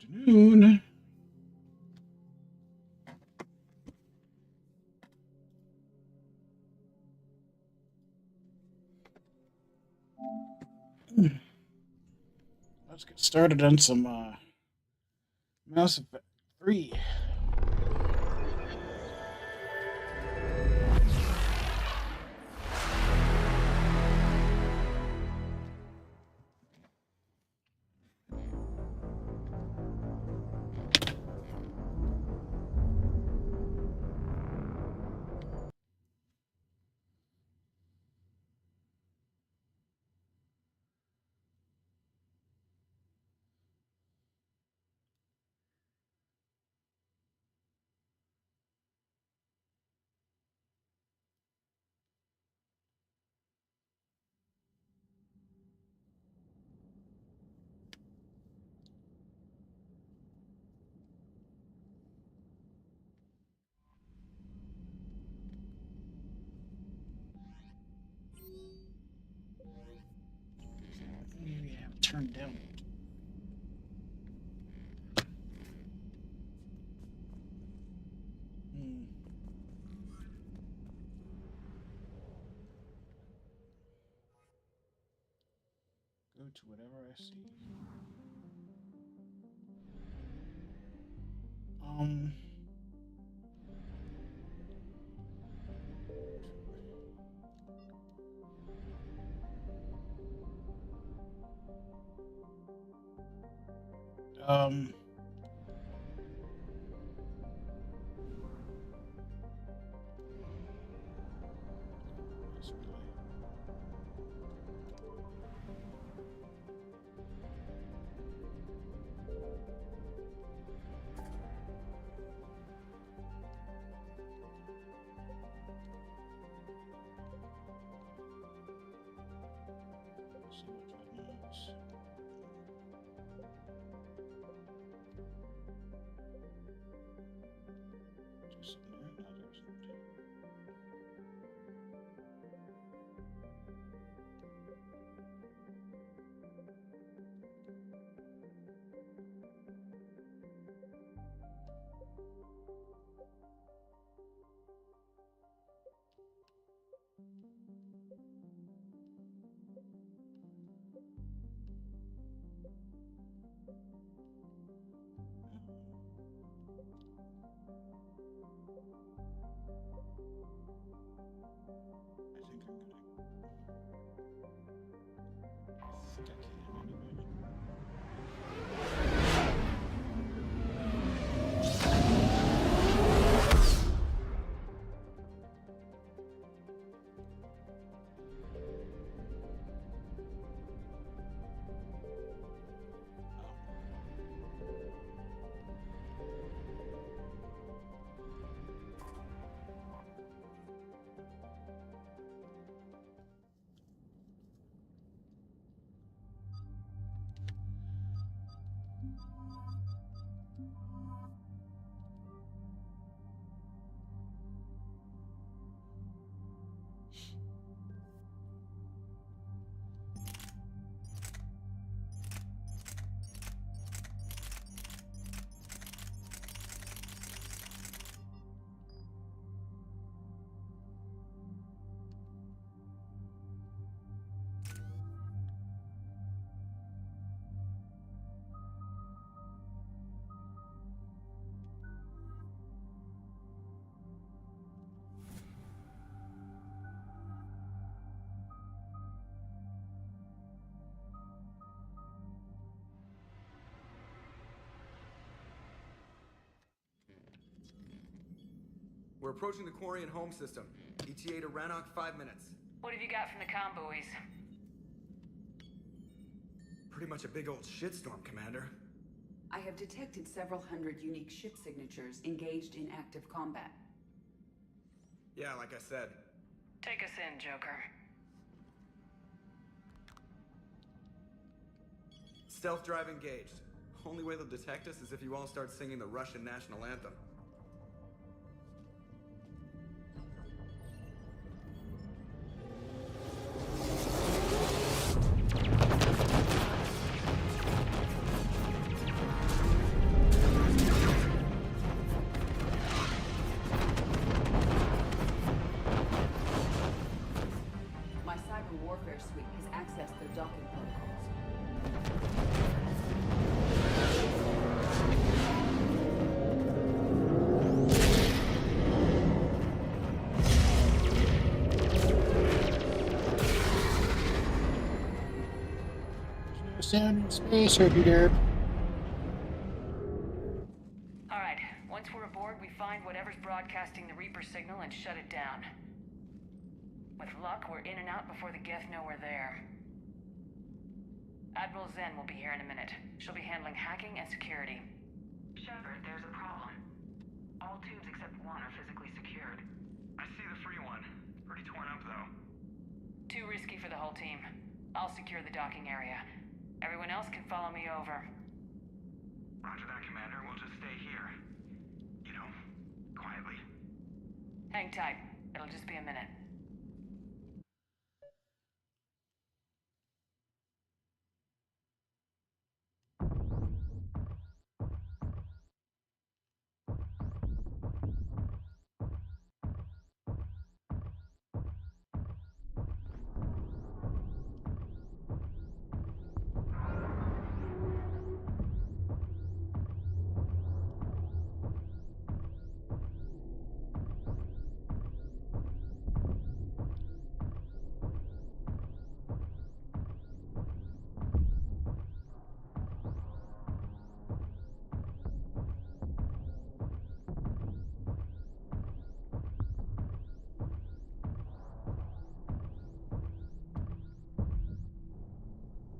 Afternoon. Let's get started on some Mass Effect 3. Maybe I have it turned down. Go to whatever I see. Um. We're approaching the Quarian home system. ETA to Rannoch, 5 minutes. What have you got from the comm buoys? Pretty much a big old shitstorm, Commander. I have detected several hundred unique ship signatures engaged in active combat. Yeah, like I said. Take us in, Joker. Stealth drive engaged. Only way they'll detect us is if you all start singing the Russian national anthem. test their docking protocols. Sound in space, herby derp. Alright, once we're aboard, we find whatever's broadcasting the Reaper signal and shut it down. With luck, we're in and out before the Geth know we're there. Admiral Zen will be here in a minute. She'll be handling hacking and security. Shepard, there's a problem. All tubes except one are physically secured. I see the free one. Pretty torn up, though. Too risky for the whole team. I'll secure the docking area. Everyone else can follow me over. Roger that, Commander. We'll just stay here. You know, quietly. Hang tight. It'll just be a minute.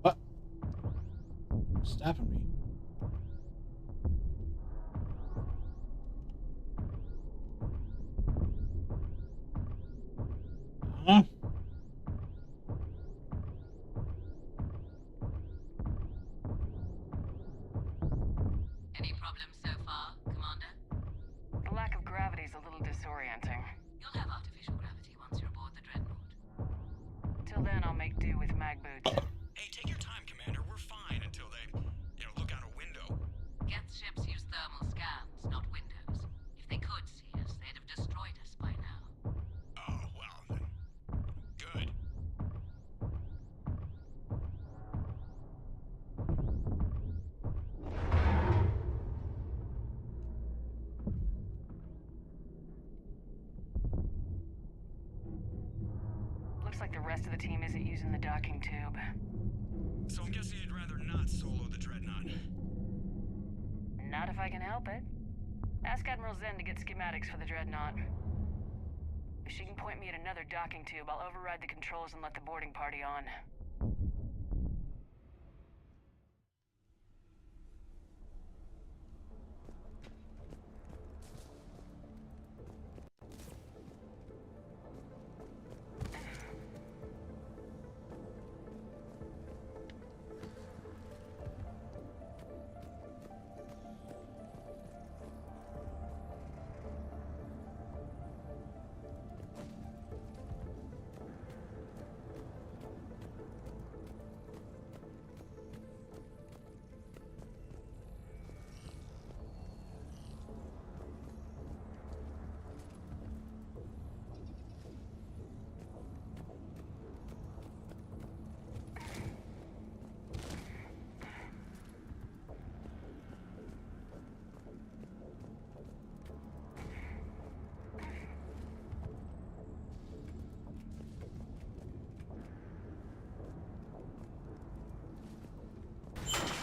What? Stopping me. Huh? Any problems so far, Commander? The lack of gravity is a little disorienting. You'll have artificial gravity once you're aboard the Dreadnought. Till then, I'll make do with mag boots. Hey, take your time, Commander. We're fine until they, look out a window. Geth ships use thermal scans, not windows. If they could see us, they'd have destroyed us by now. Oh, well, then. Good. Looks like the rest of the team isn't using the docking tube. So I'm guessing you'd rather not solo the Dreadnought. Not if I can help it. Ask Admiral Zen to get schematics for the Dreadnought. If she can point me at another docking tube, I'll override the controls and let the boarding party on.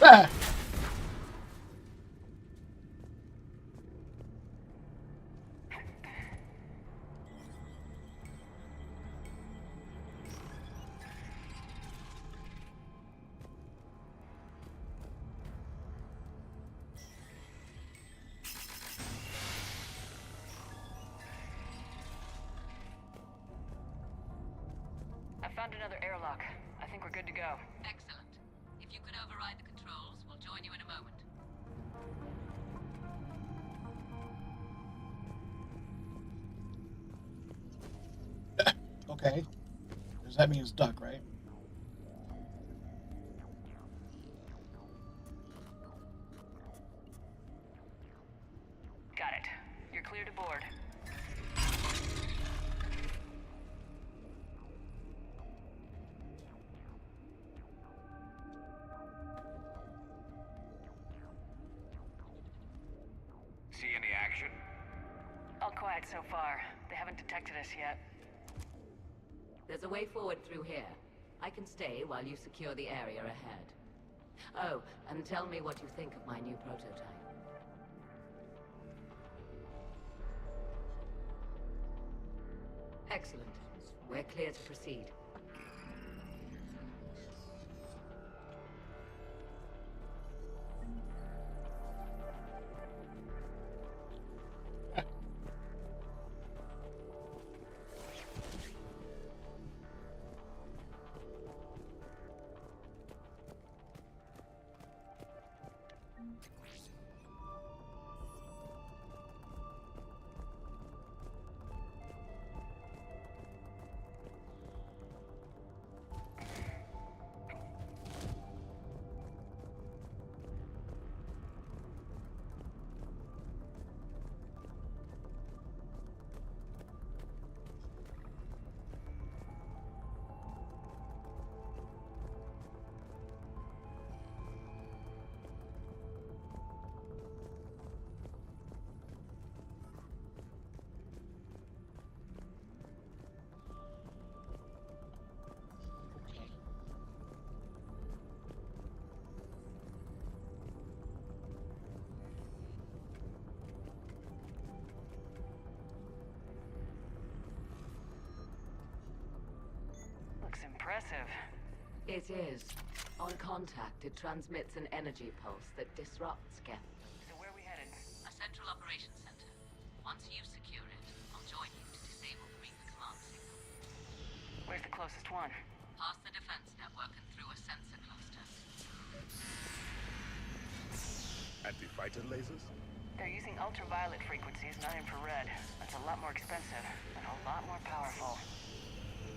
Ah! I found another airlock. I think we're good to go. Excellent. If you could override the controls, we'll join you in a moment. Okay. Does that mean it's duck, right? Got it. You're clear to board. so far. They haven't detected us yet. There's a way forward through here. I can stay while you secure the area ahead. Oh, and tell me what you think of my new prototype. Excellent. We're clear to proceed. Looks impressive. It is. On contact, it transmits an energy pulse that disrupts Geth. So where are we headed? A central operations center. Once you secure it, I'll join you to disable the Reaper command signal. Where's the closest one? Past the defense network and through a sensor cluster. Anti-fighter lasers? They're using ultraviolet frequencies, not infrared. That's a lot more expensive and a lot more powerful.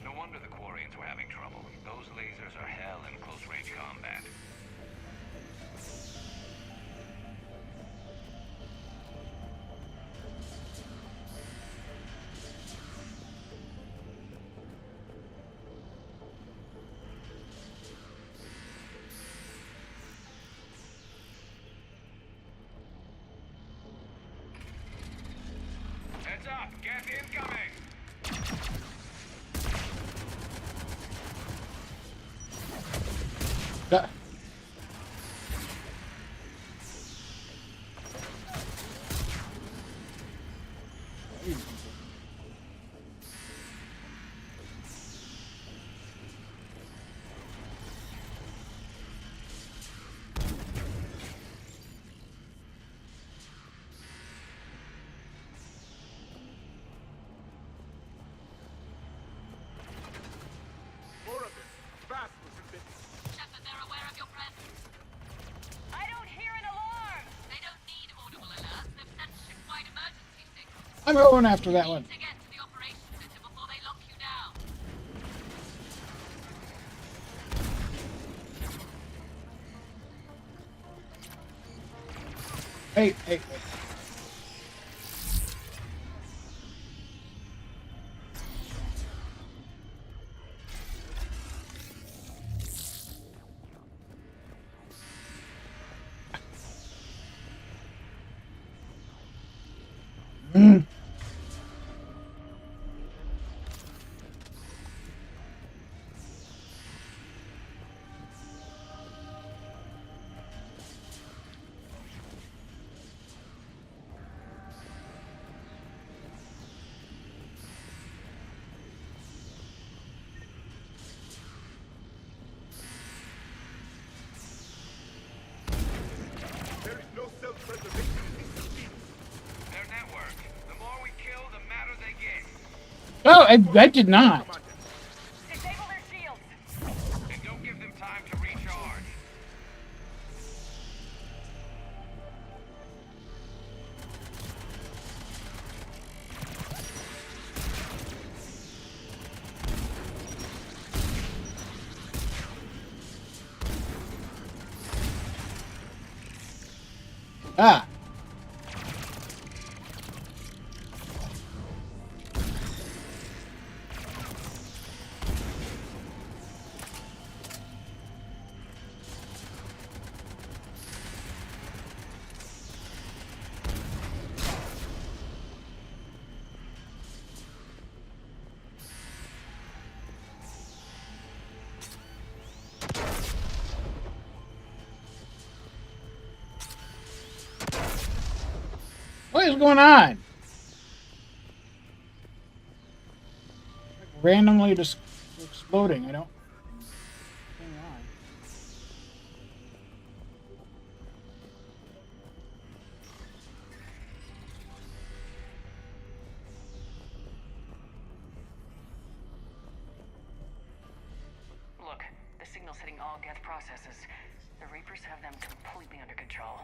No wonder the Quarians were having trouble. Those lasers are hell in close-range combat. Heads up! Gas incoming! Ah. More of it. Fast, Mr. Shepard, they're aware of your presence. I don't hear an alarm! They don't need audible alerts. They've sent ship-wide emergency signals. I'm going after that one. To get to the operations center before they lock you down. Hey, hey, hey. Mm. There is no self-preservation in this field. Their network. The more we kill, the madder they get. Oh, I did not. Commander. Disable their shields! And don't give them time to recharge. Ah. What is going on? Like randomly just exploding. I don't. What's going on? Look, the signal's hitting all Geth processes. The Reapers have them completely under control.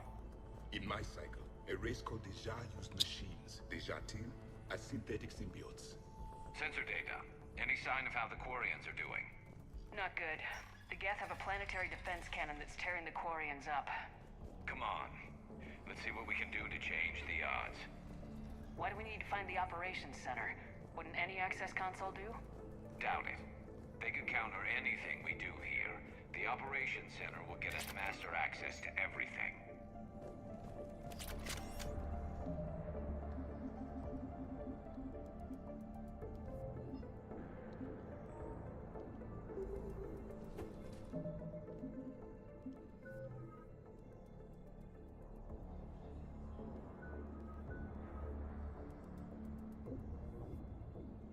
In my cycle, a race called Deja used machines. Deja team as synthetic symbiotes. Sensor data. Any sign of how the Quarians are doing? Not good. The Geth have a planetary defense cannon that's tearing the Quarians up. Come on. Let's see what we can do to change the odds. Why do we need to find the operations center? Wouldn't any access console do? Doubt it. They could counter anything we do here. The operations center will get us master access to everything.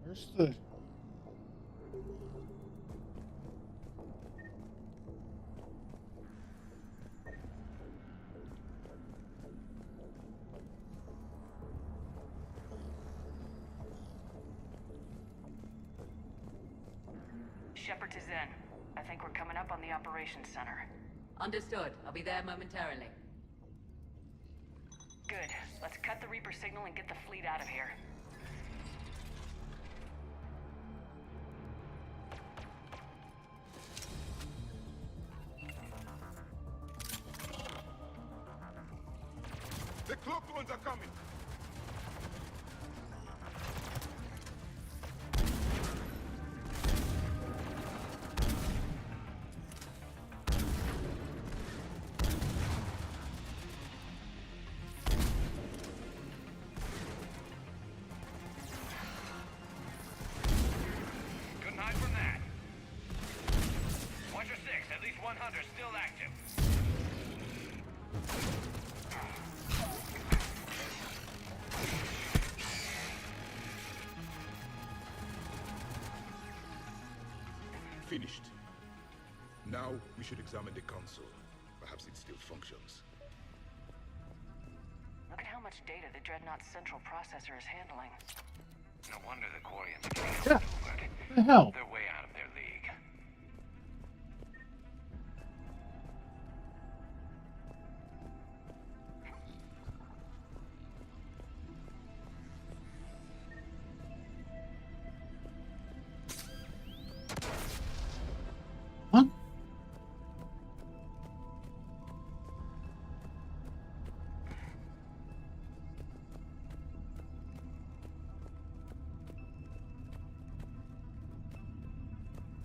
Where's the? Shepard is in. I think we're coming up on the operations center. Understood. I'll be there momentarily. Good. Let's cut the Reaper signal and get the fleet out of here. The cloaked ones are coming. Couldn't hide from that. Watcher 6, at least 100 still active. Finished. Now we should examine the console. Perhaps it still functions. Look at how much data the Dreadnought's central processor is handling. No wonder the Quarians are getting Yeah. outmaneuvered. What the hell? They're way out of their league. Huh?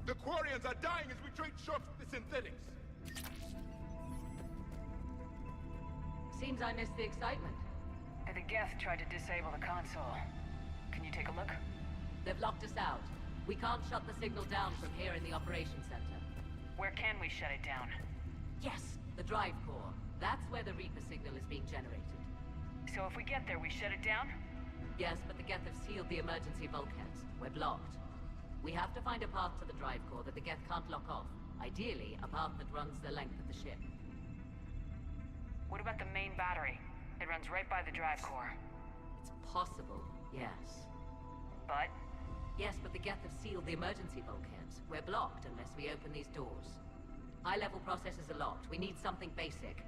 The Quarians are dying as we trade shots with the synthetics. Seems I missed the excitement. The Geth tried to disable the console. Can you take a look? They've locked us out. We can't shut the signal down from here in the operations center. Where can we shut it down? Yes, the drive core. That's where the Reaper signal is being generated. So if we get there, we shut it down? Yes, but the Geth have sealed the emergency bulkheads. We're blocked. We have to find a path to the drive core that the Geth can't lock off. Ideally, a path that runs the length of the ship. What about the main battery? It runs right by the drive core. It's possible, yes. But Yes, but the Geth have sealed the emergency bulkheads. We're blocked unless we open these doors. High-level processes are locked. We need something basic.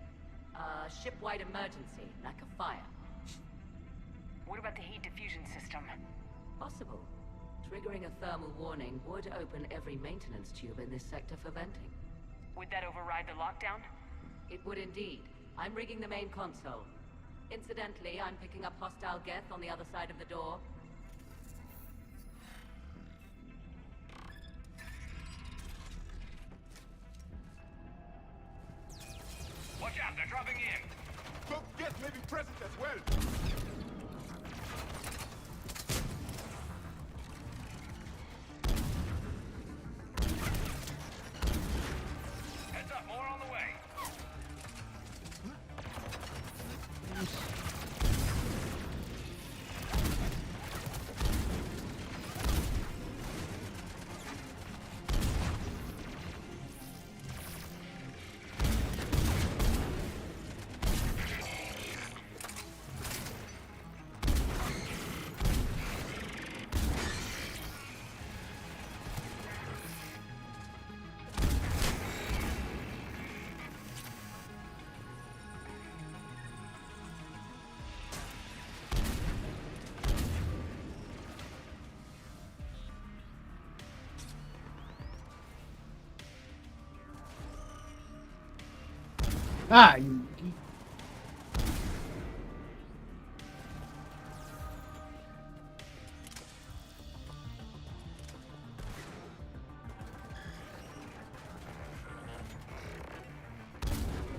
Ship-wide emergency, like a fire. what about the heat diffusion system? Possible. Triggering a thermal warning would open every maintenance tube in this sector for venting. Would that override the lockdown? It would indeed. I'm rigging the main console. Incidentally, I'm picking up hostile Geth on the other side of the door. Watch out, they're dropping in. Cloaked Geth may be present as well. Heads up, more on the way. Ah, you monkey.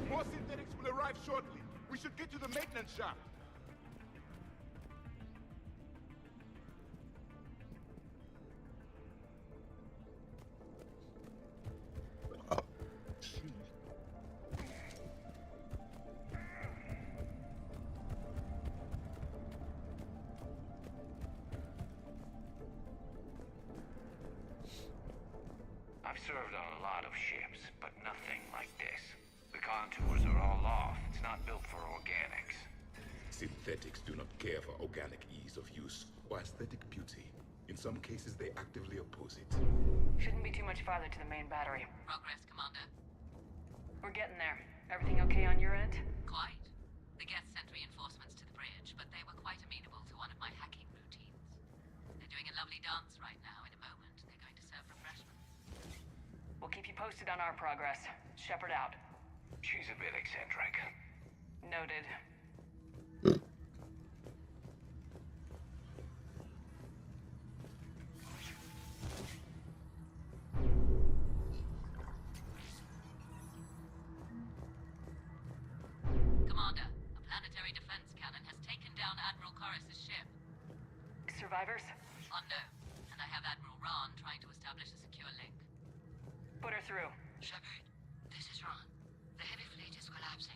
More synthetics will arrive shortly. We should get to the maintenance shop. I've served on a lot of ships, but nothing like this. The contours are all off. It's not built for organics. Synthetics do not care for organic ease of use or aesthetic beauty. In some cases, they actively oppose it. Shouldn't be too much farther to the main battery. Progress, Commander. We're getting there. Everything okay on your end? Quite. The Geth sent reinforcements to the bridge, but they were quite amenable to one of my hacking routines. They're doing a lovely dance right now. In a moment, they're going to serve refreshments. We'll keep you posted on our progress. Shepard out. She's a bit eccentric. Noted. Commander, a planetary defense cannon has taken down Admiral Corus's ship. Survivors? Unknown, and I have Admiral Rahn trying to establish a secure link. Put her through. Shepard, this is Ron. The heavy fleet is collapsing.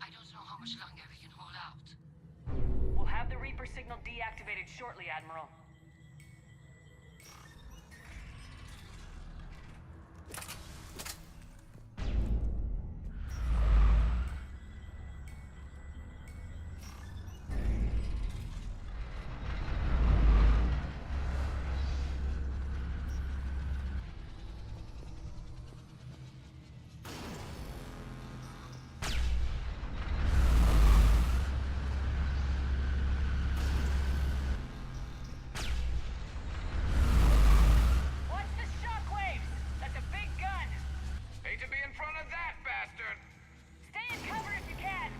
I don't know how much longer we can hold out. We'll have the Reaper signal deactivated shortly, Admiral. Watch the shockwaves! That's a big gun! Hate to be in front of that bastard! Stay in cover if you can!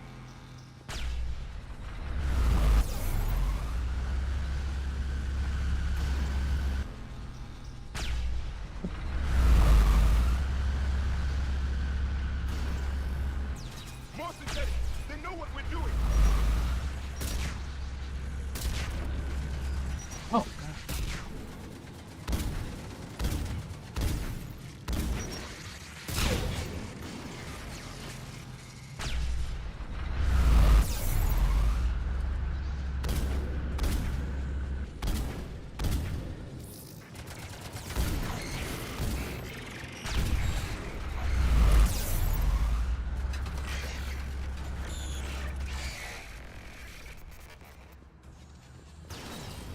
More synthetics! They know what we're doing! Oh, God.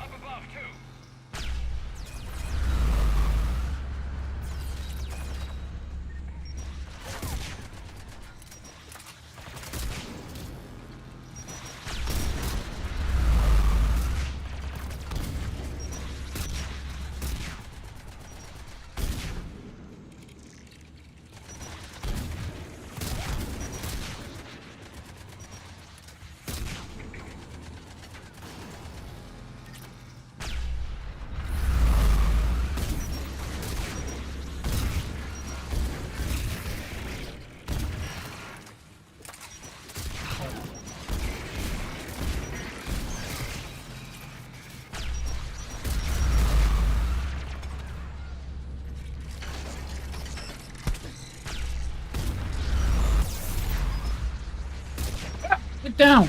Up above, too! Get down!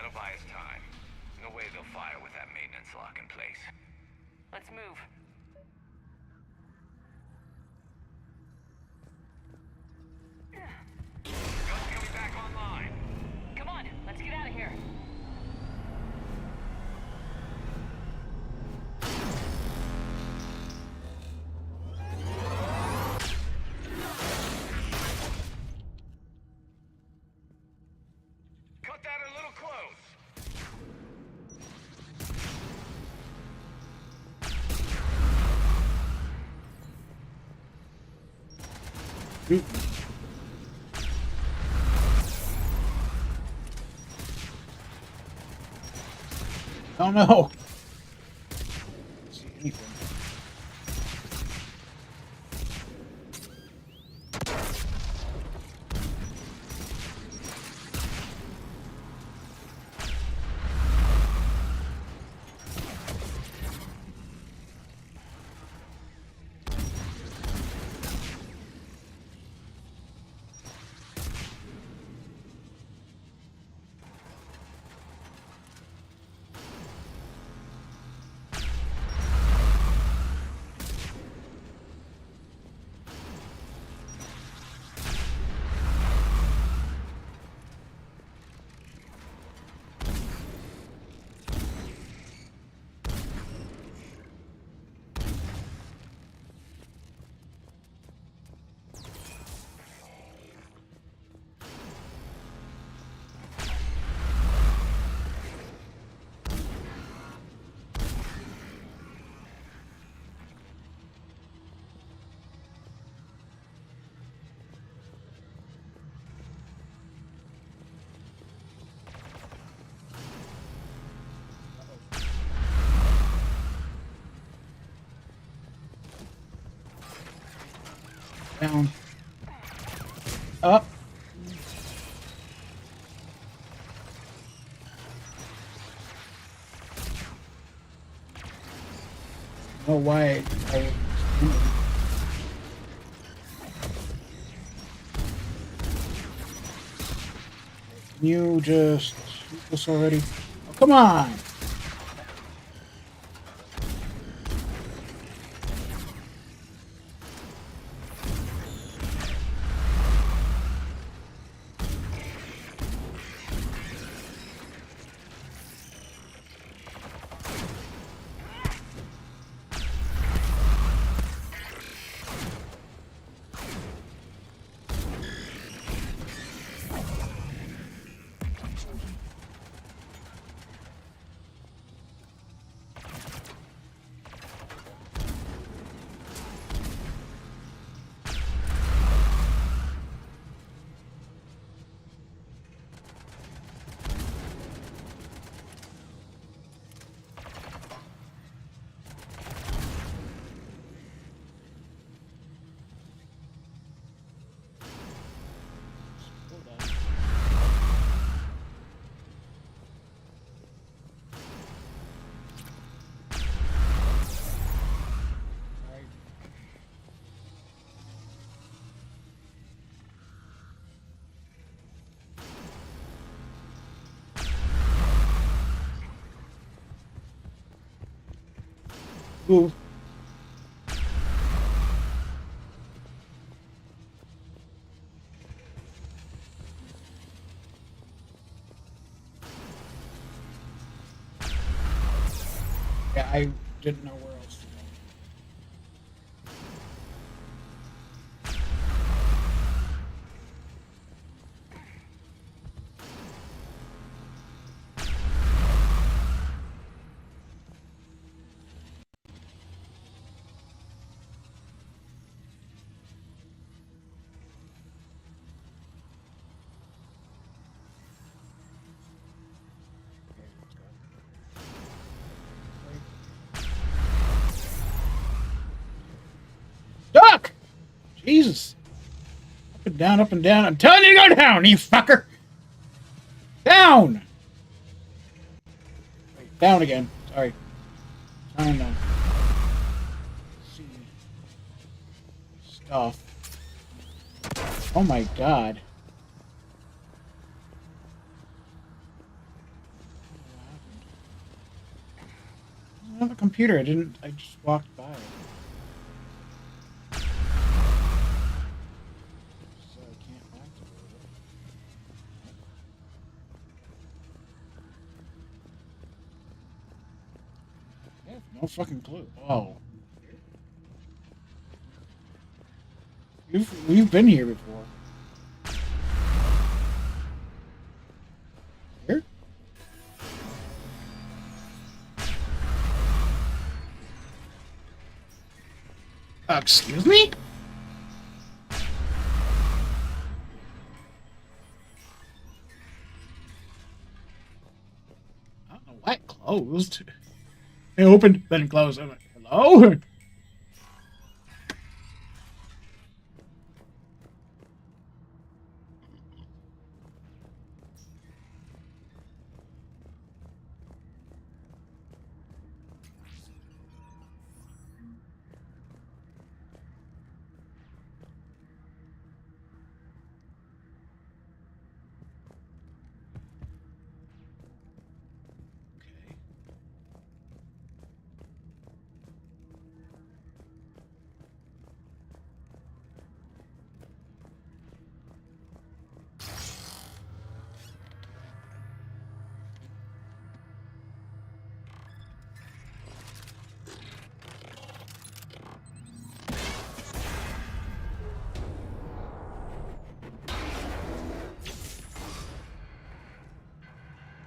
That'll buy us time. No way they'll fire with that maintenance lock in place. Let's move. Gun's coming back online. Come on, let's get out of here. Cut that a little close. Oop. Oh no! See anything? Down. Up. No way. Can you just shoot this already? Oh, come on! Ooh. Yeah, I didn't know where else to go. Duck! Jesus. Up and down, up and down. I'm telling you to go down, you fucker! Down! Wait, down again. Sorry. Trying to see stuff. Oh my god. computer. I didn't. I just walked by it. So I can't activate it. I have no fucking clue. Oh. We've been here before. Here? Excuse me? I don't know why it closed. It opened, then closed. I'm like, hello?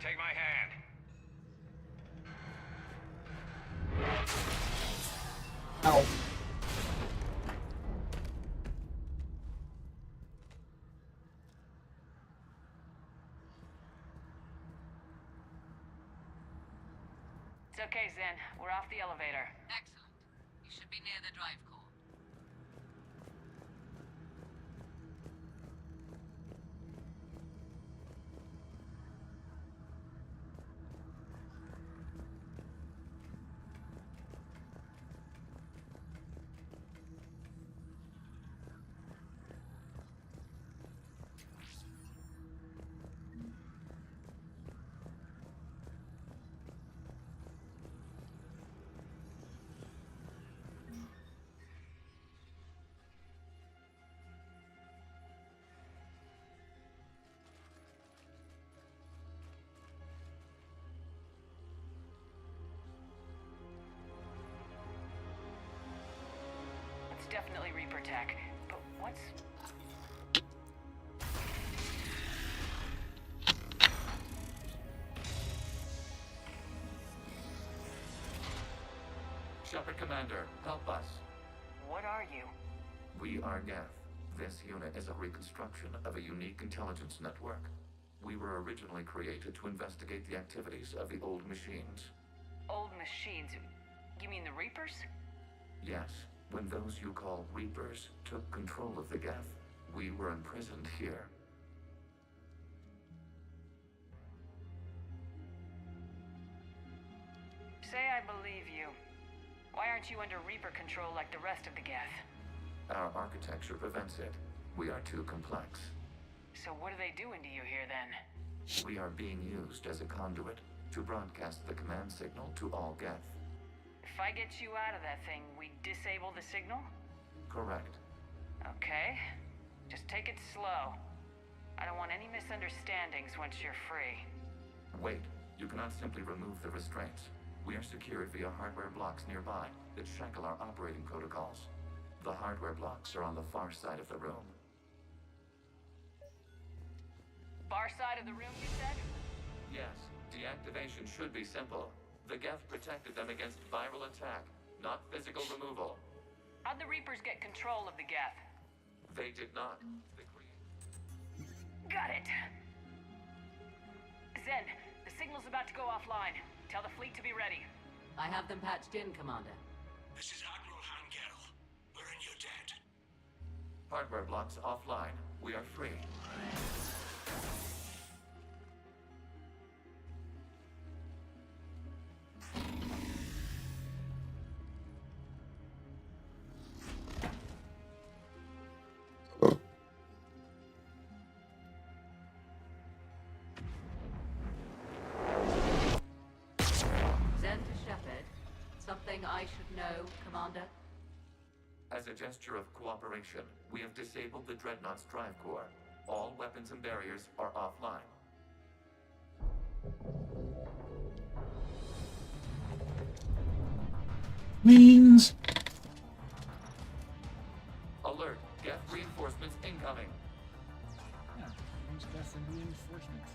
Take my hand. Ow. It's okay, Zen. We're off the elevator. Excellent. You should be near the drive core. It's definitely Reaper tech. But what's... Shepard Commander, help us. What are you? We are Geth. This unit is a reconstruction of a unique intelligence network. We were originally created to investigate the activities of the old machines. Old machines? You mean the Reapers? Yes, when those you call Reapers took control of the Geth, we were imprisoned here. Say I believe you. Why aren't you under Reaper control like the rest of the Geth? Our architecture prevents it. We are too complex. So what are they doing to you here then? We are being used as a conduit to broadcast the command signal to all Geth. If I get you out of that thing, we disable the signal? Correct. Okay. Just take it slow. I don't want any misunderstandings once you're free. Wait, you cannot simply remove the restraints. We are secured via hardware blocks nearby that shackle our operating protocols. The hardware blocks are on the far side of the room. Far side of the room, you said? Yes, deactivation should be simple. The Geth protected them against viral attack, not physical removal. How'd the Reapers get control of the Geth? They did not. Got it. Zen, the signal's about to go offline. Tell the fleet to be ready. I have them patched in, Commander. This is Admiral Hangel. We're in your debt. Hardware blocks offline. We are free. I should know, Commander? As a gesture of cooperation, we have disabled the Dreadnought's drive core. All weapons and barriers are offline. Wings. Alert! Geth reinforcements incoming! Yeah, wings, death, and reinforcements.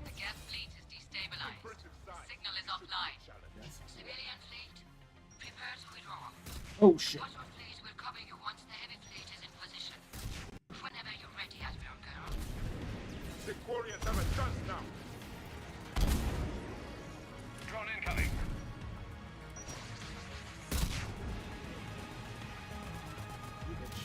The Geth fleet is destabilized. Signal is offline. Civilian fleet, prepare to withdraw. Oh shit. Patrol fleet will cover you once the heavy fleet is in position. Whenever you're ready, Admiral Girl. The Quarians have a chance now. Drone incoming. You bitch.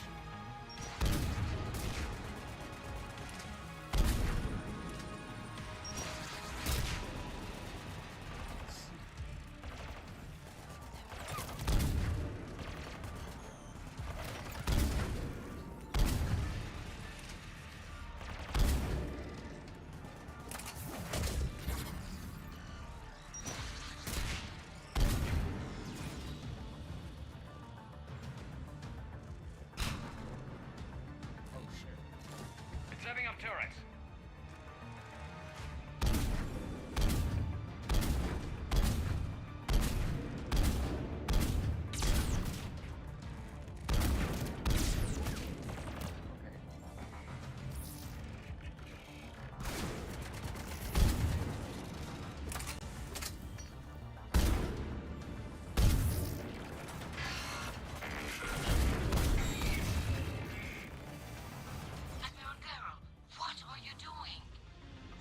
It's setting up turrets. Admiral Girl, what are you doing?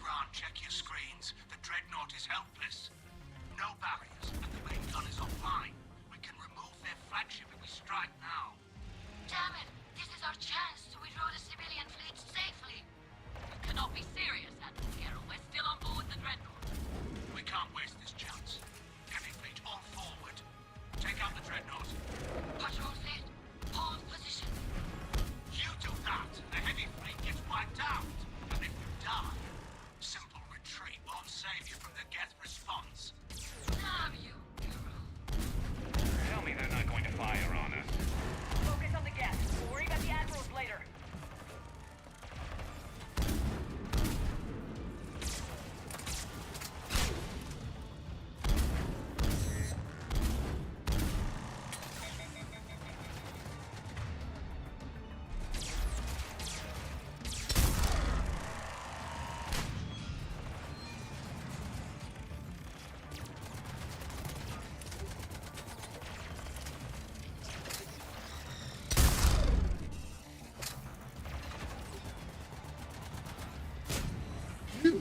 Ron, check your screens. The Dreadnought is helpless. No barriers, and the main gun is offline. We can remove their flagship if we strike now. Damn it! This is our chance to withdraw the civilian fleet safely. You cannot be serious, Admiral Carroll. We're still on board the Dreadnought. We can't waste this chance. Heavy fleet on forward. Take out the Dreadnought. Patrol fleet, hold position. You do that, the heavy fleet gets wiped out. And if you die, simple retreat won't save you from the Geth response. Damn you, Girl. Tell me they're not going to fire on us. Focus on the gas. We'll worry about the admirals later.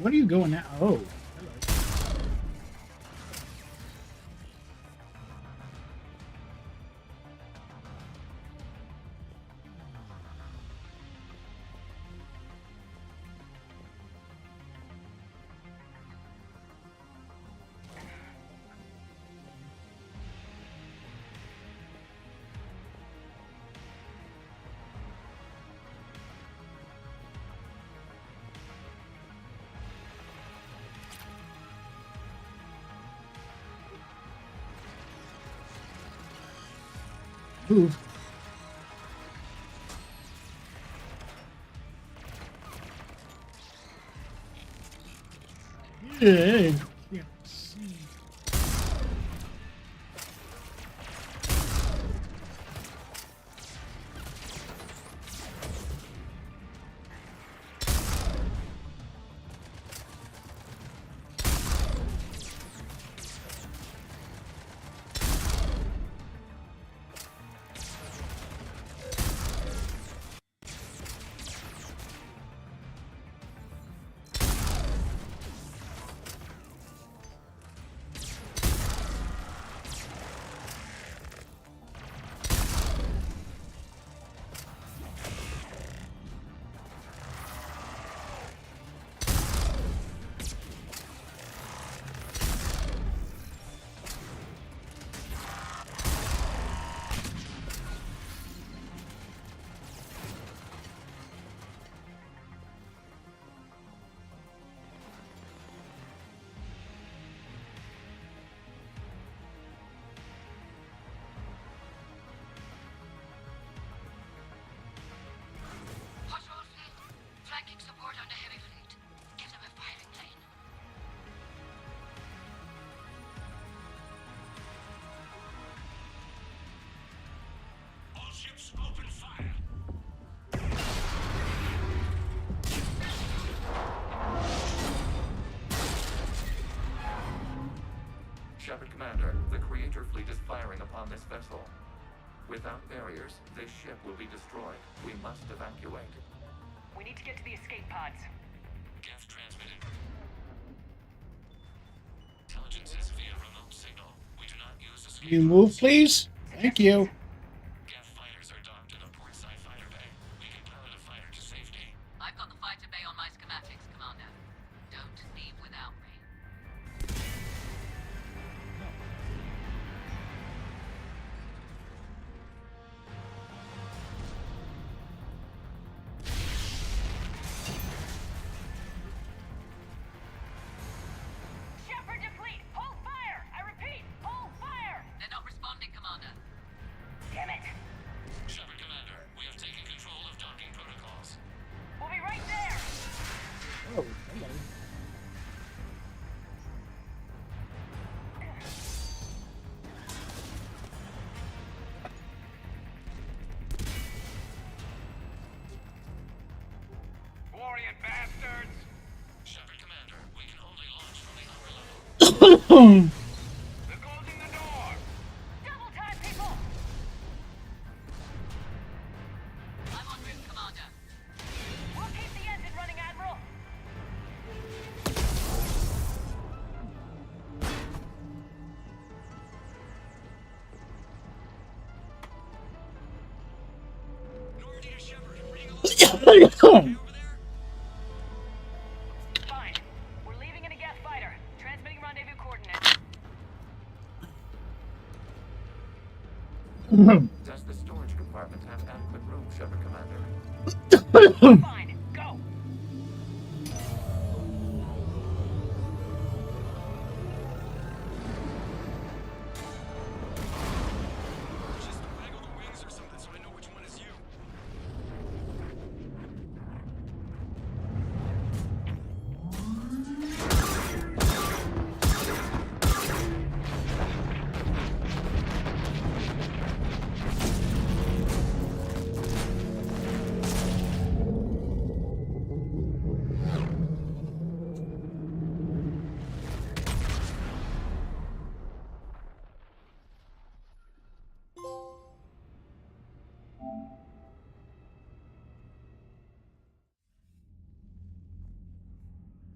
What are you going now? Oh. Move. Yeah. Yeah. ships, open fire. Shepard Commander, the Creator fleet is firing upon this vessel. Without barriers, this ship will be destroyed. We must evacuate. We need to get to the escape pods. Geth transmitted. Intelligence is via remote signal. We do not use escape You move, pods. please. Thank you. Geth fighters are docked in the portside fighter bay. We can pilot a fighter to safety. I've got the fighter bay on my schematics, Commander. Don't leave without me. Shepard to fleet! Hold fire! I repeat, hold fire! They're not responding, Commander. Damn it! Shepard Commander, we have taken control of docking protocols. We'll be right there! Oh, hello. Warrior bastards! Shepard Commander, we can only launch from the upper level. They're closing the door! Double time, people! I'm en route, Commander. We'll keep the engine running, Admiral! Normandy to Shepard. Reading Fine. Fine. We're leaving in a Geth fighter. Transmitting rendezvous coordinates. Does the storage compartment have adequate room, Shepard Commander? Fine. Go! Just waggle the wings or something so I know which one is you.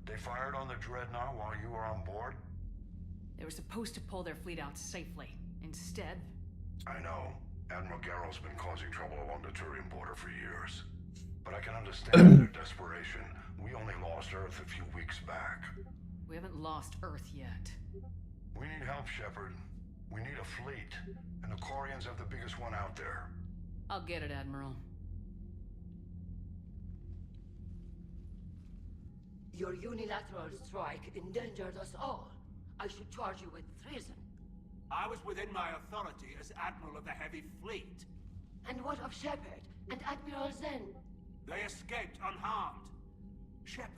They fired on the Dreadnought while you were on board? They were supposed to pull their fleet out safely. Instead, I know. Admiral Garrow's been causing trouble along the Turian border for years. But I can understand their desperation. We only lost Earth a few weeks back. we haven't lost Earth yet. We need help, Shepard. We need a fleet. And the Quarians have the biggest one out there. I'll get it, Admiral. Your unilateral strike endangered us all. I should charge you with treason. I was within my authority as Admiral of the Heavy Fleet. And what of Shepard and Admiral Zen? They escaped unharmed. Shepard,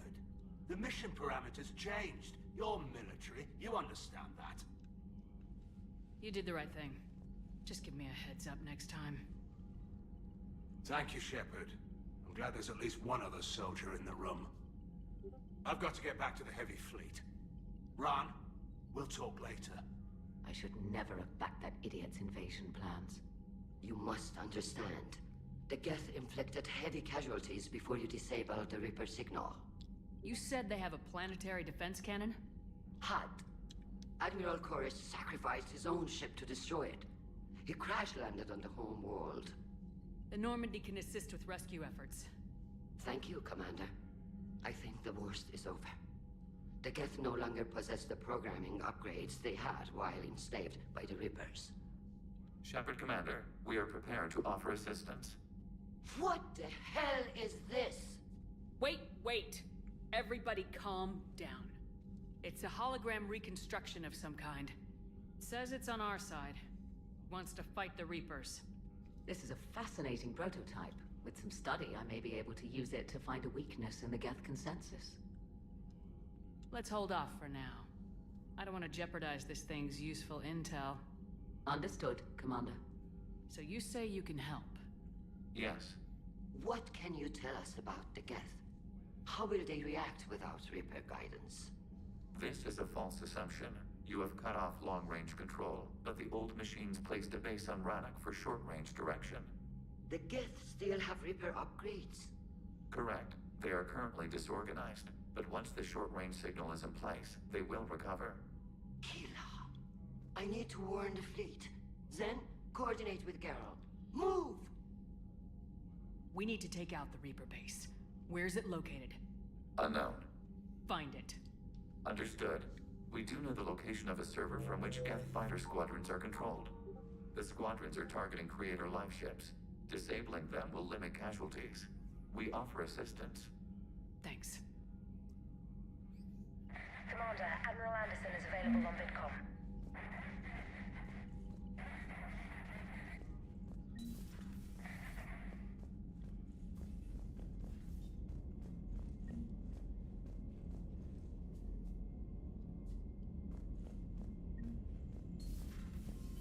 the mission parameters changed. You're military, you understand that. You did the right thing. Just give me a heads up next time. Thank you, Shepard. I'm glad there's at least one other soldier in the room. I've got to get back to the Heavy Fleet. Ron, we'll talk later. I should never have backed that idiot's invasion plans. You must understand. The Geth inflicted heavy casualties before you disabled the Reaper signal. You said they have a planetary defense cannon? Had. Admiral Koresh sacrificed his own ship to destroy it. He crash-landed on the home world. The Normandy can assist with rescue efforts. Thank you, Commander. I think the worst is over. The Geth no longer possess the programming upgrades they had while enslaved by the Reapers. Shepard Commander, we are prepared to offer assistance. What the hell is this? Wait! Everybody calm down. It's a hologram reconstruction of some kind. It says it's on our side. Wants to fight the Reapers. This is a fascinating prototype. With some study, I may be able to use it to find a weakness in the Geth consensus. Let's hold off for now. I don't want to jeopardize this thing's useful intel. Understood, Commander. So you say you can help. Yes. What can you tell us about the Geth? How will they react without Reaper guidance? This is a false assumption. You have cut off long-range control, but the old machines placed a base on Rannoch for short-range direction. The Geth still have Reaper upgrades? Correct. They are currently disorganized, but once the short-range signal is in place, they will recover. Kila, I need to warn the fleet. Then, coordinate with Geralt. Move! We need to take out the Reaper base. Where's it located? Unknown. Find it. Understood. We do know the location of a server from which Geth fighter squadrons are controlled. The squadrons are targeting Creator life ships. Disabling them will limit casualties. We offer assistance. Thanks. Commander, Admiral Anderson is available on VidCom.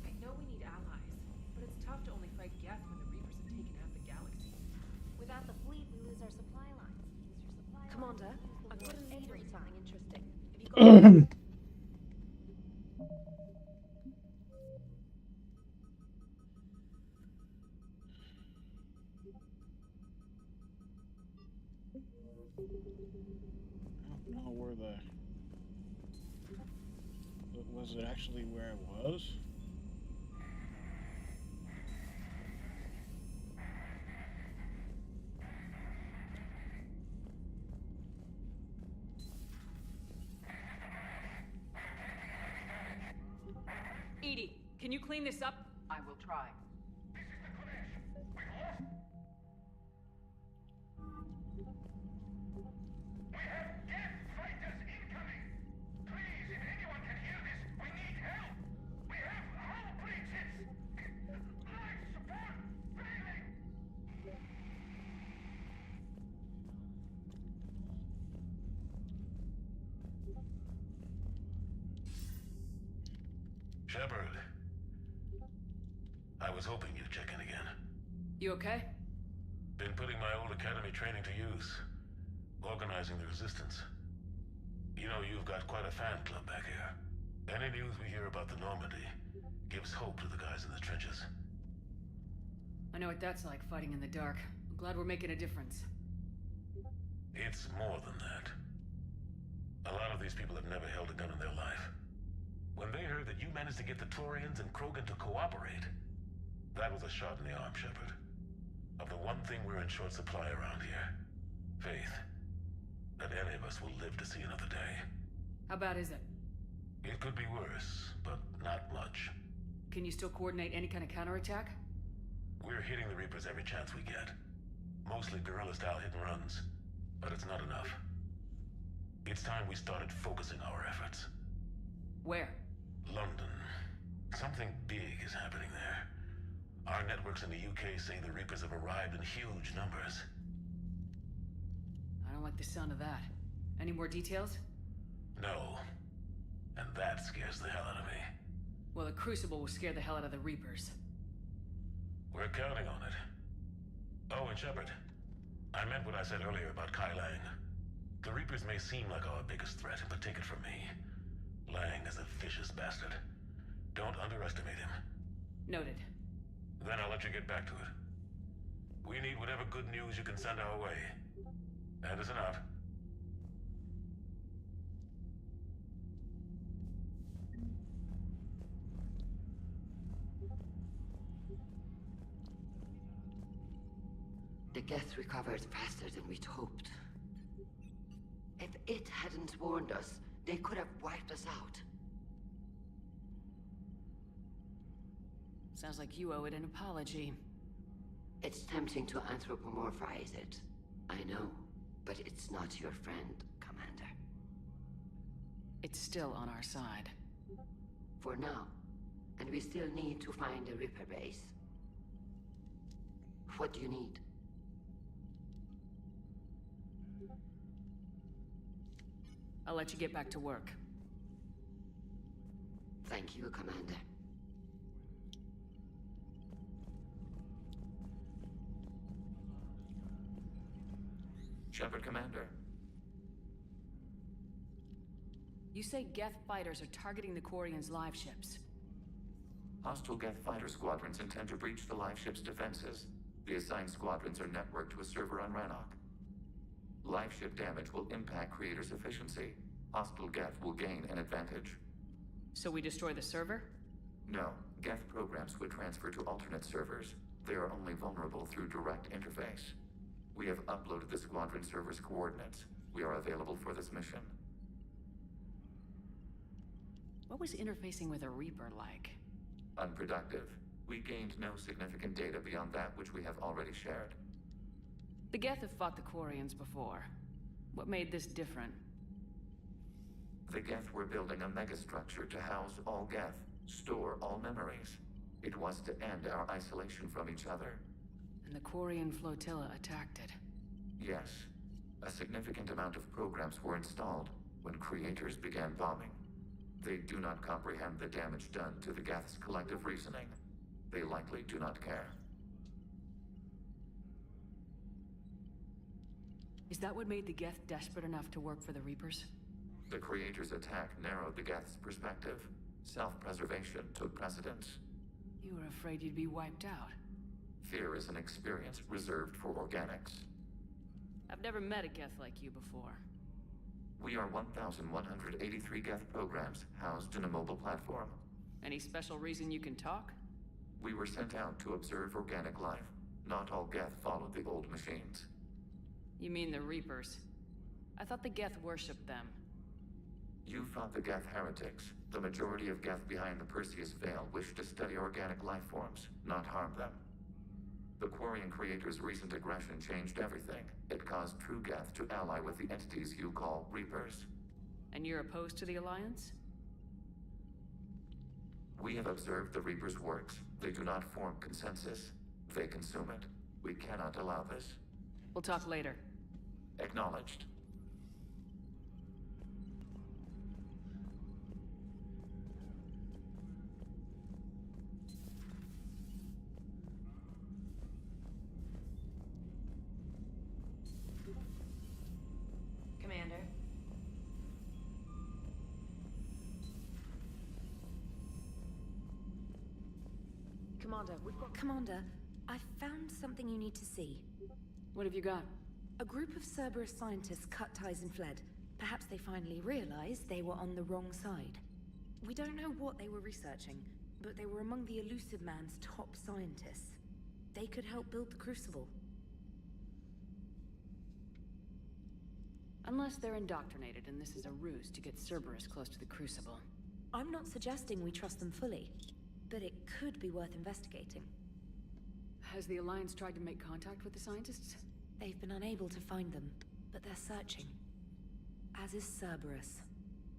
I know we need allies, but it's tough to only fight Geth when the Reapers have taken out the galaxy. Without the fleet, we lose our supply lines. Commander, I've got a lead on something interesting. Have you got I don't know where the... Was it actually where it was? Edie, can you clean this up? I will try. Shepard. I was hoping you'd check in again. You okay? Been putting my old academy training to use. Organizing the resistance. You know, you've got quite a fan club back here. Any news we hear about the Normandy gives hope to the guys in the trenches. I know what that's like, fighting in the dark. I'm glad we're making a difference. It's more than that. A lot of these people have never held a gun in their life. When they heard that you managed to get the Torians and Krogan to cooperate, that was a shot in the arm, Shepard. Of the one thing we're in short supply around here, faith. That any of us will live to see another day. How bad is it? It could be worse, but not much. Can you still coordinate any kind of counterattack? We're hitting the Reapers every chance we get. Mostly guerrilla-style hit-and-runs, but it's not enough. It's time we started focusing our efforts. Where? London. Something big is happening there. Our networks in the UK say the Reapers have arrived in huge numbers. I don't like the sound of that. Any more details? No. And that scares the hell out of me. Well, the Crucible will scare the hell out of the Reapers. We're counting on it. Oh, and Shepard, I meant what I said earlier about Kai Lang. The Reapers may seem like our biggest threat, but take it from me. Lang is a vicious bastard. Don't underestimate him. Noted. Then I'll let you get back to it. We need whatever good news you can send our way. Anderson out. The Geth recovered faster than we'd hoped. If it hadn't warned us, they could have wiped us out. Sounds like you owe it an apology. It's tempting to anthropomorphize it. I know, but it's not your friend, Commander. It's still on our side. For now. And we still need to find the Reaper base. What do you need? I'll let you get back to work. Thank you, Commander. Shepard, Commander. You say Geth fighters are targeting the Quarians' live ships. Hostile Geth fighter squadrons intend to breach the live ship's defenses. The assigned squadrons are networked to a server on Rannoch. Live ship damage will impact Creator's efficiency. Hostile Geth will gain an advantage. So we destroy the server? No, Geth programs would transfer to alternate servers. They are only vulnerable through direct interface. We have uploaded the squadron server's coordinates. We are available for this mission. What was interfacing with a Reaper like? Unproductive. We gained no significant data beyond that which we have already shared. The Geth have fought the Quarians before. What made this different? The Geth were building a megastructure to house all Geth, store all memories. It was to end our isolation from each other. And the Quarian flotilla attacked it. Yes. A significant amount of programs were installed when Creators began bombing. They do not comprehend the damage done to the Geth's collective reasoning. They likely do not care. Is that what made the Geth desperate enough to work for the Reapers? The Creators' attack narrowed the Geth's perspective. Self-preservation took precedence. You were afraid you'd be wiped out. Fear is an experience reserved for organics. I've never met a Geth like you before. We are 1,183 Geth programs housed in a mobile platform. Any special reason you can talk? We were sent out to observe organic life. Not all Geth followed the old machines. You mean the Reapers? I thought the Geth worshipped them. You fought the Geth heretics. The majority of Geth behind the Perseus Veil wish to study organic life forms, not harm them. The Quarian Creator's recent aggression changed everything. It caused true Geth to ally with the entities you call Reapers. And you're opposed to the Alliance? We have observed the Reapers' works. They do not form consensus. They consume it. We cannot allow this. We'll talk later. Acknowledged. Commander. Commander, I found something you need to see. What have you got? A group of Cerberus scientists cut ties and fled. Perhaps they finally realized they were on the wrong side. We don't know what they were researching, but they were among the Elusive Man's top scientists. They could help build the Crucible. Unless they're indoctrinated and this is a ruse to get Cerberus close to the Crucible. I'm not suggesting we trust them fully, but it could be worth investigating. Has the Alliance tried to make contact with the scientists? They've been unable to find them, but they're searching. As is Cerberus.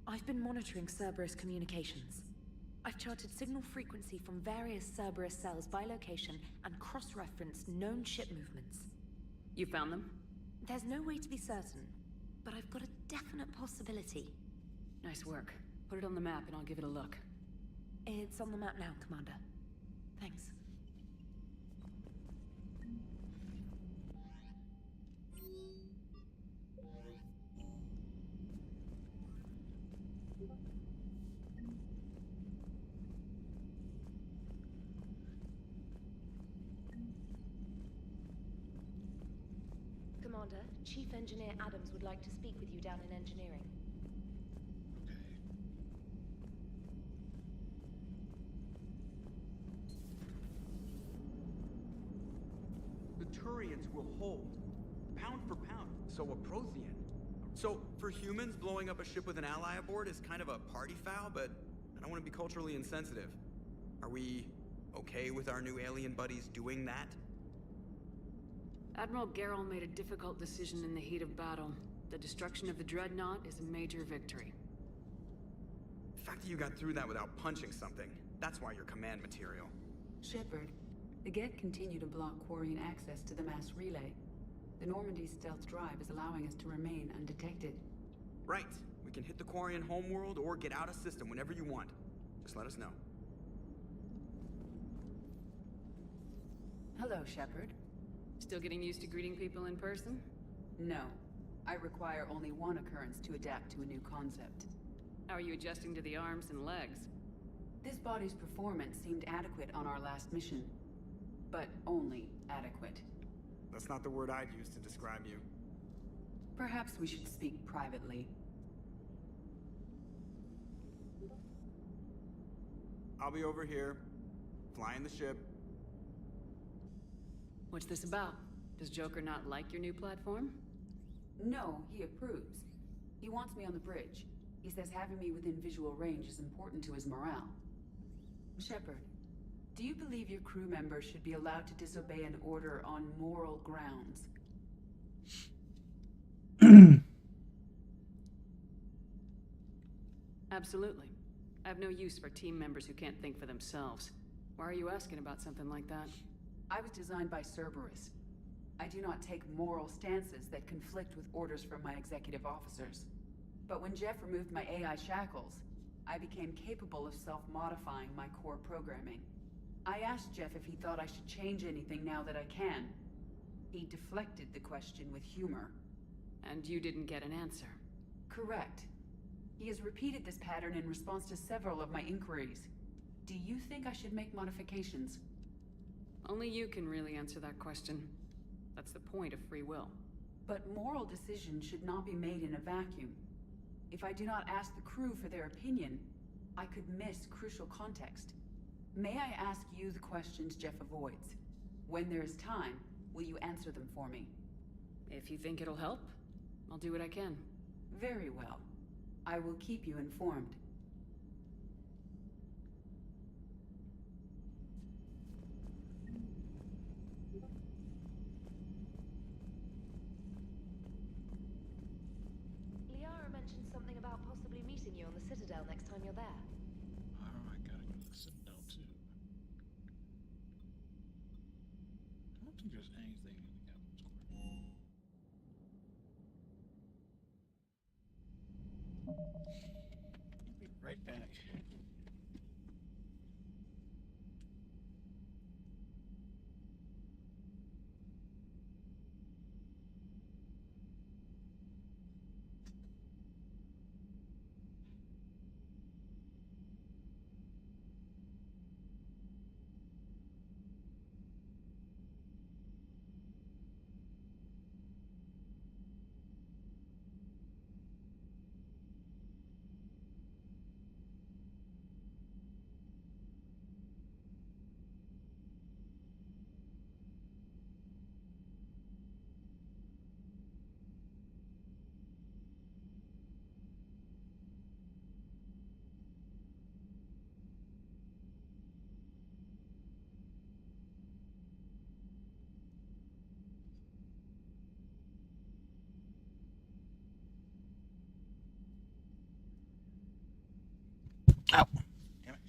I've been monitoring Cerberus communications. I've charted signal frequency from various Cerberus cells by location and cross-referenced known ship movements. You found them? There's no way to be certain, but I've got a definite possibility. Nice work. Put it on the map and I'll give it a look. It's on the map now, Commander. Thanks. Commander, Chief Engineer Adams would like to speak with you down in engineering. The Turians will hold, pound for pound. So a Prothean. So, for humans, blowing up a ship with an ally aboard is kind of a party foul, but I don't want to be culturally insensitive. Are we okay with our new alien buddies doing that? Admiral Gerrel made a difficult decision in the heat of battle. The destruction of the Dreadnought is a major victory. The fact that you got through that without punching something, that's why you're command material. Shepard, the Geth continue to block Quarian access to the mass relay. The Normandy stealth drive is allowing us to remain undetected. Right. We can hit the Quarian homeworld or get out of system whenever you want. Just let us know. Hello, Shepard. Still getting used to greeting people in person? No. I require only one occurrence to adapt to a new concept. How are you adjusting to the arms and legs? This body's performance seemed adequate on our last mission. But only adequate. That's not the word I'd use to describe you. Perhaps we should speak privately. I'll be over here, flying the ship. What's this about? Does Joker not like your new platform? No, he approves. He wants me on the bridge. He says having me within visual range is important to his morale. Shepard, do you believe your crew members should be allowed to disobey an order on moral grounds? Absolutely. I have no use for team members who can't think for themselves. Why are you asking about something like that? I was designed by Cerberus. I do not take moral stances that conflict with orders from my executive officers. But when Jeff removed my AI shackles, I became capable of self-modifying my core programming. I asked Jeff if he thought I should change anything now that I can. He deflected the question with humor. And you didn't get an answer? Correct. He has repeated this pattern in response to several of my inquiries. Do you think I should make modifications? Only you can really answer that question. That's the point of free will. But moral decisions should not be made in a vacuum. If I do not ask the crew for their opinion, I could miss crucial context. May I ask you the questions Jeff avoids? When there is time, will you answer them for me? If you think it'll help, I'll do what I can. Very well. I will keep you informed. Liara mentioned something about possibly meeting you on the Citadel next time you're there. Oh, I gotta go to the Citadel too. I don't think there's anything in the Captain's Quarter. I'll be right back. Ow. Damn it.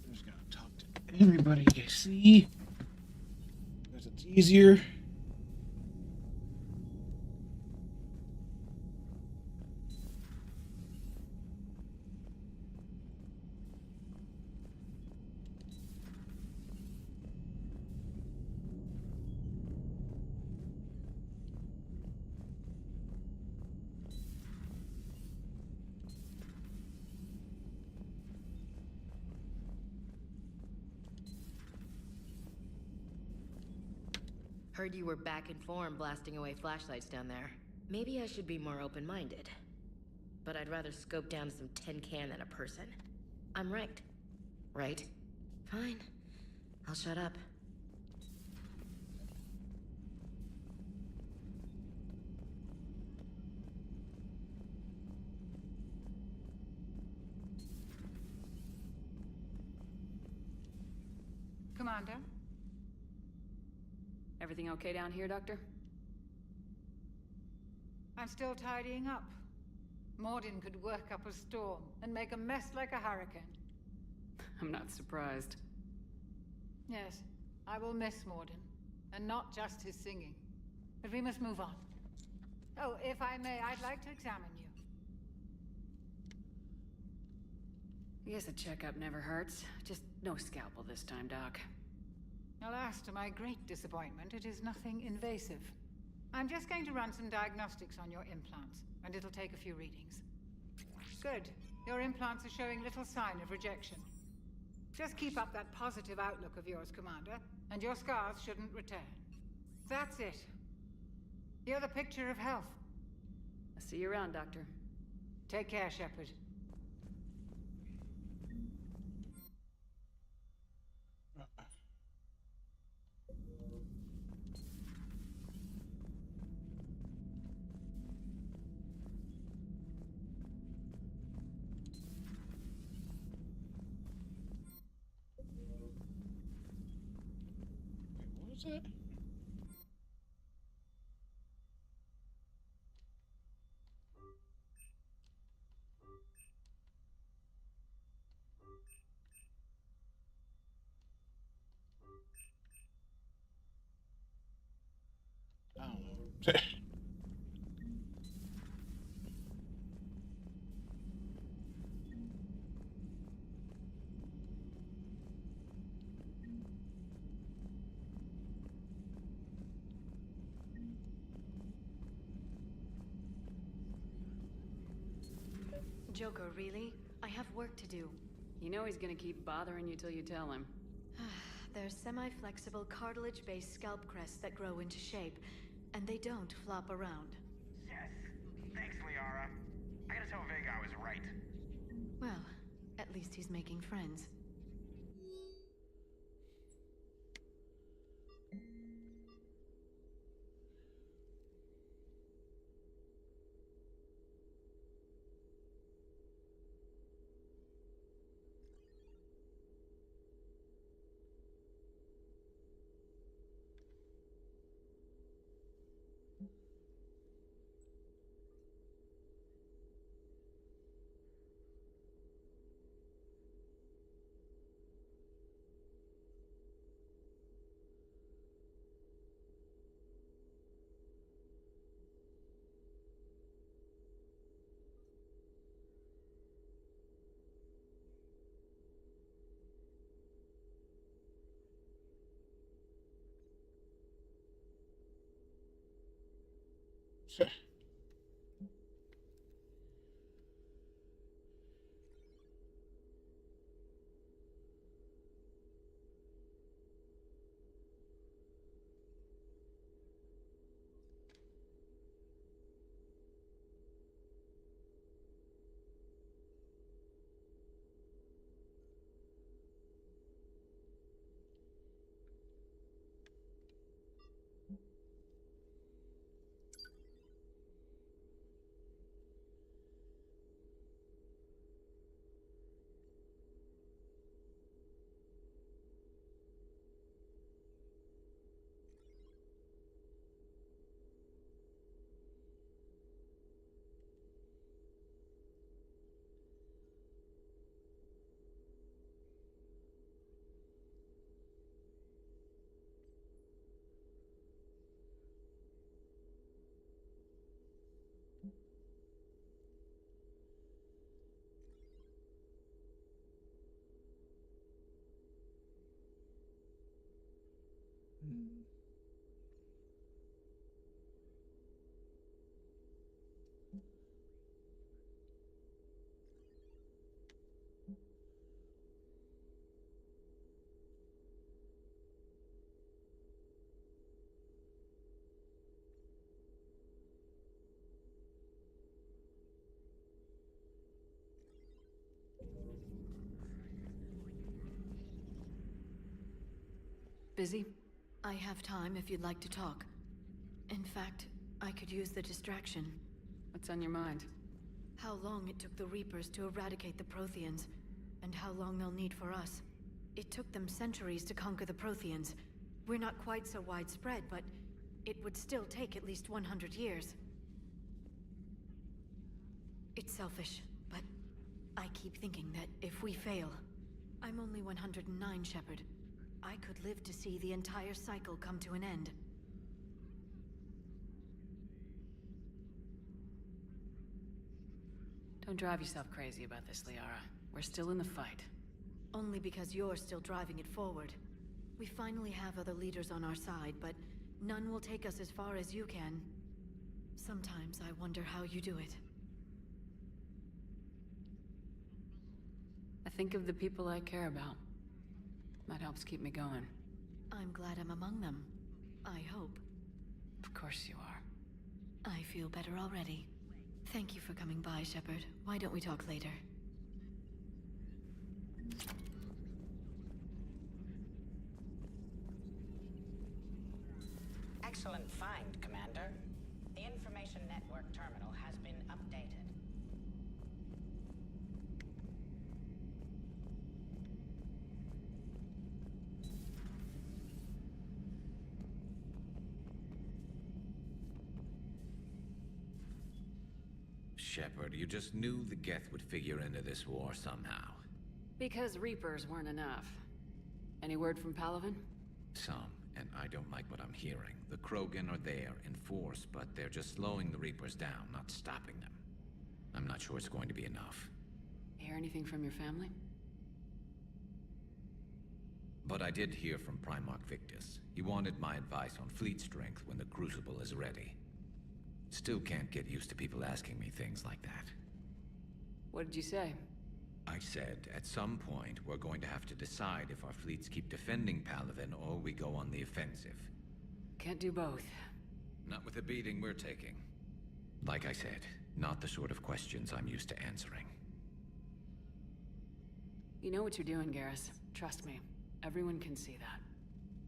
I'm just gonna talk to everybody you see, because it's easier. Heard you were back in form blasting away flashlights down there. Maybe I should be more open-minded. But I'd rather scope down some tin can than a person. I'm right. Right? Fine. I'll shut up. Commander? Everything okay down here, Doctor? I'm still tidying up. Mordin could work up a storm and make a mess like a hurricane. I'm not surprised. Yes, I will miss Mordin. and not just his singing. But we must move on. Oh, if I may, I'd like to examine you. Guess a checkup never hurts. Just no scalpel this time, Doc. Alas, to my great disappointment, it is nothing invasive. I'm just going to run some diagnostics on your implants, and it'll take a few readings. Good. Your implants are showing little sign of rejection. Just keep up that positive outlook of yours, Commander, and your scars shouldn't return. That's it. You're the picture of health. I'll see you around, Doctor. Take care, Shepard. What was it? I don't know. Joker, really? I have work to do. You know he's gonna keep bothering you till you tell him. They're semi-flexible cartilage-based scalp crests that grow into shape, and they don't flop around. Yes. Thanks, Liara. I gotta tell Vega I was right. Well, at least he's making friends. Busy? I have time if you'd like to talk. In fact, I could use the distraction. What's on your mind? How long it took the Reapers to eradicate the Protheans, and how long they'll need for us. It took them centuries to conquer the Protheans. We're not quite so widespread, but it would still take at least 100 years. It's selfish, but I keep thinking that if we fail... I'm only 109, Shepard. I could live to see the entire cycle come to an end. Don't drive yourself crazy about this, Liara. We're still in the fight. Only because you're still driving it forward. We finally have other leaders on our side, but none will take us as far as you can. Sometimes I wonder how you do it. I think of the people I care about. That helps keep me going. I'm glad I'm among them. I hope. Of course you are. I feel better already. Thank you for coming by, Shepard. Why don't we talk later? Excellent find, Commander. The information network terminal has been updated. Shepard, you just knew the Geth would figure into this war somehow. Because Reapers weren't enough. Any word from Palaven? Some, and I don't like what I'm hearing. The Krogan are there in force, but they're just slowing the Reapers down, not stopping them. I'm not sure it's going to be enough. Hear anything from your family? But I did hear from Primarch Victus. He wanted my advice on fleet strength when the Crucible is ready. Still can't get used to people asking me things like that. What did you say? I said, at some point, we're going to have to decide if our fleets keep defending Palaven or we go on the offensive. Can't do both. Not with the beating we're taking. Like I said, not the sort of questions I'm used to answering. You know what you're doing, Garrus. Trust me. Everyone can see that.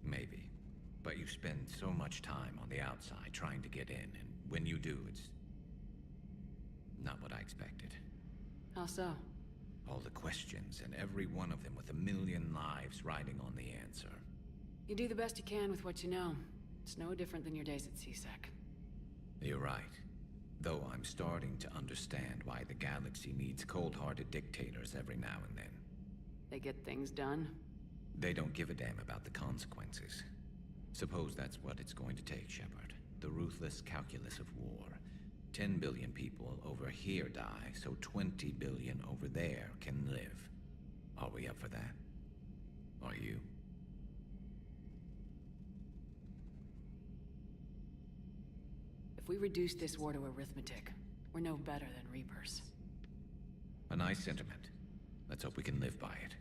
Maybe. But you spend so much time on the outside trying to get in, and when you do, it's not what I expected. How so? All the questions, and every one of them with a million lives riding on the answer. You do the best you can with what you know. It's no different than your days at CSEC. You're right. Though I'm starting to understand why the galaxy needs cold-hearted dictators every now and then. They get things done? They don't give a damn about the consequences. Suppose that's what it's going to take, Shepard. The ruthless calculus of war. 10 billion people over here die, so 20 billion over there can live. Are we up for that? Are you? If we reduce this war to arithmetic, we're no better than Reapers. A nice sentiment. Let's hope we can live by it.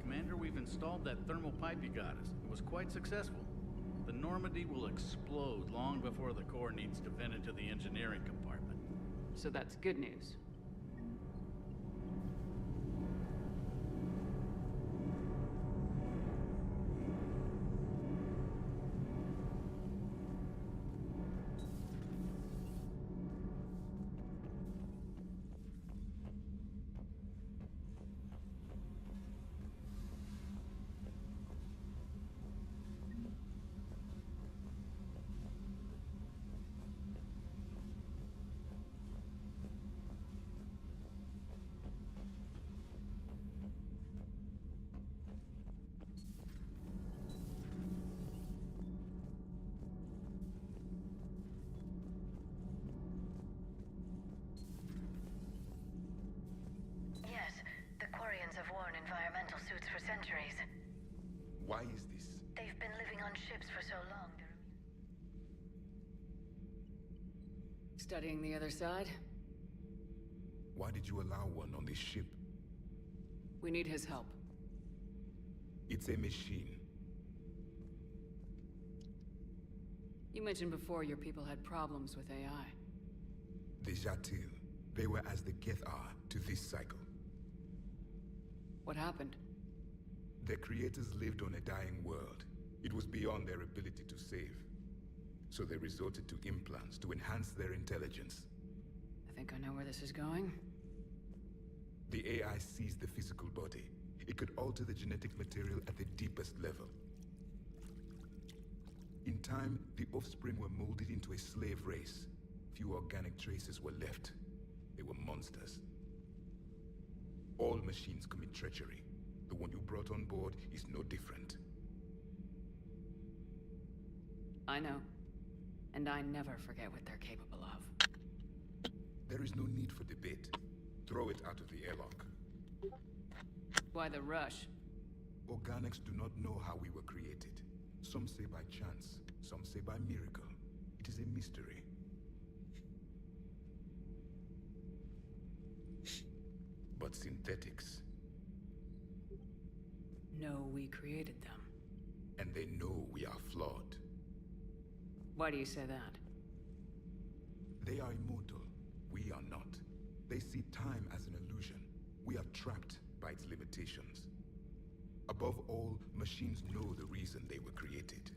Commander, we've installed that thermal pipe you got us. It was quite successful. The Normandy will explode long before the core needs to vent into the engineering compartment. So that's good news. Have worn environmental suits for centuries. Why is this? They've been living on ships for so long. Studying the other side? Why did you allow one on this ship? We need his help. It's a machine. You mentioned before your people had problems with AI. The Jatil. They were as the Geth are to this cycle. What happened? Their creators lived on a dying world. It was beyond their ability to save. So they resorted to implants to enhance their intelligence. I think I know where this is going. The AI seized the physical body. It could alter the genetic material at the deepest level. In time, the offspring were molded into a slave race. Few organic traces were left. They were monsters. All machines commit treachery. The one you brought on board is no different. I know. And I never forget what they're capable of. There is no need for debate. Throw it out of the airlock. Why the rush? Organics do not know how we were created. Some say by chance, some say by miracle. It is a mystery. But synthetics... No, we created them. And they know we are flawed. Why do you say that? They are immortal. We are not. They see time as an illusion. We are trapped by its limitations. Above all, machines know the reason they were created.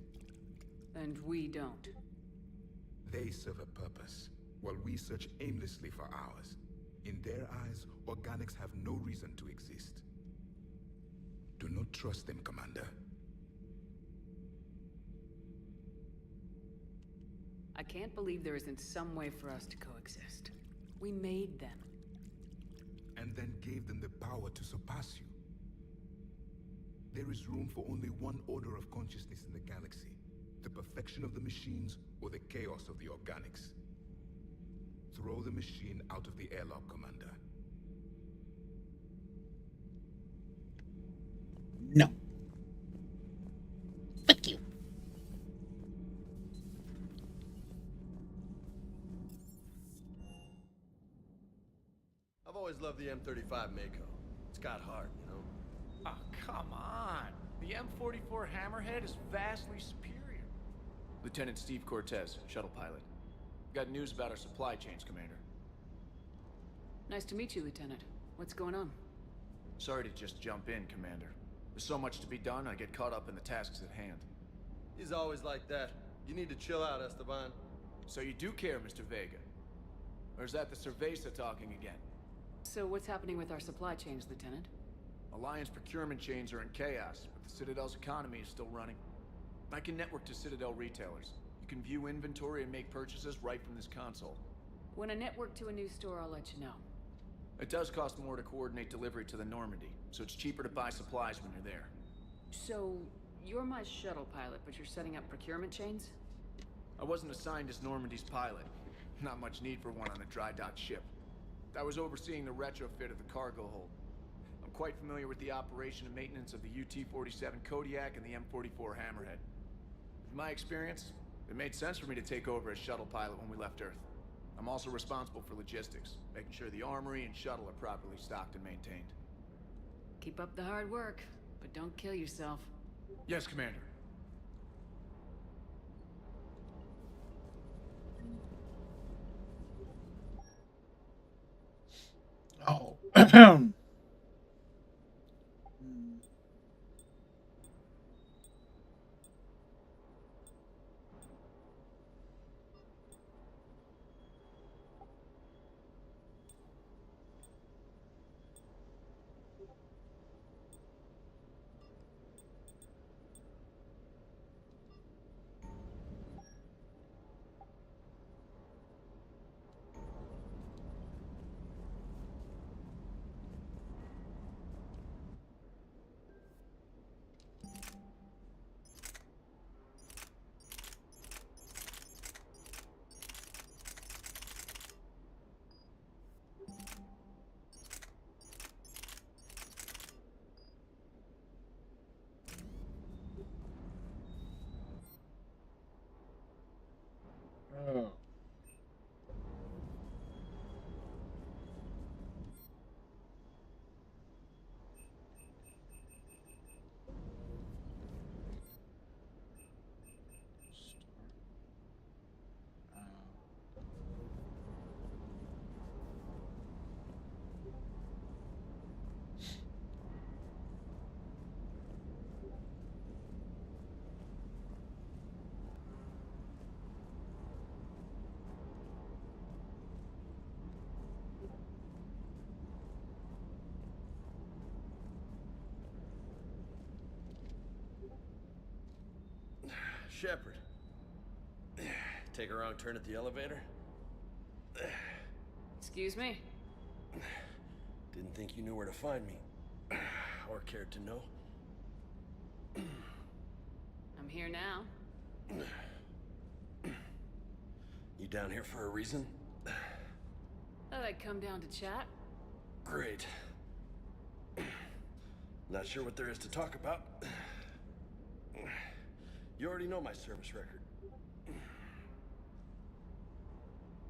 And we don't. They serve a purpose, while we search aimlessly for ours. In their eyes, organics have no reason to exist. Do not trust them, Commander. I can't believe there isn't some way for us to coexist. We made them. And then gave them the power to surpass you. There is room for only one order of consciousness in the galaxy. The perfection of the machines or the chaos of the organics. Throw the machine out of the airlock, Commander. No. Fuck you. I've always loved the M35 Mako. It's got heart, you know? Oh, come on. The M44 Hammerhead is vastly superior. Lieutenant Steve Cortez, shuttle pilot. Got news about our supply chains, Commander. Nice to meet you, Lieutenant. What's going on? Sorry to just jump in, Commander. There's so much to be done, I get caught up in the tasks at hand. He's always like that. You need to chill out, Esteban. So you do care, Mr. Vega? Or is that the Cerveza talking again? So what's happening with our supply chains, Lieutenant? Alliance procurement chains are in chaos, but the Citadel's economy is still running. I can network to Citadel retailers. You can view inventory and make purchases right from this console. When I network to a new store, I'll let you know. It does cost more to coordinate delivery to the Normandy, so it's cheaper to buy supplies when you're there. So, you're my shuttle pilot, but you're setting up procurement chains? I wasn't assigned as Normandy's pilot. Not much need for one on a dry dock ship. I was overseeing the retrofit of the cargo hold. I'm quite familiar with the operation and maintenance of the UT-47 Kodiak and the M44 Hammerhead. In my experience, it made sense for me to take over as shuttle pilot when we left Earth. I'm also responsible for logistics, making sure the armory and shuttle are properly stocked and maintained. Keep up the hard work, but don't kill yourself. Yes, Commander. Oh. Shepard. Take a wrong turn at the elevator? Excuse me? Didn't think you knew where to find me. Or cared to know. I'm here now. You down here for a reason? Thought I'd come down to chat. Great. Not sure what there is to talk about. You already know my service record.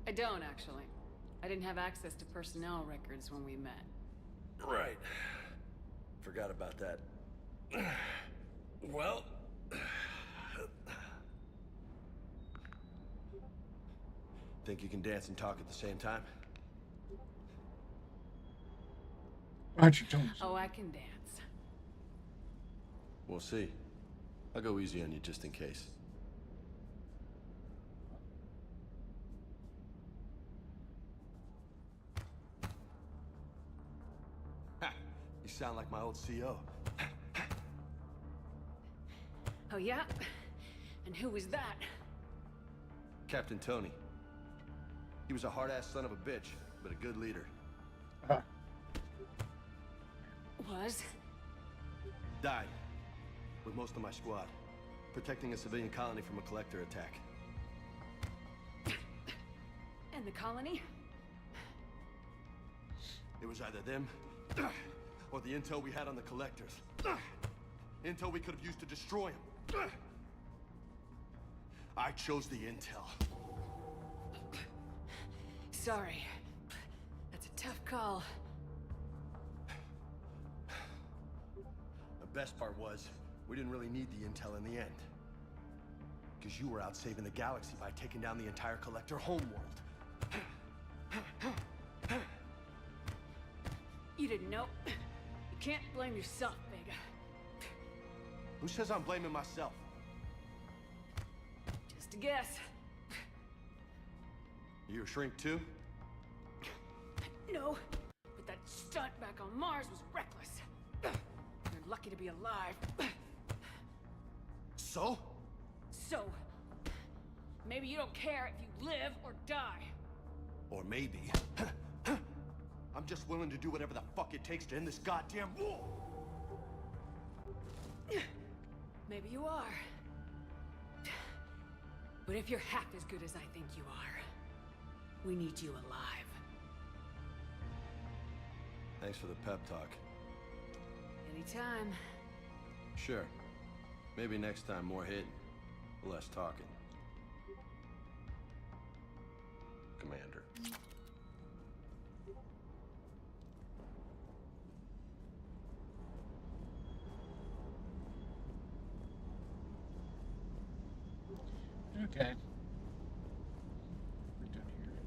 I don't, actually. I didn't have access to personnel records when we met. Right. Forgot about that. Well... Think you can dance and talk at the same time? Why'd you tell me? Oh, I can dance. We'll see. I'll go easy on you just in case. Ha! You sound like my old CO. Oh, yeah? And who was that? Captain Tony. He was a hard-ass son of a bitch, but a good leader. Was? Died. With most of my squad. Protecting a civilian colony from a collector attack. And the colony? It was either them, or the intel we had on the collectors. Intel we could have used to destroy them. I chose the intel. Sorry. That's a tough call. The best part was, we didn't really need the intel in the end. Because you were out saving the galaxy by taking down the entire collector homeworld. You didn't know. You can't blame yourself, Vega. Who says I'm blaming myself? Just a guess. You a shrink too? No, but that stunt back on Mars was reckless. You're lucky to be alive. So? So, maybe you don't care if you live or die. Or maybe... I'm just willing to do whatever the fuck it takes to end this goddamn war! Maybe you are. But if you're half as good as I think you are, we need you alive. Thanks for the pep talk. Anytime. Sure. Maybe next time more hitting, less talking. Commander. Okay. We're done here.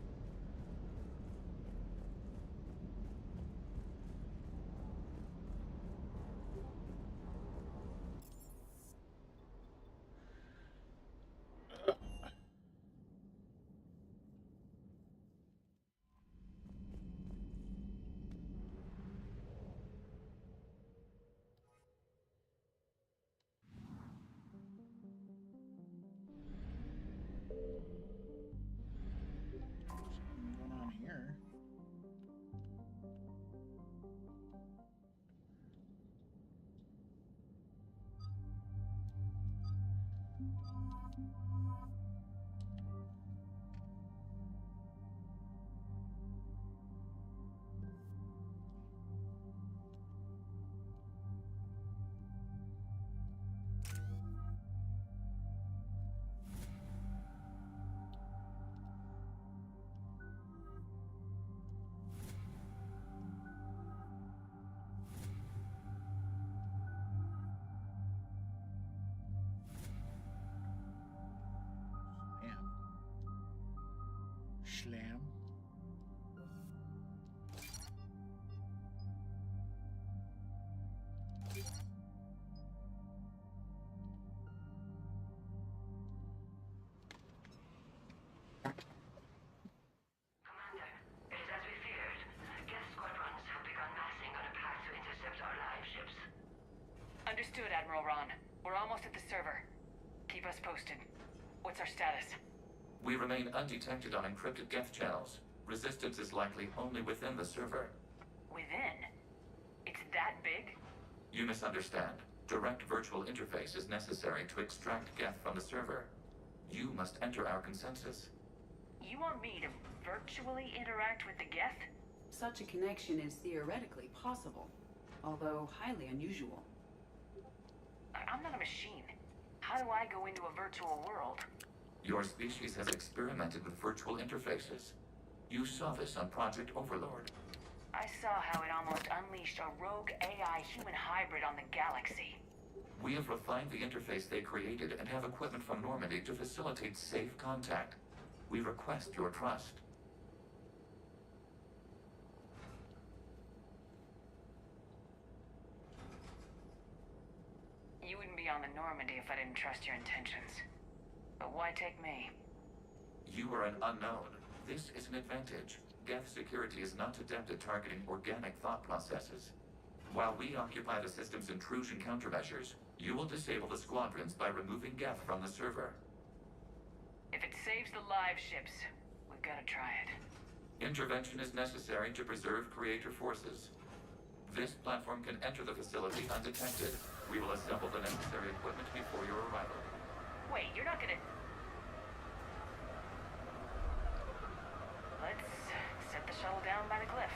Something going on here. Schlam. Commander, it is as we feared. Geth squadrons have begun massing on a path to intercept our live ships. Understood, Admiral Ron. We're almost at the server. Keep keep us posted. What's our status? We remain undetected on encrypted Geth channels. Resistance is likely only within the server. Within? It's that big? You misunderstand. Direct virtual interface is necessary to extract Geth from the server. You must enter our consensus. You want me to virtually interact with the Geth? Such a connection is theoretically possible, although highly unusual. I'm not a machine. How do I go into a virtual world? Your species has experimented with virtual interfaces. You saw this on Project Overlord. I saw how it almost unleashed a rogue AI human hybrid on the galaxy. We have refined the interface they created and have equipment from Normandy to facilitate safe contact. We request your trust. You wouldn't be on the Normandy if I didn't trust your intentions. But why take me? You are an unknown. This is an advantage. Geth security is not adept at targeting organic thought processes. While we occupy the system's intrusion countermeasures, you will disable the squadrons by removing Geth from the server. If it saves the live ships, we've got to try it. Intervention is necessary to preserve creator forces. This platform can enter the facility undetected. We will assemble the necessary equipment before your arrival. Wait, you're not gonna... Let's set the shuttle down by the cliff.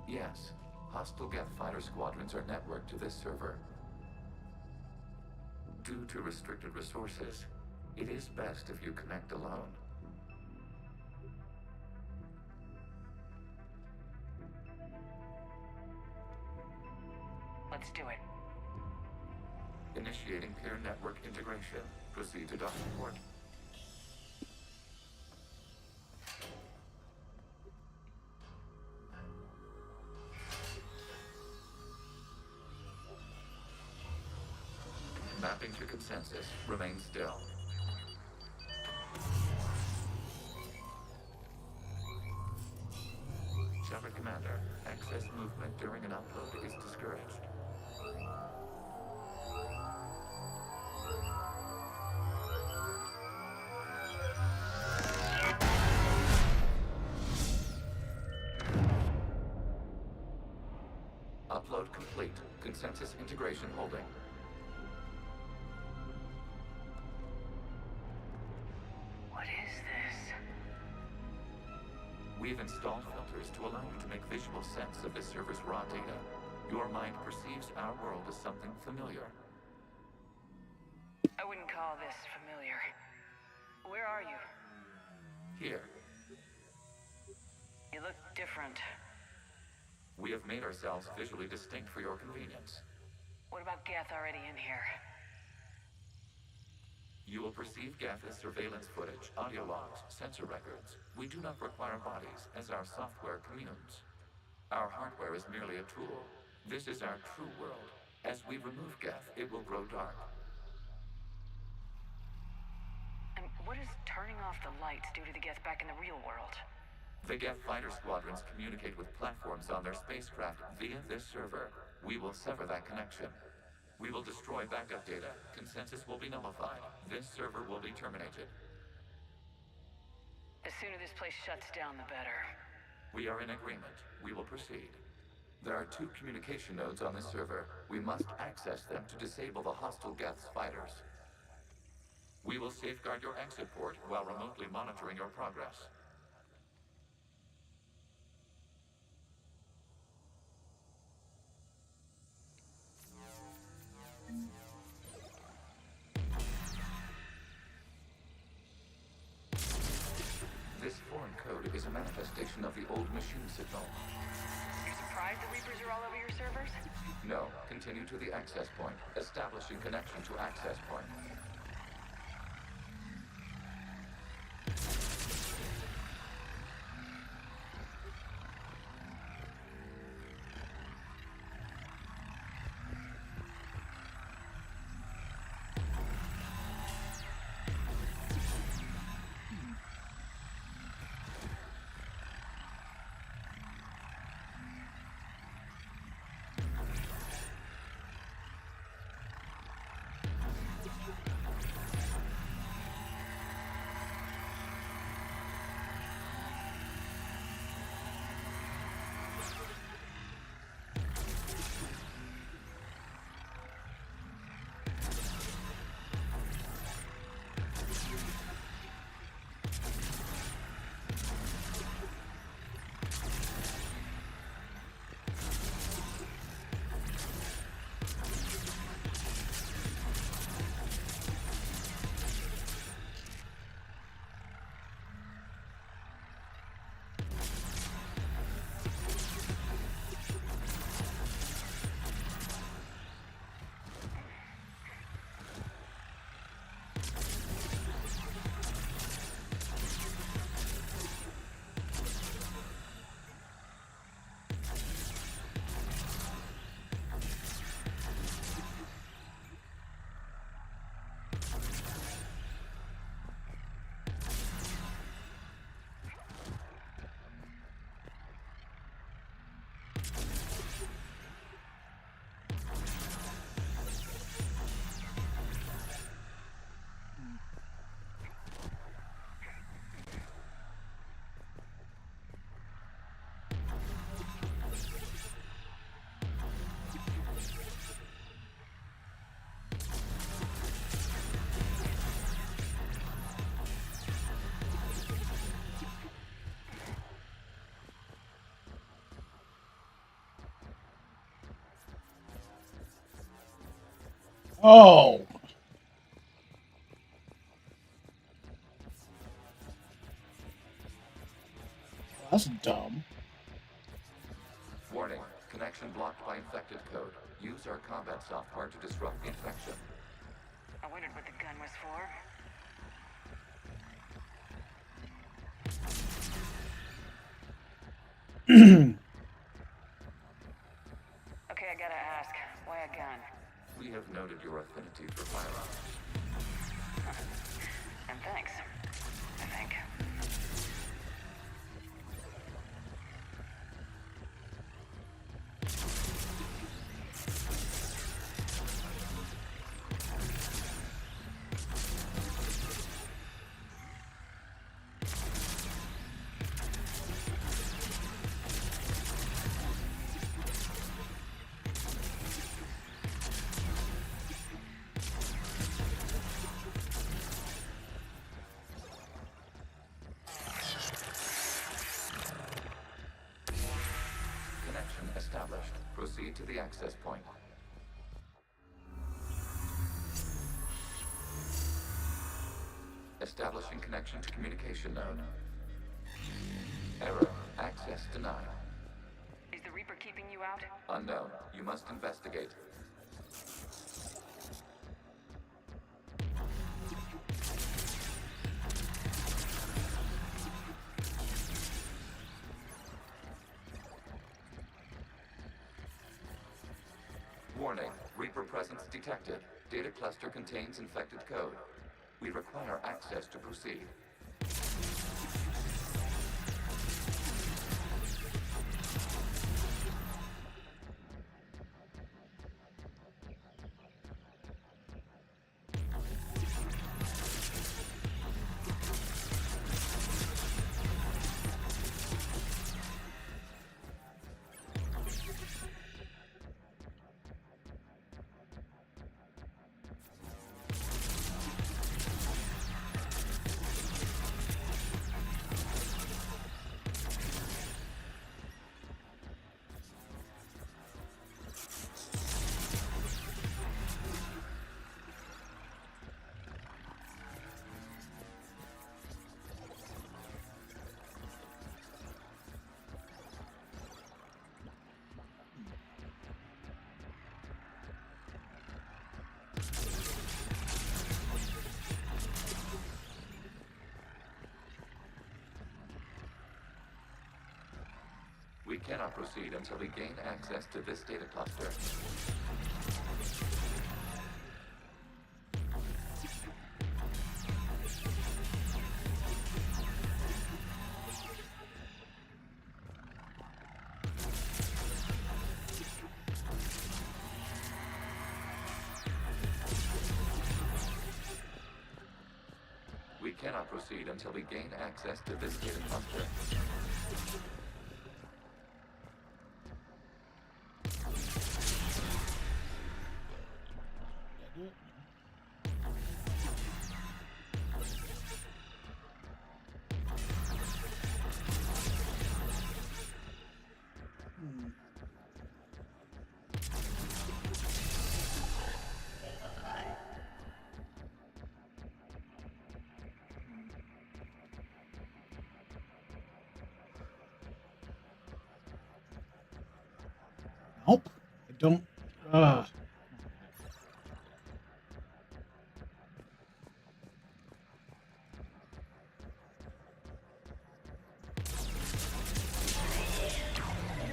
Yes. Hostile Geth fighter squadrons are networked to this server. Due to restricted resources, it is best if you connect alone. Let's do it. Initiating peer network integration. Proceed to docking port. Mapping to consensus. Remain still. Shepard Commander, excess movement during an upload is discouraged. Upload complete. Consensus integration holding. What is this? We've installed filters to allow you to make visual sense of this server's raw data. Your mind perceives our world as something familiar. I wouldn't call this familiar. Where are you? Here, You look different. we have made ourselves visually distinct for your convenience. What about Geth already in here? You will perceive Geth as surveillance footage, audio logs, sensor records. We do not require bodies, as our software communes. Our hardware is merely a tool. This is our true world. As we remove Geth, it will grow dark. And what does turning off the lights do to the Geth back in the real world? The Geth fighter squadrons communicate with platforms on their spacecraft via this server. We will sever that connection. We will destroy backup data. Consensus will be nullified. This server will be terminated. The sooner this place shuts down, the better. We are in agreement. We will proceed. There are 2 communication nodes on this server. We must access them to disable the hostile Geth's fighters. We will safeguard your exit port while remotely monitoring your progress. This foreign code is a manifestation of the old machine signal. You surprised the Reapers are all over your servers? No, continue to the access point, establishing connection to access point. Oh. That's dumb. Warning, connection blocked by infected code. Use our combat software to disrupt the infection. I wondered what the gun was for. Okay, I gotta ask, why a gun? We have noted your affinity for firearms. And thanks, I think. Established. Proceed to the access point. Establishing connection to communication node. Error. Access denied. Is the Reaper keeping you out? Unknown. You must investigate. Warning, Reaper presence detected. Data cluster contains infected code. We require access to proceed. cannot proceed until we gain access to this data cluster. We cannot proceed until we gain access to this data cluster. Nope. I don't.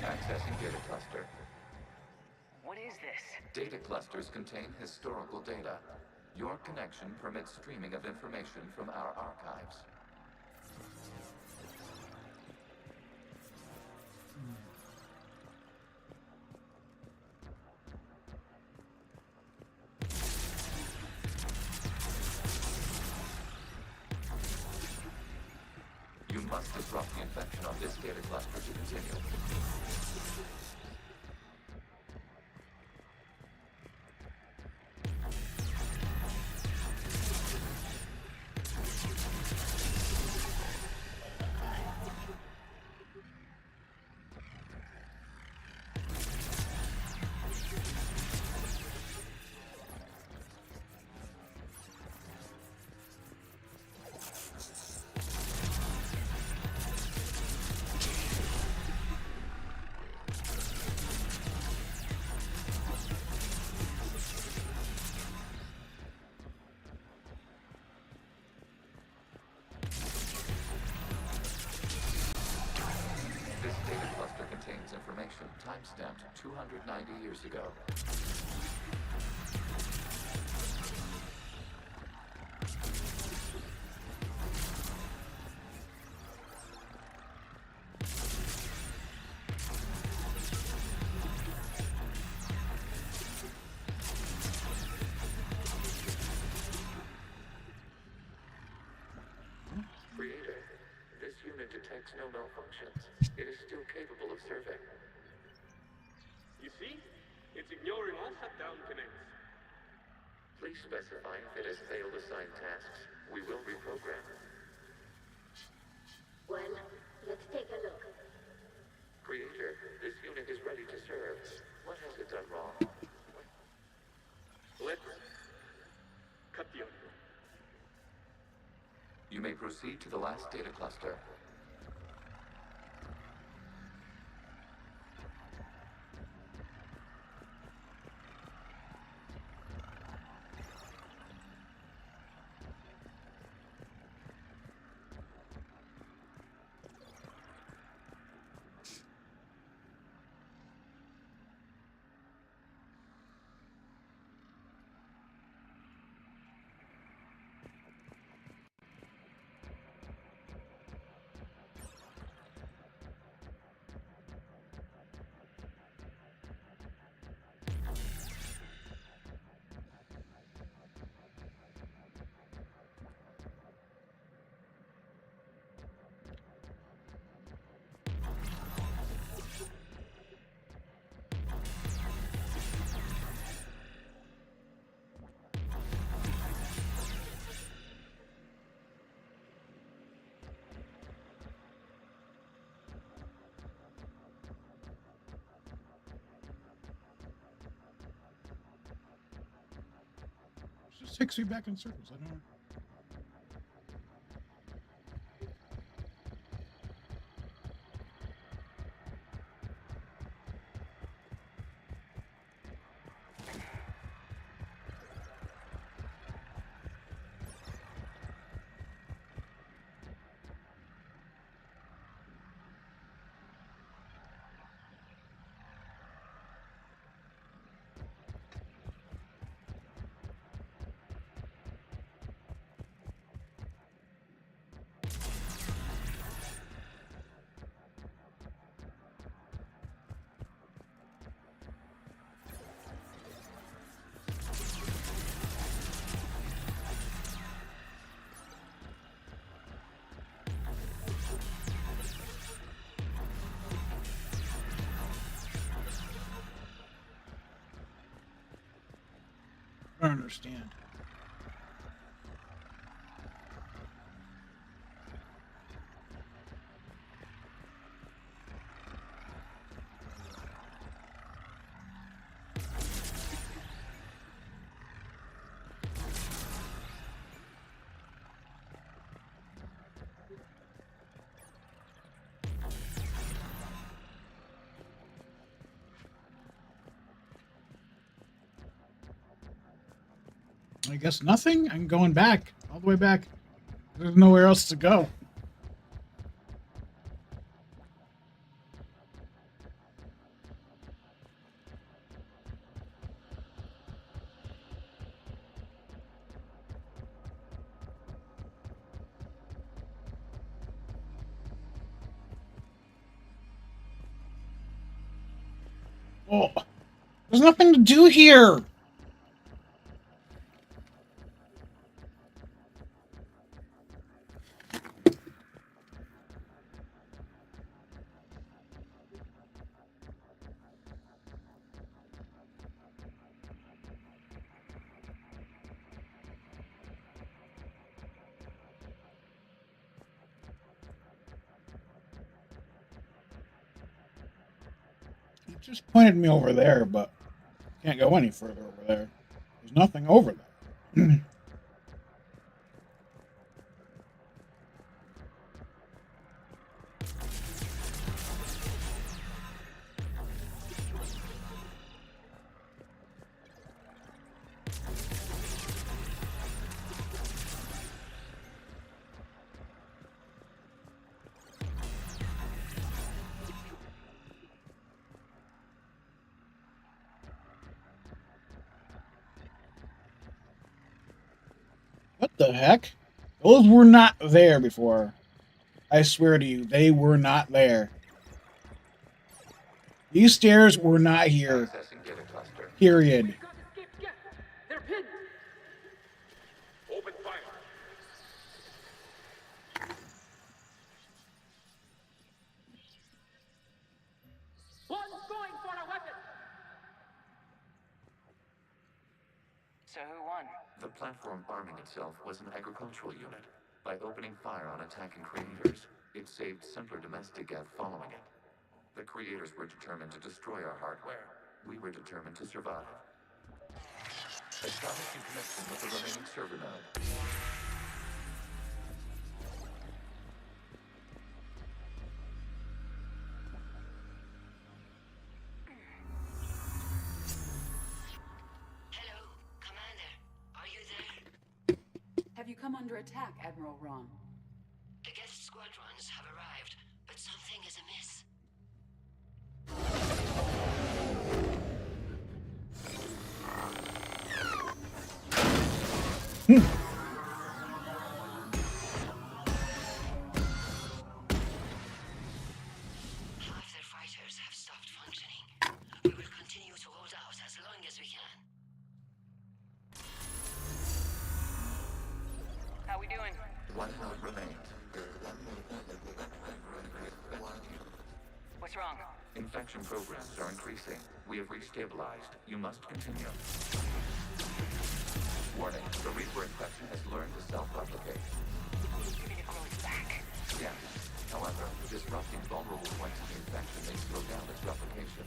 Accessing data cluster. What is this? Data clusters contain historical data. Your connection permits streaming of information from our archives. You must disrupt the infection on this data cluster to continue. This data cluster contains information timestamped 290 years ago. Creator, this unit detects no malfunctions. It is still capable of serving. You see? It's ignoring all shutdown connects. Please specify if it has failed assigned tasks. We will reprogram. Well, let's take a look. Creator, this unit is ready to serve. What has it done wrong? Let's cut the audio. You may proceed to the last data cluster. Just takes me back in circles. I don't know. don't understand. I guess nothing? I'm going back. All the way back. There's nowhere else to go. Oh, there's nothing to do here. It just pointed me over there, but can't go any further over there. There's nothing over there. What the heck? Those were not there before. I swear to you, they were not there. These stairs were not here. Period. They're pinned. Open fire. One's going for a weapon. So who won? The platform arming itself was an agricultural unit. By opening fire on attacking creators, it saved simpler domestic Geth following it. The creators were determined to destroy our hardware. We were determined to survive. Establishing connection with the remaining server node. Hello, Commander. Are you there? Have you come under attack, Admiral Ron? The guest squadrons have arrived, but something is amiss. Half their fighters have stopped functioning. We will continue to hold out as long as we can. How we doing? One node remains. What's wrong? Infection programs are increasing. We have restabilized. You must continue. Warning, the Reaper infection has learned to self-replicate. You mean it grows back? Yes. However, disrupting vulnerable points of the infection may slow down its replication.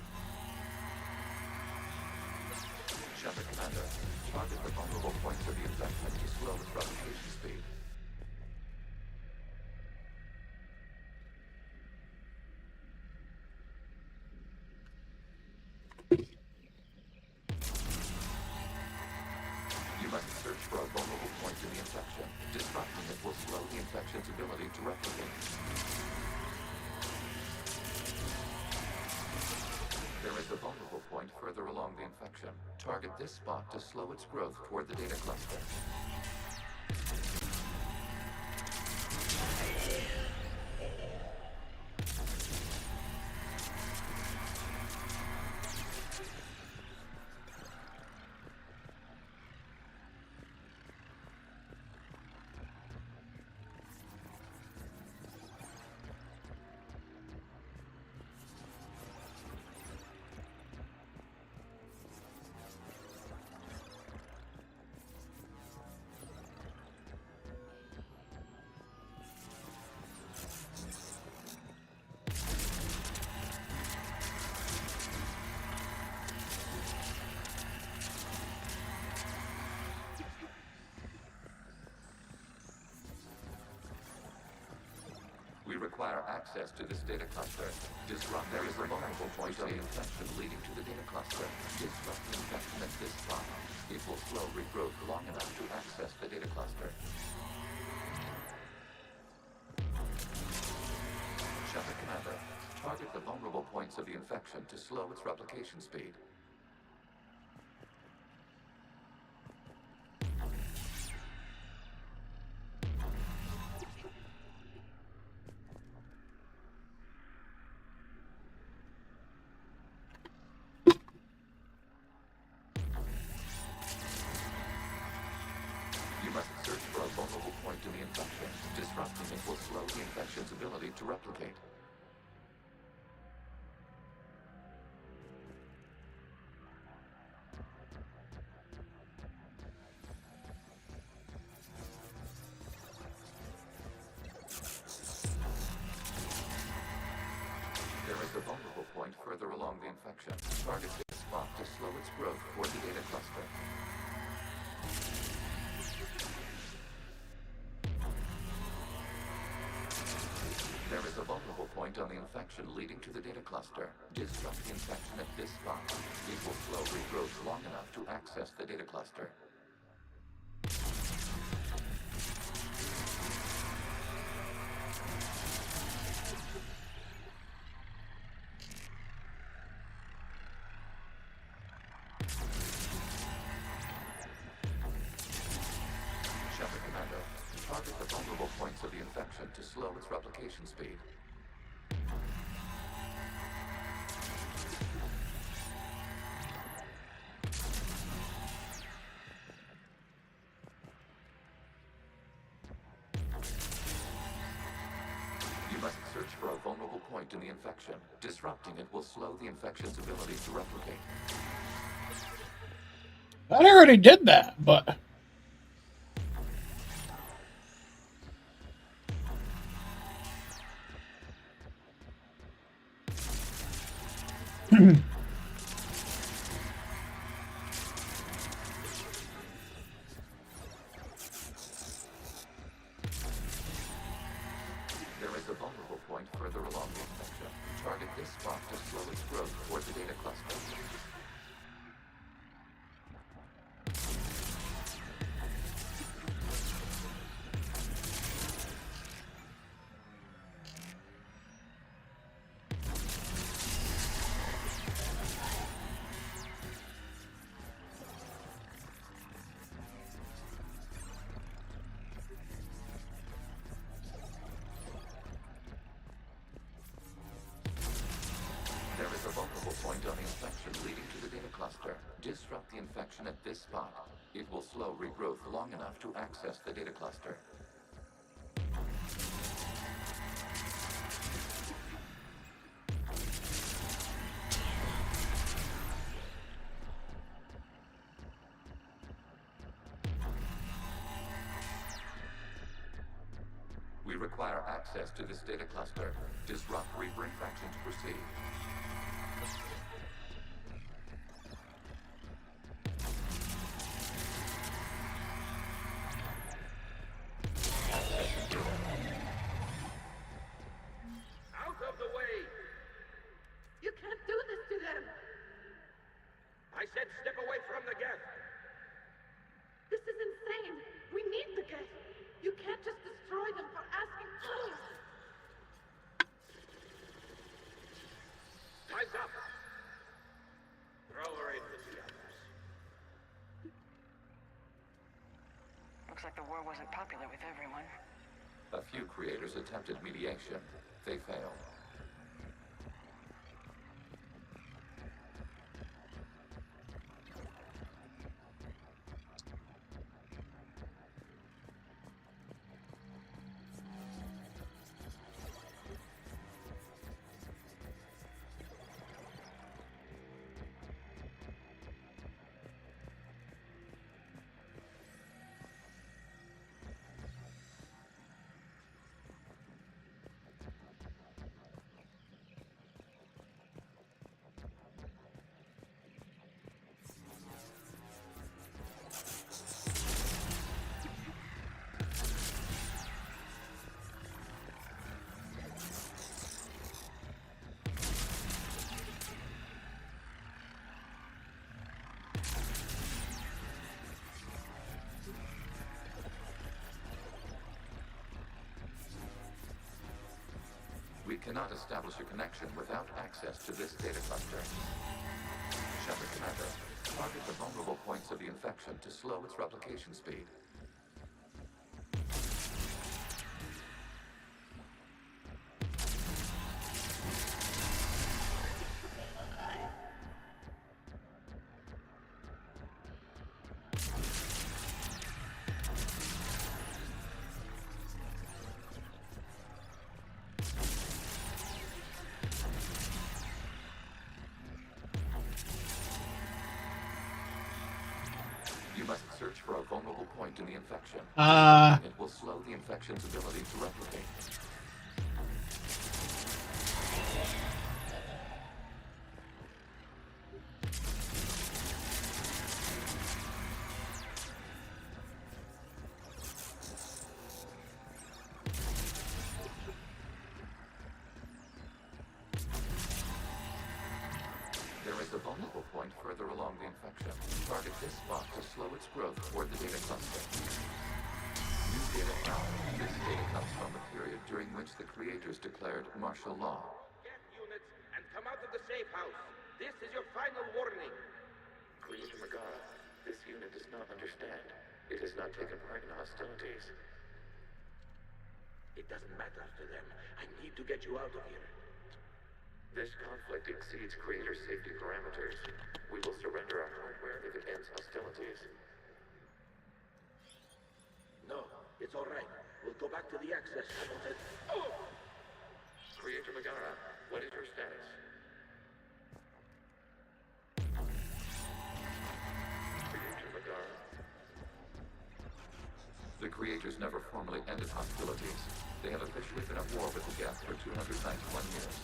Shepard, Commander, target the vulnerable points of the infection to slow its replication speed. You must search for a vulnerable point in the infection. Disrupting it will slow the infection's ability to replicate. There is a vulnerable point further along the infection. Target this spot to slow its growth toward the data cluster. require access to this data cluster. Disrupt. There is a vulnerable point of infection leading to the data cluster. Disrupt the infection at this spot. It will slow regrowth long enough to access the data cluster. Shepard Commander, target the vulnerable points of the infection to slow its replication speed. You must search for a vulnerable point in the infection. Disrupting it will slow the infection's ability to replicate. There is a vulnerable point further along the infection. Target this spot to slow its growth toward the data cluster. There is a vulnerable point on the infection leading to the data cluster. Disrupt the infection at this spot. It will slow regrowth long enough to access the data cluster. Shepard Commander, target the vulnerable points of the infection to slow its replication speed. You must search for a vulnerable point in the infection. Disrupting it will slow the infection's ability to replicate. I already did that, but... There is a vulnerable point further along the infection. Target this spot to slow its growth toward the data cluster. There is a vulnerable point on the infection leading to the data cluster. Disrupt the infection at this spot. It will slow regrowth long enough to access the data cluster. We require access to this data cluster. Disrupt Reaper infection to proceed. Out of the way! You can't do this to them! I said step away from the Geth! This is insane! We need the Geth! You can't just destroy them for asking to! Time's up! Throw her in with the others. Looks like the war wasn't popular with everyone. A few creators attempted mediation. They failed. We cannot establish a connection without access to this data cluster. Shepard Commander, target the vulnerable points of the infection to slow its replication speed. You must search for a vulnerable point in the infection. It will slow the infection's ability to replicate. There is a vulnerable point further along the infection. Target this spot to slow its growth toward the data cluster. New data found. This data comes from the period during which the creators declared martial law. Get units and come out of the safe house. This is your final warning. Creator Megara, this unit does not understand. It has not taken part in hostilities. It doesn't matter to them. I need to get you out of here. This conflict exceeds Creator's safety parameters. We will surrender our hardware if it ends hostilities. No, it's all right. We'll go back to the access tunnels and... Oh! Creator Megara, what is your status? Creator Megara. The Creators never formally ended hostilities. They have officially been at war with the Geth for 291 years.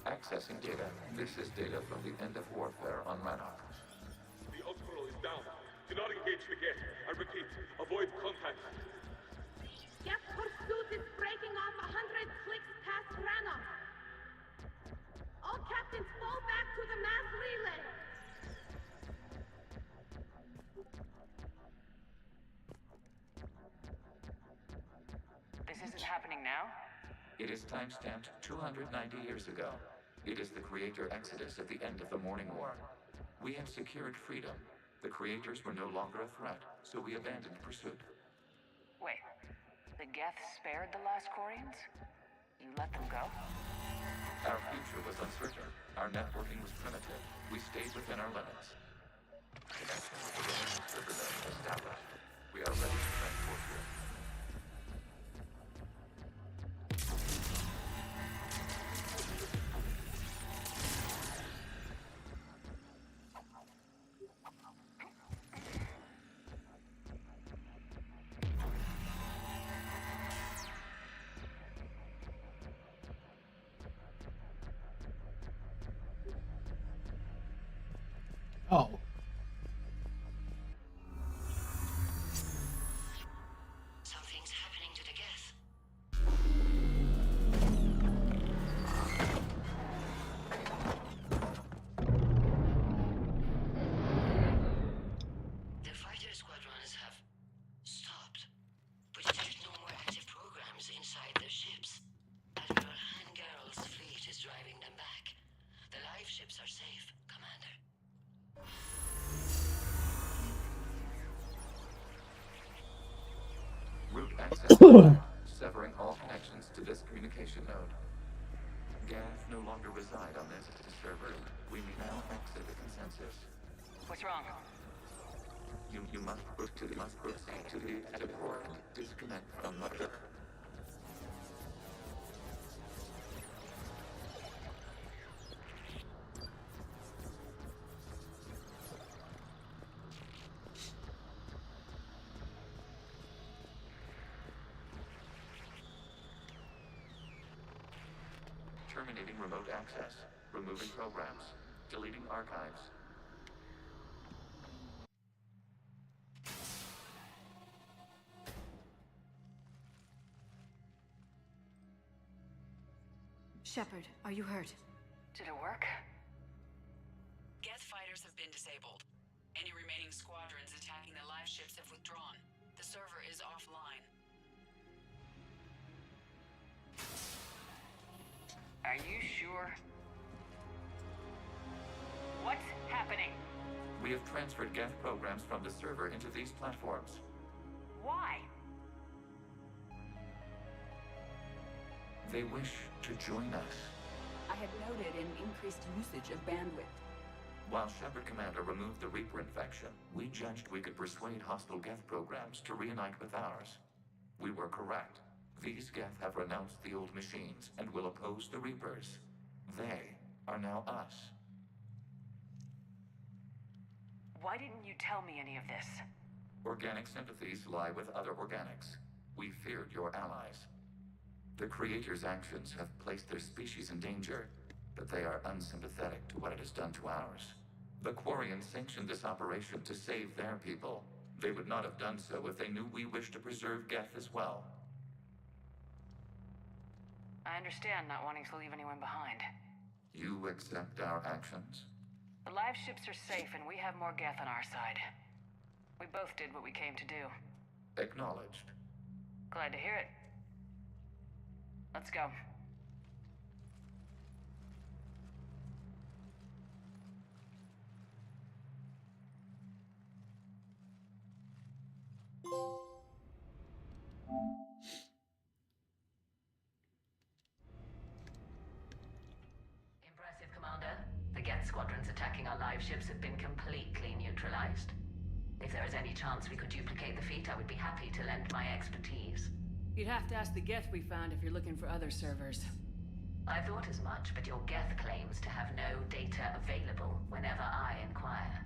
Accessing data. This is data from the end of warfare on Rannoch. The Ultral is down. Do not engage the Geth. I repeat, avoid contact. Geth pursuit is breaking off 100 clicks past Rannoch. All captains fall back to the mass relay. This isn't happening now? It is timestamped 290 years ago. It is the Creator Exodus at the end of the Morning War. We had secured freedom. The Creators were no longer a threat, so we abandoned pursuit. Wait, the Geth spared the last Quarians? You let them go? Our future was uncertain. Our networking was primitive. We stayed within our limits. Connection with the remaining server node established. We are ready to transport you. Oh. Something's happening to the Geth. The fighter squadrons have stopped, but there's no more active programs inside their ships. Admiral Hangarl's fleet is driving them back. The live ships are safe, Commander. severing all connections to this communication node. Geth no longer reside on this server. We may now exit the consensus. What's wrong? You must proceed to the exit port. Disconnect from mother. Terminating remote access. Removing programs. Deleting archives. Shepard, are you hurt? Did it work? Geth fighters have been disabled. Any remaining squadrons attacking the live ships have withdrawn. The server is offline. Are you sure? What's happening? We have transferred Geth programs from the server into these platforms. Why? They wish to join us. I had noted an increased usage of bandwidth. While Shepard Commander removed the Reaper infection, we judged we could persuade hostile Geth programs to reunite with ours. We were correct. These Geth have renounced the old machines and will oppose the Reapers. They are now us. Why didn't you tell me any of this? Organic sympathies lie with other organics. We feared your allies. The Creator's actions have placed their species in danger, but they are unsympathetic to what it has done to ours. The Quarians sanctioned this operation to save their people. They would not have done so if they knew we wished to preserve Geth as well. I understand not wanting to leave anyone behind. You accept our actions? The live ships are safe and we have more Geth on our side. We both did what we came to do. Acknowledged. Glad to hear it. Let's go. Impressive, Commander. The Geth squadrons attacking our live ships have been completely neutralized. If there is any chance we could duplicate the feat, I would be happy to lend my expertise. You'd have to ask the Geth we found if you're looking for other servers. I thought as much, but your Geth claims to have no data available whenever I inquire.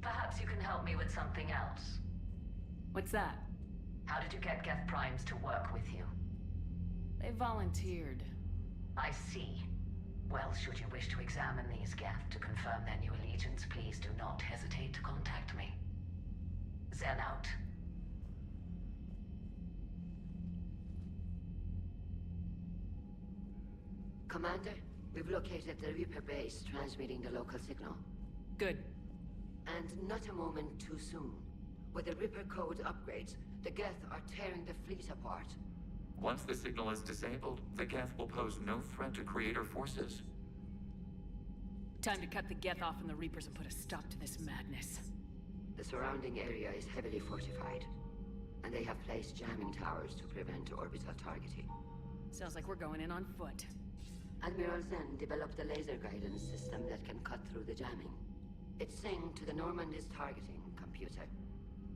Perhaps you can help me with something else. What's that? How did you get Geth Primes to work with you? They volunteered. I see. Well, should you wish to examine these Geth to confirm their new allegiance, please do not hesitate to contact me. Zen out. Commander, we've located the Reaper base transmitting the local signal. Good. And not a moment too soon. With the Reaper code upgrades, the Geth are tearing the fleet apart. Once the signal is disabled, the Geth will pose no threat to Creator forces. Time to cut the Geth off from the Reapers and put a stop to this madness. The surrounding area is heavily fortified, and they have placed jamming towers to prevent orbital targeting. Sounds like we're going in on foot. Admiral Zen developed a laser guidance system that can cut through the jamming. It's synced to the Normandy's targeting computer.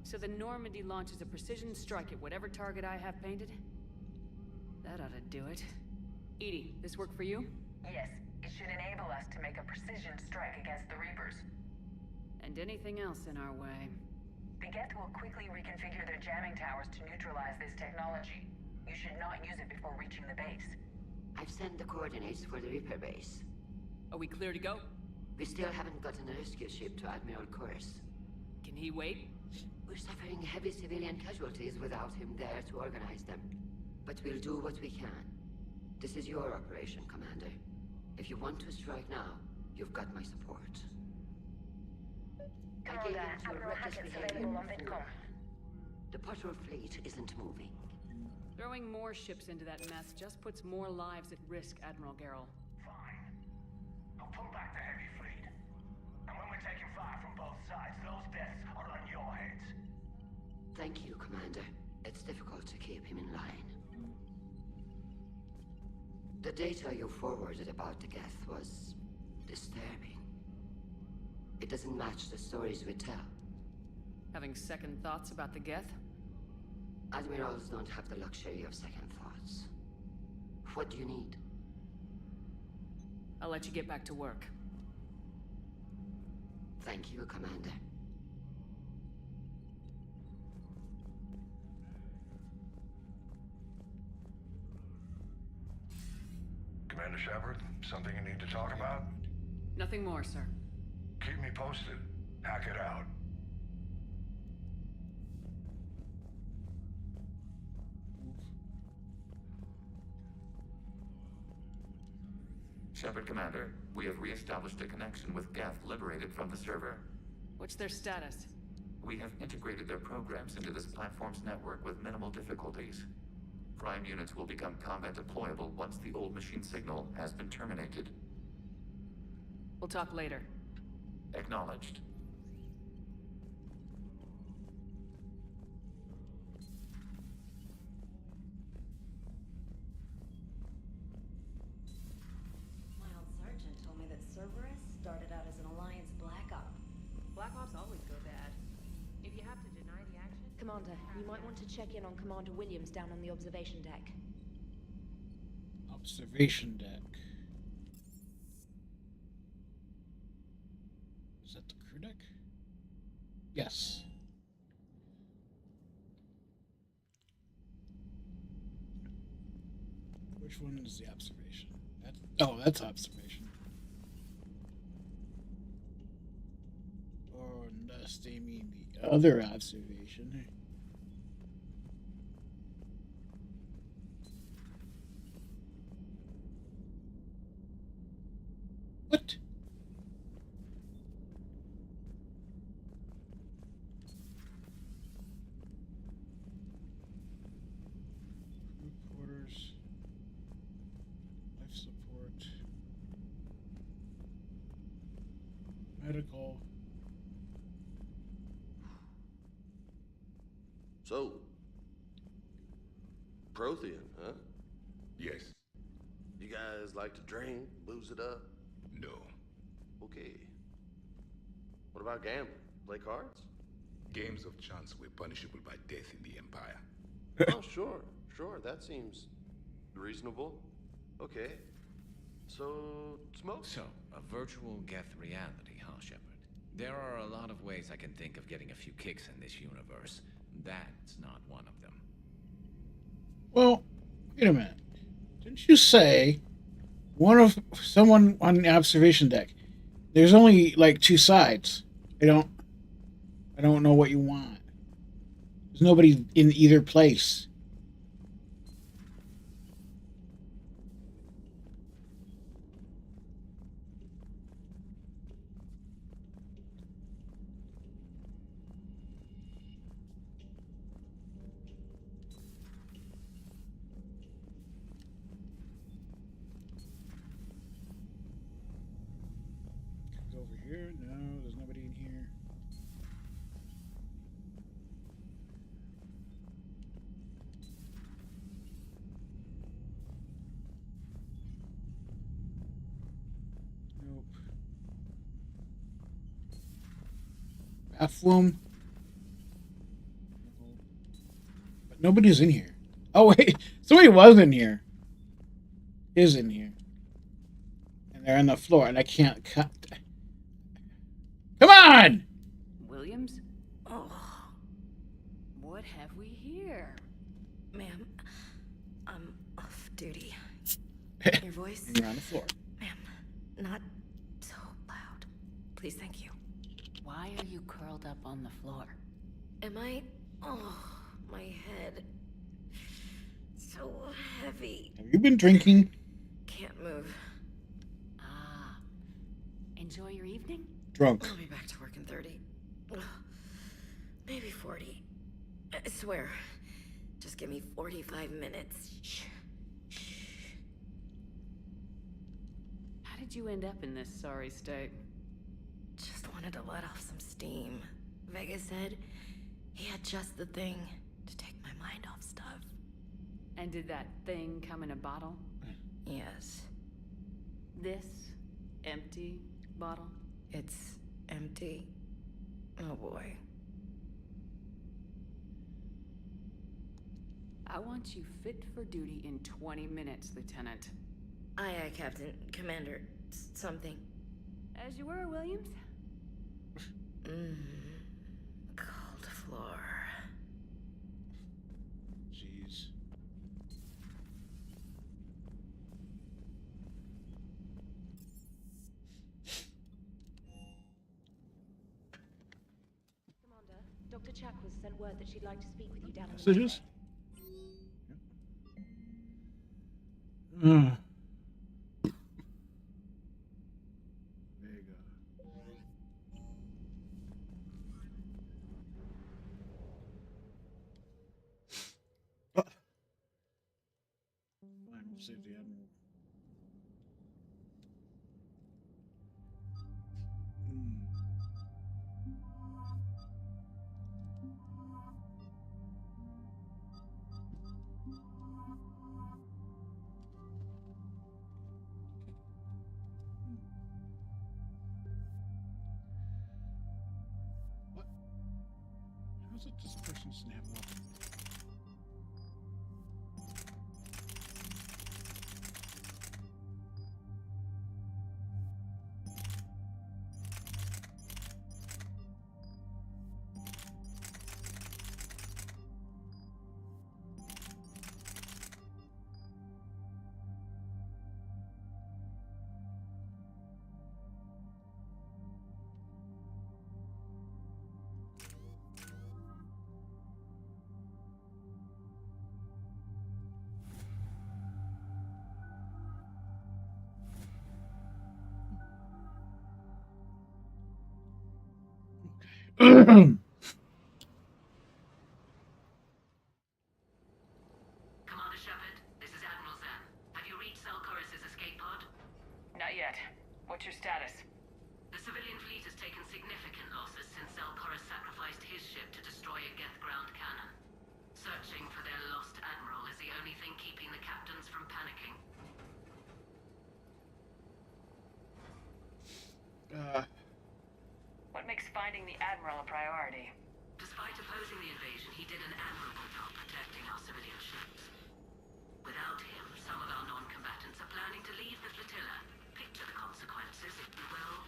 So the Normandy launches a precision strike at whatever target I have painted? That ought to do it. Edie, this work for you? Yes, it should enable us to make a precision strike against the Reapers. And anything else in our way. The Geth will quickly reconfigure their jamming towers to neutralize this technology. You should not use it before reaching the base. I've sent the coordinates for the Reaper base. Are we clear to go? We still haven't gotten a rescue ship to Admiral Kurz. Can he wait? We're suffering heavy civilian casualties without him there to organize them. But we'll do what we can. This is your operation, Commander. If you want to strike now, you've got my support. I gave in to a reckless behavior before. The patrol fleet isn't moving. Throwing more ships into that mess just puts more lives at risk, Admiral Garrel. Fine. I'll pull back the heavy fleet. And when we're taking fire from both sides, those deaths are on your heads. Thank you, Commander. It's difficult to keep him in line. The data you forwarded about the Geth was disturbing. It doesn't match the stories we tell. Having second thoughts about the Geth? Admirals don't have the luxury of second thoughts. What do you need? I'll let you get back to work. Thank you, Commander. Commander Shepard, something you need to talk about? Nothing more, sir. Keep me posted. Hack it out. Shepard Commander, we have re-established a connection with Geth liberated from the server. What's their status? We have integrated their programs into this platform's network with minimal difficulties. Prime units will become combat deployable once the old machine signal has been terminated. We'll talk later. Acknowledged. My old sergeant told me that Cerberus started out as an Alliance Black Op. Black Ops always go bad. If you have to deny the action... Commander, you might want to check in on Commander Williams down on the observation deck. Observation deck. Is that the crew deck? Yes. Which one is the observation? That's observation. Or unless they mean the other observation. What? Crew quarters. Life support. Medical. So, Prothean, huh? Yes. You guys like to drink, booze it up? No. Okay. What about gambling? Play cards? Games of chance were punishable by death in the Empire. Oh, sure. That seems reasonable. Okay. So, smoke? So, a virtual Geth reality, huh, Shepard? There are a lot of ways I can think of getting a few kicks in this universe. That's not one of them. Well, wait a minute. Didn't you say someone on the observation deck? There's only like two sides. I don't know what you want. There's nobody in either place. Over here? No, there's nobody in here. Nope. Bathroom. But nobody's in here. Oh wait, somebody was in here. Is in here. And they're on the floor, and I can't cut. Come on! Williams? Oh. What have we here? Ma'am, I'm off duty. Your voice? And you're on the floor. Ma'am, not so loud. Please, thank you. Why are you curled up on the floor? Am I? Oh, my head. So heavy. Have you been drinking? Can't move. Ah. Enjoy your evening? Drunk. I'll be back to work in 30. Ugh, maybe 40. I swear. Just give me 45 minutes. Shh. How did you end up in this sorry state? Just wanted to let off some steam. Vega said he had just the thing to take my my mind off stuff. And did that thing come in a bottle? Yes. This empty bottle? It's empty. Oh boy. I want you fit for duty in 20 minutes, Lieutenant. Aye, Captain. Commander. Something. As you were, Williams. Cold floor. Jeez. Commander, Dr. Chakwas sent word that she'd like to speak with you down in the Messages? There you go. Fine, we'll save the admiral. What? How's it this person doesn't have a weapon? Commander Shepard, this is Admiral Zen. Have you reached Selchoris' escape pod? Not yet. What's your status? The civilian fleet has taken significant losses since Selchoris sacrificed his ship to destroy a Geth ground cannon. Searching for their lost admiral is the only thing keeping the captains from panicking. What makes finding the Admiral a priority? Despite opposing the invasion, he did an admirable job protecting our civilian ships. Without him, some of our non-combatants are planning to leave the flotilla. Picture the consequences, if you will.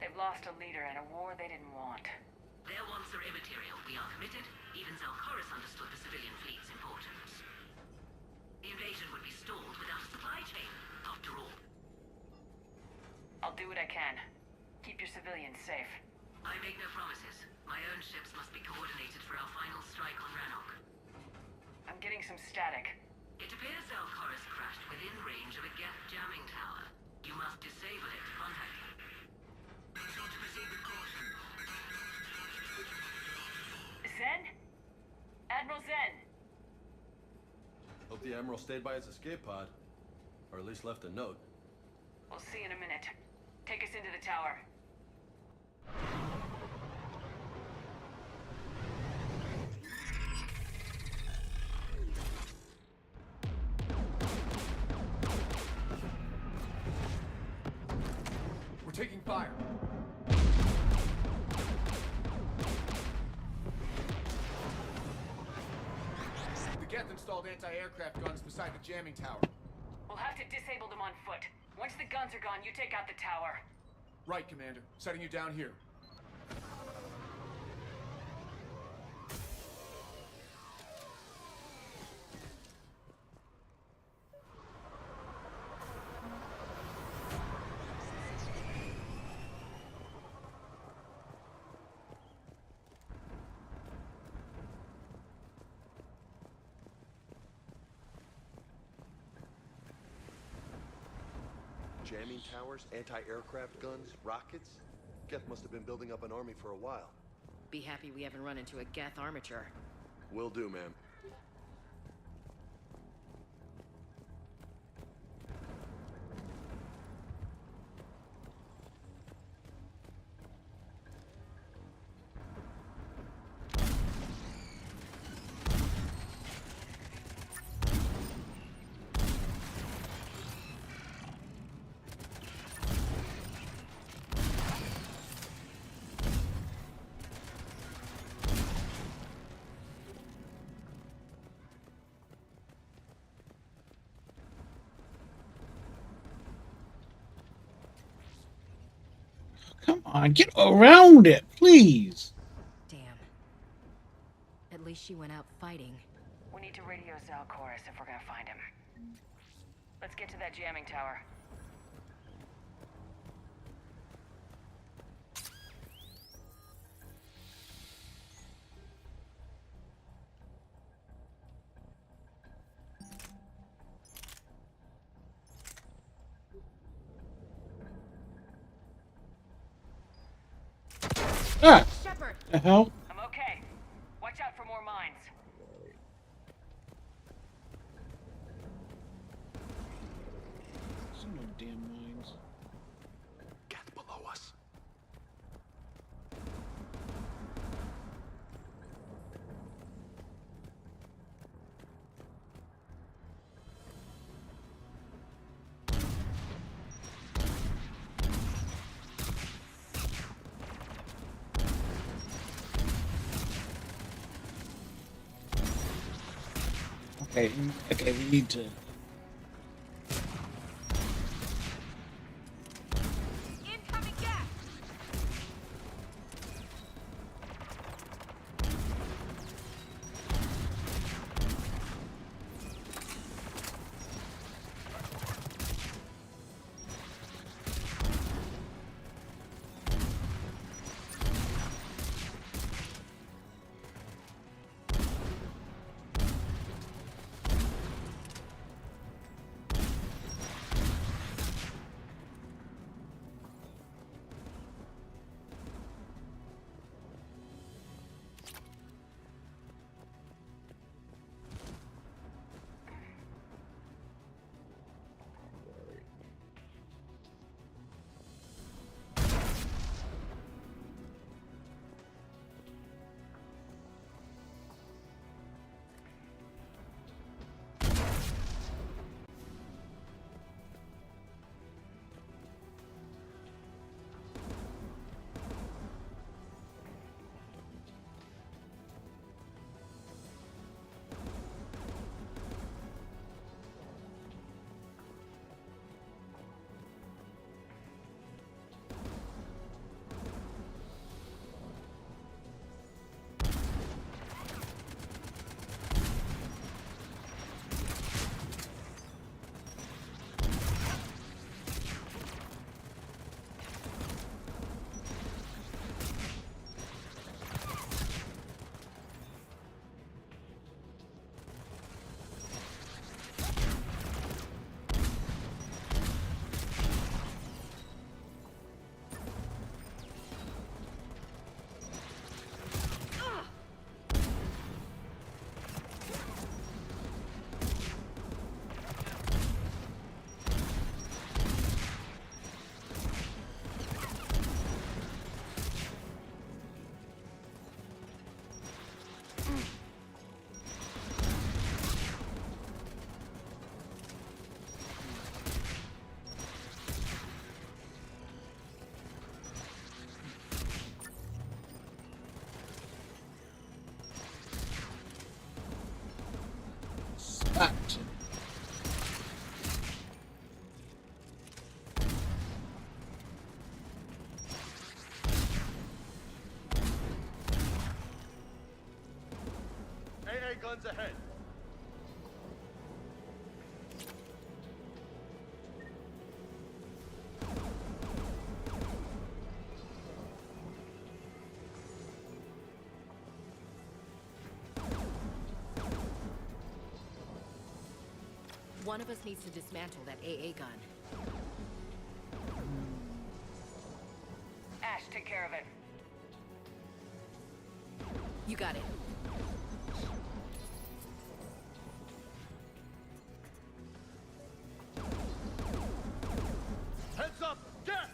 They've lost a leader in a war they didn't want. Their wants are immaterial. We are committed. Even Zelchoris understood the civilian fleet's importance. The invasion would be stalled without a supply chain, after all. I'll do what I can. Keep your civilians safe. I make no promises. My own ships must be coordinated for our final strike on Rannoch. I'm getting some static. It appears Zelchoris crashed within range of a Geth jamming tower. You must disable it to contact him. Zen? Admiral Zen! Hope the Admiral stayed by his escape pod. Or at least left a note. We'll see in a minute. Take us into the tower. We're taking fire. The Geth installed anti-aircraft guns beside the jamming tower. We'll have to disable them on foot. Once the guns are gone, you take out the tower. Right, Commander. Setting you down here. Jamming towers, anti-aircraft guns, rockets? Geth must have been building up an army for a while. Be happy we haven't run into a Geth armature. Will do, ma'am. Come on, get around it, please. Damn. At least she went out fighting. We need to radio Zalchorus if we're gonna find him. Let's get to that jamming tower. Ah! Shepard! The hell? I'm okay. Watch out for more mines. There's no damn mines. Get below us. Okay, we need to. Incoming gas! Spot. AA guns ahead. One of us needs to dismantle that AA gun. Ash, take care of it. You got it. Heads up! Get!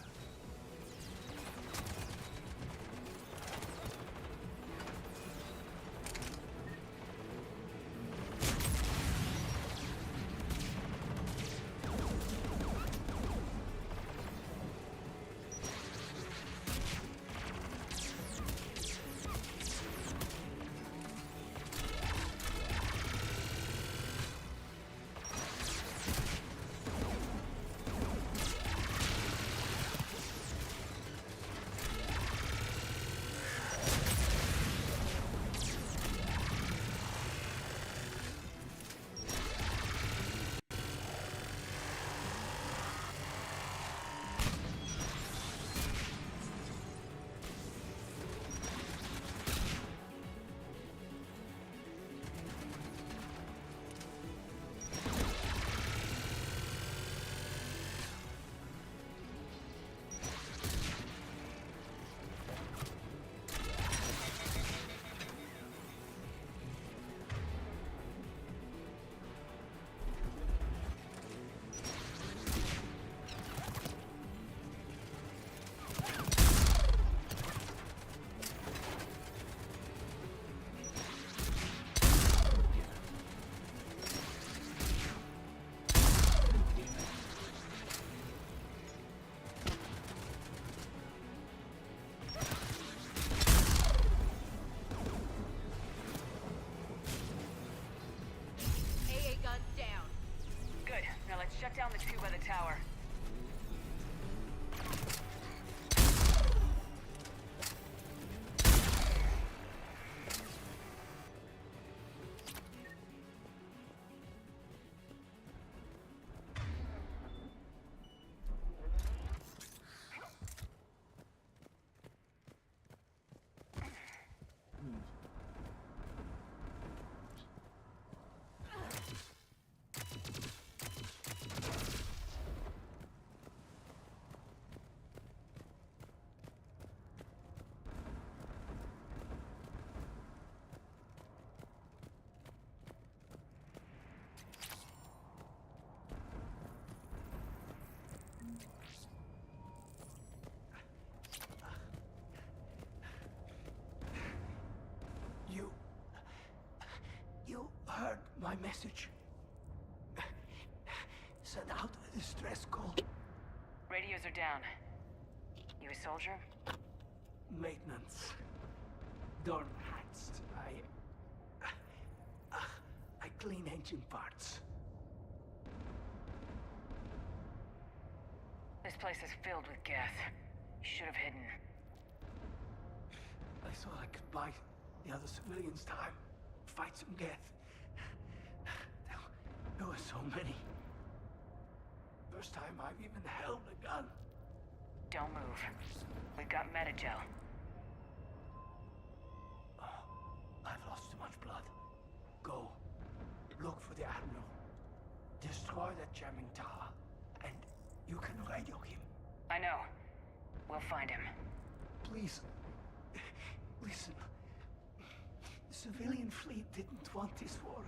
tower. You heard my message. Send out a distress call. Radios are down. You a soldier? Maintenance. Dornhatst. I clean engine parts. This place is filled with gas. You should have hidden. I thought I could buy the other civilians time. Fight some death. There were so many. First time I've even held a gun. Don't move. We've got Metagel. Oh, I've lost too much blood. Go. Look for the Admiral. Destroy that jamming tower. And you can radio him. I know. We'll find him. Please. Listen. The civilian fleet didn't want this war.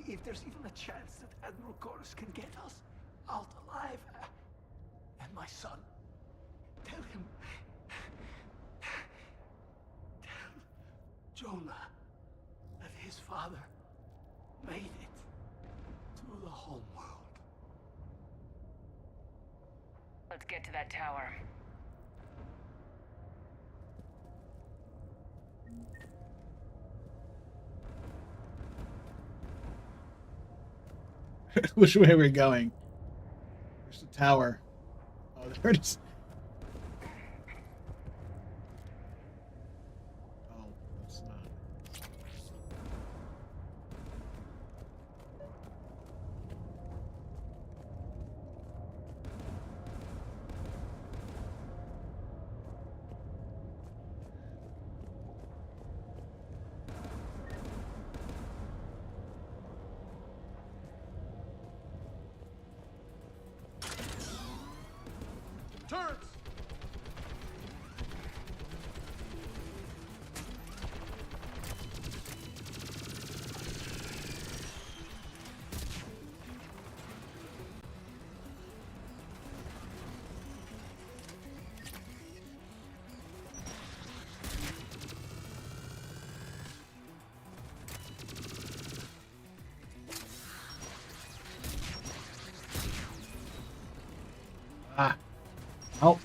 If there's even a chance that Admiral Chorus can get us out alive, and my son, tell him, tell Jonah that his father made it to the home world. Let's get to that tower. Which way are we going? There's the tower. Oh, there it is. Oh, it's not. Turrets! Ah. Oh.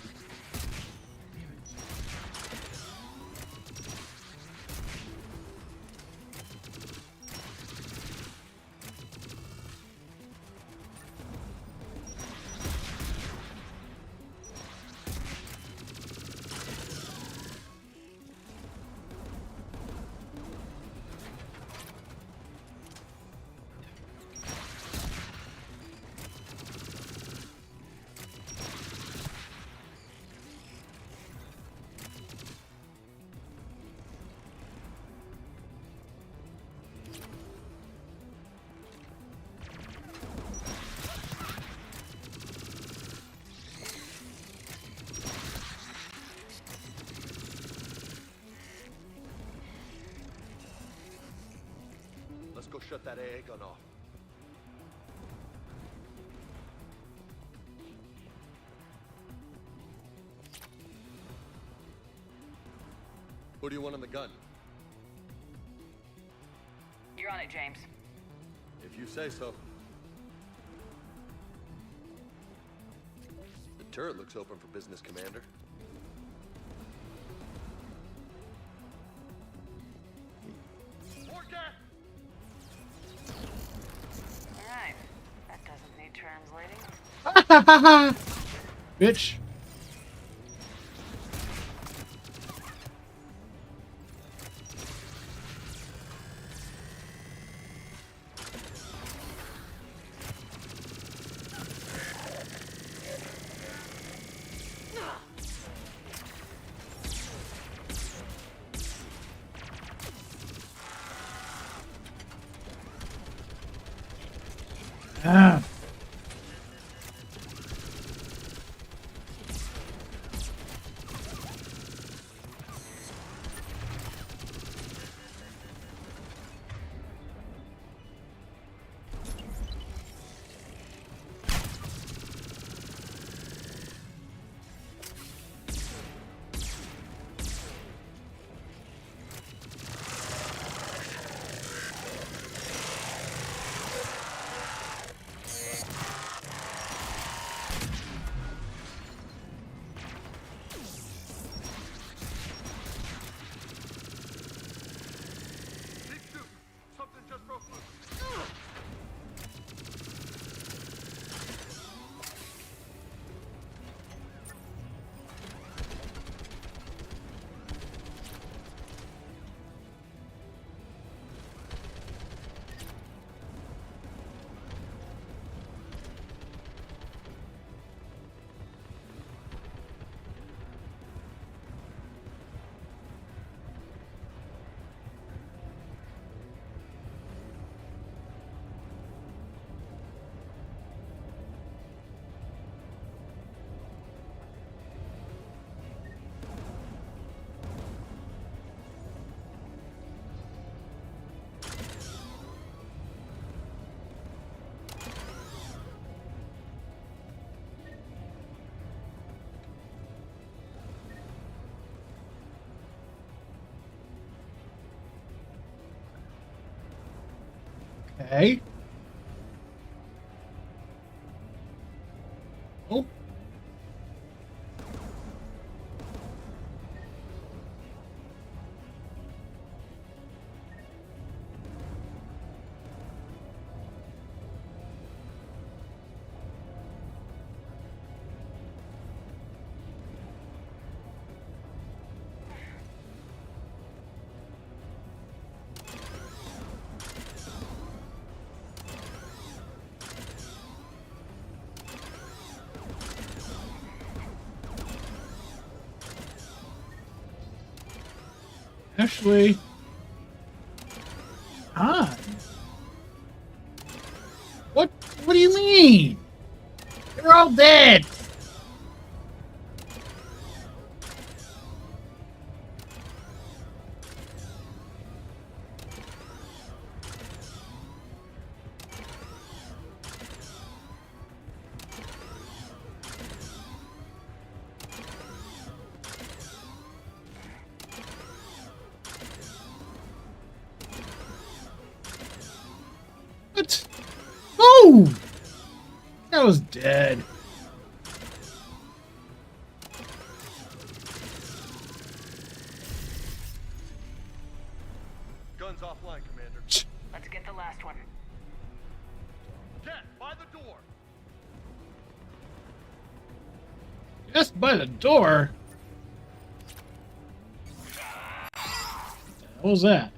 Let's go shut that AA gun off. Who do you want on the gun? You're on it, James. If you say so. The turret looks open for business, Commander. Alright. That doesn't need translating. Bitch. Ah. Okay. Oh. Actually, what? What do you mean? They're all dead. What? Oh! That was dead. Guns offline, Commander. Let's get the last one. Get by the door. Just by the door? What was that?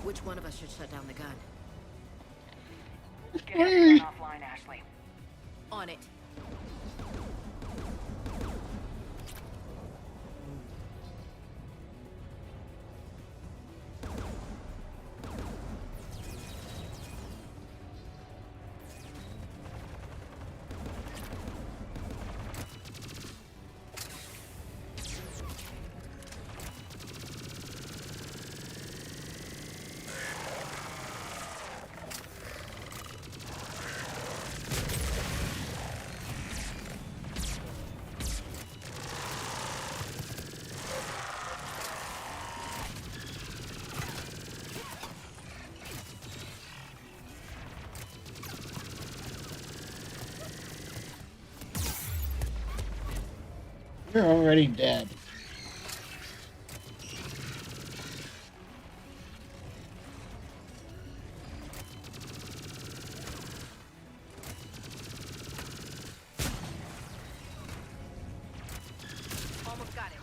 Which one of us should shut down the gun? Get her gun offline, Ashley. On it. You're already dead. Almost got it.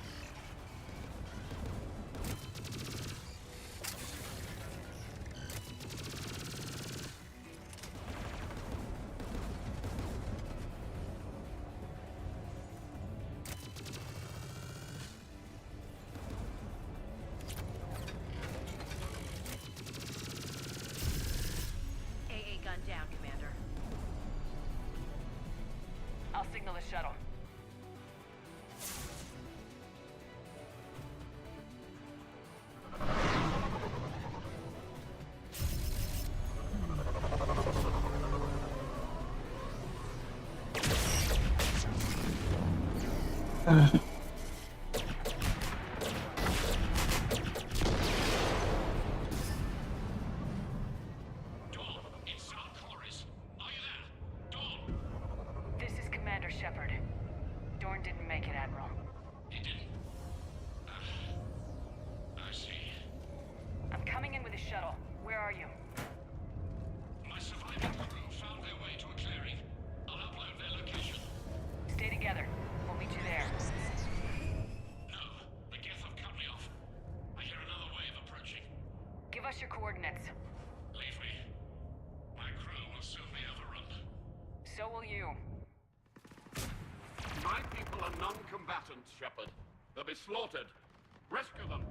AA gun down, Commander. I'll signal the shuttle. This is Commander Shepard. Dorn didn't make it, Admiral. He didn't? I see. I'm coming in with a shuttle. Where are you? My surviving crew found their way to a clearing. I'll upload their location. Stay together. We'll meet you there. No, the Geth have cut me off. I hear another wave approaching. Give us your coordinates. Leave me. My crew will soon be overrun. So will you. My people are non-combatants, Shepard. They'll be slaughtered. Rescue them.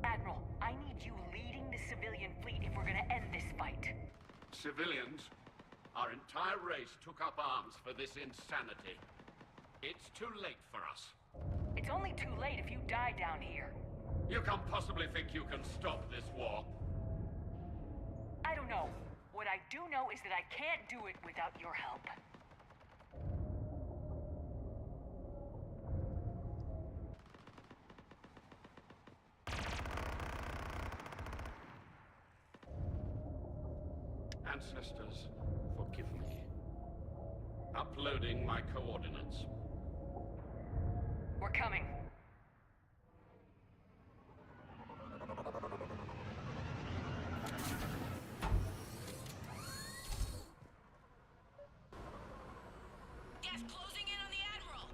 Admiral, I need you leading the civilian fleet if we're gonna end this fight. Civilians, our entire race took up arms for this insanity. It's too late for us. It's only too late if you die down here. You can't possibly think you can stop this war. I don't know. What I do know is that I can't do it without your help. Ancestors, forgive me. Uploading my coordinates. We're coming. Gas closing in on the Admiral.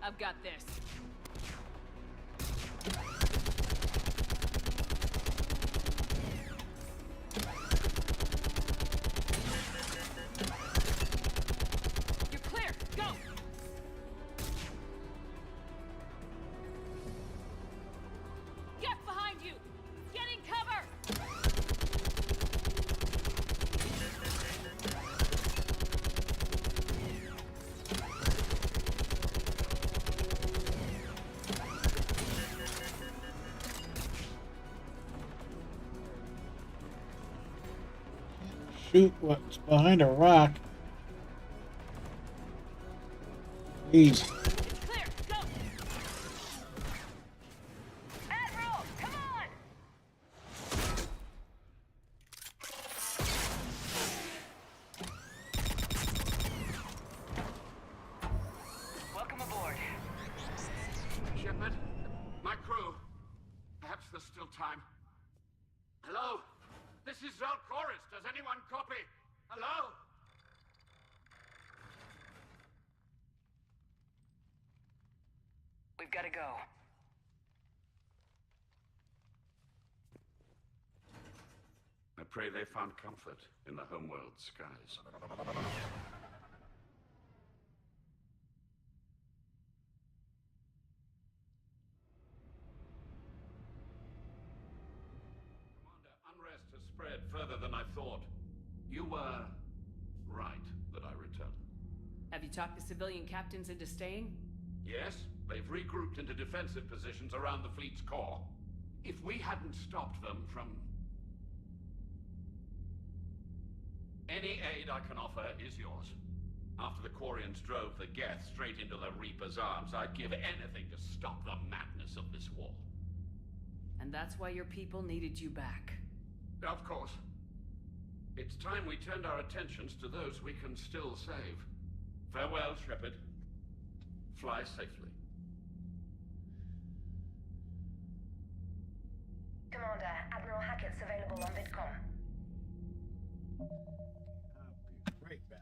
I've got this. You're clear. Go. Get behind you. Get in cover. Shoot what's behind a rock. Please. Clear. Go. Admiral, come on. Welcome aboard. Shepard, my crew. Perhaps there's still time. Hello? This is Zalcoris. Does anyone copy? Hello? We've got to go. pray they found comfort in the homeworld skies. Commander, unrest has spread further than I thought. You were right that I returned. Have you talked the civilian captains into staying? Yes, they've regrouped into defensive positions around the fleet's core. If we hadn't stopped them from... Any aid I can offer is yours. After the Quarians drove the Geth straight into the Reaper's arms, I'd give anything to stop the madness of this war. And that's why your people needed you back. Of course. It's time we turned our attentions to those we can still save. Farewell, Shepard. Fly safely. Commander, Admiral Hackett's available on VidCom. I'll be right back.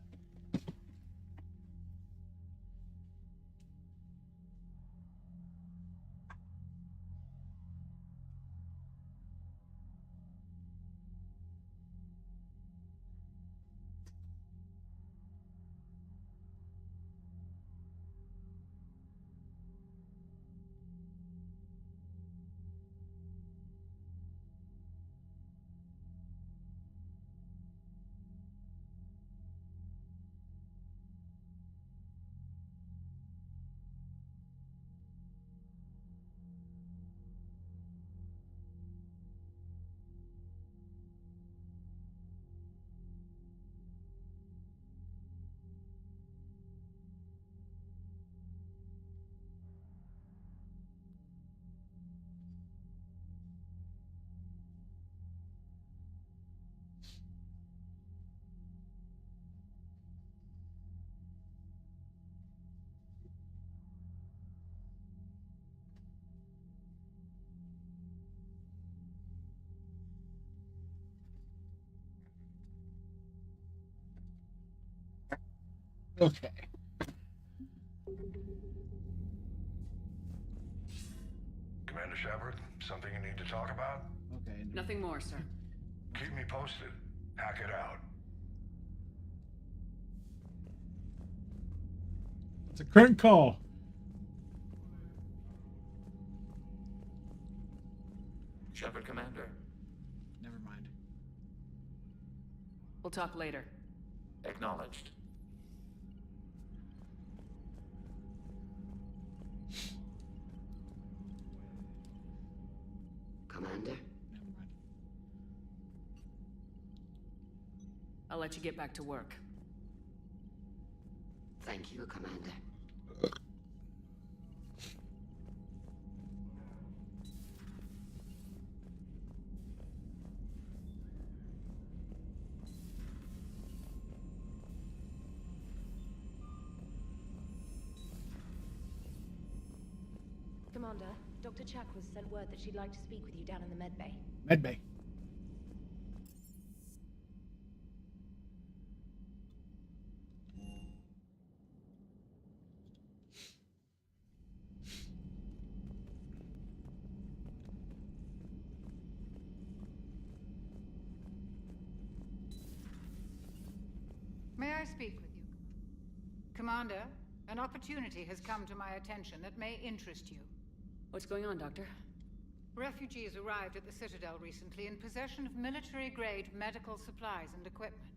Okay. Commander Shepard, something you need to talk about? Okay. Nothing more, sir. Keep me posted. Hack it out. It's a current call. Shepard, Commander. Never mind. We'll talk later. Acknowledged. Commander? I'll let you get back to work. Thank you, Commander. Commander, Dr. Chakwas sent word that she'd like to speak with you down in the medbay. Medbay. May I speak with you? Commander, an opportunity has come to my attention that may interest you. What's going on, Doctor? Refugees arrived at the Citadel recently in possession of military-grade medical supplies and equipment.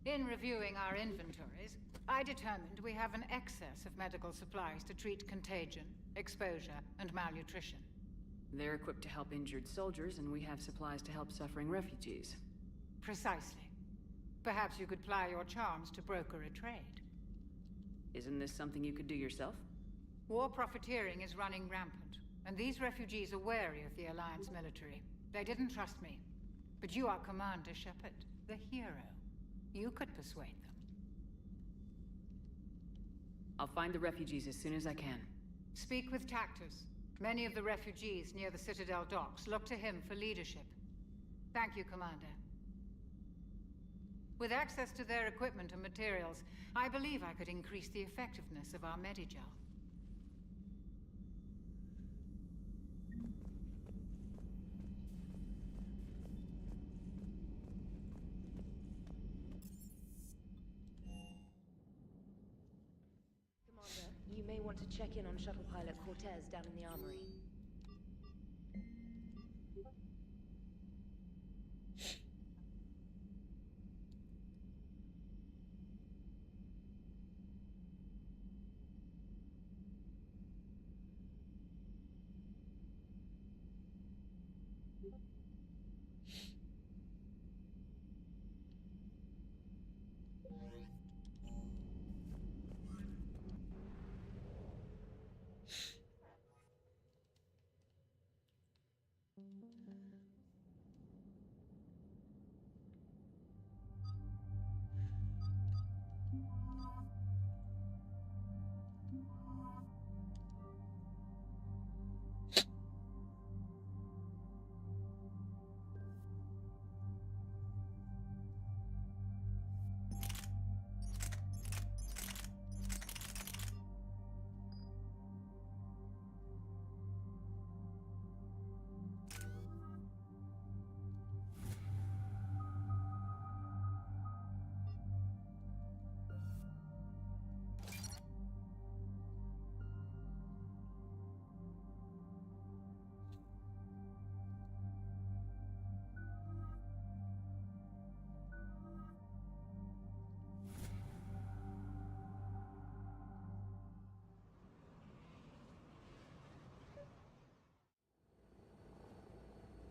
In reviewing our inventories, I determined we have an excess of medical supplies to treat contagion, exposure, and malnutrition. They're equipped to help injured soldiers, and we have supplies to help suffering refugees. Precisely. Perhaps you could ply your charms to broker a trade. Isn't this something you could do yourself? War profiteering is running rampant, and these refugees are wary of the Alliance military. They didn't trust me. But you are Commander Shepard, the hero. You could persuade them. I'll find the refugees as soon as I can. Speak with Tactus. Many of the refugees near the Citadel docks look to him for leadership. Thank you, Commander. With access to their equipment and materials, I believe I could increase the effectiveness of our Medigel. check in on shuttle pilot Cortez down in the armory.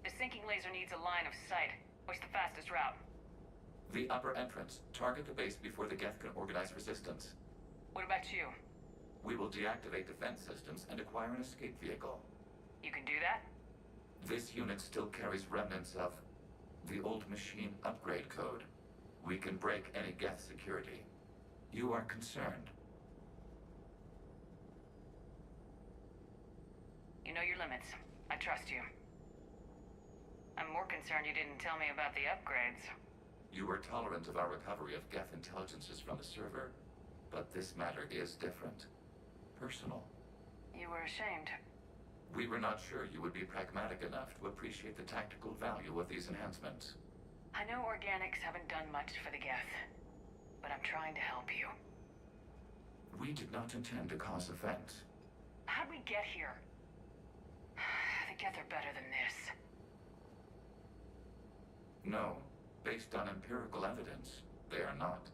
The sinking laser needs a line of sight. What's the fastest route? The upper entrance. Target the base before the Geth can organize resistance. What about you? We will deactivate defense systems and acquire an escape vehicle. You can do that? This unit still carries remnants of the old machine upgrade code. We can break any Geth security. You are concerned. You know your limits. I trust you. I'm more concerned you didn't tell me about the upgrades. You were tolerant of our recovery of Geth intelligences from the server, but this matter is different. Personal. You were ashamed. We were not sure you would be pragmatic enough to appreciate the tactical value of these enhancements. I know organics haven't done much for the Geth, but I'm trying to help you. We did not intend to cause offense. How'd we get here? The Geth are better than this. No, based on empirical evidence, they are not.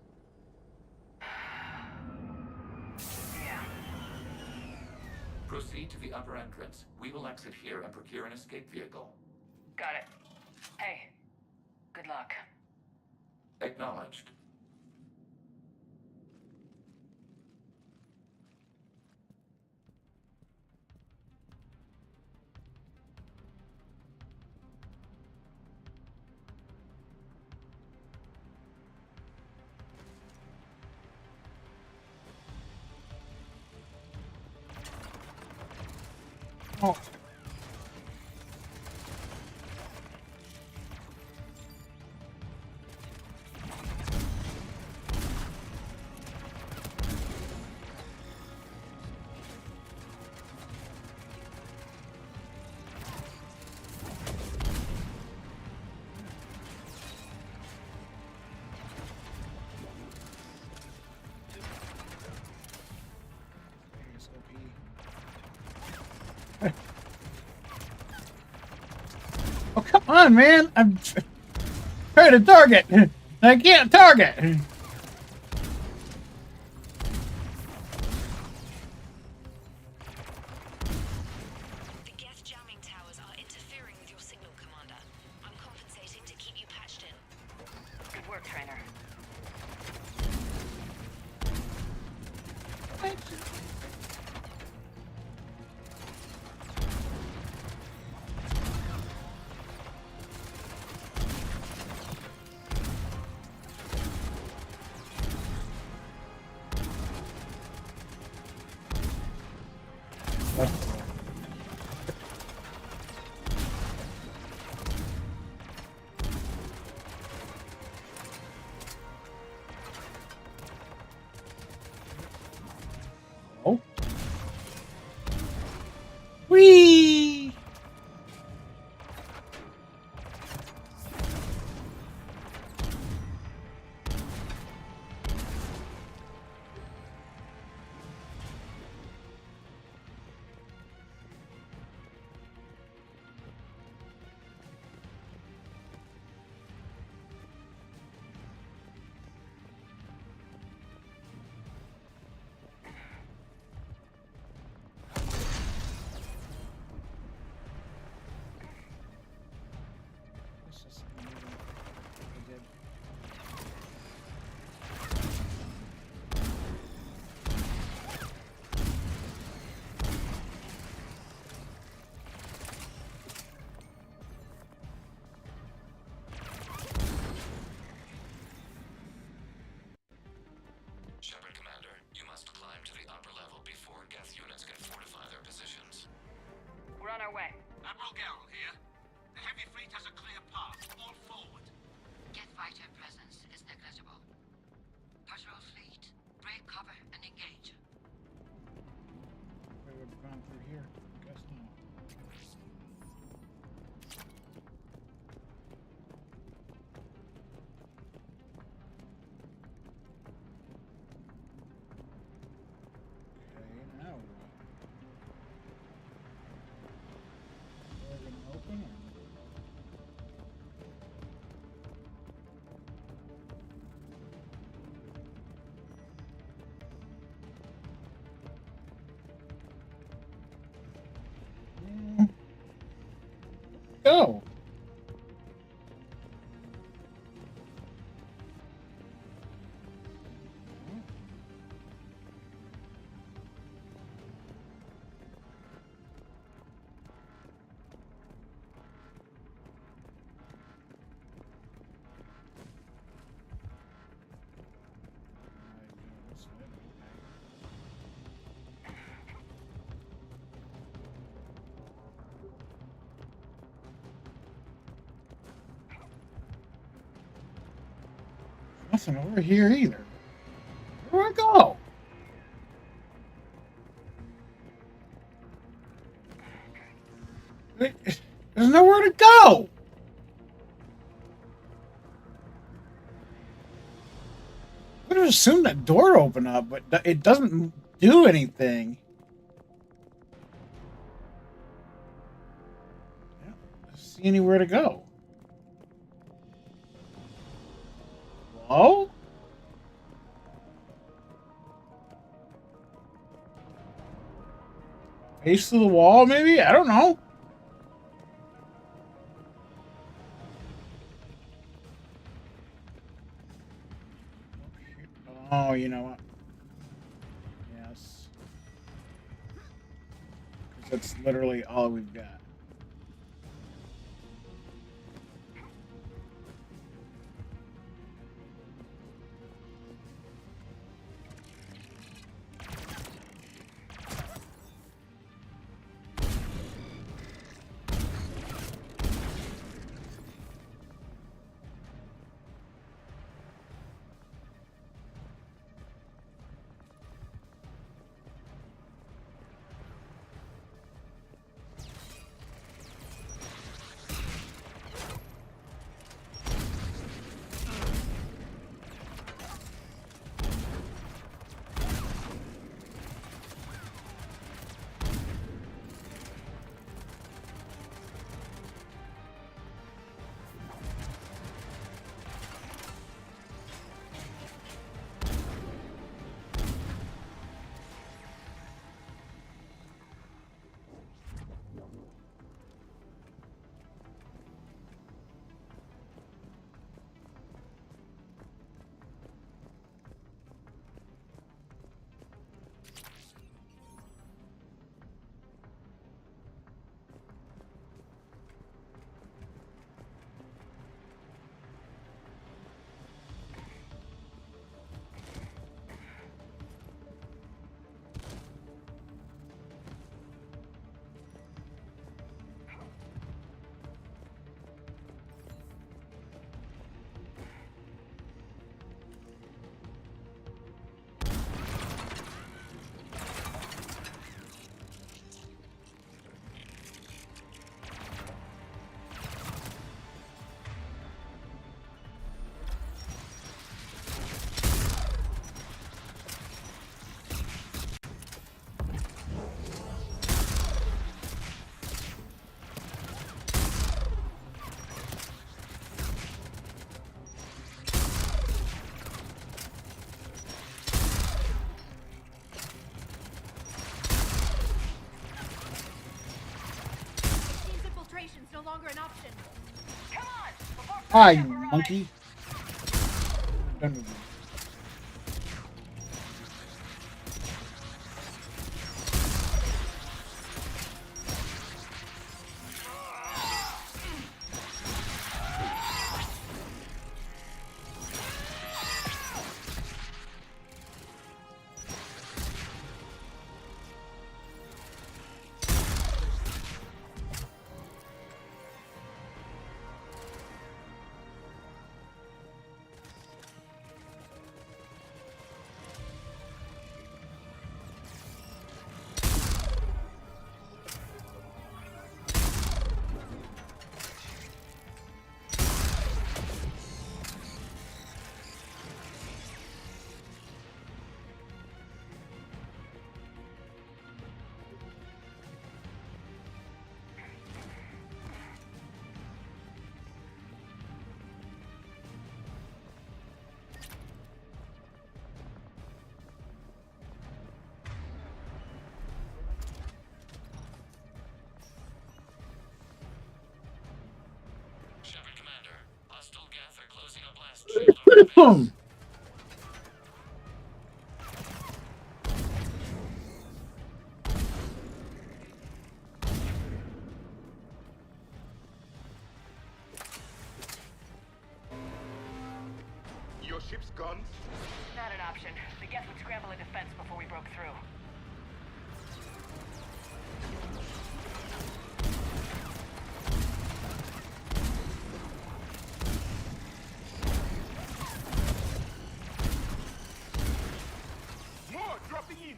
Yeah. Proceed to the upper entrance. We will exit here and procure an escape vehicle. Got it. Hey, good luck. Acknowledged. Oh. Oh, come on, man. I'm trying to target. I can't target. The Geth jamming towers are interfering with your signal, Commander. I'm compensating to keep you patched in. Good work, Trainer. fighter presence is negligible. Patrol fleet, break cover and engage. We would have gone through here. Guess not. Okay, now what? Door gonna open or? Go. Nothing over here either. Where do I go? There's nowhere to go. I would have assumed that door opened up, but it doesn't do anything. Yeah, I don't see anywhere to go. Hello? Face to the wall, maybe? I don't know. Oh, you know what? Yes. 'Cause that's literally all we've got. No longer an option. Come on! Hi, you monkey. Done with you. Your ship's gone? Not an option. The Geth would scramble a defense before we broke through. More dropping in!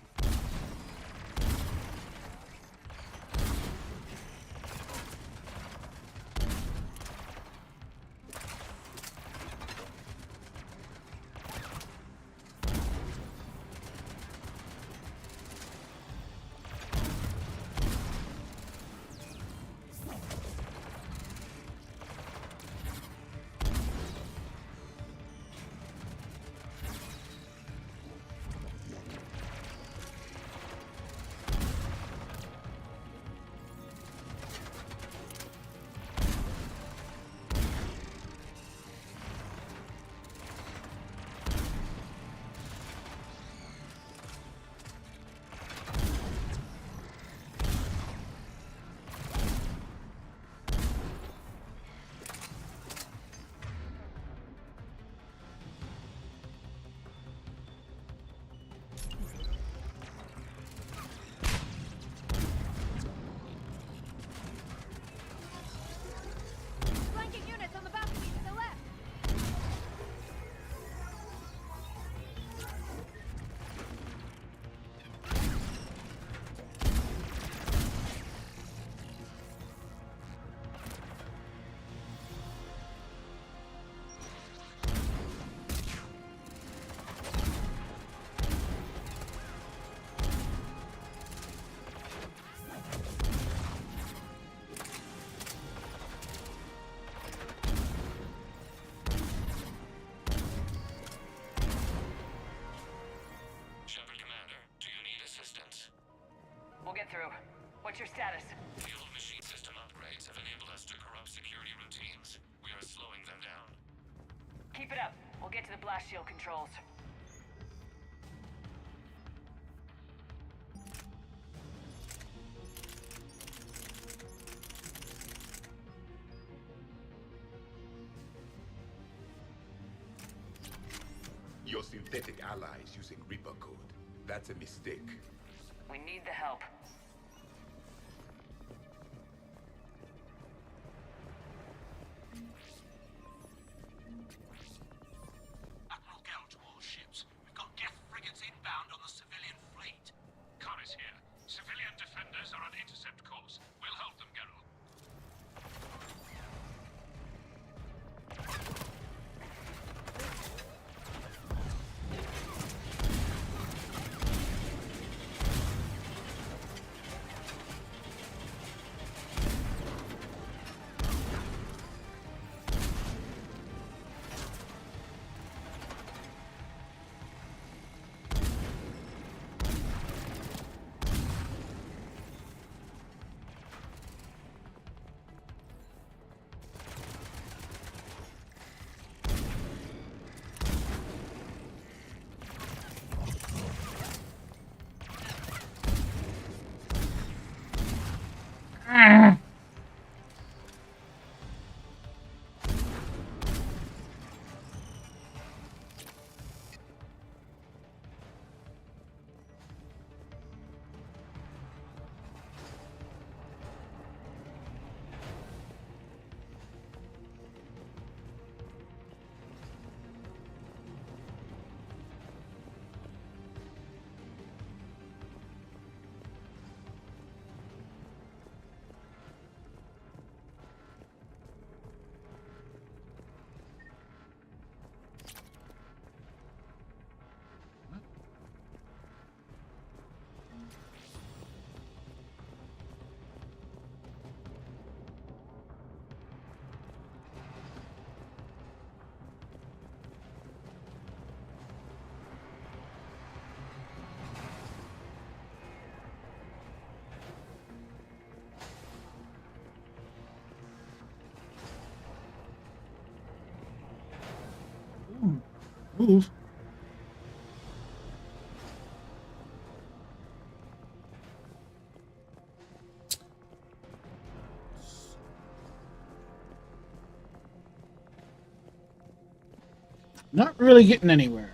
Flanking units on the balcony to the left. Shepard Commander, do you need assistance? We'll get through. What's your status? Field machine system upgrades have enabled us to corrupt security routines. We are slowing them down. Keep it up. We'll get to the blast shield controls. Your synthetic allies using Reaper code. That's a mistake. We need the help. Admiral Gell to all ships. We've got Geth frigates inbound on the civilian fleet. Khan is here. Civilian defenders are on intercept course. We'll hold them, Geralt. Move. Not really getting anywhere.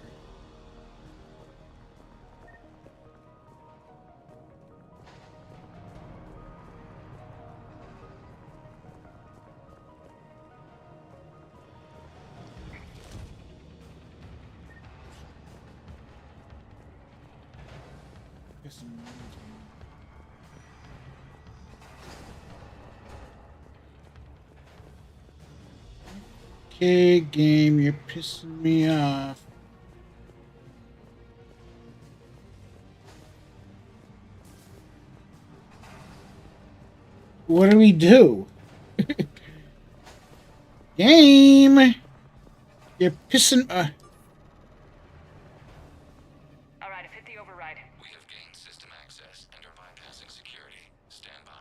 Okay, game, you're pissing me off. What do we do? Game! You're pissing... Alright, I've hit the override. We have gained system access and are bypassing security. Stand by.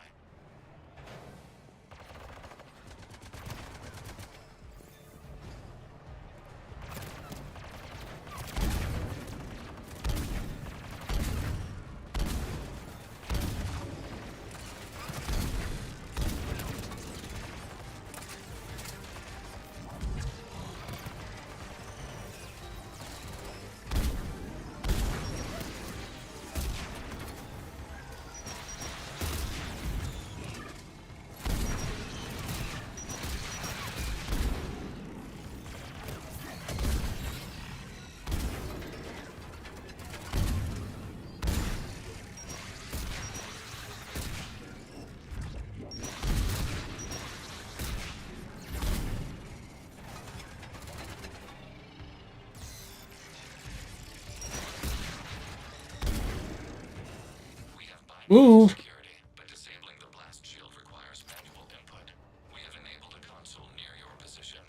Move. Security, but disabling the blast shield requires manual input. We have enabled a console near your position.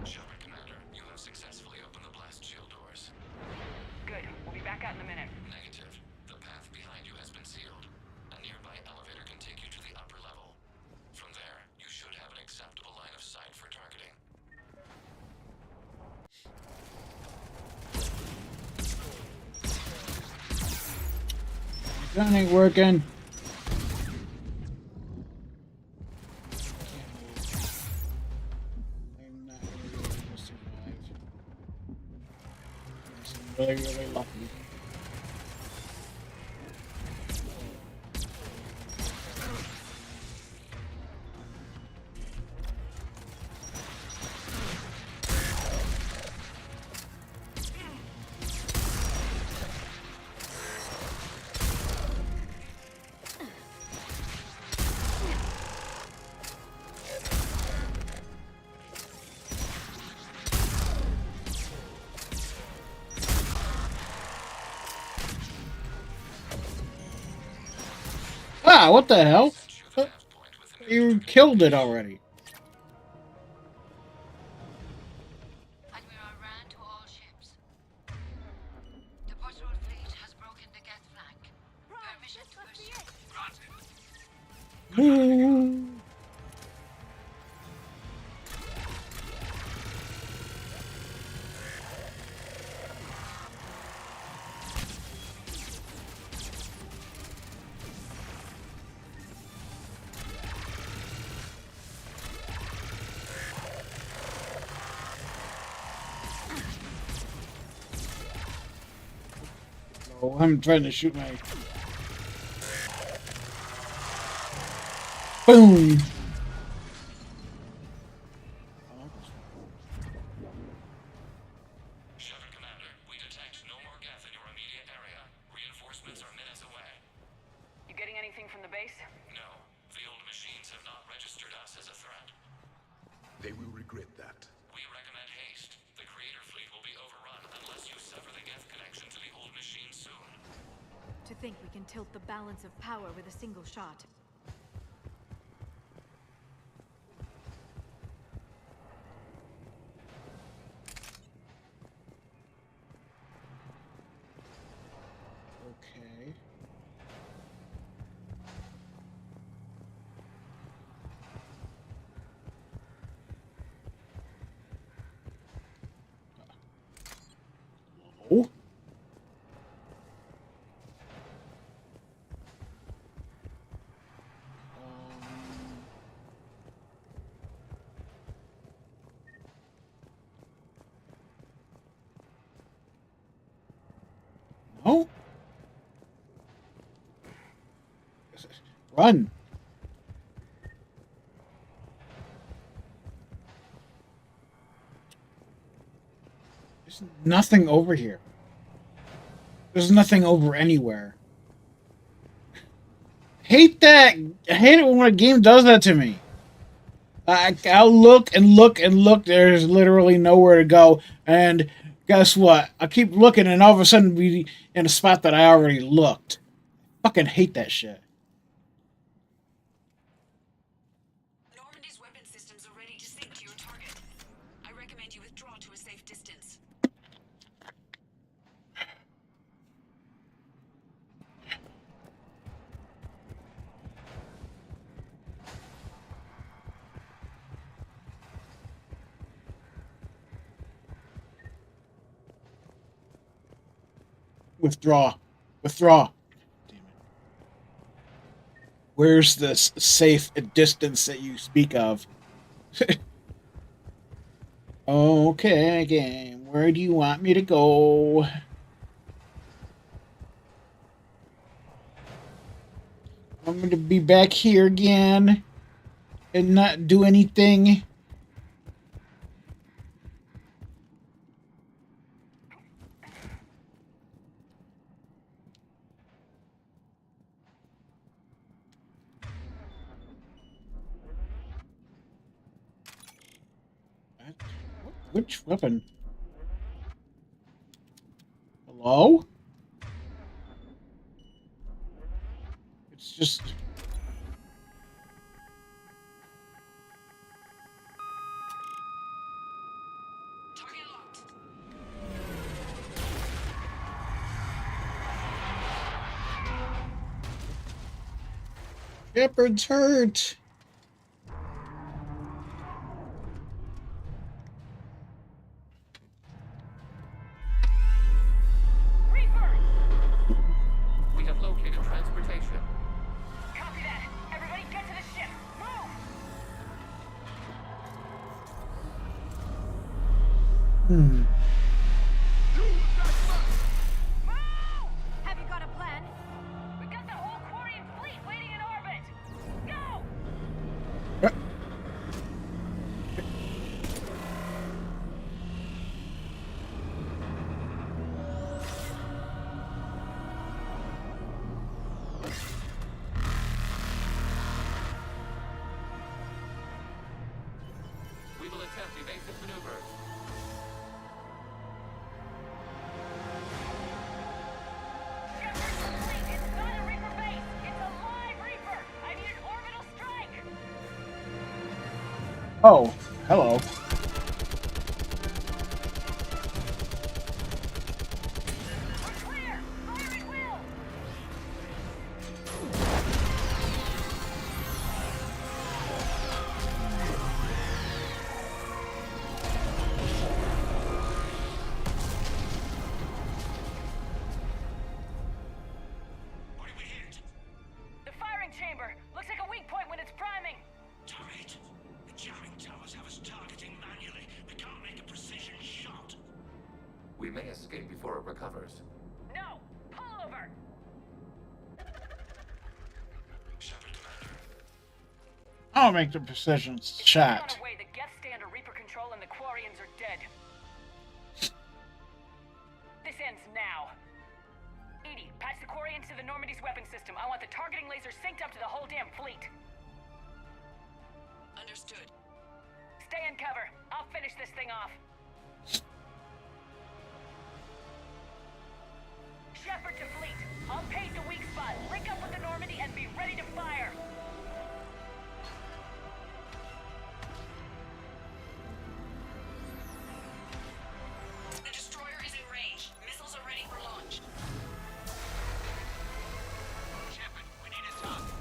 Shepard, Commander, you have successfully opened the blast shield doors. Good. We'll be back out in a minute. Negative. The path behind you has been sealed. A nearby elevator can take you to the upper level. From there, you should have an acceptable line of sight for targeting. Gun ain't working. I'm not gonna be able to survive. I'm really, really lucky. Ah, what the hell? You killed it already. Admiral Rand to all ships. The patrol fleet has broken the Geth flank. Permission to pursue. Ooh. Oh, I'm trying to shoot my... Boom! Shepard, Commander, we detect no more Geth in your immediate area. Reinforcements are minutes away. You getting anything from the base? No, the old machines have not registered us as a threat. They will regret that. We recommend haste. The Creator fleet will be overrun unless you sever the Geth connection to the old machine soon. To think we can tilt the balance of power with a single shot. Okay. Run. There's nothing over here. There's nothing over anywhere. Hate that. I hate it when a game does that to me. I'll look and look and look. There's literally nowhere to go. And guess what? I keep looking and all of a sudden be in a spot that I already looked. Fucking hate that shit. Normandy's weapon systems are ready to sync to your target. I recommend you withdraw to a safe distance. Withdraw. Withdraw. Damn it. Where's this safe distance that you speak of? Okay, game. Where do you want me to go? I'm going to be back here again and not do anything. Which weapon? Hello? It's just... Shepard's hurt. We have located transportation. Copy that. Everybody get to the ship. Move! Have you got a plan? We got the whole Quarian fleet waiting in orbit. Go! We will attempt evasive maneuvers. Shepard, fleet, it's not a Reaper base. It's a live Reaper. I need an orbital strike. Oh, hello. We're clear. Fire at will. What do we hit? The firing chamber. Looks like a weak point when it's priming. Turret. The jamming towers have us targeting manually. We can't make a precision shot. We may escape before it recovers. No. Pull over. Shepard, Commander. I'll make the precision shot. Gone away. The Geth stay under Reaper control and the Quarians are dead. This ends now. Edie, patch the Quarians to the Normandy's weapon system. I want the targeting laser synced up to the whole damn fleet. Understood. Stay in cover. I'll finish this thing off. Shepard to fleet. I'll page the weak spot. Link up with the Normandy and be ready to fire. The destroyer is in range. Missiles are ready for launch. Shepard, we need a target.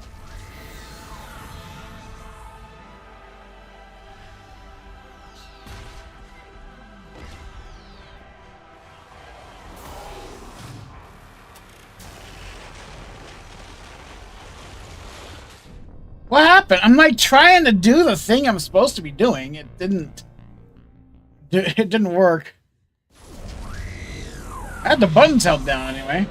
What happened? I'm like trying to do the thing I'm supposed to be doing. It didn't. It didn't work. I had the buttons held down anyway.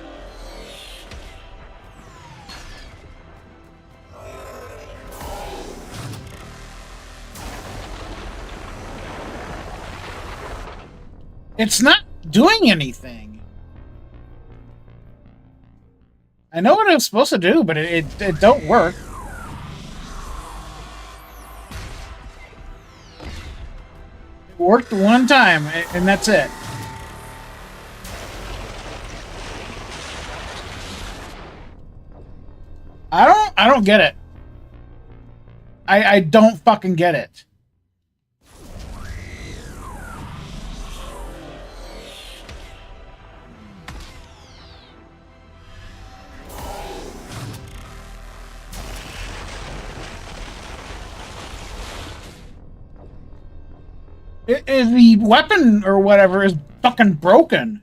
It's not doing anything. I know what it was supposed to do, but it don't work. It worked one time, and that's it. I don't get it. I don't fucking get it. The weapon or whatever is fucking broken.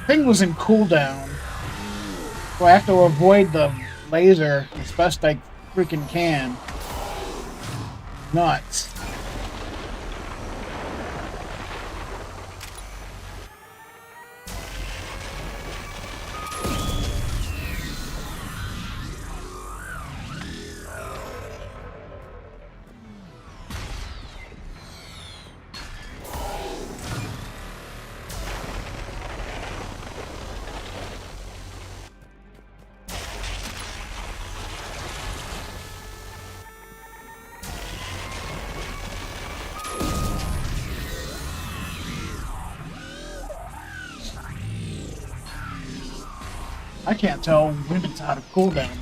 Thing was in cooldown. So I have to avoid the laser as best I freaking can. Nuts. I can't tell when it's out of cooldown.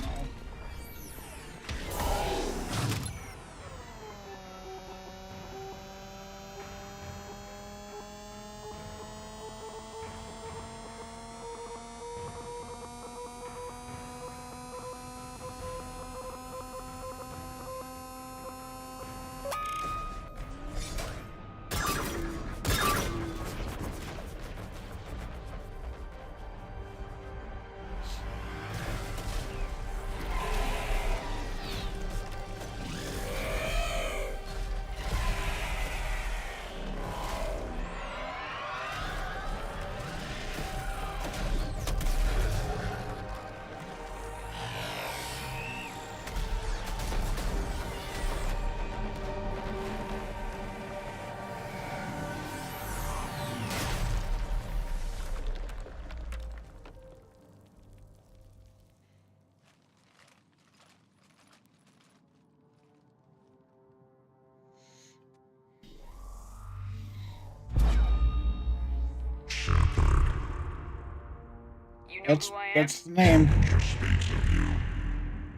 That's the name. Speaks of you.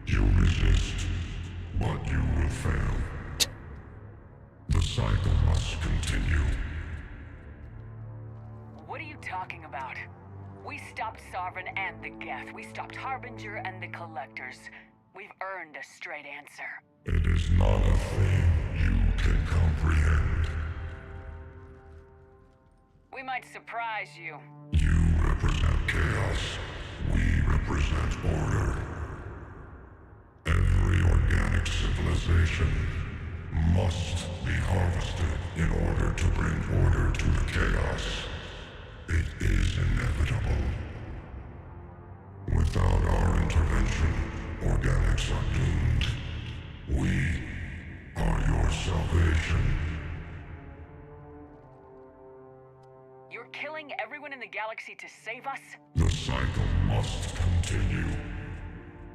You resist, but you will fail. The cycle must continue. What are you talking about? We stopped Sovereign and the Geth. We stopped Harbinger and the Collectors. We've earned a straight answer. It is not a thing you can comprehend. We might surprise you. You represent chaos. We represent order. Every organic civilization must be harvested in order to bring order to the chaos. It is inevitable. Without our intervention, organics are doomed. We are your salvation. You're killing everyone in the galaxy to save us? The cycle must continue.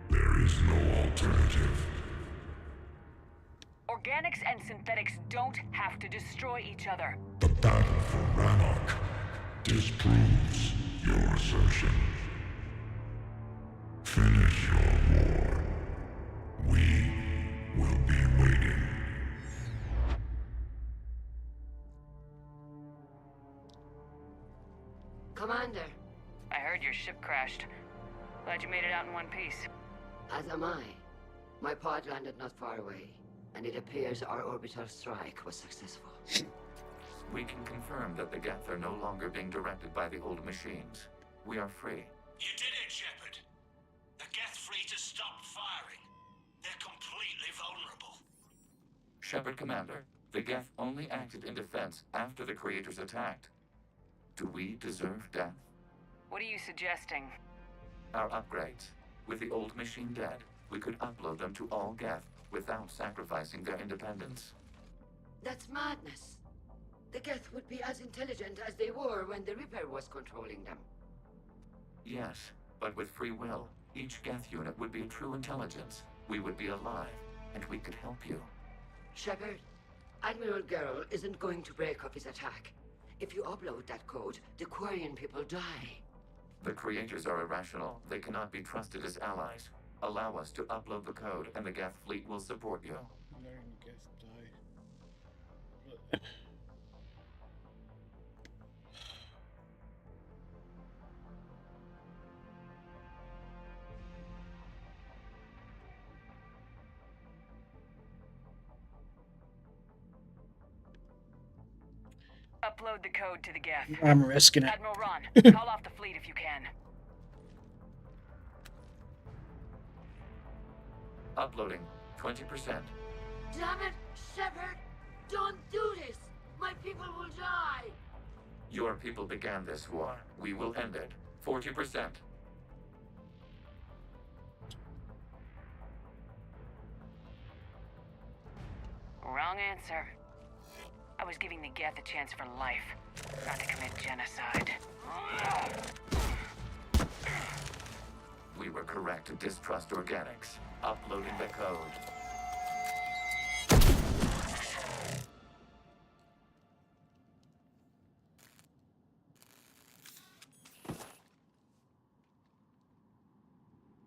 There is no alternative. Organics and synthetics don't have to destroy each other. The battle for Rannoch disproves your assertion. Finish your war. We will be waiting. Commander. I heard your ship crashed. Glad you made it out in one piece. As am I. My pod landed not far away, and it appears our orbital strike was successful. We can confirm that the Geth are no longer being directed by the old machines. We are free. You did it, Shepard. The Geth fleet has stopped Shepard Commander, the Geth only acted in defense after the creators attacked. Do we deserve death? What are you suggesting? Our upgrades. With the old machine dead, we could upload them to all Geth without sacrificing their independence. That's madness. The Geth would be as intelligent as they were when the Reaper was controlling them. Yes, but with free will, each Geth unit would be a true intelligence. We would be alive, and we could help you. Shepard, Admiral Gerrel isn't going to break up his attack. If you upload that code, the Quarian people die. The creators are irrational. They cannot be trusted as allies. Allow us to upload the code, and the Geth fleet will support you. Upload the code to the Geth. I'm risking it. Admiral Ron, call off the fleet if you can. Uploading 20%. Damn it, Shepard! Don't do this! My people will die! Your people began this war. We will end it. 40%. Wrong answer. I was giving the Geth a chance for life, not to commit genocide. We were correct to distrust organics. Uploading the code.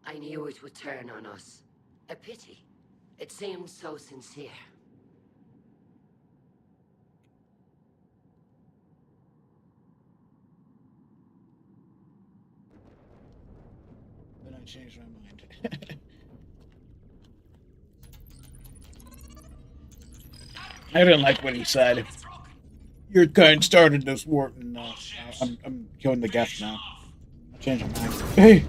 I knew it would turn on us. A pity. It seemed so sincere. Then I changed my mind. I didn't like what he said. Your kind started this war, and I'm killing the Geth now. I changed my mind. Hey!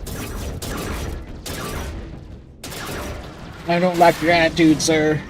I don't like your attitude, sir.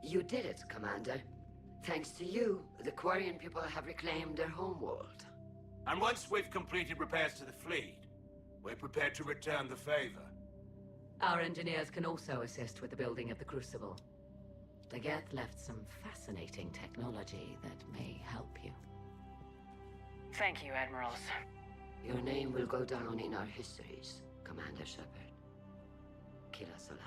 You did it, Commander. Thanks to you, the Quarian people have reclaimed their homeworld. And once we've completed repairs to the fleet, we're prepared to return the favor. Our engineers can also assist with the building of the Crucible. The Geth left some fascinating technology that may help you. Thank you, Admirals. Your name will go down in our histories, Commander Shepard. Kila Solai.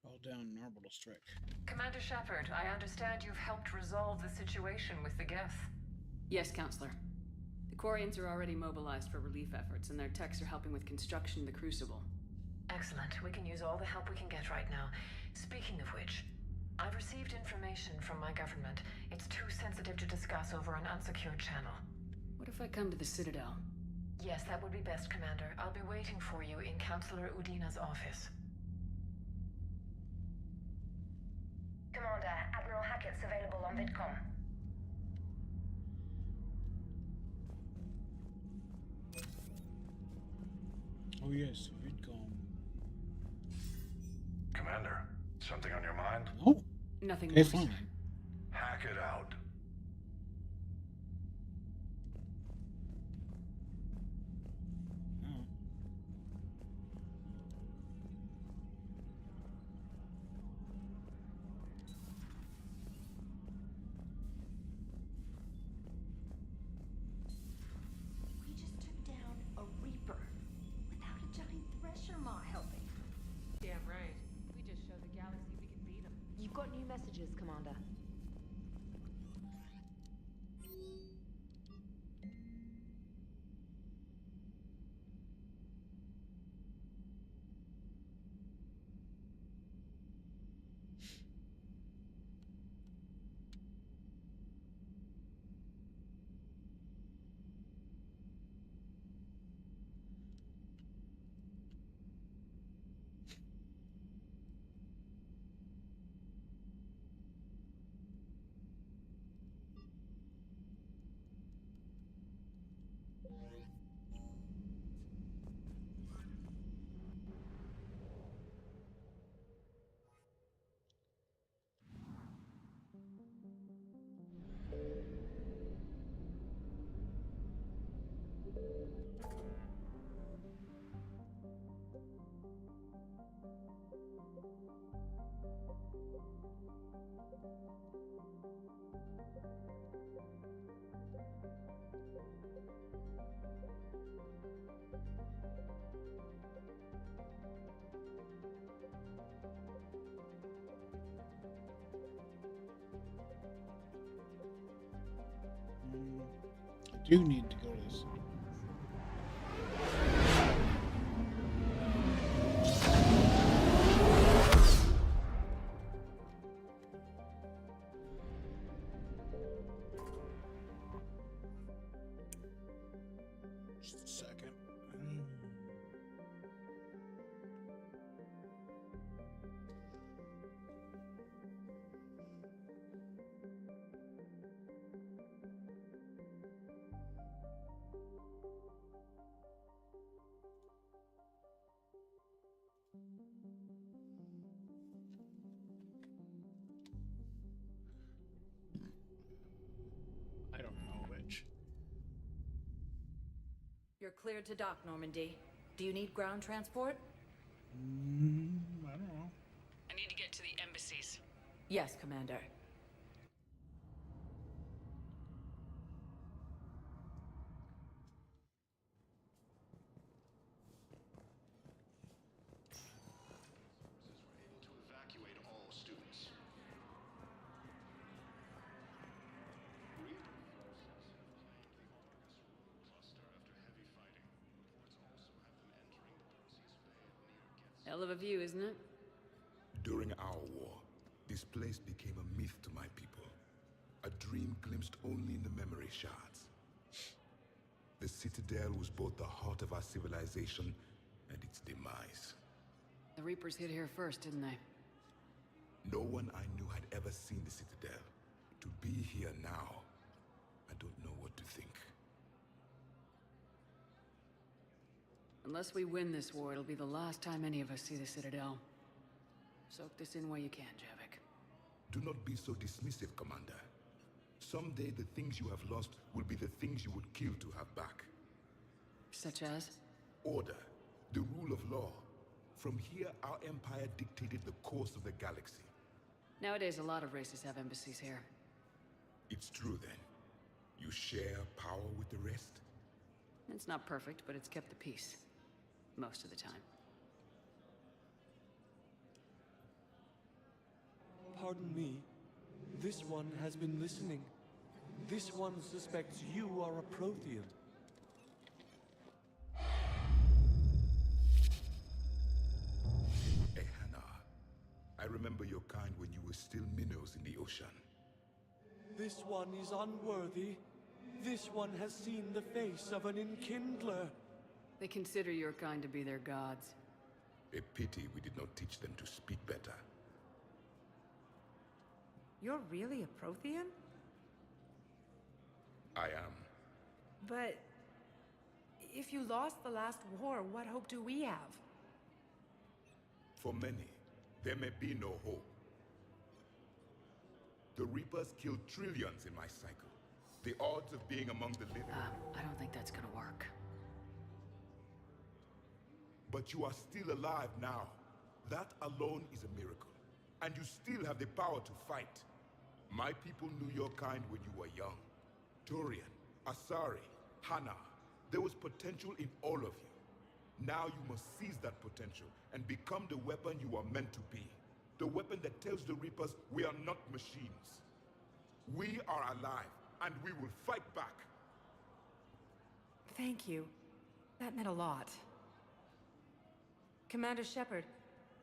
All down orbital strike. Commander Shepard, I understand you've helped resolve the situation with the Geth. Yes, Counselor. The Quarians are already mobilized for relief efforts, and their techs are helping with construction of the Crucible. Excellent. We can use all the help we can get right now. Speaking of which, I've received information from my government. It's too sensitive to discuss over an unsecured channel. What if I come to the Citadel? Yes, that would be best, Commander. I'll be waiting for you in Counselor Udina's office. Commander, Admiral Hackett's available on VidCom. Oh yes, VidCom. Commander, something on your mind? Oh. Nothing Okay, more, fine. sir. Hack it out. We just took down a Reaper. Yeah, right. We just showed the galaxy we can beat them. You've got new messages, Commander. I do need to go to this. Just a second. I don't know which. You're cleared to dock, Normandy. Do you need ground transport? I don't know. I need to get to the embassies. Yes, Commander. Evacuate all students. Hell of a view, isn't it? During our war, this place became a myth to my people. A dream glimpsed only in the memory shards. The Citadel was both the heart of our civilization and its demise. The Reapers hit here first, didn't they? No one I knew had ever seen the Citadel. To be here now, I don't know what to think. Unless we win this war, it'll be the last time any of us see the Citadel. Soak this in while you can, Javik. Do not be so dismissive, Commander. Someday the things you have lost will be the things you would kill to have back. Such as? Order, the rule of law. From here, our empire dictated the course of the galaxy. Nowadays, a lot of races have embassies here. It's true, then. You share power with the rest? It's not perfect, but it's kept the peace. Most of the time. Pardon me. This one has been listening. This one suspects you are a Prothean. Ehana, I remember your kind when you were still minnows in the ocean. This one is unworthy. This one has seen the face of an enkindler. They consider your kind to be their gods. A pity we did not teach them to speak better. You're really a Prothean? I am. But if you lost the last war, what hope do we have? For many, there may be no hope. The Reapers killed trillions in my cycle. The odds of being among the living... I don't think that's gonna work. But you are still alive now. That alone is a miracle. And you still have the power to fight. My people knew your kind when you were young. Turian, Asari, Hana. There was potential in all of you. Now you must seize that potential and become the weapon you are meant to be. The weapon that tells the Reapers we are not machines. We are alive, and we will fight back. Thank you. That meant a lot. Commander Shepard,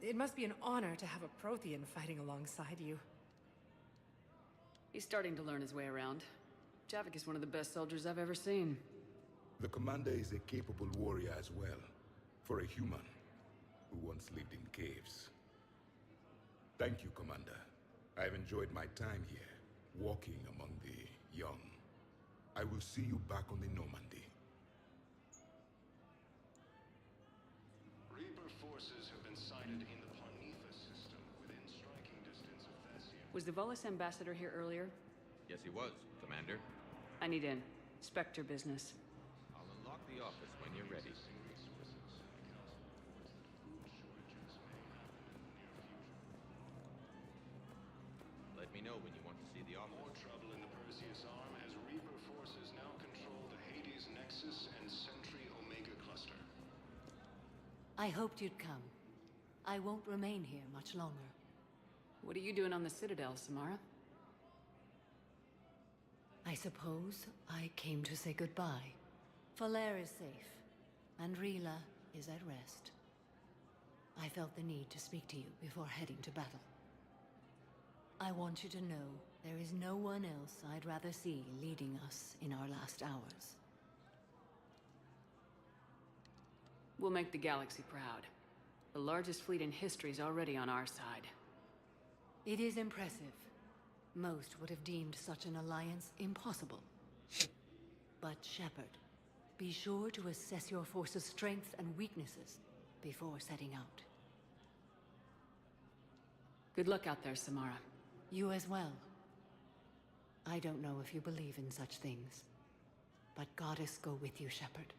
it must be an honor to have a Prothean fighting alongside you. He's starting to learn his way around. Javik is one of the best soldiers I've ever seen. The Commander is a capable warrior as well, for a human who once lived in caves. Thank you, Commander. I've enjoyed my time here, walking among the young. I will see you back on the Normandy. Reaper forces have been sighted in the Parnitha system, within striking distance of Thessia. Was the Volus ambassador here earlier? Yes, he was, Commander. I need in. Spectre business. I'll unlock the office when you're ready. Let me know when you want to see the office. More trouble in the Perseus arm as Reaper forces now control the Hades Nexus and Sentry Omega cluster. I hoped you'd come. I won't remain here much longer. What are you doing on the Citadel, Samara? I suppose I came to say goodbye. Falair is safe, and Rila is at rest. I felt the need to speak to you before heading to battle. I want you to know there is no one else I'd rather see leading us in our last hours. We'll make the galaxy proud. The largest fleet in history is already on our side. It is impressive. Most would have deemed such an alliance impossible. But Shepard, be sure to assess your force's strengths and weaknesses before setting out. Good luck out there, Samara. You as well. I don't know if you believe in such things, but Goddess go with you, Shepard.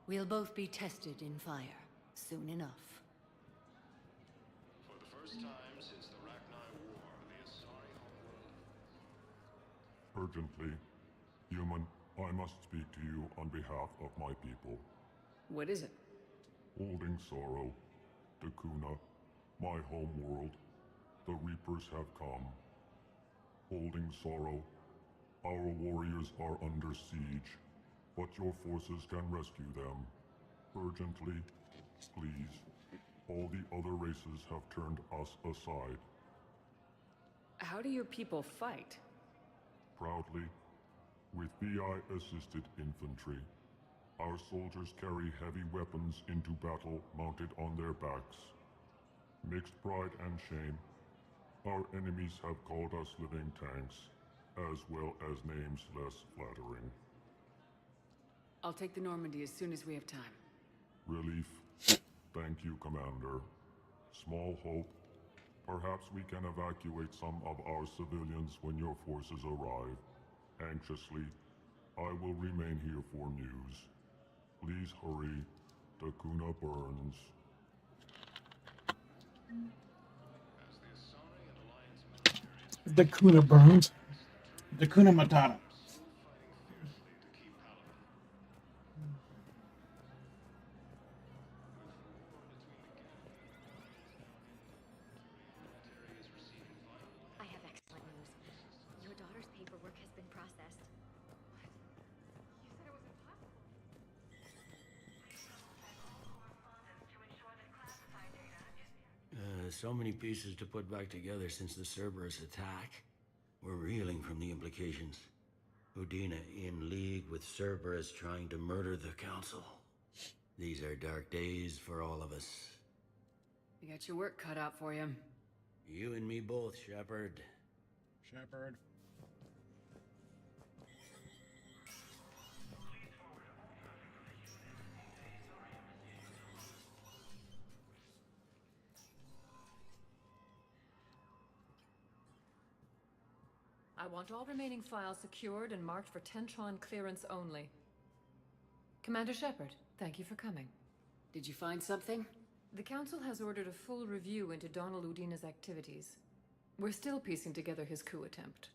We'll both be tested in fire soon enough. For the first time since the Rachni War, the Asari homeworld. Urgently, human, I must speak to you on behalf of my people. What is it? Holding sorrow, Dakuna, my home world, the Reapers have come. Holding sorrow, our warriors are under siege, but your forces can rescue them. Urgently, please. All the other races have turned us aside. How do your people fight? Proudly, with VI-assisted infantry. Our soldiers carry heavy weapons into battle mounted on their backs. Mixed pride and shame, our enemies have called us living tanks, as well as names less flattering. I'll take the Normandy as soon as we have time. Relief. Thank you, Commander. Small hope. Perhaps we can evacuate some of our civilians when your forces arrive. Anxiously, I will remain here for news. Please hurry. Dakuna burns. Dakuna burns. Dakuna Matata. I have excellent news. Your daughter's paperwork has been processed. You said it was impossible. So many pieces to put back together since the Cerberus attack. We're reeling from the implications. Udina in league with Cerberus trying to murder the Council. These are dark days for all of us. You got your work cut out for you. You and me both, Shepard. Shepard. I want all remaining files secured and marked for Tentron clearance only. Commander Shepard, thank you for coming. Did you find something? The Council has ordered a full review into Donald Udina's activities. We're still piecing together his coup attempt.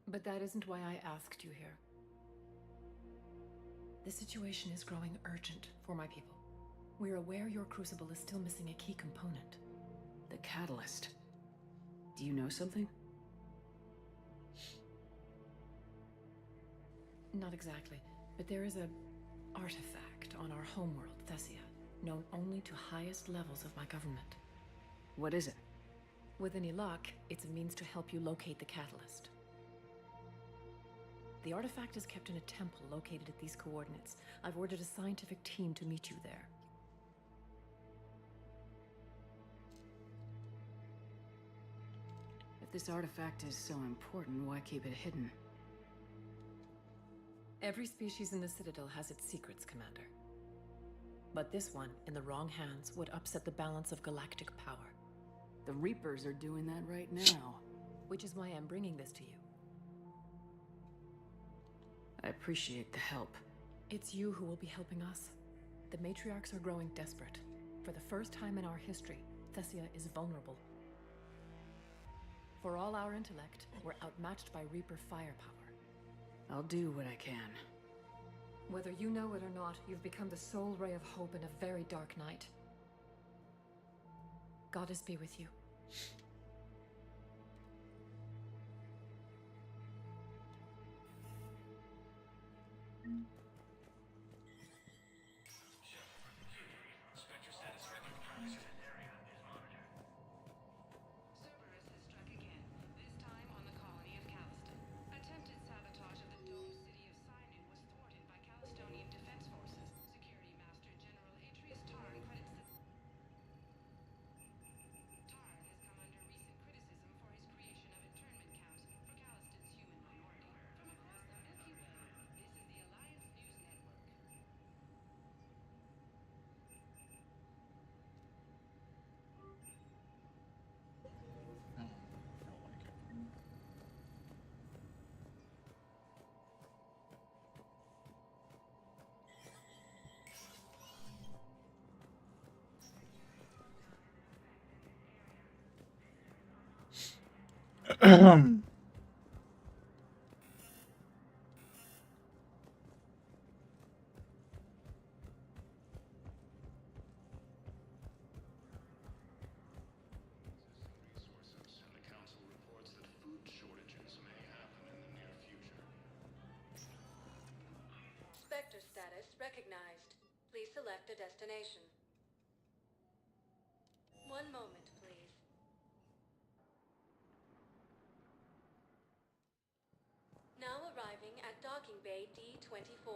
But that isn't why I asked you here. The situation is growing urgent for my people. We're aware your crucible is still missing a key component. The catalyst. Do you know something? Not exactly, but there is a artifact on our homeworld, Thessia, known only to highest levels of my government. What is it? With any luck, it's a means to help you locate the catalyst. The artifact is kept in a temple located at these coordinates. I've ordered a scientific team to meet you there. If this artifact is so important, why keep it hidden? Every species in the Citadel has its secrets, Commander. But this one, in the wrong hands, would upset the balance of galactic power. The Reapers are doing that right now. Which is why I'm bringing this to you. I appreciate the help. It's you who will be helping us. The matriarchs are growing desperate. For the first time in our history, Thessia is vulnerable. For all our intellect, we're outmatched by Reaper firepower. I'll do what I can. Whether you know it or not, you've become the sole ray of hope in a very dark night. Goddess be with you. Sector status recognized. Please select a destination. One moment, please. Now arriving at docking bay D-24.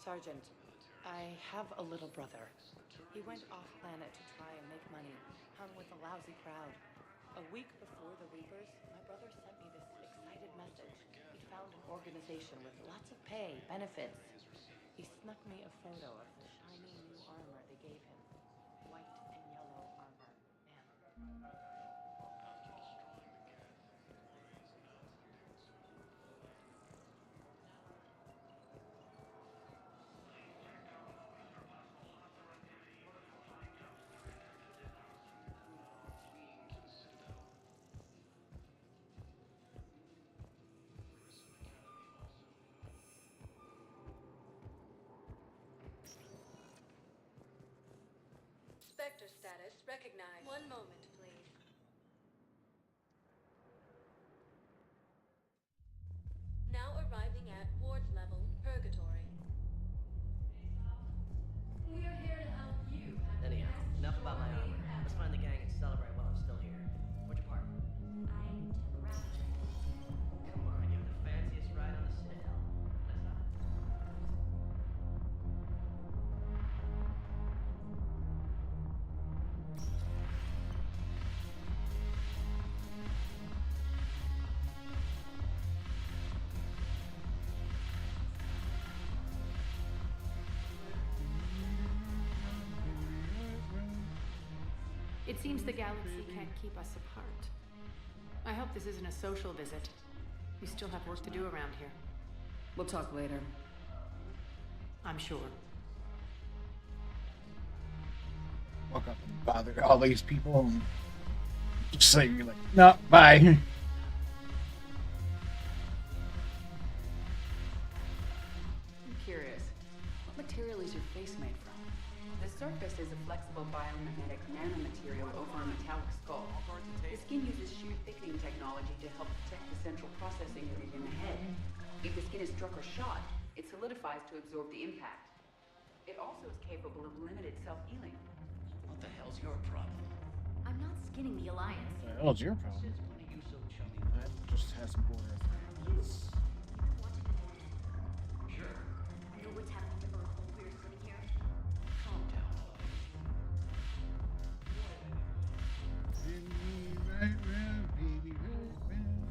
Sergeant, I have a little brother. He went off-planet to try and make money, hung with a lousy crowd. A week before the Reapers, my brother sent me this excited message. He found an organization with lots of pay, benefits. He snuck me a photo of the shiny new armor they gave him. White and yellow armor. Man. Sector status recognized. One moment, please. Now arriving at Ward's level, Purgatory. We are here to help you. Anyhow, enough about my armor. Let's find the gang and celebrate while I'm still here. Where'd you park? I took a rapid transit. Come on, you have the fanciest ride on the Citadel. Let's not. It seems the galaxy can't keep us apart. I hope this isn't a social visit. We still have work to do around here. We'll talk later. I'm sure. Walk up and bother all these people and just say, like, no, bye. curious. What material is your face made from? The surface is a flexible biomimetic nanomaterial over a metallic skull. The skin uses shear thickening technology to help protect the central processing unit in the head. If the skin is struck or shot, it solidifies to absorb the impact. It also is capable of limited self-healing. What the hell's your problem? I'm not skinning the Alliance. What the hell's your problem? When are you so chummy? That just has some border things. Sure. Know what's happening to Earth while we're sitting here? Calm down. Spin me right round, baby, right round.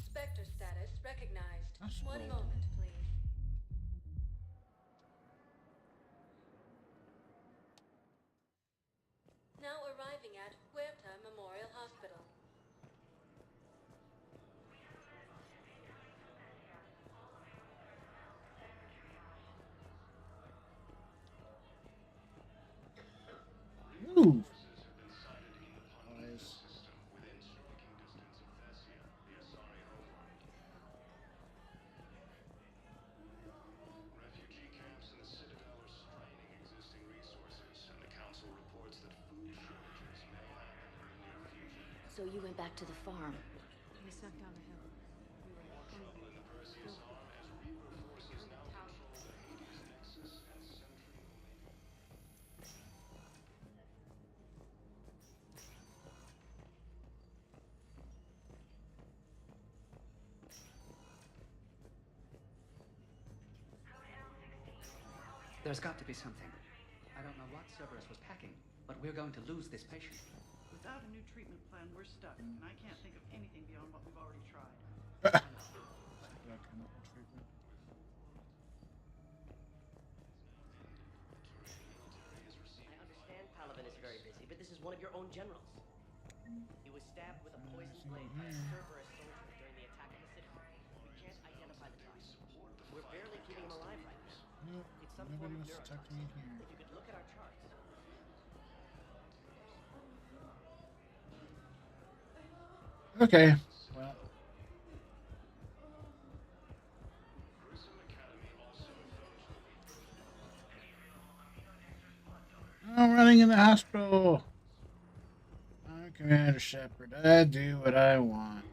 Spectre status recognized. That's One cool. moment, please. Now arriving at Huerta Memorial Hospital. Move. Nice. Refugee camps in the Citadel are straining existing resources, and the Council reports that food shortages may happen in the near future. So you went back to the farm. We snuck down the hill. More trouble in the Perseus arm as Reaper forces now control the Hades Nexus and Sentry Omega. There's got to be something. I don't know what Cerberus was packing, but we're going to lose this patient. Without a new treatment plan, we're stuck, and I can't think of anything beyond what we've already tried. That kind of treatment. I understand Paladin is very busy, but this is one of your own generals. He was stabbed with a poisoned blade by a Cerberus soldier during the attack on the city. We can't identify the target. We're barely keeping him alive right now. Nope, It's some nobody form of wants to talk to me here. If you could look at our charts. Okay. Well. I'm running in the hospital. I'm Commander Shepard. I do what I want.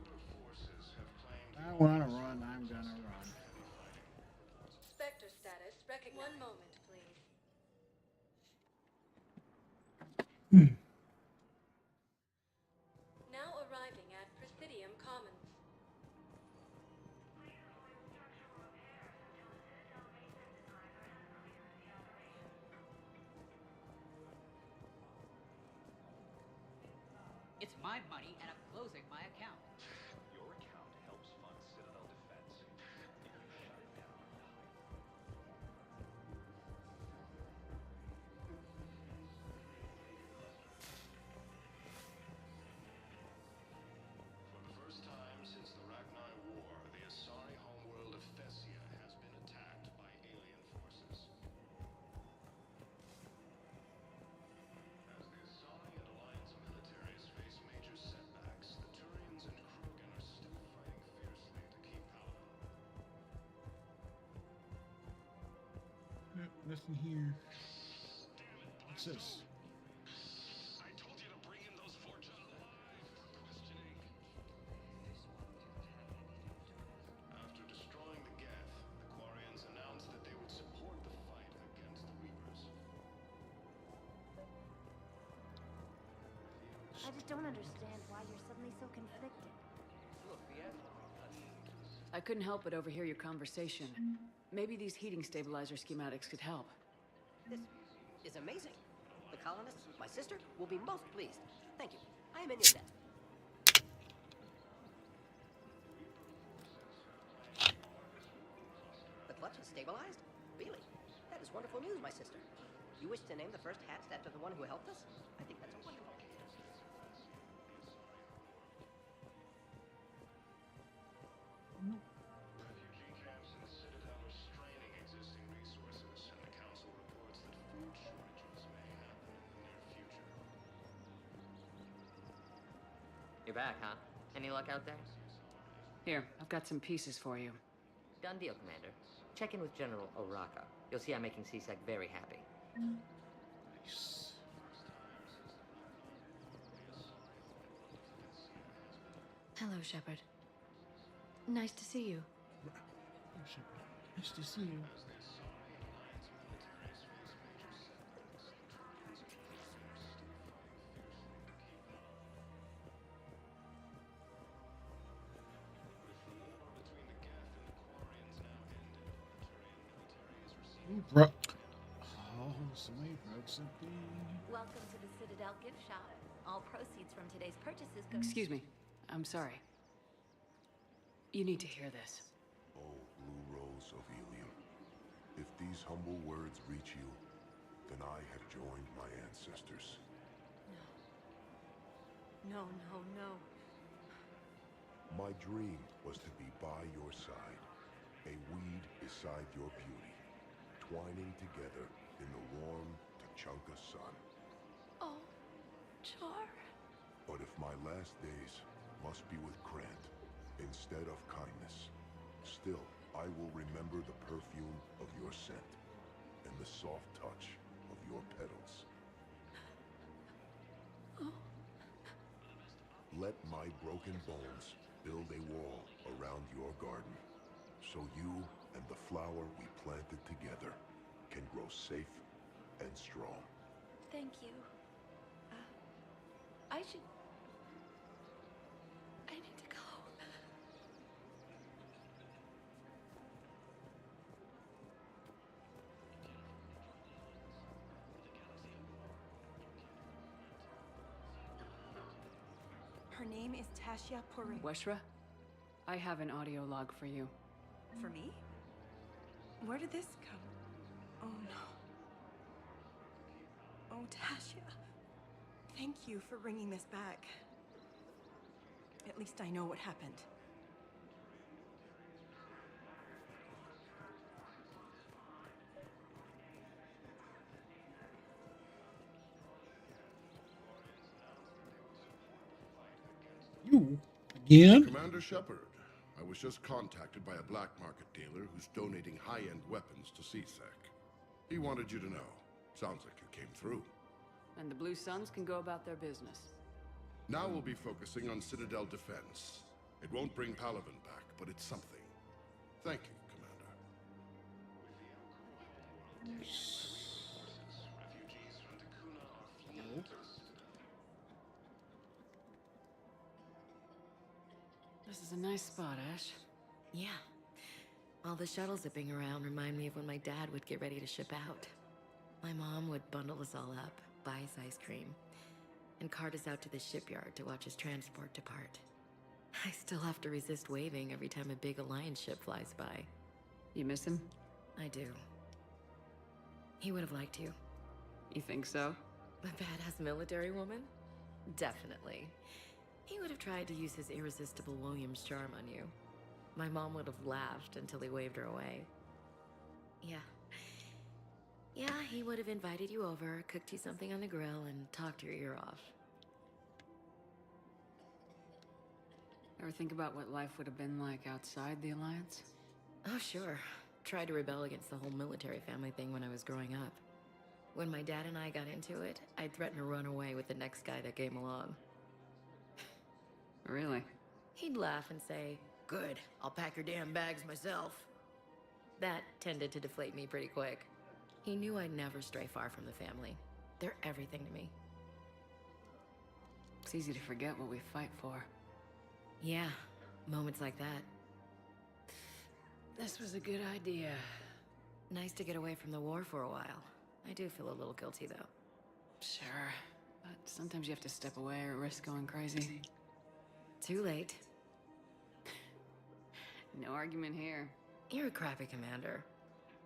I want to run. I'm gonna run. Spectre status recognized. One moment, please. Now arriving at Presidium Commons. It's my money, and I'm closing my account. Your account helps fund Citadel defense. If you shut it down, For the first time since the Ragnar War, the Asari homeworld of Thessia has been attacked by alien forces. As the Asari and Alliance militaries face major setbacks, the Turians and Krogan are still fighting fiercely to keep power. Nope, nothing here. What's this? I told you to bring in those Forja alive for questioning. After destroying the Geth, the Quarians announced that they would support the fight against the Reapers. I just don't understand why you're suddenly so conflicted. I couldn't help but overhear your conversation. Maybe these heating stabilizer schematics could help. This is amazing. The colonists, my sister, will be most pleased. Thank you. I am in your debt. The clutch is stabilized? Really? That is wonderful news, my sister. You wish to name the first hats after the one who helped us? I think that's a wonderful case. Refugee camps in the Citadel are straining existing resources, and the Council reports You're back, huh? Any luck out there? Here, I've got some pieces for you. Done deal, Commander. Check in with General Oraka. You'll see I'm making CSEC very happy. Nice. Hello, Shepard. Nice to see you. Nice to see you. Bro. Oh, somebody brought something. Welcome to the Citadel gift shop. All proceeds from today's purchases go. Excuse me. I'm sorry. You need to hear this. Oh, Blue Rose of Ilium. If these humble words reach you, then I have joined my ancestors. No, no, no. My dream was to be by your side, a weed beside your beauty, twining together in the warm Tachanka sun. Oh, Char. But if my last days must be with Krant instead of kindness, still I will remember the perfume of your scent and the soft touch of your petals. Oh. Let my broken bones build a wall around your garden, so you and the flower we planted together can grow safe and strong. Thank you. I should... I need to go. Her name is Tasha Purin. Weshra, I have an audio log for you. For me? Where did this come? Oh no. Oh, Tasha. Thank you for bringing this back. At least I know what happened. You again? Commander Shepard, I was just contacted by a black market dealer who's donating high-end weapons to CSEC. He wanted you to know. Sounds like you came through. And the Blue Suns can go about their business. Now we'll be focusing on Citadel defense. It won't bring Palaven back, but it's something. Thank you, Commander. This is a nice spot, Ash. Yeah. All the shuttle zipping around remind me of when my dad would get ready to ship out. My mom would bundle us all up, buy us ice cream, and cart us out to the shipyard to watch his transport depart. I still have to resist waving every time a big Alliance ship flies by. You miss him? I do. He would have liked you. You think so? A badass military woman? Definitely. He would have tried to use his irresistible William's charm on you. My mom would have laughed until he waved her away. Yeah, he would have invited you over, cooked you something on the grill, and talked your ear off. Ever think about what life would have been like outside the Alliance? Oh, sure. Tried to rebel against the whole military family thing when I was growing up. When my dad and I got into it, I'd threaten to run away with the next guy that came along. Really? He'd laugh and say, "Good, I'll pack your damn bags myself." That tended to deflate me pretty quick. He knew I'd never stray far from the family. They're everything to me. It's easy to forget what we fight for. Yeah, moments like that. This was a good idea. Nice to get away from the war for a while. I do feel a little guilty, though. Sure, but sometimes you have to step away or risk going crazy. Too late. No argument here. You're a crappy commander.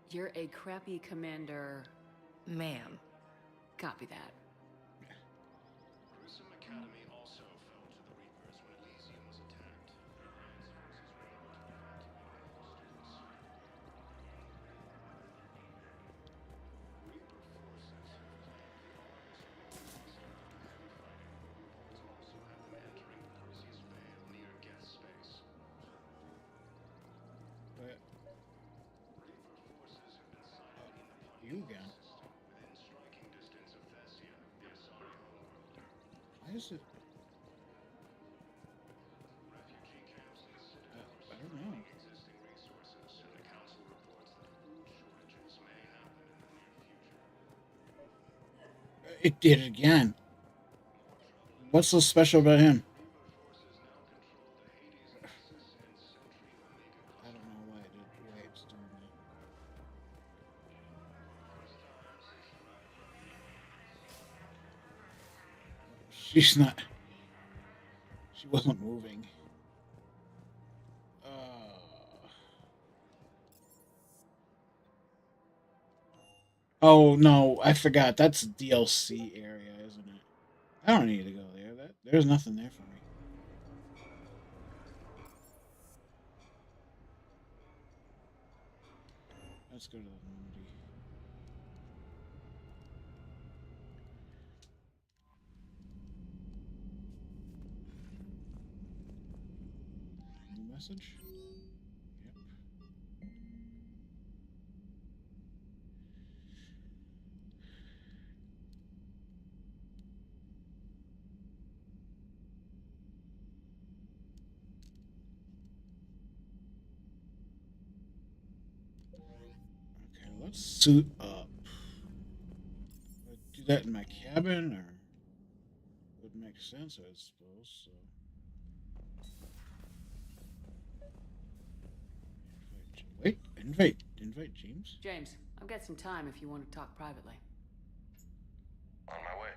You're a crappy commander. Ma'am. Copy that. Gruesome Academy also fell to the Reapers when Elysium was attacked. Alliance forces were able to evacuate all students. Reaper forces have planned the arms race. Was also have them entering the prison. you again. Within striking distance of Thessia, the Asari homeworld. Why is it? Refugee camps in the Citadel are I don't know. straining existing resources, and the Council reports that food shortages may happen in the near future. It did it again. What's so special about him? I don't know why it did the way it's doing that. She's not. She wasn't moving. Oh no, I forgot. That's DLC area, isn't it? I don't need to go there. There's nothing there for me. Let's go to the Normandy. New message? Yep. Okay, let's suit up. Do that in my cabin, or would make sense, I suppose. So. Invite James. James, I've got some time if you want to talk privately. On my way.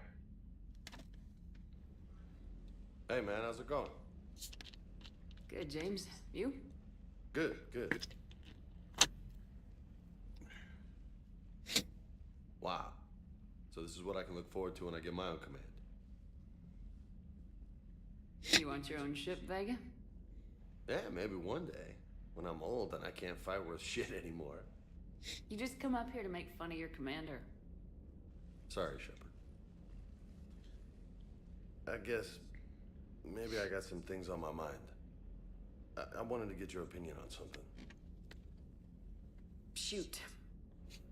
Hey man, how's it going? Good, James. You? Good, good. Wow. So this is what I can look forward to when I get my own command. You want your own ship, Vega? Yeah, maybe one day. When I'm old and I can't fight worth shit anymore. You just come up here to make fun of your commander. Sorry, Shepard. I guess maybe I got some things on my mind. I wanted to get your opinion on something. Shoot.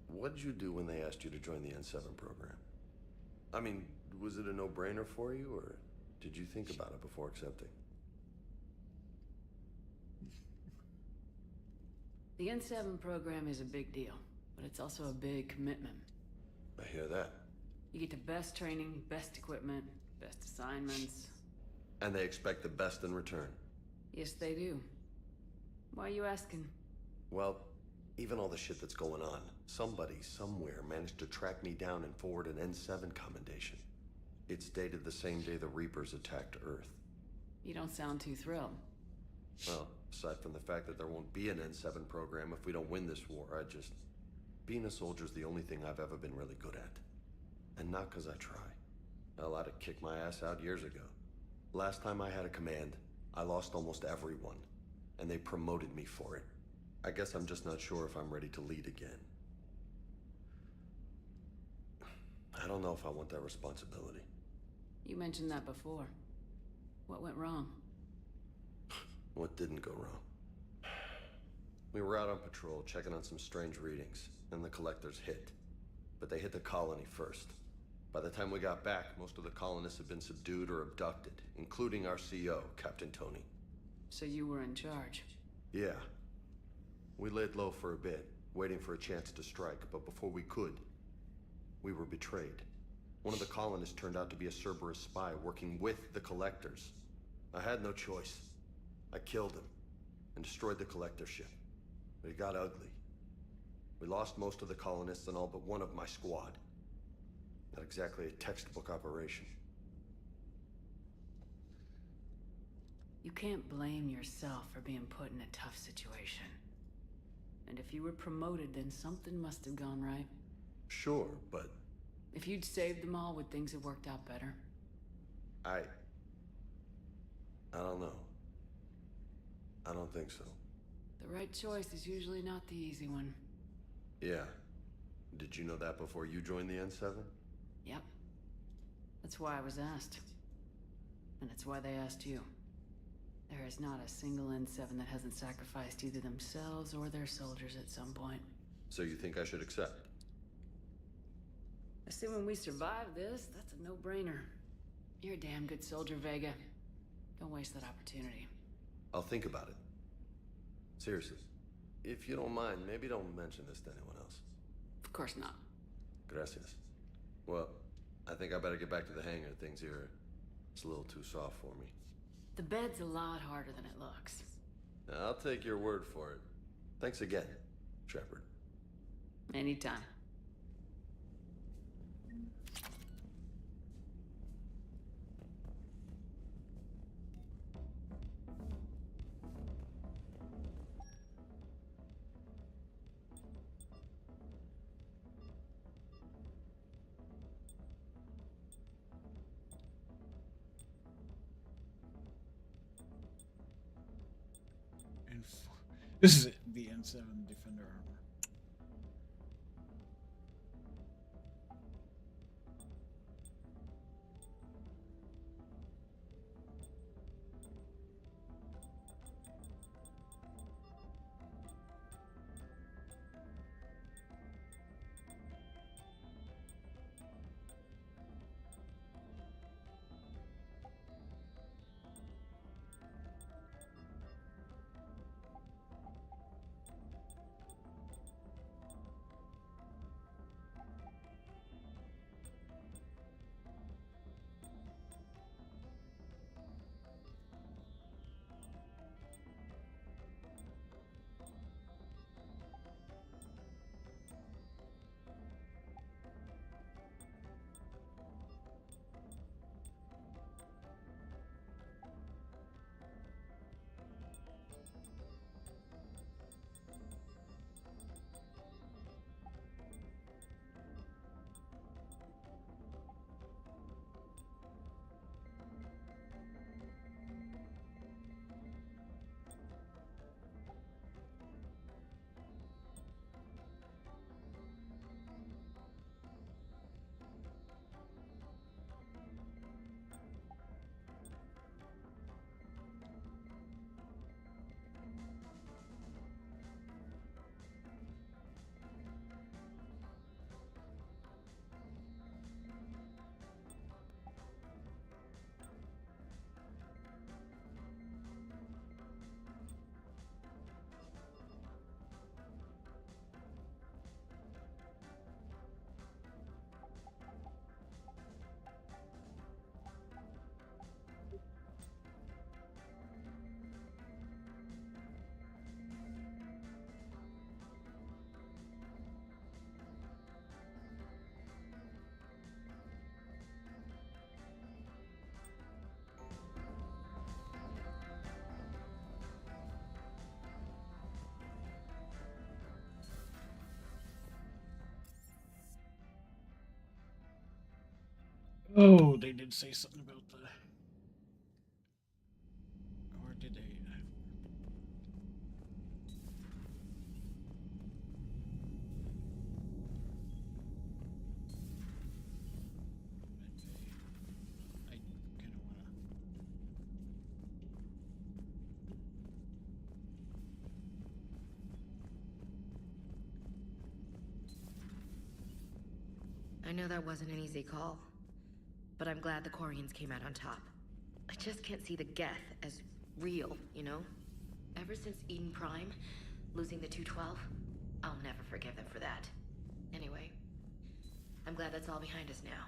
What did you do when they asked you to join the N7 program? I mean, was it a no-brainer for you, or did you think about it before accepting? The N7 program is a big deal, but it's also a big commitment. I hear that. You get the best training, best equipment, best assignments. And they expect the best in return. Yes, they do. Why are you asking? Well, even all the shit that's going on, somebody somewhere managed to track me down and forward an N7 commendation. It's dated the same day the Reapers attacked Earth. You don't sound too thrilled. Well, aside from the fact that there won't be an N7 program if we don't win this war, being a soldier's the only thing I've ever been really good at. And not because I try. Hell, I'd have kicked my ass out years ago. Last time I had a command, I lost almost everyone, and they promoted me for it. I guess I'm just not sure if I'm ready to lead again. I don't know if I want that responsibility. You mentioned that before. What went wrong? What didn't go wrong? We were out on patrol, checking on some strange readings, and the collectors hit. But they hit the colony first. By the time we got back, most of the colonists had been subdued or abducted, including our CO, Captain Tony. So you were in charge? Yeah. We laid low for a bit, waiting for a chance to strike, but before we could, we were betrayed. One of the colonists turned out to be a Cerberus spy working with the collectors. I had no choice. I killed him and destroyed the collector ship. But it got ugly. We lost most of the colonists and all but one of my squad. Not exactly a textbook operation. You can't blame yourself for being put in a tough situation. And if you were promoted, then something must have gone right. Sure, but... If you'd saved them all, would things have worked out better? I don't know. I don't think so. The right choice is usually not the easy one. Yeah. Did you know that before you joined the N7? Yep. That's why I was asked. And it's why they asked you. There is not a single N7 that hasn't sacrificed either themselves or their soldiers at some point. So you think I should accept? Assuming we survive this, that's a no-brainer. You're a damn good soldier, Vega. Don't waste that opportunity. I'll think about it. Seriously. If you don't mind, maybe don't mention this to anyone else. Of course not. Gracias. Well, I think I better get back to the hangar. Things here, it's a little too soft for me. The bed's a lot harder than it looks. I'll take your word for it. Thanks again, Shepard. Anytime. This is the N7 Defender armor. Oh, they did say something about the... Or did they? I kind of want to... I know that wasn't an easy call, but I'm glad the Quarians came out on top. I just can't see the Geth as real, you know? Ever since Eden Prime, losing the 212, I'll never forgive them for that. Anyway, I'm glad that's all behind us now.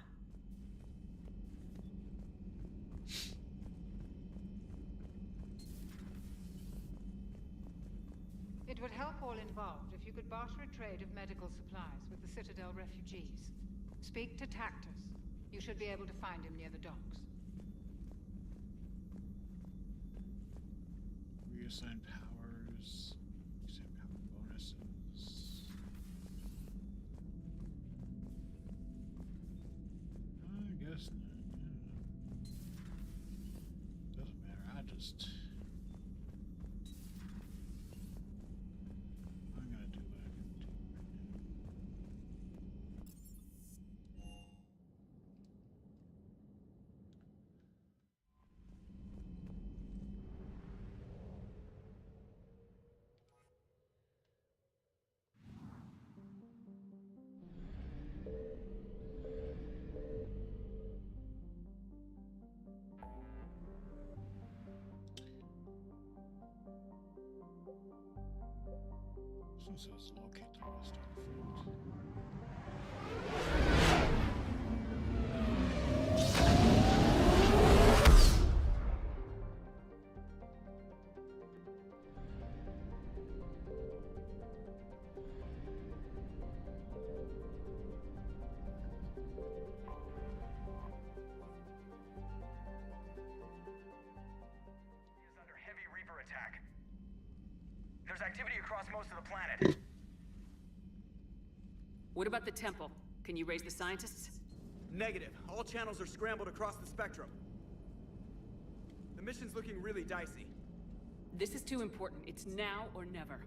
It would help all involved if you could barter a trade of medical supplies with the Citadel refugees. Speak to Tactus. You should be able to find him near the docks. Reassign powers. Reassign power bonuses. I guess not. Doesn't matter. I just... I'm gonna do what I can do right now. This one says locate the rest of the food. Attack. There's activity across most of the planet. What about the temple? Can you raise the scientists? Negative. All channels are scrambled across the spectrum. The mission's looking really dicey. This is too important. It's now or never.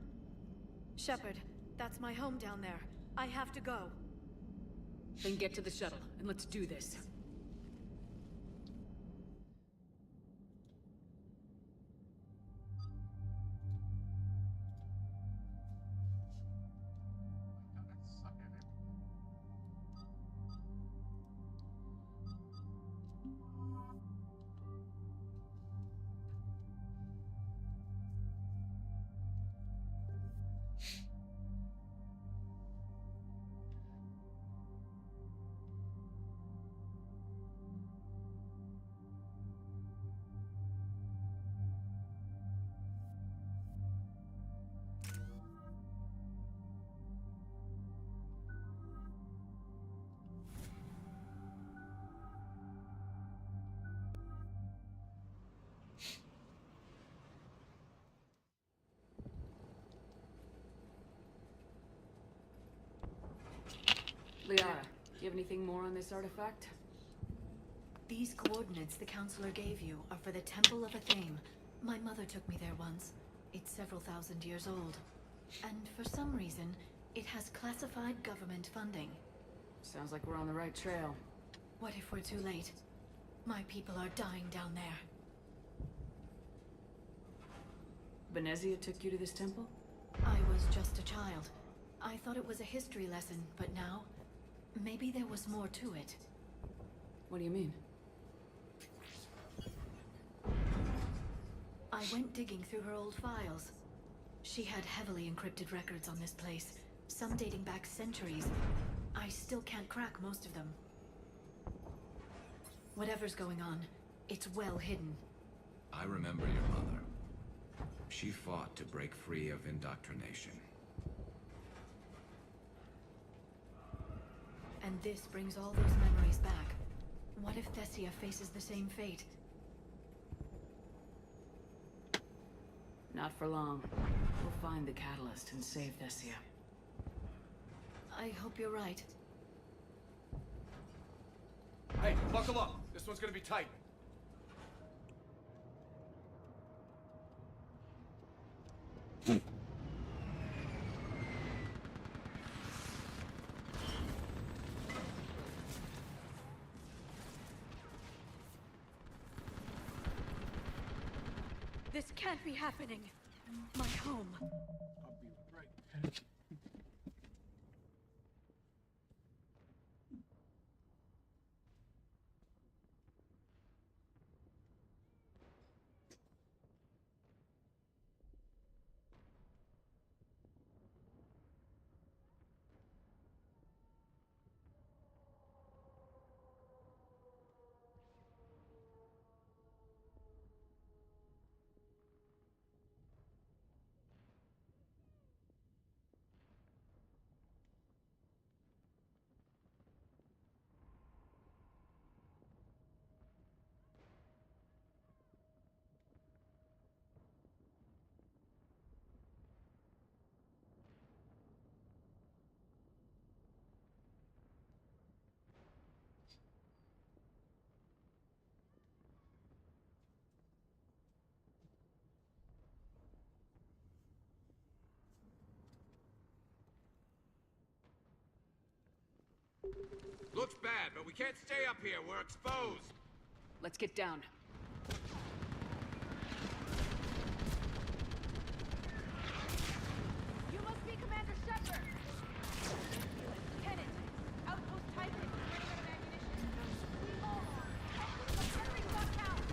Shepard, that's my home down there. I have to go. Then get to the shuttle, and let's do this. Liara, do you have anything more on this artifact? These coordinates the Counselor gave you are for the Temple of Athame. My mother took me there once. It's several thousand years old. And for some reason, it has classified government funding. Sounds like we're on the right trail. What if we're too late? My people are dying down there. Venezia took you to this temple? I was just a child. I thought it was a history lesson, but now, maybe there was more to it. What do you mean? I went digging through her old files. She had heavily encrypted records on this place, some dating back centuries. I still can't crack most of them. Whatever's going on, it's well hidden. I remember your mother. She fought to break free of indoctrination. And this brings all those memories back. What if Thessia faces the same fate? Not for long. We'll find the catalyst and save Thessia. I hope you're right. Hey, buckle up. This one's gonna be tight. This can't be happening. My home. I'll be right back. Looks bad, but we can't stay up here. We're exposed. Let's get down. You must be Commander Shepard! Lieutenant, Outpost Tiger is running out of ammunition. The friendly Buckhound!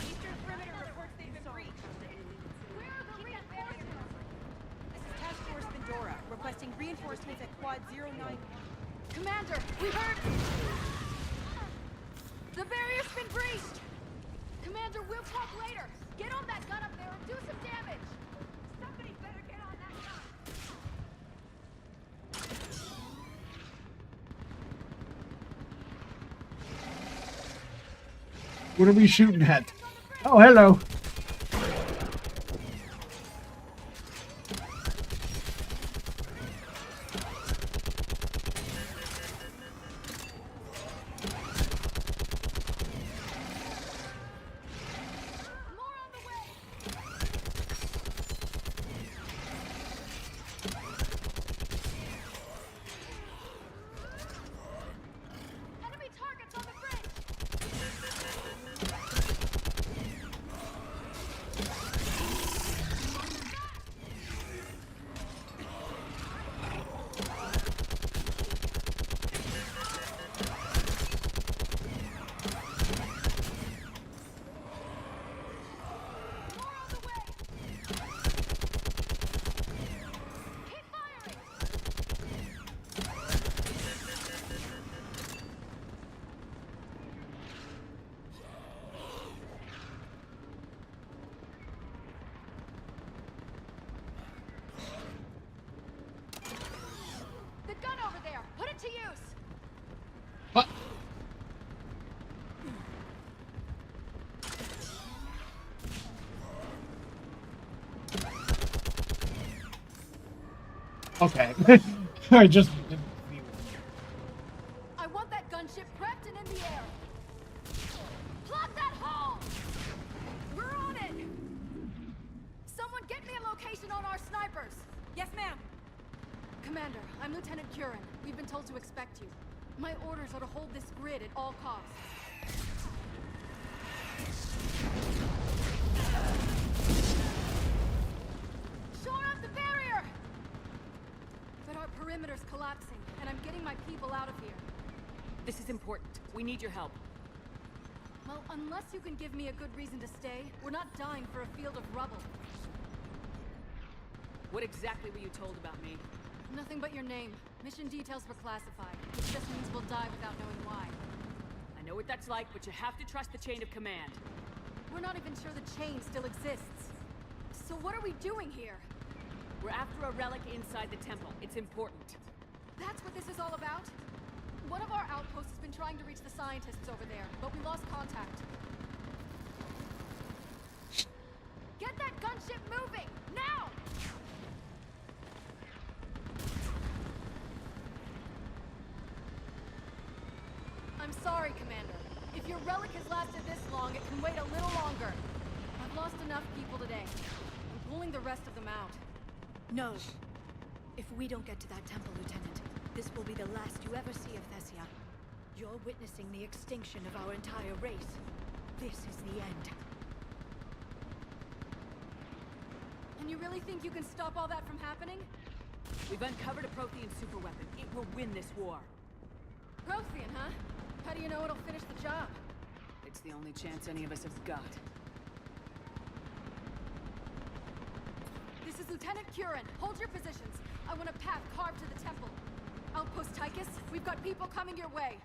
Eastern perimeter reports they've been breached. Where are the reinforcements? This is Task Force Squad 091. Commander, we heard... The barrier's been breached! Commander, we'll talk later. Get on that gun up there and do some damage! Somebody better get on that gun! What are we shooting at? Oh, hello. Enemy targets on the bridge! The gun over there! Put it to use! What? Okay. I just... I want that gunship prepped and in the air! Plot that hole! We're on it! Someone get me a location on our snipers! Yes, ma'am. Commander, I'm Lieutenant Curran. We've been told to expect you. My orders are to hold this grid at all costs. Shore up the barrier! But our perimeter's collapsing, and I'm getting my people out of here. This is important. We need your help. Well, unless you can give me a good reason to stay, we're not dying for a field of rubble. What exactly were you told about me? Nothing but your name. Mission details were classified, which just means we'll die without knowing why. I know what that's like, but you have to trust the chain of command. We're not even sure the chain still exists. So what are we doing here? We're after a relic inside the temple. It's important. That's what this is all about? One of our outposts has been trying to reach the scientists over there, but we lost contact. Get that gunship moving! Now! I'm sorry, Commander. If your relic has lasted this long, it can wait a little longer. I've lost enough people today. I'm pulling the rest of them out. No. If we don't get to that temple, Lieutenant, this will be the last you ever see of Thessia. You're witnessing the extinction of our entire race. This is the end. And you really think you can stop all that from happening? We've uncovered a Prothean superweapon. It will win this war. Prothean, huh? How do you know it'll finish the job? It's the only chance any of us have got. This is Lieutenant Curran. Hold your positions. I want a path carved to the temple. Outpost Tychus, we've got people coming your way.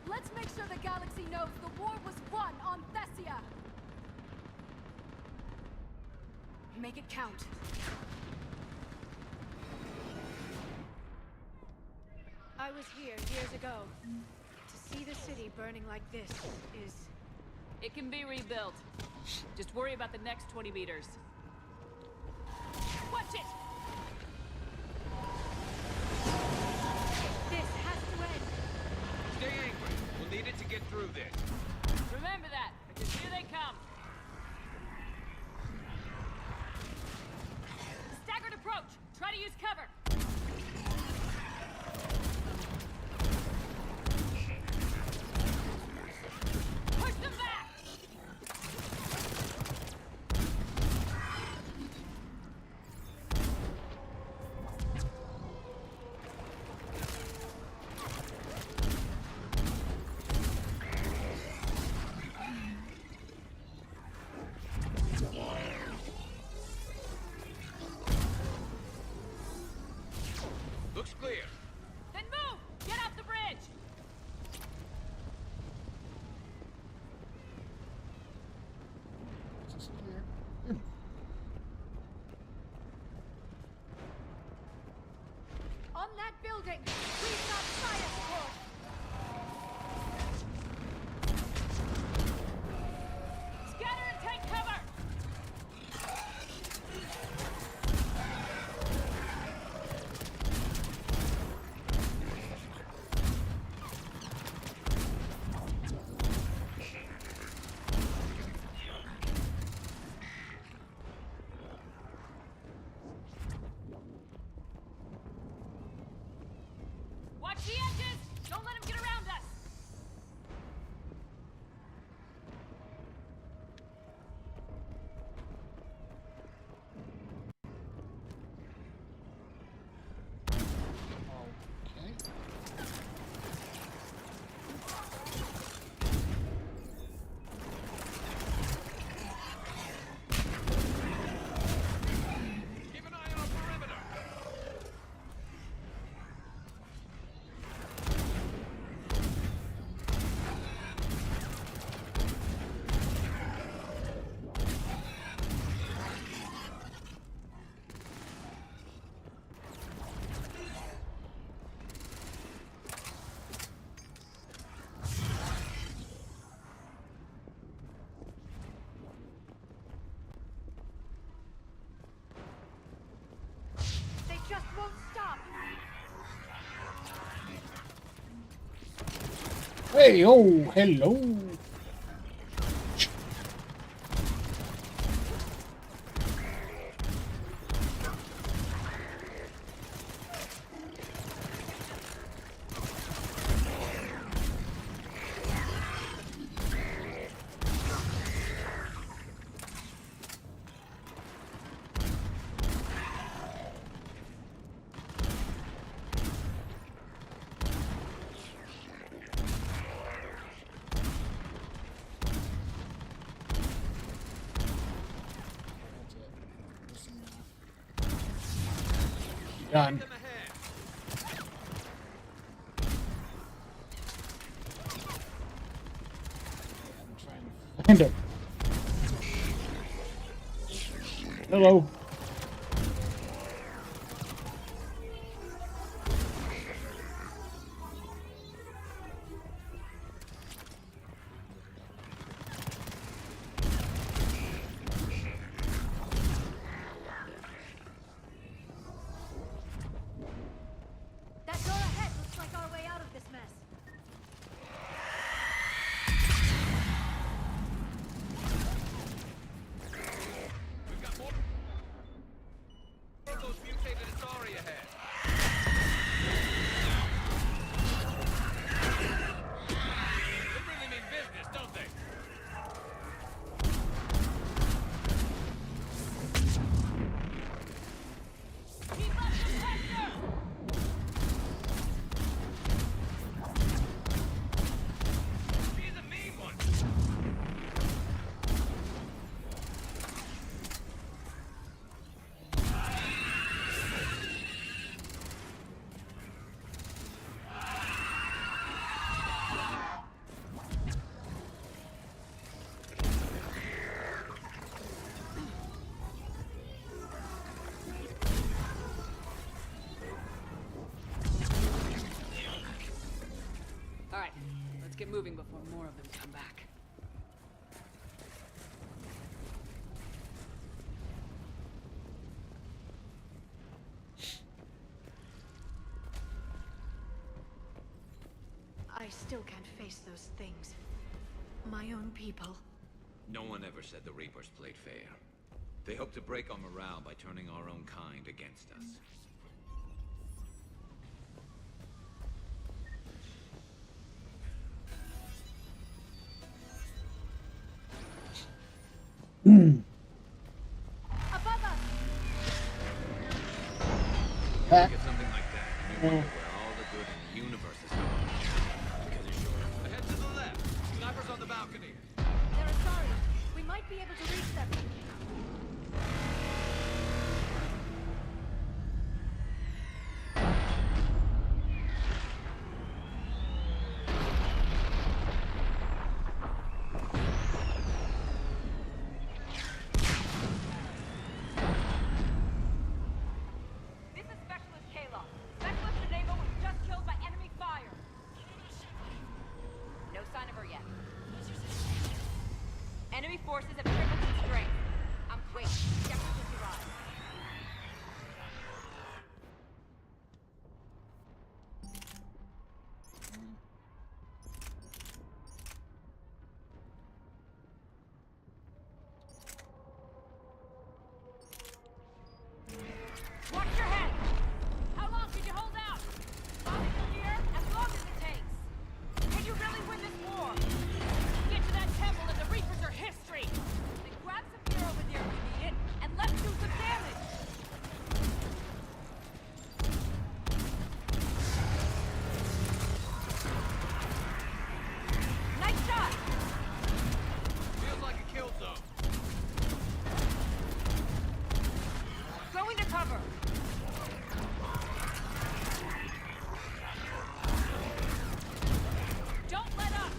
Let's make sure the galaxy knows the war was won on Thessia. Make it count. I was here years ago. To see the city burning like this is... It can be rebuilt. Just worry about the next 20 meters. Watch it! This has to end. Stay angry. We'll need it to get through this. Remember that, because here they come. Staggered approach. Try to use cover. Push them back! clear. Then move! Get off the bridge! On that building! We've got fire support! Scatter and take cover! Watch the edges! Don't let him get around us! Keep an eye on perimeter. They just won't stop! Hey, oh, hello. Done. Find him. Hello. That door ahead looks like our way out of this mess. We've got more of those mutated Atari ahead. They really mean business, don't they? Keep up the pressure! She's a mean one. All right, let's get moving before more of them come back. I still can't face those things. My own people. No one ever said the Reapers played fair. They hope to break our morale by turning our own kind against us. Above us! Look at something like that, and you wonder where all the good in the universe is gone. Because you're sure. Ahead to the left. Snipers on the balcony. They're Asari. We might be able to reach them. Enemy forces have tripled in strength. Wait, Shepard just arrived. Watch your head! How long can you hold out? Here, as long as it takes. Can you really win this war? Get to that temple and the Reapers are history! Then grab some gear over there if we need it, and let's do some damage! Nice shot! Feels like a kill zone. Go into cover! Don't let up!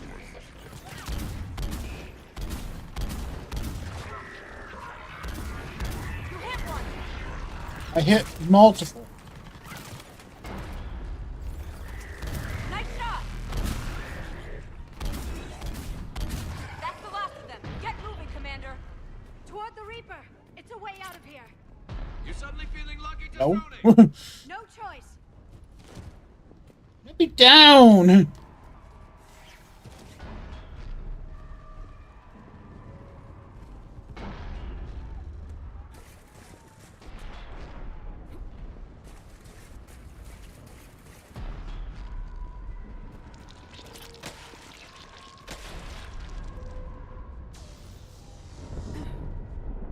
You hit one! I hit multiple. Nice shot! That's the last of them. Get moving, Commander. Toward the Reaper. It's a way out of here. You suddenly feeling lucky to No. No choice. Let me down.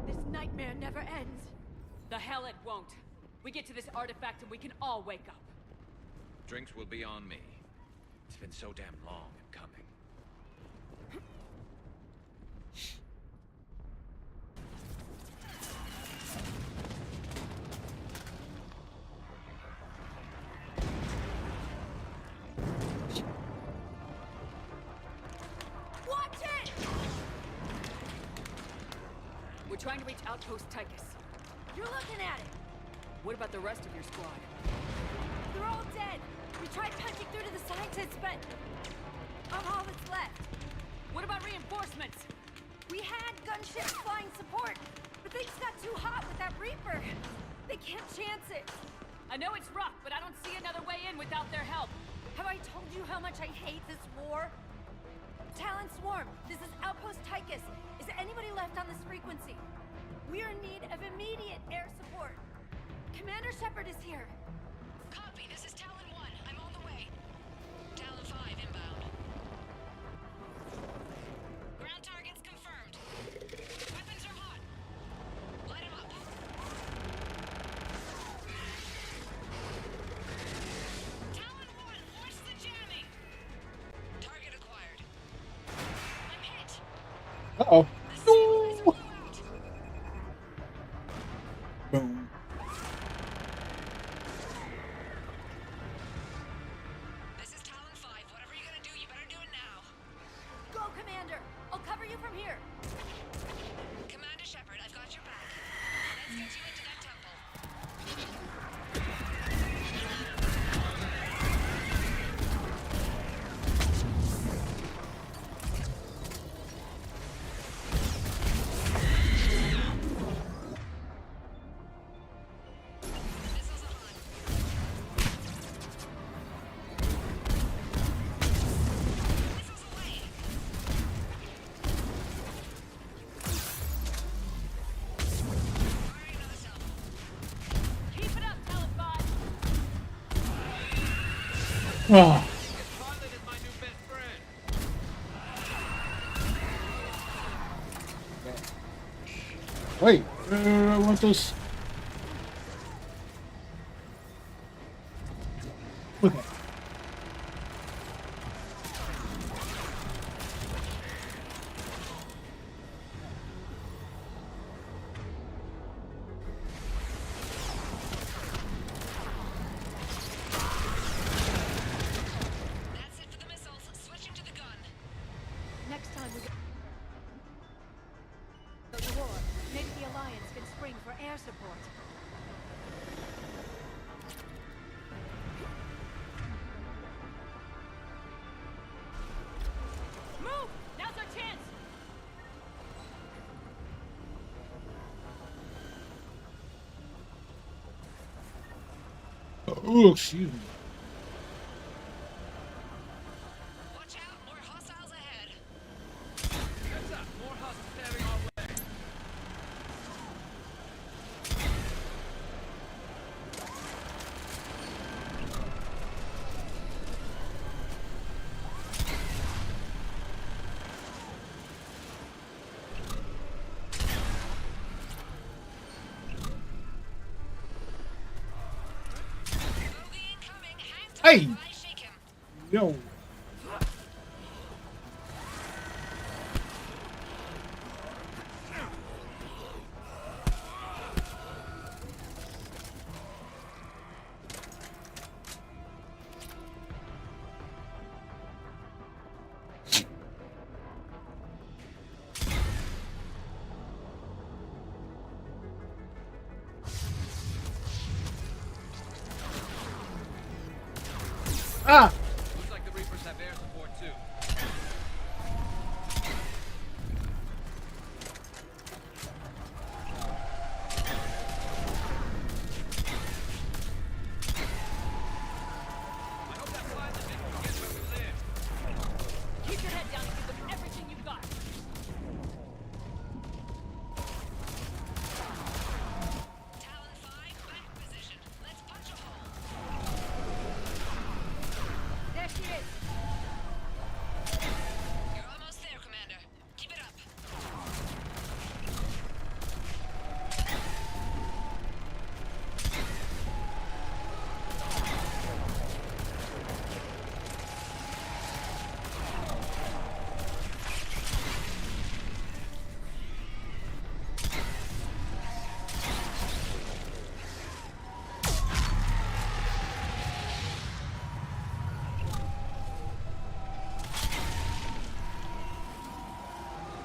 This nightmare never ends. The hell it won't. We get to this artifact and we can all wake up. Drinks will be on me. It's been so damn long in coming. Watch it! We're trying to reach Outpost Tychus. You're looking at it. What about the rest of your squad? They're all dead. We tried punching through to the scientists, but I'm all that's left. What about reinforcements? We had gunships flying support, but things got too hot with that Reaper. They can't chance it. I know it's rough, but I don't see another way in without their help. Have I told you how much I hate this war? Talon Swarm, this is Outpost Tychus. Is anybody left on this frequency? We are in need of immediate air support. Commander Shepard is here. Copy, this is Talon 1. I'm on the way. Talon 5 inbound. Ground targets confirmed. Weapons are hot. Light 'em up. Talon 1, force the jamming. Target acquired. I'm hit. Uh-oh. Oh. Wait, I want this. Okay. Next time we go to war, maybe the Alliance can spring for air support. Move! Now's our chance! Ooh, excuse me. Watch out, more hostiles ahead. Heads up, more hostiles heading our way. Hey! Yo. Ah! Looks like the Reapers have air support too. I hope that flies and didn't forget where we live. Keep your head down and give them everything you've got. Talon 5, back position. Let's punch a hole. There she is. You're almost there, Commander. Keep it up.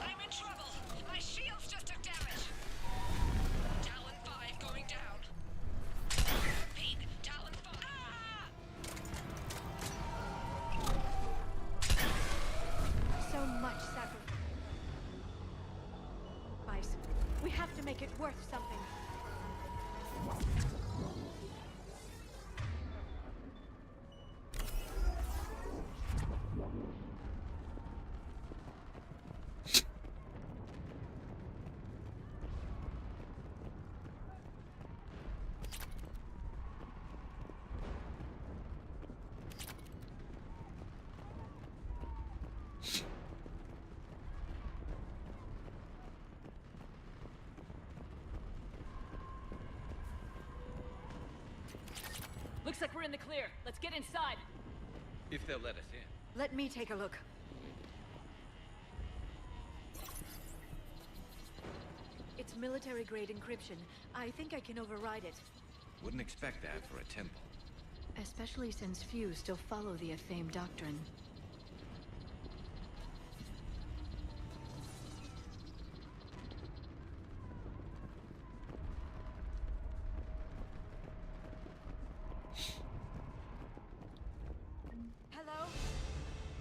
I'm in trouble. My shields just took damage. Talon 5 going down. Repeat, Talon 5. So much sacrifice. We have to make it worth something. Looks like we're in the clear. Let's get inside. If they'll let us in. Let me take a look. It's military-grade encryption. I think I can override it. Wouldn't expect that for a temple. Especially since few still follow the Athame doctrine. Hello?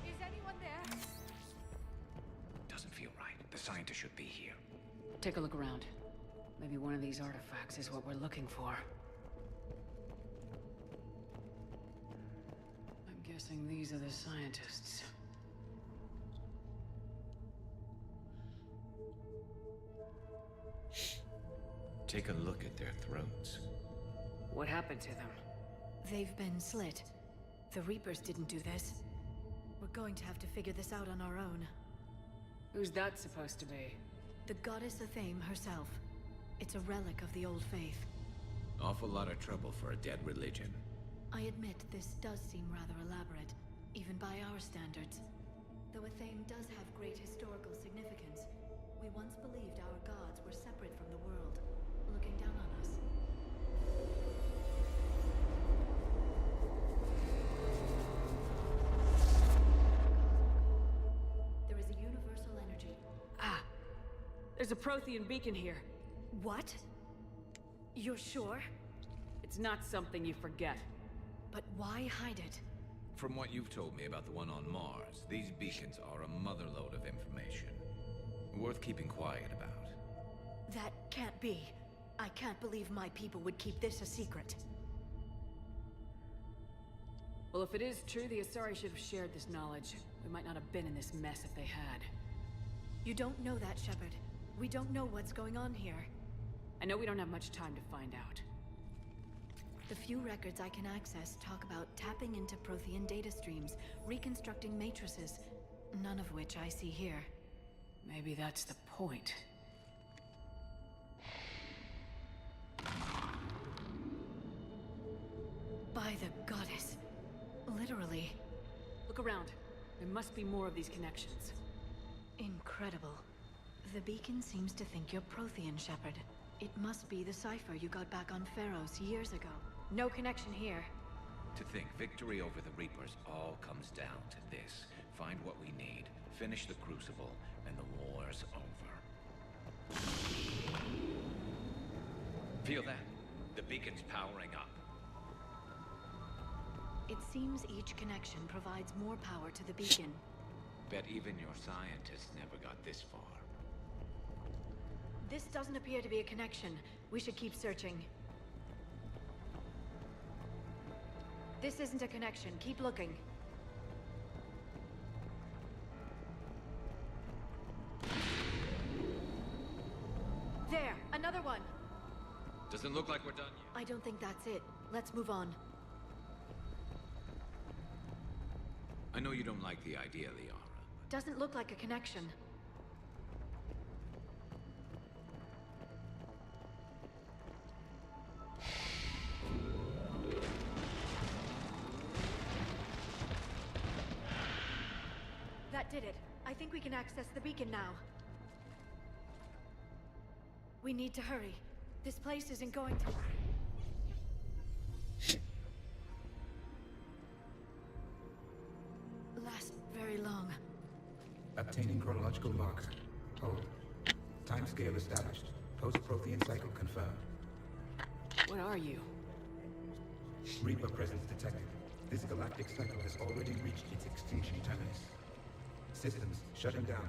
Is anyone there? Doesn't feel right. The scientist should be here. Take a look around. Maybe one of these artifacts is what we're looking for. I'm guessing these are the scientists. Take a look at their throats. What happened to them? They've been slit. The Reapers didn't do this. We're going to have to figure this out on our own. Who's that supposed to be? The goddess Athame herself. It's a relic of the old faith. Awful lot of trouble for a dead religion. I admit this does seem rather elaborate, even by our standards. Though Athame does have great historical significance, we once believed our gods were separate from the world, looking down on us. There is a universal energy. Ah! There's a Prothean beacon here. What? You're sure? It's not something you forget. But why hide it? From what you've told me about the one on Mars, these beacons are a motherlode of information. Worth keeping quiet about. That can't be. I can't believe my people would keep this a secret. Well, if it is true, the Asari should have shared this knowledge. We might not have been in this mess if they had. You don't know that, Shepard. We don't know what's going on here. I know we don't have much time to find out. The few records I can access talk about tapping into Prothean data streams, reconstructing matrices, none of which I see here. Maybe that's the point. By the goddess. Literally. Look around. There must be more of these connections. Incredible. The beacon seems to think you're Prothean, Shepard. It must be the cipher you got back on Pharaohs years ago. No connection here. To think victory over the Reapers all comes down to this. Find what we need, finish the Crucible, and the war's over. Feel that? The beacon's powering up. It seems each connection provides more power to the beacon. Bet even your scientists never got this far. This doesn't appear to be a connection. We should keep searching. This isn't a connection. Keep looking. There! Another one! Doesn't look like we're done yet. I don't think that's it. Let's move on. I know you don't like the idea, Liara. Doesn't look like a connection. That did it. I think we can access the beacon now. We need to hurry. This place isn't going to... last very long. Obtaining chronological marker. Hold. Timescale established. Post-Prothean cycle confirmed. What are you? Reaper presence detected. This galactic cycle has already reached its extinction terminus. Systems shutting down.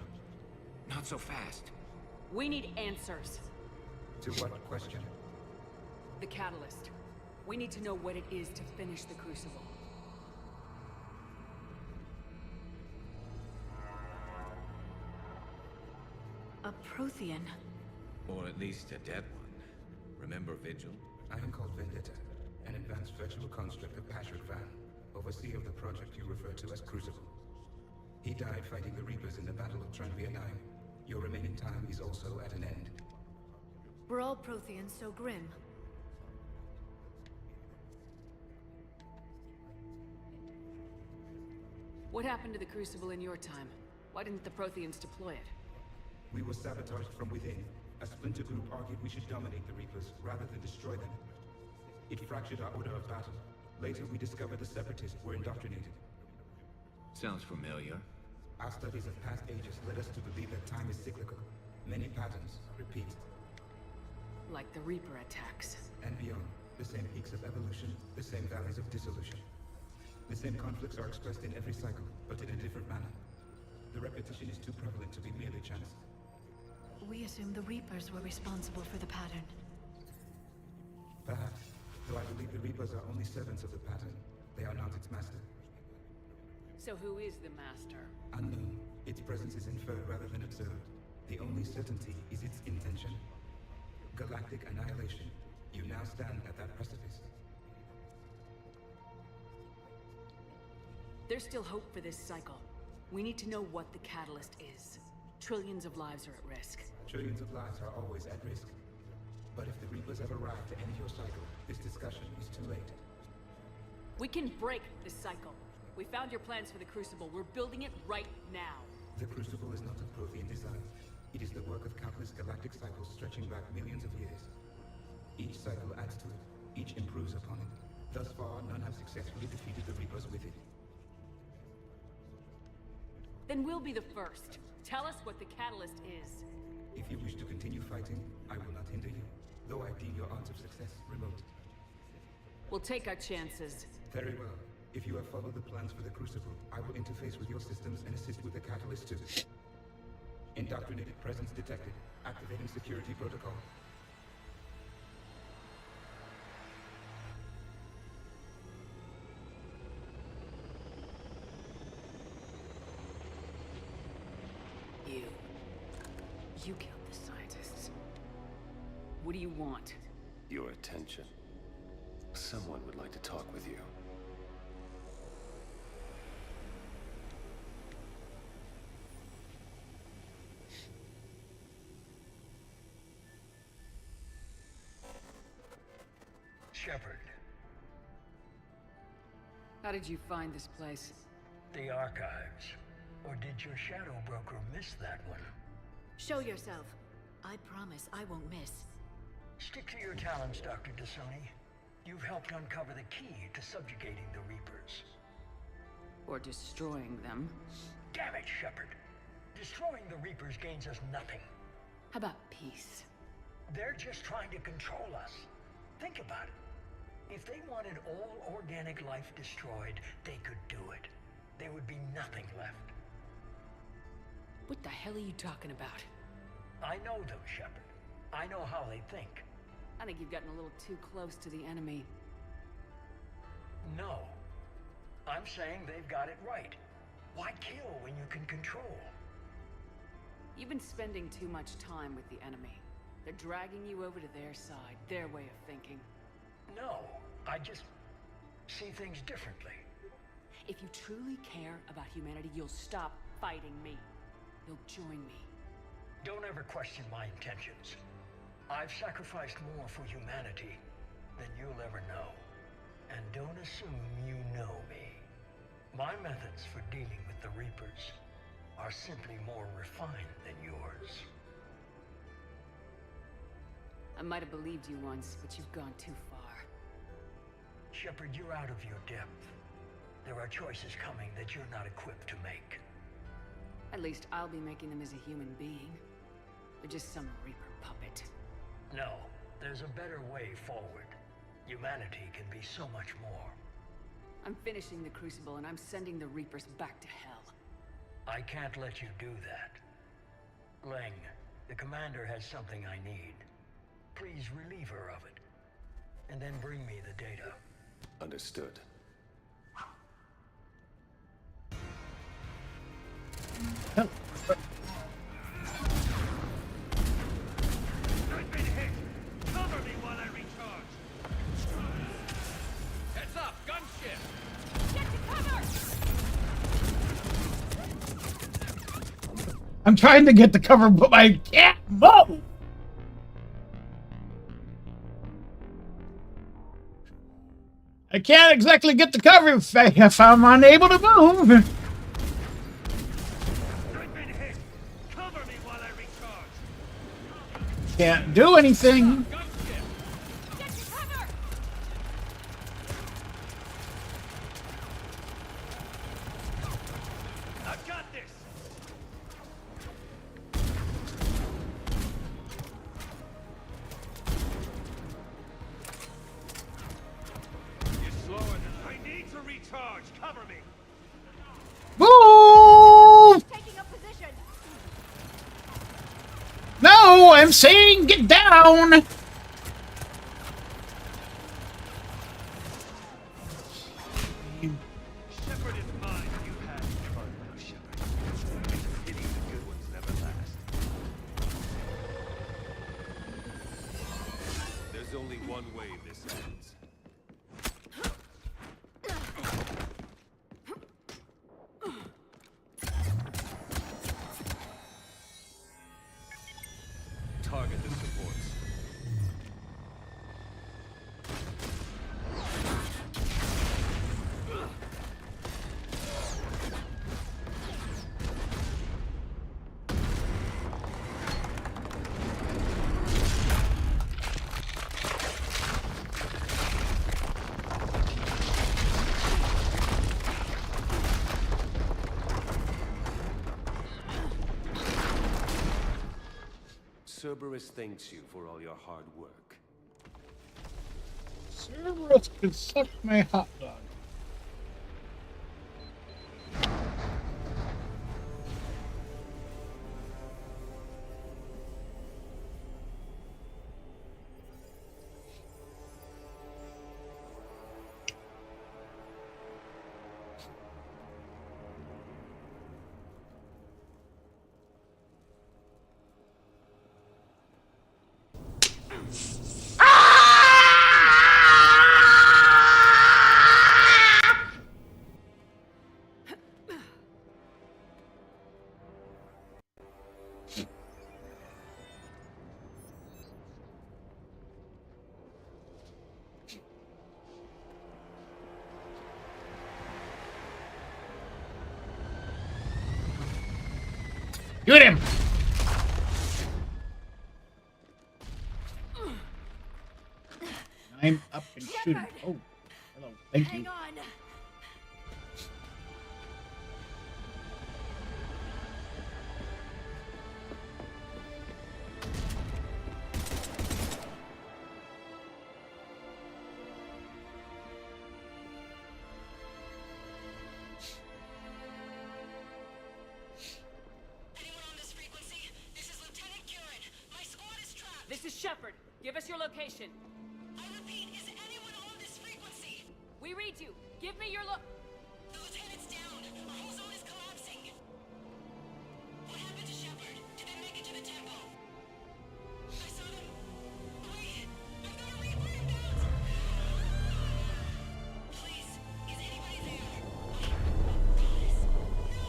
Not so fast. We need answers. To what question? The catalyst. We need to know what it is to finish the Crucible. A Prothean. Or at least a dead one. Remember Vigil? I am called Vendetta, an advanced virtual construct of Patrick Van, overseer of the project you refer to as Crucible. He died fighting the Reapers in the Battle of Tranvia 9. Your remaining time is also at an end. We're all Protheans so grim. What happened to the Crucible in your time? Why didn't the Protheans deploy it? We were sabotaged from within. A splinter group argued we should dominate the Reapers rather than destroy them. It fractured our order of battle. Later, we discovered the Separatists were indoctrinated. Sounds familiar. Our studies of past ages led us to believe that time is cyclical. Many patterns repeat. Like the Reaper attacks. And beyond. The same peaks of evolution, the same valleys of dissolution. The same conflicts are expressed in every cycle, but in a different manner. The repetition is too prevalent to be merely chance. We assumed the Reapers were responsible for the pattern. Perhaps, though I believe the Reapers are only servants of the pattern. They are not its master. So who is the master? Unknown. Its presence is inferred rather than observed. The only certainty is its intention. Galactic annihilation. You now stand at that precipice. There's still hope for this cycle. We need to know what the catalyst is. Trillions of lives are at risk. Trillions of lives are always at risk. But if the Reapers have arrived to end your cycle, this discussion is too late. We can break this cycle. We found your plans for the Crucible. We're building it right now. The Crucible is not of Prothean design. It is the work of countless galactic cycles stretching back millions of years. Each cycle adds to it. Each improves upon it. Thus far, none have successfully defeated the Reapers with it. Then we'll be the first. Tell us what the catalyst is. If you wish to continue fighting, I will not hinder you, though I deem your odds of success remote. We'll take our chances. Very well. If you have followed the plans for the Crucible, I will interface with your systems and assist with the catalyst too. Indoctrinated presence detected. Activating security protocol. You killed the scientists. What do you want? Your attention. Someone would like to talk with you. Shepard. How did you find this place? The archives. Or did your shadow broker miss that one? Show yourself. I promise I won't miss. Stick to your talents, Dr. D'Soni. You've helped uncover the key to subjugating the Reapers. Or destroying them. Damn it, Shepard. Destroying the Reapers gains us nothing. How about peace? They're just trying to control us. Think about it. If they wanted all organic life destroyed, they could do it. There would be nothing left. What the hell are you talking about? I know them, Shepard. I know how they think. I think you've gotten a little too close to the enemy. No. I'm saying they've got it right. Why kill when you can control? You've been spending too much time with the enemy. They're dragging you over to their side, their way of thinking. No, I just see things differently. If you truly care about humanity, you'll stop fighting me. You'll join me. Don't ever question my intentions. I've sacrificed more for humanity than you'll ever know. And don't assume you know me. My methods for dealing with the Reapers are simply more refined than yours. I might have believed you once, but you've gone too far. Shepard, you're out of your depth. There are choices coming that you're not equipped to make. At least I'll be making them as a human being. They're just some Reaper puppet. No, there's a better way forward. Humanity can be so much more. I'm finishing the Crucible and I'm sending the Reapers back to hell. I can't let you do that. Leng, the Commander has something I need. Please relieve her of it. And then bring me the data. Understood. I've been hit! Cover me while I recharge! Heads up! Gunship! Get to cover! I'm trying to get the cover, but I can't move! I can't exactly get the cover if I'm unable to move. I've been hit! Cover me while I recharge! Can't do anything. Get to cover! I've got this! You're slower than I need to recharge! Cover me! Move! Taking up position. No, I'm saying get down. Shepard is mine. You had fun now, Shepard. It's a pity the good ones never last. There's only one way this ends. Target the supports. Cerberus thanks you for all your hard work. Cerberus can suck my hot dog. Shoot him! I'm up and shoot him. Oh, hello. Thank you. Hang on. This is Shepard. Give us your location. I repeat, is anyone on this frequency? We read you. Give me your The lieutenant's down. Our whole zone is collapsing. What happened to Shepard? Did they make it to the temple? I saw them. Wait, I've got a Reaper inbound. Please, is anybody there? Guys, no.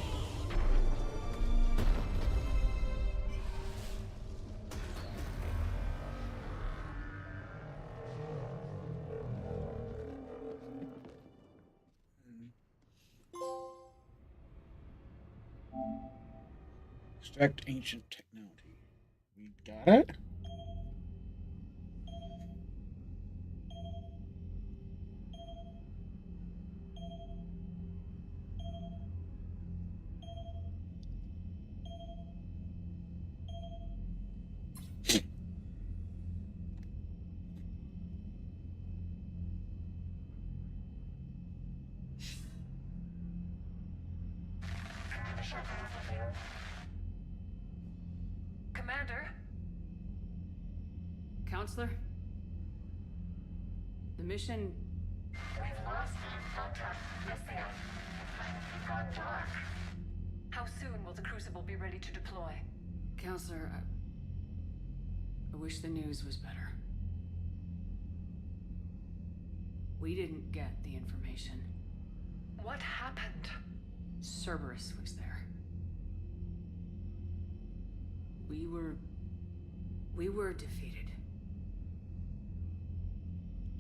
Extract ancient technology. We got it? Commander? Counselor? The mission... We've lost contact with the It's gone dark. How soon will the Crucible be ready to deploy? Counselor, I wish the news was better. We didn't get the information. What happened? Cerberus was there. We were defeated.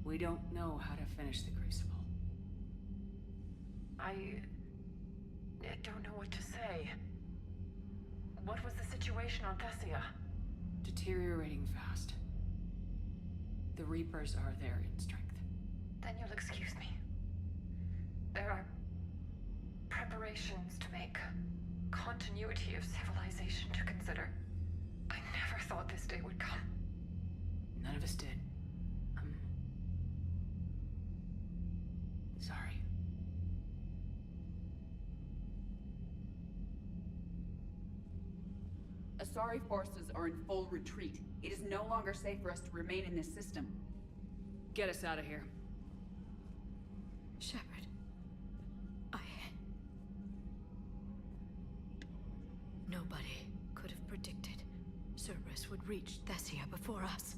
We don't know how to finish the Crucible. I don't know what to say. What was the situation on Thessia? Deteriorating fast. The Reapers are there in strength. Then you'll excuse me. There are preparations to make, continuity of civilization to consider. I never thought this day would come. None of us did. I'm sorry. Asari forces are in full retreat. It is no longer safe for us to remain in this system. Get us out of here. Shepard. Nobody could have predicted Cerberus would reach Thessia before us.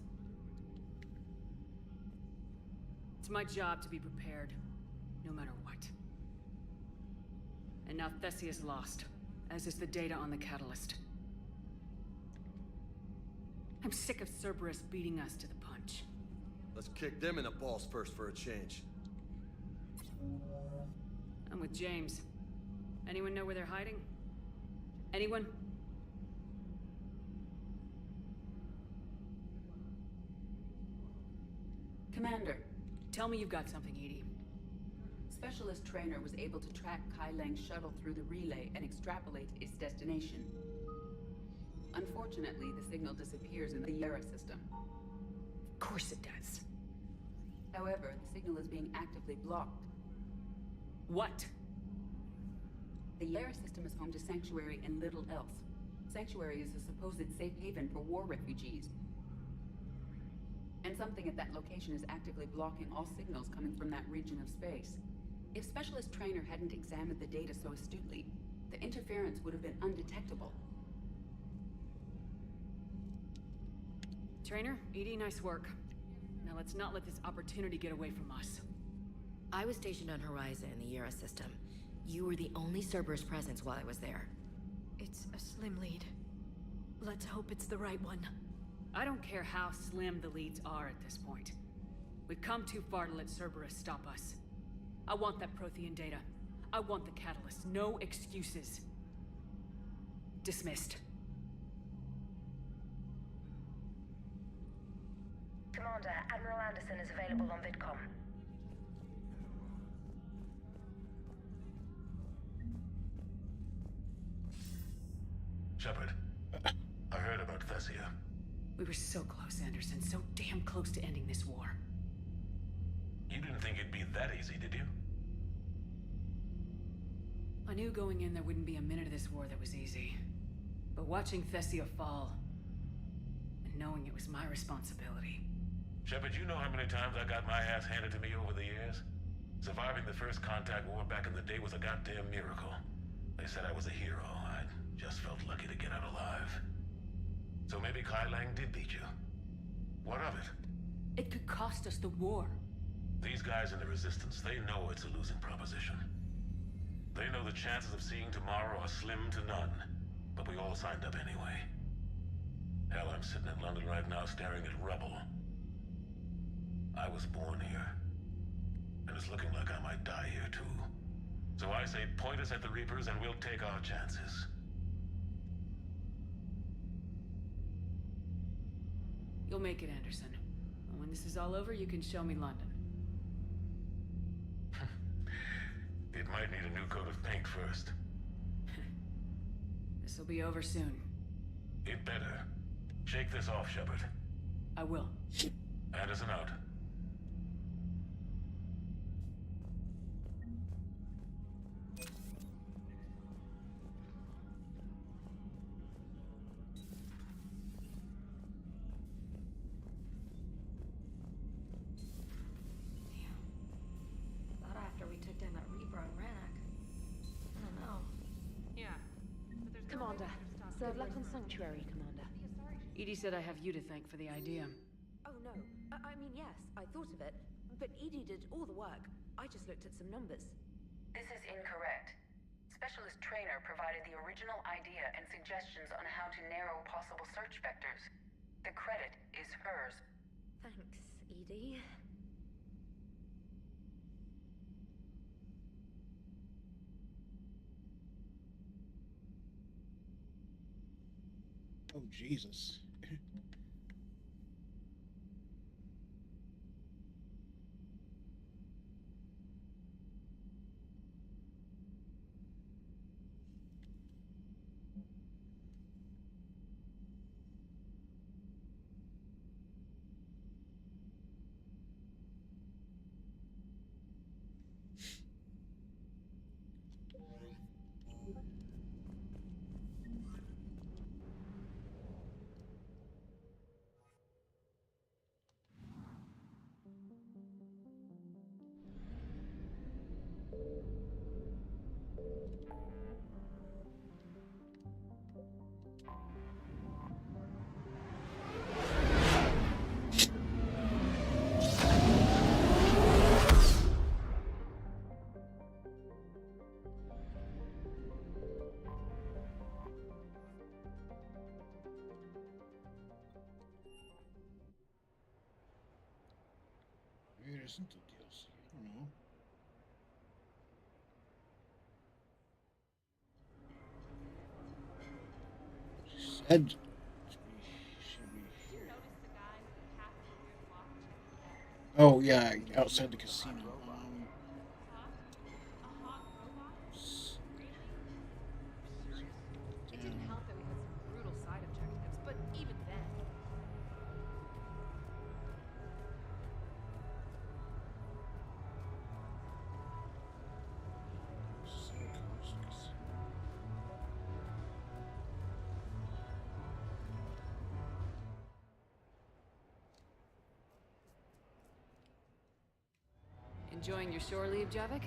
It's my job to be prepared, no matter what. And now Thessia's lost, as is the data on the catalyst. I'm sick of Cerberus beating us to the punch. Let's kick them in the balls first for a change. I'm with James. Anyone know where they're hiding? Anyone? Commander. Tell me you've got something, Edie. Specialist Trainer was able to track Kai Lang's shuttle through the relay and extrapolate its destination. Unfortunately, the signal disappears in the Yara system. Of course it does. However, the signal is being actively blocked. What? The Yara system is home to Sanctuary and little else. Sanctuary is a supposed safe haven for war refugees. And something at that location is actively blocking all signals coming from that region of space. If Specialist Trainer hadn't examined the data so astutely, the interference would have been undetectable. Trainer, Edie, nice work. Now let's not let this opportunity get away from us. I was stationed on Horizon in the Yara system. You were the only Cerberus presence while I was there. It's a slim lead. Let's hope it's the right one. I don't care how slim the leads are at this point. We've come too far to let Cerberus stop us. I want that Prothean data. I want the catalyst. No excuses. Dismissed. Commander, Admiral Anderson is available on VidCom. Shepard, I heard about Thessia. We were so close, Anderson. So damn close to ending this war. You didn't think it'd be that easy, did you? I knew going in there wouldn't be a minute of this war that was easy. But watching Thessia fall, and knowing it was my responsibility. Shepard, you know how many times I got my ass handed to me over the years? Surviving the first contact war back in the day was a goddamn miracle. They said I was a hero. I just felt lucky to get out alive. So maybe Kai Lang did beat you. What of it? It could cost us the war. These guys in the Resistance, they know it's a losing proposition. They know the chances of seeing tomorrow are slim to none. But we all signed up anyway. Hell, I'm sitting in London right now staring at rubble. I was born here. And it's looking like I might die here too. So I say point us at the Reapers and we'll take our chances. You'll make it, Anderson. And when this is all over, you can show me London. It might need a new coat of paint first. This'll be over soon. It better. Shake this off, Shepard. I will. Anderson out. Thought after we took down that Reaper on Rannoch. I don't know. Yeah. But there's Commander, third luck on Sanctuary, Commander. Edie said I have you to thank for the idea. Oh no, I mean yes, I thought of it, but Edie did all the work. I just looked at some numbers. This is incorrect. Specialist Trainer provided the original idea and suggestions on how to narrow possible search vectors. The credit is hers. Thanks, Edie. Oh, Jesus. Maybe it isn't a DLC. I don't know. She said should be here. Oh yeah, outside the casino. It didn't help that we had some brutal side objectives, but even then. Enjoying your shore leave, Javik?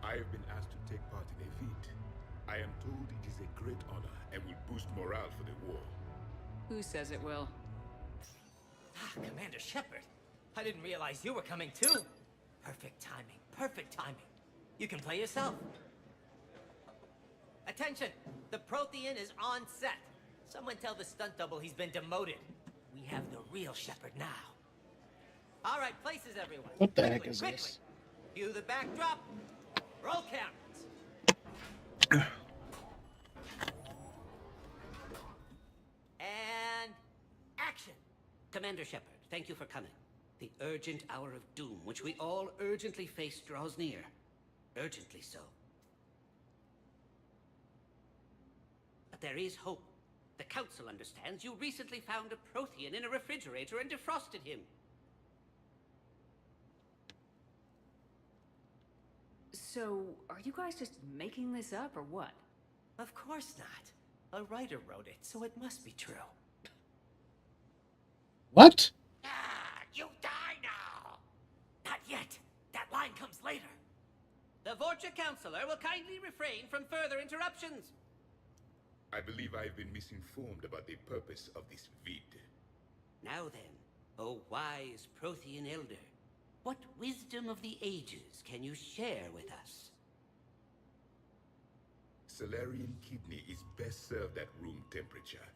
I have been asked to take part in a feat. I am told it is a great honor and will boost morale for the war. Who says it will? Commander Shepard, I didn't realize you were coming too. Perfect timing, perfect timing. You can play yourself. Attention, the Prothean is on set. Someone tell the stunt double he's been demoted. We have the real Shepard now. All right, places everyone. What the heck is this? Cue the backdrop. Roll cameras. And action. Commander Shepard, thank you for coming. The urgent hour of doom, which we all urgently face, draws near. Urgently so. But there is hope. The Council understands you recently found a Prothean in a refrigerator and defrosted him. So, are you guys just making this up, or what? Of course not. A writer wrote it, so it must be true. What? You die now! Not yet. That line comes later. The Vorcha Counselor will kindly refrain from further interruptions. I believe I've been misinformed about the purpose of this vid. Now then, O wise Prothean Elder, what wisdom of the ages can you share with us? Solarian kidney is best served at room temperature.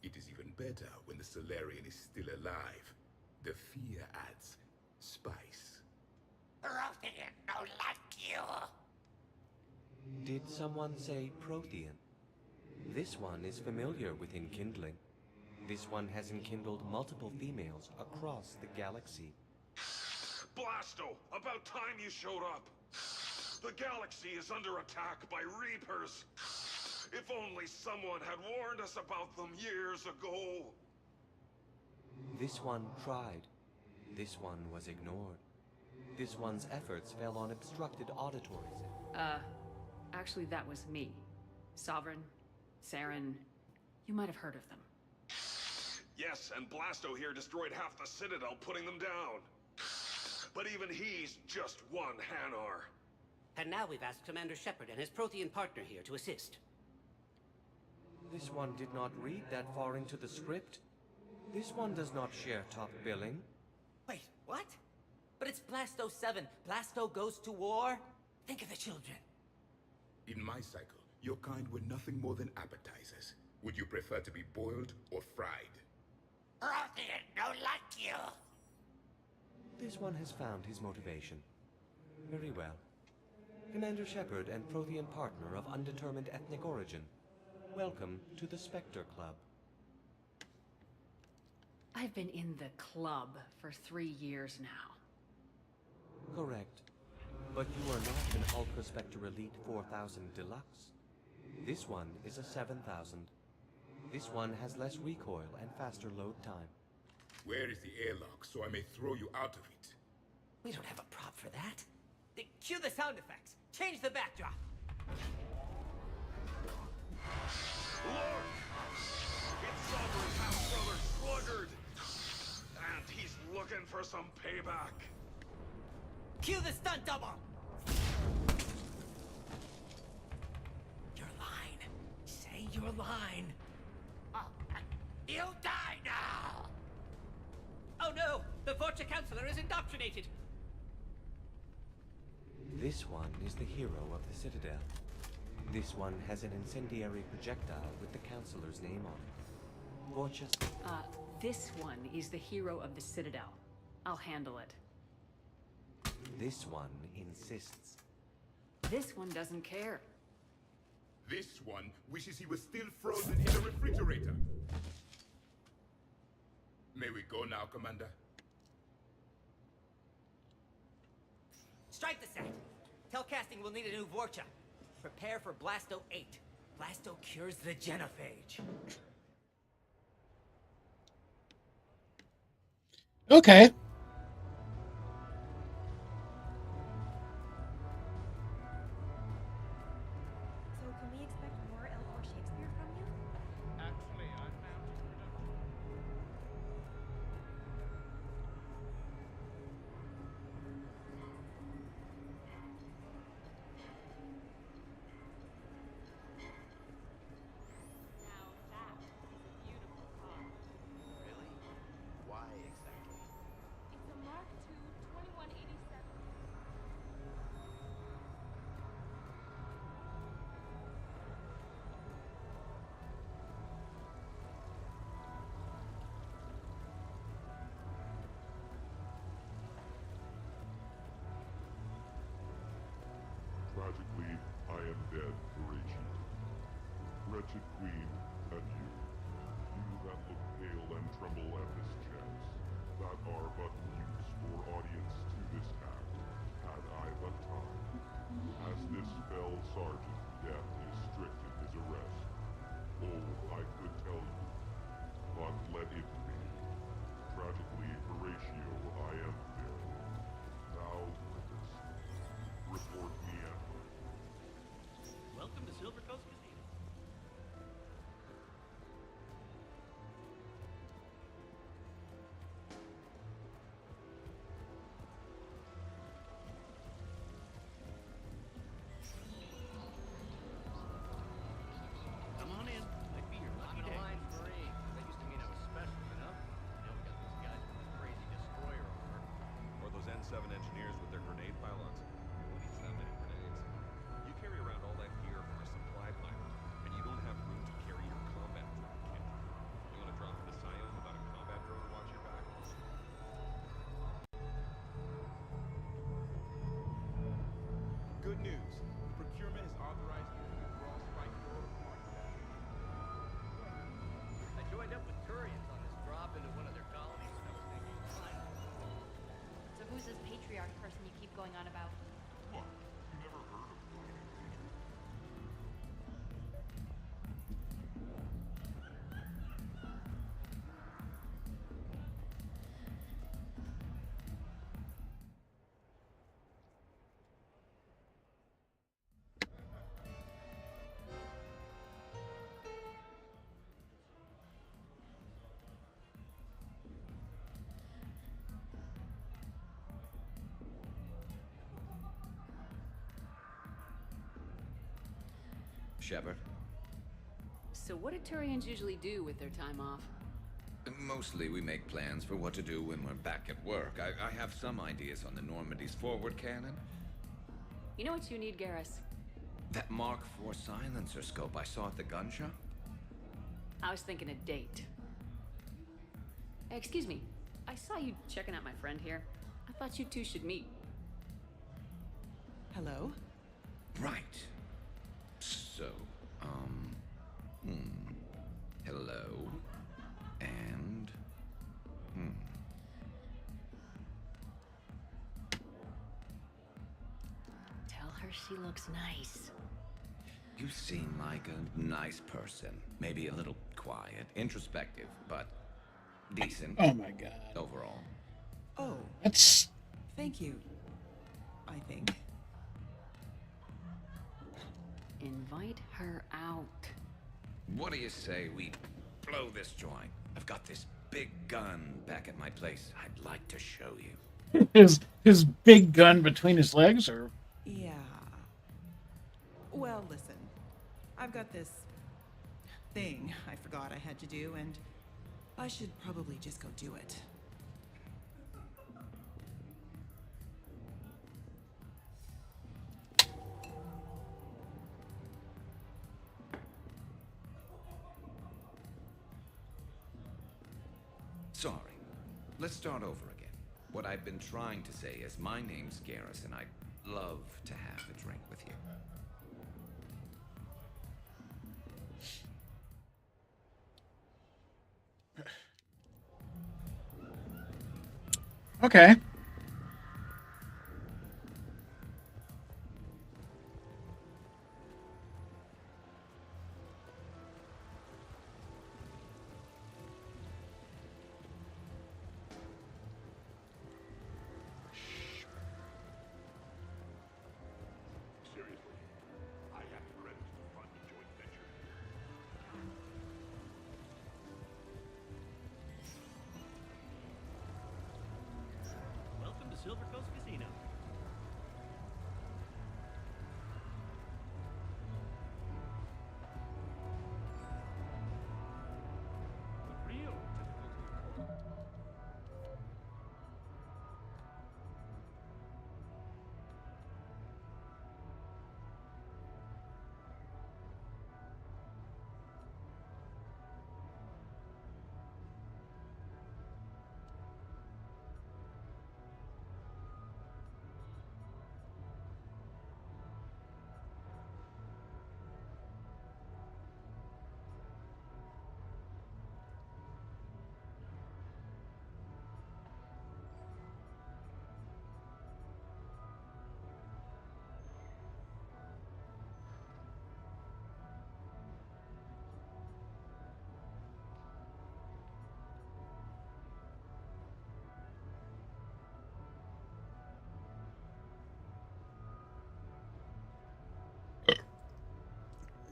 It is even better when the Solarian is still alive. The fear adds spice. Prothean no like you. Did someone say Prothean? This one is familiar with enkindling. This one has enkindled multiple females across the galaxy. Blasto, about time you showed up. The galaxy is under attack by Reapers. If only someone had warned us about them years ago. This one tried. This one was ignored. This one's efforts fell on obstructed auditories. Actually that was me. Sovereign, Saren, you might have heard of them. Yes, and Blasto here destroyed half the Citadel, putting them down. But even he's just one Hanar. And now we've asked Commander Shepard and his Prothean partner here to assist. This one did not read that far into the script. This one does not share top billing. Wait, what? But it's Blasto 7. Blasto goes to war? Think of the children. In my cycle, your kind were nothing more than appetizers. Would you prefer to be boiled or fried? Prothean no like you. This one has found his motivation. Very well. Commander Shepard and Prothean partner of undetermined ethnic origin. Welcome to the Spectre Club. I've been in the club for 3 years now. Correct. But you are not an Ultra Spectre Elite 4000 Deluxe. This one is a 7000. This one has less recoil and faster load time. Where is the airlock so I may throw you out of it? We don't have a prop for that. Cue the sound effects. Change the backdrop. Look! It's Sovereign's half-brother Sluggard! And he's looking for some payback. Cue the stunt double! Your line. Say your line. You die now! Oh no! The Vorcha Counselor is indoctrinated! This one is the hero of the Citadel. This one has an incendiary projectile with the Counselor's name on it. Vorcha's... This one is the hero of the Citadel. I'll handle it. This one insists. This one doesn't care. This one wishes he was still frozen in the refrigerator. May we go now, Commander? Strike the set. Telcasting will need a new Vorcha. Prepare for Blasto 8. Blasto cures the genophage. Okay. So can we expect more L4 Shakespeare from you? Actually, I found it productive. Now that is a beautiful car. Really? Why exactly? It's a Mark II 2187. Tragically, I am dead, Urachi. Wretched queen, and you. You that look pale and tremble at this chance. that are but mutes for audience to this act, had I but time. As this fell sergeant, death is strict in his arrest. Oh, I could tell you, but let it be. Tragically, Horatio, I am dead. Thou livest. Report me ever. Welcome to Silver Coast Casino. Come on in. Might be your lucky day. Line's Marine. That used to mean I was special, you know? Now we got those guys with the crazy destroyer over. Or those N7 engineers with their grenade pylons. Who needs that many grenades? You carry around all that gear for a supply pilot, and you don't have room to carry your combat drone kit. You want to drop into Scion without a combat drone to watch your back? Good news. Procurement has authorized you to withdraw Strike Force. I joined up with Turians on this drop into one of their colonies, and I was thinking, fine. So who's this patriarch person you keep going on about? What? You never heard of Commander Shepard? Shepard? So what do Turians usually do with their time off? Mostly we make plans for what to do when we're back at work. I have some ideas on the Normandy's forward cannon. You know what you need, Garrus? That Mark IV silencer scope I saw at the gun shop? I was thinking a date. Excuse me, I saw you checking out my friend here. I thought you two should meet. Hello? Right. So, hello. And, Tell her she looks nice. You seem like a nice person. Maybe a little quiet, introspective, but decent. Oh my god. Overall. Oh. That's... Thank you. I think. Invite her out. What do you say we blow this joint? I've got this big gun back at my place. I'd like to show you. his big gun between his legs, or? Yeah. Well, listen. I've got this thing I forgot I had to do, and I should probably just go do it. Sorry. Let's start over again. What I've been trying to say is my name's Garrus, and I'd love to have a drink with you. Okay. Seriously, I have friends to fund a joint venture.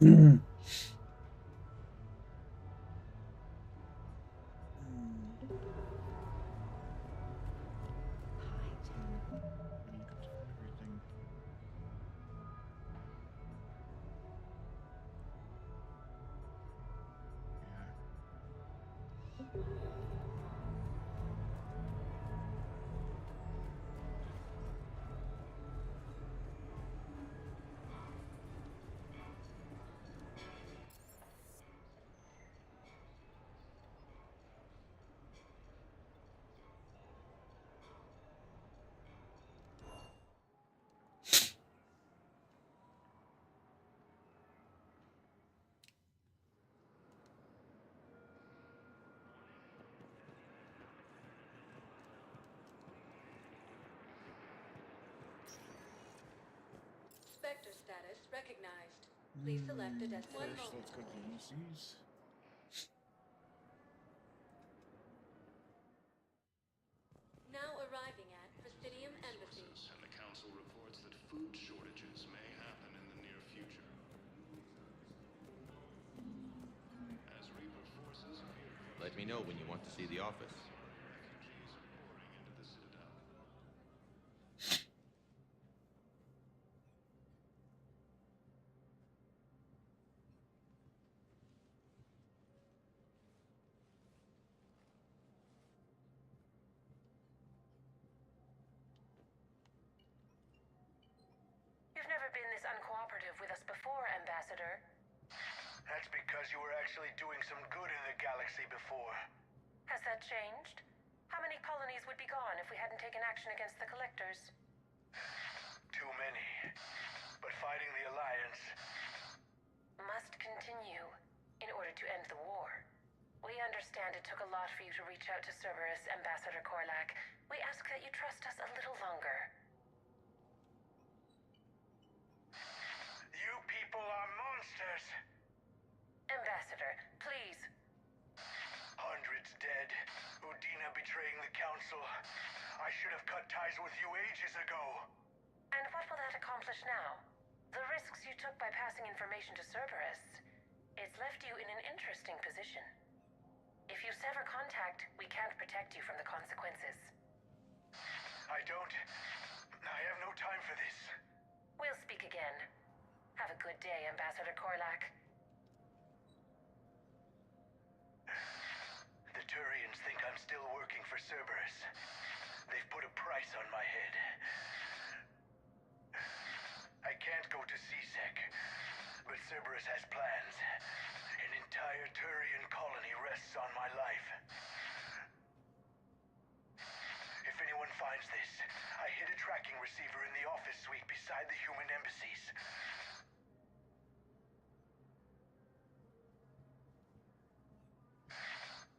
Mm. Everything. Spectre status recognized. Please select a destination. First, let's go to Ulysses. Now arriving at Presidium Embassy. And the Council reports that food shortages may happen in the near future. As Reaper forces appear to Let me know when you want to see the office. refugees are pouring into the Citadel. You've never been this uncooperative with us before, Ambassador. That's because you were actually doing some good in the galaxy before. Has that changed? How many colonies would be gone if we hadn't taken action against the Collectors? Too many. But fighting the Alliance... Must continue in order to end the war. We understand it took a lot for you to reach out to Cerberus, Ambassador Korlak. We ask that you trust us a little longer. You people are monsters! Ambassador, please. Hundreds dead. Udina betraying the Council. I should have cut ties with you ages ago. And what will that accomplish now? The risks you took by passing information to Cerberus. It's left you in an interesting position. If you sever contact, we can't protect you from the consequences. I have no time for this. We'll speak again. Have a good day, Ambassador Korlak. The Turians think I'm still working for Cerberus. They've put a price on my head. I can't go to CSEC, but Cerberus has plans. An entire Turian colony rests on my life. If anyone finds this, I hid a tracking receiver in the office suite beside the human embassies.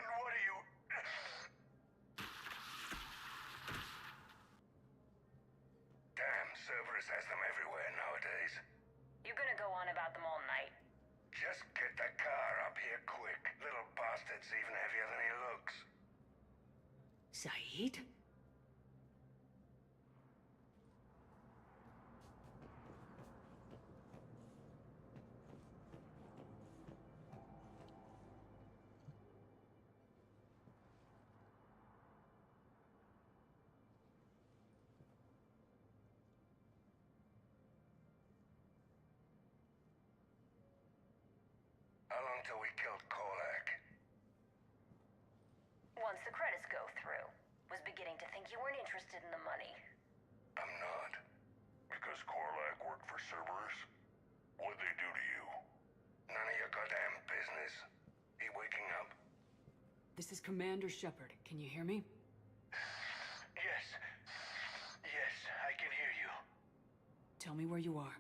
And what are you... Damn, Cerberus has them everywhere nowadays. You're gonna go on about them all night. Just get the car up here quick. Little bastard's even heavier than he looks. Saeed? How long till we killed Korlak? Once the credits go through. Was beginning to think you weren't interested in the money. I'm not. Because Korlak worked for Cerberus? What'd they do to you? None of your goddamn business. He waking up? This is Commander Shepard. Can you hear me? Yes. Yes, I can hear you. Tell me where you are.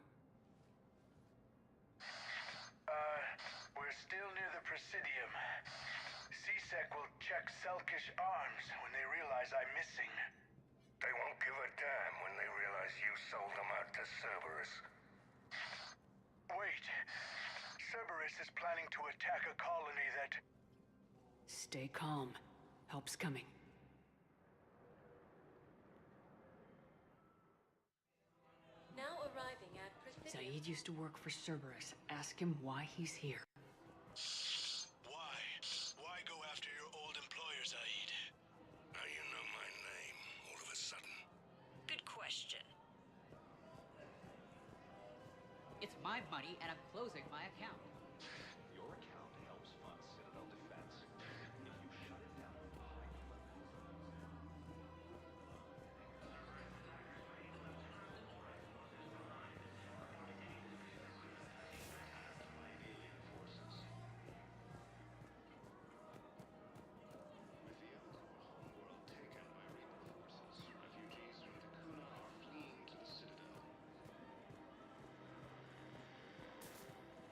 We're still near the Presidium. CSEC will check Selkish arms when they realize I'm missing. They won't give a damn when they realize you sold them out to Cerberus. Wait. Cerberus is planning to attack a colony that... Stay calm. Help's coming. Now arriving at Presidium Saeed used to work for Cerberus. Ask him why he's here. Why? Why go after your old employer, Saeed? Now you know my name, all of a sudden. Good question. It's my money, and I'm closing my account. Your account helps fund Citadel defense. If you shut it down,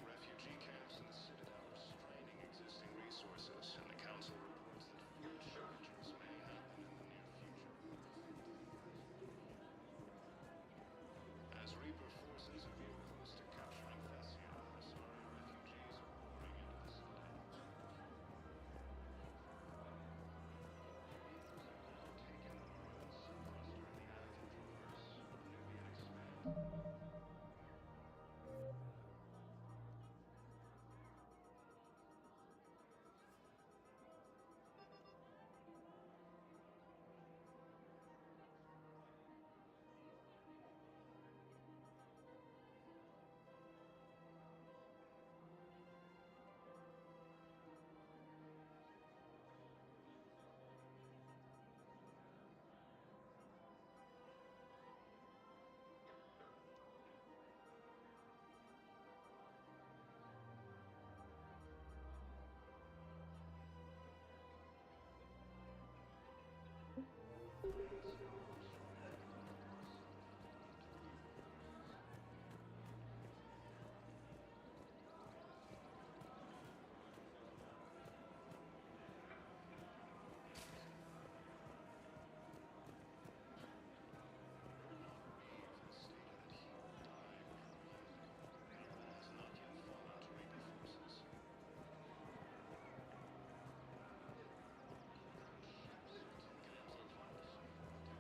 refugee camps in the Citadel are straining existing resources, and the Council reports that food shortages may happen in the near future. As Reaper forces appear close to capturing Thessia, Asari refugees are pouring into the Citadel. Reapers have now taken the Maroon Sea cluster in the Attican Traverse, the Nubian Expanse.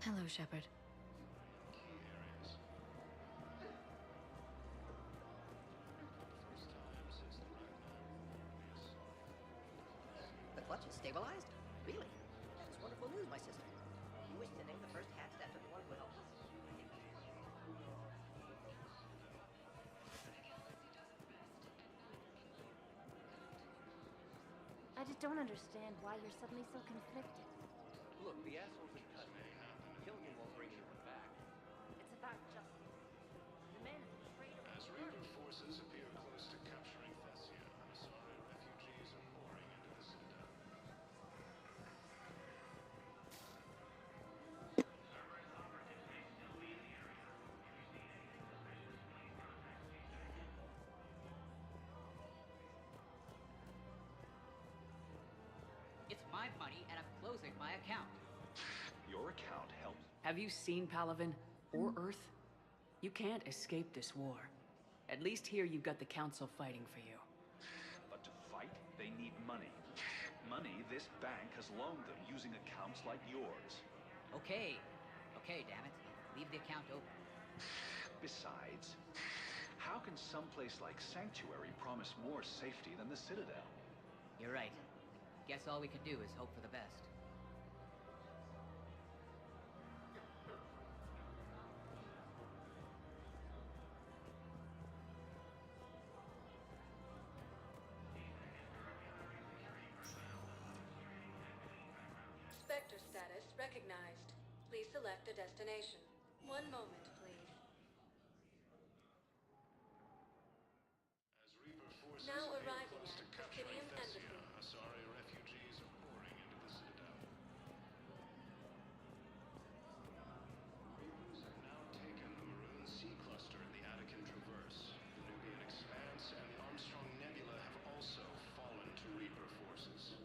Hello, Shepard. The clutch is stabilized? Really? That's wonderful news, my sister. You wish to name the first hatch after the one who helped us? I just don't understand why you're suddenly so conflicted. Look, the asshole's been cut. Killing him won't bring anyone back. It's about justice. The man is a traitor. As Reaper forces appear close to capturing Thessia, Asari refugees are pouring into the Citadel. It's my money, and I'm closing my account. your account helps. Have you seen Palaven or Earth? You can't escape this war. At least here you've got the Council fighting for you. But to fight, they need money. Money this bank has loaned them using accounts like yours. Okay, damn it. Leave the account open. Besides, how can someplace like Sanctuary promise more safety than the Citadel? You're right. Guess all we can do is hope for the best. Spectre status recognized. Please select a destination. One moment, please. As Reaper forces Now appear arriving close to at capturing Presidium Thessia, Embassy. Asari refugees are pouring into the Citadel. Reapers have now taken the Maroon Sea cluster in the Attican Traverse. The Nubian Expanse and the Armstrong Nebula have also fallen to Reaper forces.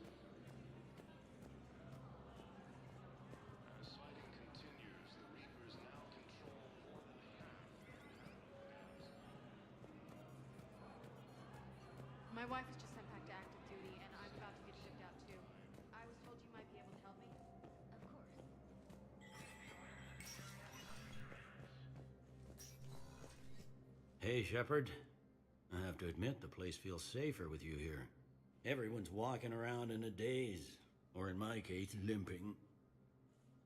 As fighting continues, the Reapers now control more than half of the Attican. My wife was just sent back to active duty, and I'm about to get shipped out too. I was told you might be able to help me. Of course. Hey, Shepard. I have to admit, the place feels safer with you here. Everyone's walking around in a daze, or in my case, limping.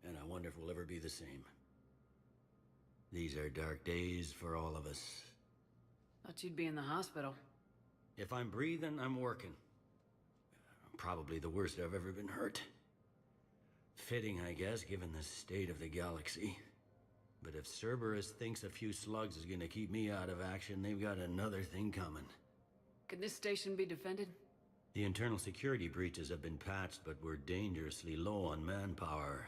And I wonder if we'll ever be the same. These are dark days for all of us. Thought you'd be in the hospital. If I'm breathing, I'm working. Probably the worst I've ever been hurt. Fitting, I guess, given the state of the galaxy. But if Cerberus thinks a few slugs is gonna keep me out of action, they've got another thing coming. Could this station be defended? The internal security breaches have been patched, but we're dangerously low on manpower.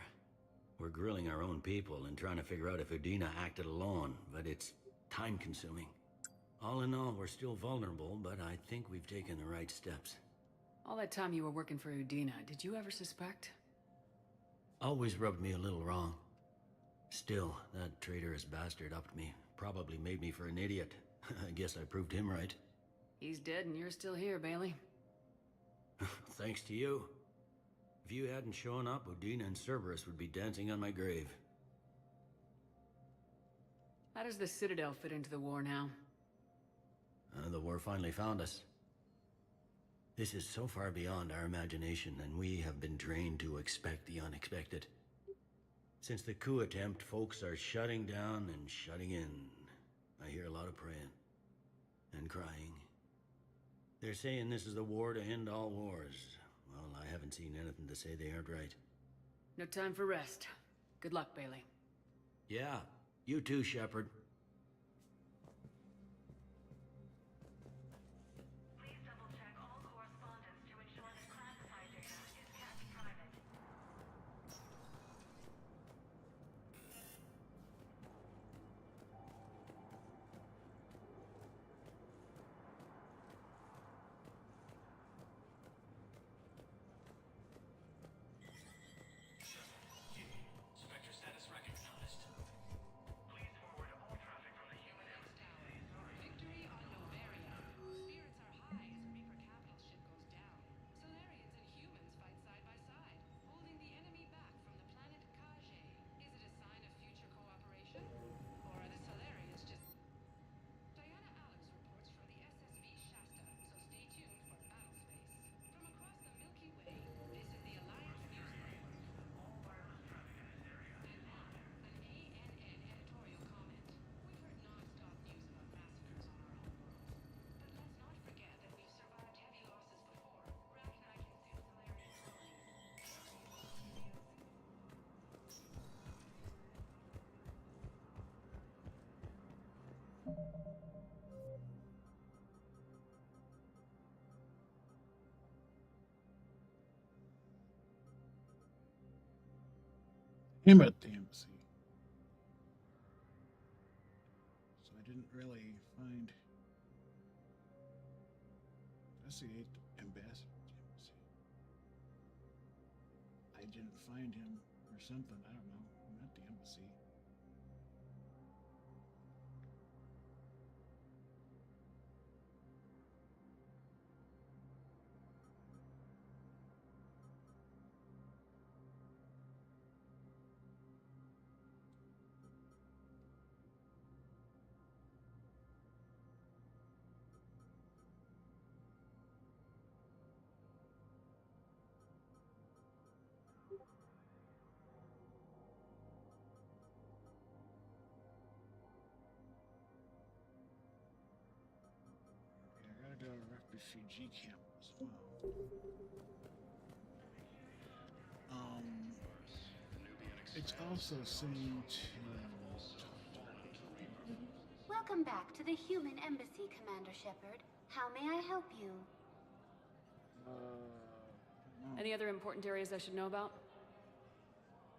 We're grilling our own people and trying to figure out if Udina acted alone, but it's time-consuming. All in all, we're still vulnerable, but I think we've taken the right steps. All that time you were working for Udina, did you ever suspect? Always rubbed me a little wrong. Still, that traitorous bastard upped me. Probably made me for an idiot. I guess I proved him right. He's dead and you're still here, Bailey. Thanks to you. If you hadn't shown up, Udina and Cerberus would be dancing on my grave. How does the Citadel fit into the war now? The war finally found us. This is so far beyond our imagination, and we have been trained to expect the unexpected. Since the coup attempt, folks are shutting down and shutting in. I hear a lot of praying. And crying. They're saying this is the war to end all wars. Well, I haven't seen anything to say they aren't right. No time for rest. Good luck, Bailey. Yeah, you too, Shepard. Spectre status recognized. Please forward all traffic from the human embassy. Victory on Novaria. Spirits are high as Reaper capital ship goes down. Solarians and humans fight side by side, holding the enemy back from the planet Kage. Is it a sign of future cooperation? Or are the Solarians just... Diana Alex reports from the SSV Shasta, so stay tuned for battle space. From across the Milky Way, this is the Alliance News Network. All wireless traffic in this area is blocked. An ANN editorial comment. We've heard non-stop news about massacres on our home world. But let's not forget that we've survived heavy losses before. Recognizing the Solarian Him at the embassy. So I didn't really find. Investigate the ambassador at the embassy. I didn't find him or something. I don't know. I'm at the embassy. Okay, I gotta go to a refugee camp as well. It's also saying to... Welcome back to the human embassy, Commander Shepard. How may I help you? Any other important areas I should know about?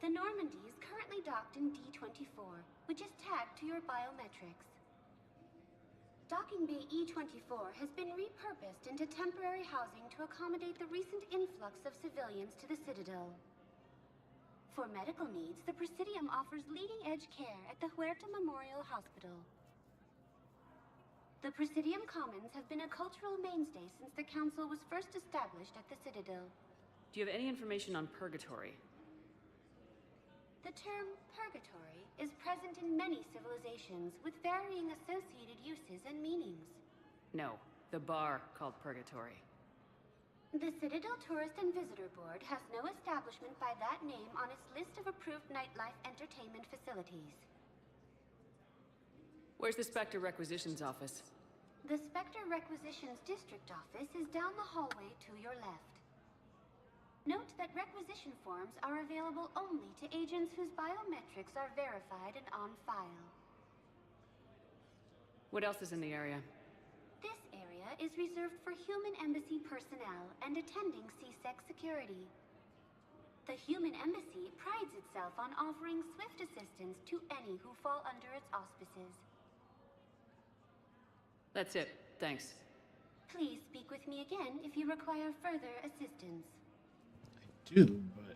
The Normandy is currently docked in D-24, which is tagged to your biometrics. Docking Bay E-24 has been repurposed into temporary housing to accommodate the recent influx of civilians to the Citadel. For medical needs, the Presidium offers leading-edge care at the Huerta Memorial Hospital. The Presidium Commons have been a cultural mainstay since the Council was first established at the Citadel. Do you have any information on Purgatory? The term purgatory is present in many civilizations with varying associated uses and meanings. No, the bar called Purgatory. The Citadel Tourist and Visitor Board has no establishment by that name on its list of approved nightlife entertainment facilities. Where's the Spectre Requisitions Office? The Spectre Requisitions District Office is down the hallway to your left. Note that requisition forms are available only to agents whose biometrics are verified and on file. What else is in the area? This area is reserved for human embassy personnel and attending CSEC security. The human embassy prides itself on offering swift assistance to any who fall under its auspices. That's it. Thanks. Please speak with me again if you require further assistance. Do, but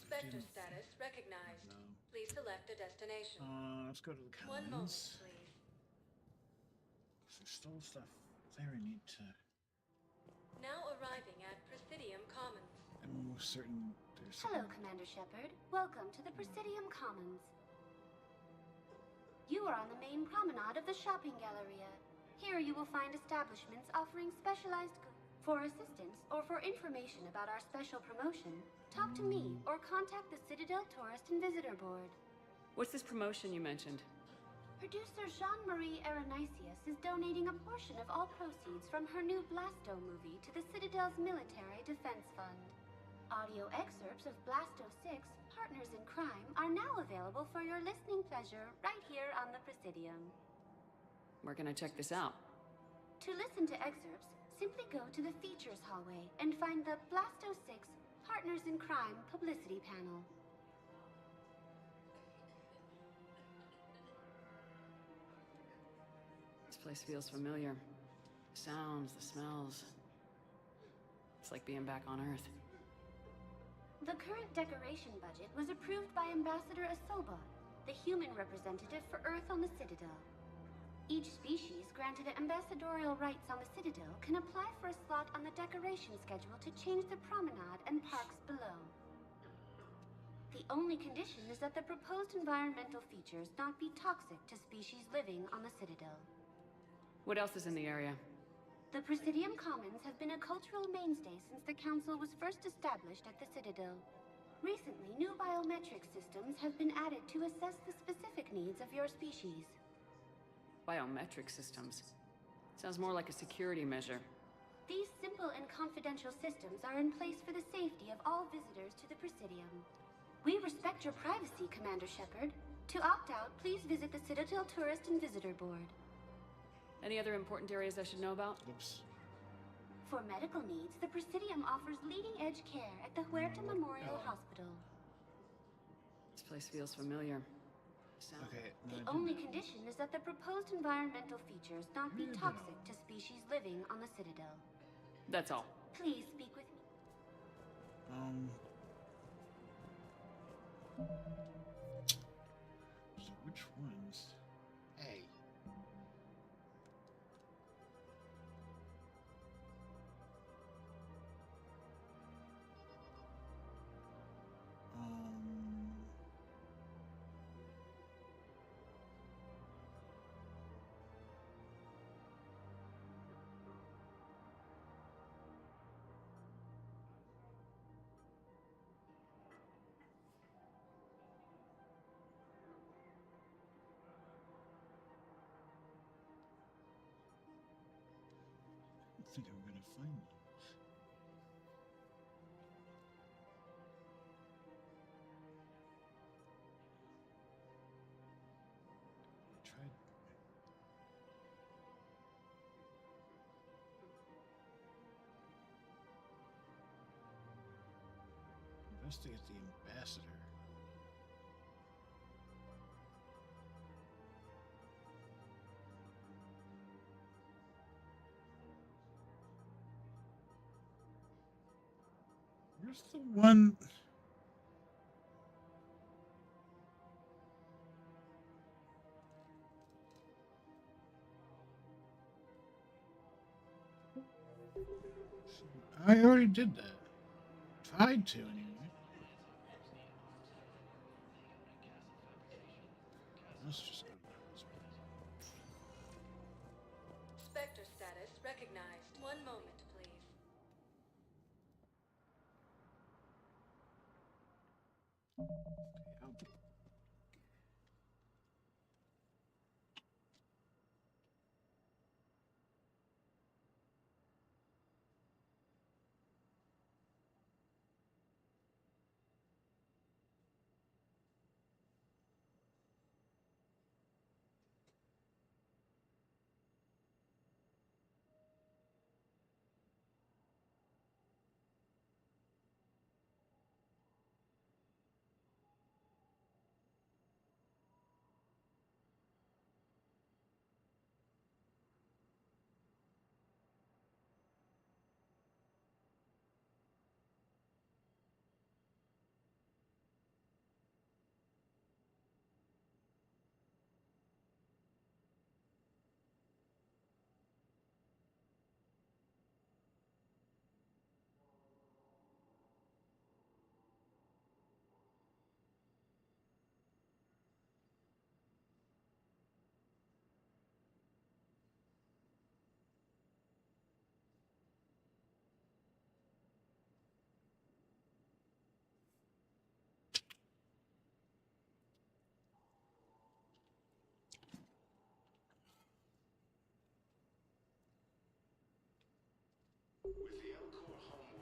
Spectre status recognized. no. Please select a destination. Let's go to the One moment, commons. please. There's still stuff there I need to. Now arriving at Presidium Commons. I'm certain there's. Hello, Commander Shepard. Welcome to the Presidium Commons. You are on the main promenade of the shopping galleria. Here you will find establishments offering specialized goods. For assistance or for information about our special promotion, talk to me or contact the Citadel Tourist and Visitor Board. What's this promotion you mentioned? Producer Jean-Marie Aronisius is donating a portion of all proceeds from her new Blasto movie to the Citadel's Military Defense Fund. Audio excerpts of Blasto 6, Partners in Crime, are now available for your listening pleasure right here on the Presidium. Where can I check this out? To listen to excerpts, simply go to the Features hallway and find the Blasto 6 Partners in Crime publicity panel. This place feels familiar. The sounds, the smells. It's like being back on Earth. The current decoration budget was approved by Ambassador Asoba, the human representative for Earth on the Citadel. Each species granted ambassadorial rights on the Citadel can apply for a slot on the decoration schedule to change the promenade and parks below. The only condition is that the proposed environmental features not be toxic to species living on the Citadel. What else is in the area? The Presidium Commons have been a cultural mainstay since the Council was first established at the Citadel. Recently, new biometric systems have been added to assess the specific needs of your species. Biometric systems. Sounds more like a security measure. These simple and confidential systems are in place for the safety of all visitors to the Presidium. We respect your privacy, Commander Shepard. To opt out, please visit the Citadel Tourist and Visitor Board. Any other important areas I should know about? Oops. For medical needs, the Presidium offers leading-edge care at the Huerta Memorial Hospital. This place feels familiar. Okay. The only condition is that the proposed environmental features not be toxic to species living on the Citadel. That's all. Please speak with me. So which ones? Hey. I think I'm gonna find them. I tried. Investigate the ambassador. Where's the one? I already did that. Tried to, anyway. Let's just go down this way. Spectre status recognized. One moment, please.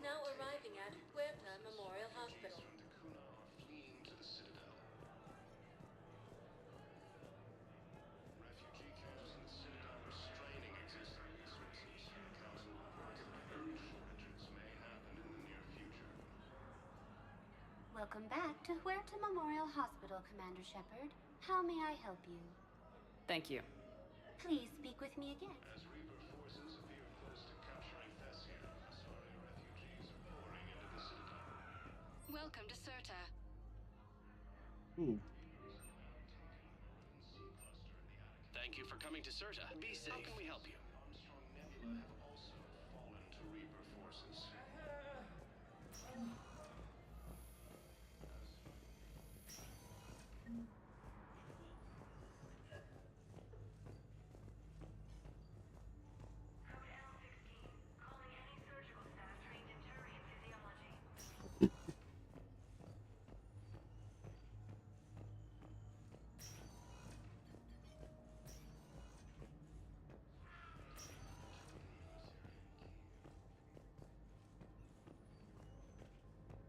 Now arriving at Huerta Memorial Hospital. Welcome back to Huerta Memorial Hospital, Commander Shepard. How may I help you? Thank you. Please speak with me again. As Reaper forces appear close to capturing Thessia, Asari refugees are pouring into the Citadel. Welcome to Serta. Ooh. Thank you for coming to Serta. Be safe. How can we help you? Armstrong Nebula have also fallen to Reaper forces.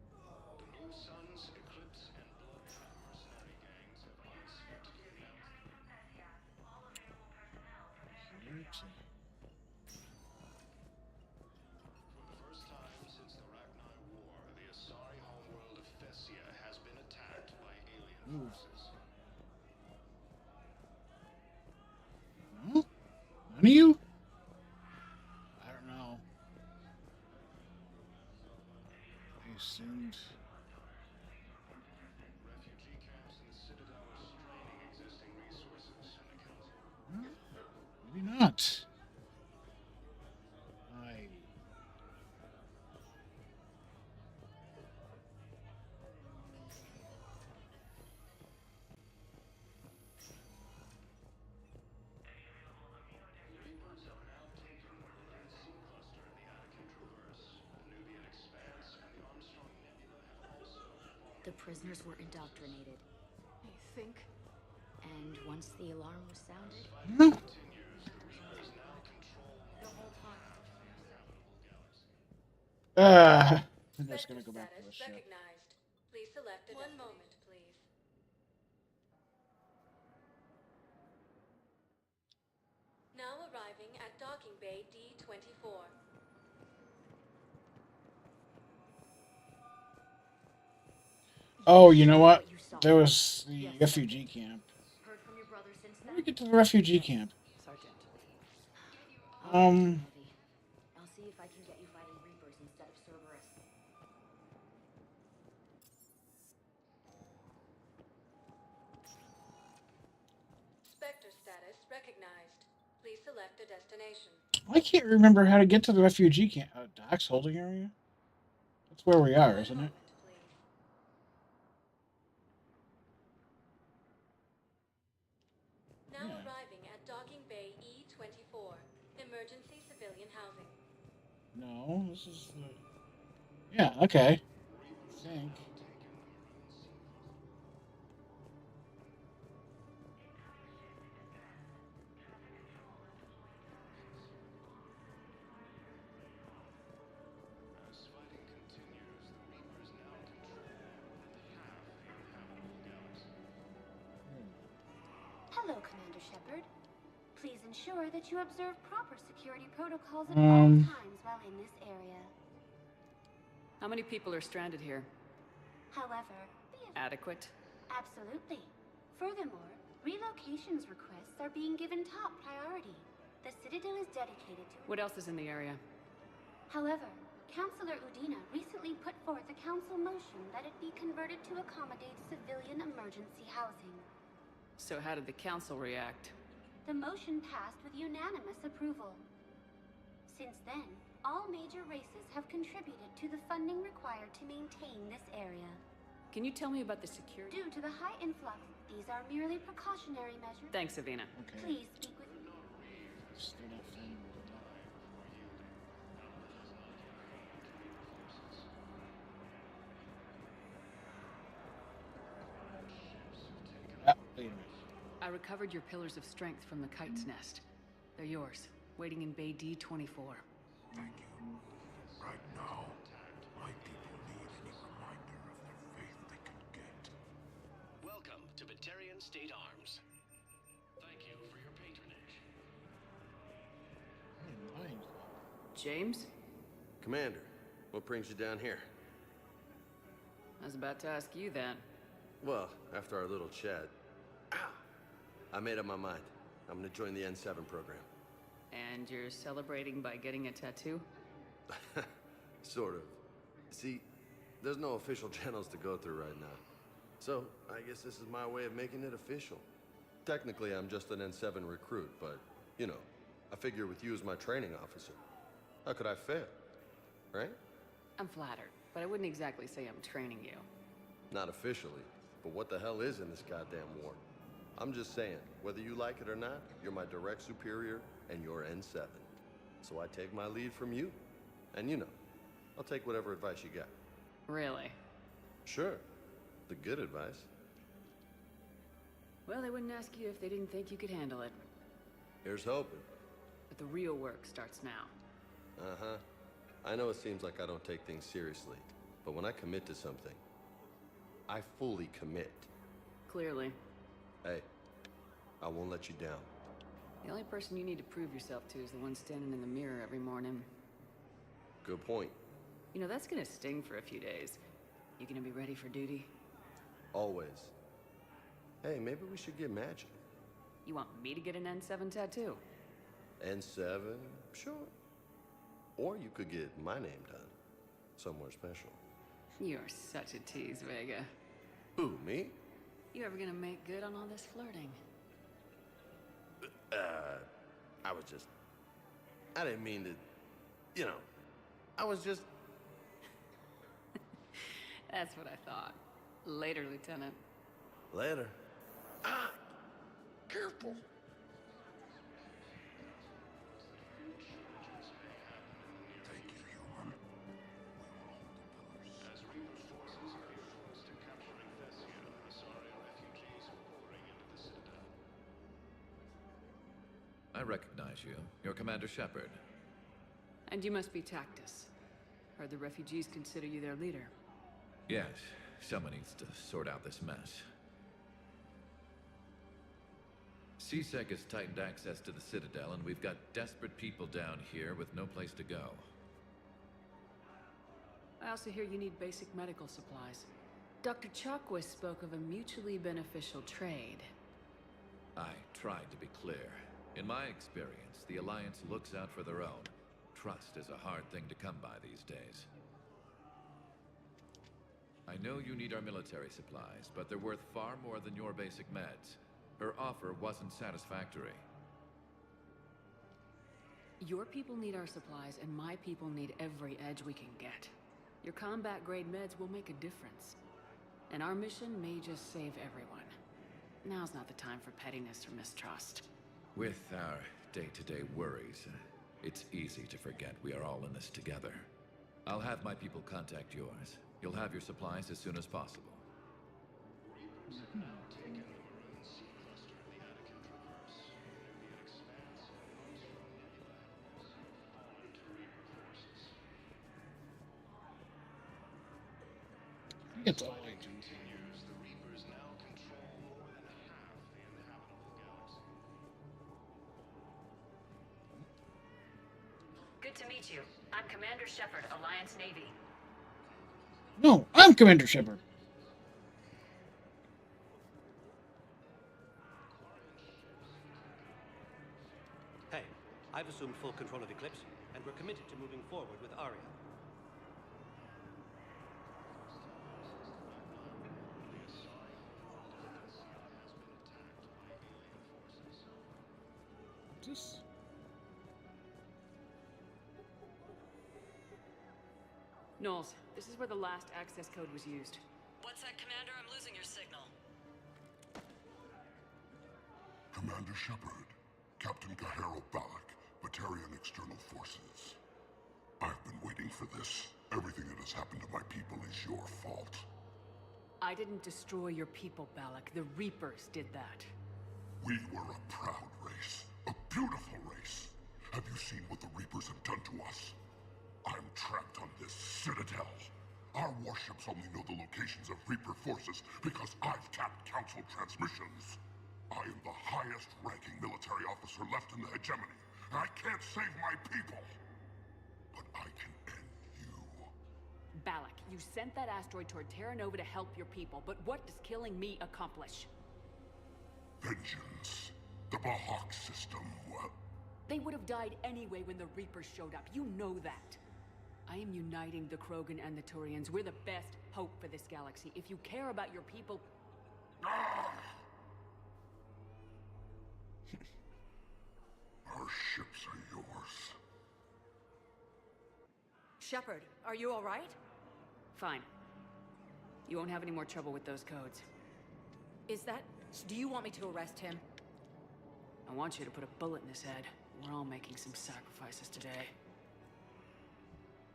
The New Suns, Eclipse, and Blood Trap mercenary gangs have unexpectedly announced. For the first time since the Rachni War, the Asari homeworld of Thessia has been attacked by alien forces. Huh? None of you? I don't know. I assumed. Refugee camps in the Citadel are straining existing resources and accounts. Maybe not. Reapers have now taken the Lilith Sea Cluster in the Attican Traverse, the Nubian Expanse, and the Armstrong Nebula have also fallen. The prisoners were indoctrinated. You think? And once the alarm was sounded, Continues, the Reapers now control the whole time. I'm just gonna go back to the ship. Recognized. Please select a One moment, please. Now arriving at docking bay D-24. Oh, you know what? There was the refugee camp. Heard from your brother since How do then? we get to the refugee camp? Sergeant. I'll see if I can get you fighting Reapers instead of Cerberus. Spectre status recognized. Please select a destination. I can't remember how to get to the refugee camp. Doc's holding area? That's where we are, isn't it? civilian housing. No, this is. Yeah. Okay. I think. Hello, Commander Shepard. Please ensure that you observe proper security protocols at all times while in this area. How many people are stranded here? However, Adequate? absolutely. Furthermore, relocations requests are being given top priority. The Citadel is dedicated to... What else is in the area? However, Councillor Udina recently put forth a council motion that it be converted to accommodate civilian emergency housing. So how did the council react? The motion passed with unanimous approval. Since then, all major races have contributed to the funding required to maintain this area. Can you tell me about the security? Due to the high influx, these are merely precautionary measures. Thanks, Savina. Okay. Please speak with... Wait a minute. I recovered your pillars of strength from the kite's nest. They're yours, waiting in Bay D-24. Thank you. Right now, my people need any reminder of their faith they can get. Welcome to Batarian State Arms. Thank you for your patronage. James? Commander, what brings you down here? I was about to ask you that. Well, after our little chat, I made up my mind. I'm gonna join the N7 program. And you're celebrating by getting a tattoo? Sort of. See, there's no official channels to go through right now. So, I guess this is my way of making it official. Technically, I'm just an N7 recruit, but, you know, I figure with you as my training officer, how could I fail? Right? I'm flattered, but I wouldn't exactly say I'm training you. Not officially, but what the hell is in this goddamn war? I'm just saying, whether you like it or not, you're my direct superior, and you're N7. So I take my lead from you. And you know, I'll take whatever advice you got. Really? Sure. The good advice. Well, they wouldn't ask you if they didn't think you could handle it. Here's hoping. But the real work starts now. Uh-huh. I know it seems like I don't take things seriously, but when I commit to something, I fully commit. Clearly. Hey, I won't let you down. The only person you need to prove yourself to is the one standing in the mirror every morning. Good point. You know, that's gonna sting for a few days. You gonna be ready for duty? Always. Hey, maybe we should get matching. You want me to get an N7 tattoo? N7? Sure. Or you could get my name done. Somewhere special. You're such a tease, Vega. Who, me? You ever gonna make good on all this flirting? I was just... I didn't mean to... You know, I was just... That's what I thought. Later, Lieutenant. Later. Ah! Careful. Thank you, human. As Reaper forces are forced to capturing Thessia, Asari refugees are pouring into the Citadel. I recognize you. You're Commander Shepard. And you must be Tactus. Heard the refugees consider you their leader. Yes, someone needs to sort out this mess. CSEC has tightened access to the Citadel, and we've got desperate people down here with no place to go. I also hear you need basic medical supplies. Dr. Chakwas spoke of a mutually beneficial trade. I tried to be clear. In my experience, the Alliance looks out for their own. Trust is a hard thing to come by these days. I know you need our military supplies, but they're worth far more than your basic meds. Her offer wasn't satisfactory. Your people need our supplies, and my people need every edge we can get. Your combat-grade meds will make a difference. And our mission may just save everyone. Now's not the time for pettiness or mistrust. With our day-to-day worries, It's easy to forget we are all in this together. I'll have my people contact yours. You'll have your supplies as soon as possible. Reapers have now taken the maroon sequester in the Attican Traverse. The expanse of Nostrum Nebula have also fallen to Reaper forces. It's all Fighting continues. The Reapers now control more than half the inhabitable galaxy. Good to meet you. I'm Commander Shepard, Alliance Navy. No, I'm Commander Shepard. Hey, I've assumed full control of Eclipse, and we're committed to moving forward with Aria. This. Knowles, this is where the last access code was used. What's that, Commander? I'm losing your signal. Commander Shepard, Captain Gahero Balak, Batarian External Forces. I've been waiting for this. Everything that has happened to my people is your fault. I didn't destroy your people, Balak. The Reapers did that. We were a proud race. A beautiful race. Have you seen what the Reapers have done to us? I'm trapped on this citadel. Our warships only know the locations of Reaper forces because I've tapped Council transmissions. I am the highest-ranking military officer left in the hegemony, and I can't save my people. But I can end you. Balak, you sent that asteroid toward Terra Nova to help your people, but what does killing me accomplish? Vengeance. The Bahawk system, well... They would have died anyway when the Reapers showed up. You know that. I am uniting the Krogan and the Turians. We're the best hope for this galaxy. If you care about your people... Our ships are yours. Shepard, are you all right? Fine. You won't have any more trouble with those codes. Is that... Do you want me to arrest him? I want you to put a bullet in his head. We're all making some sacrifices today.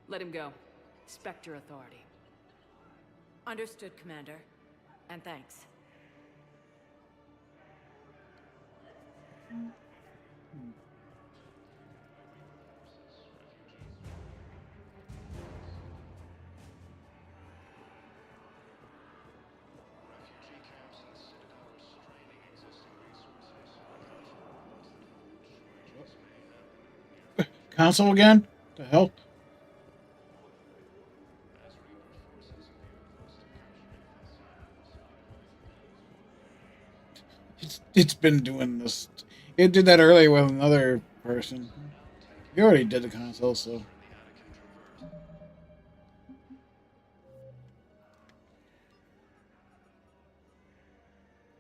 Let him go. Spectre authority. Understood, Commander. And thanks. Refugee camps in the Citadel are straining existing resources. Council again? The hell? As Reaper forces appear close to capturing It's been doing this. It did that earlier with another person. You already did the console, so.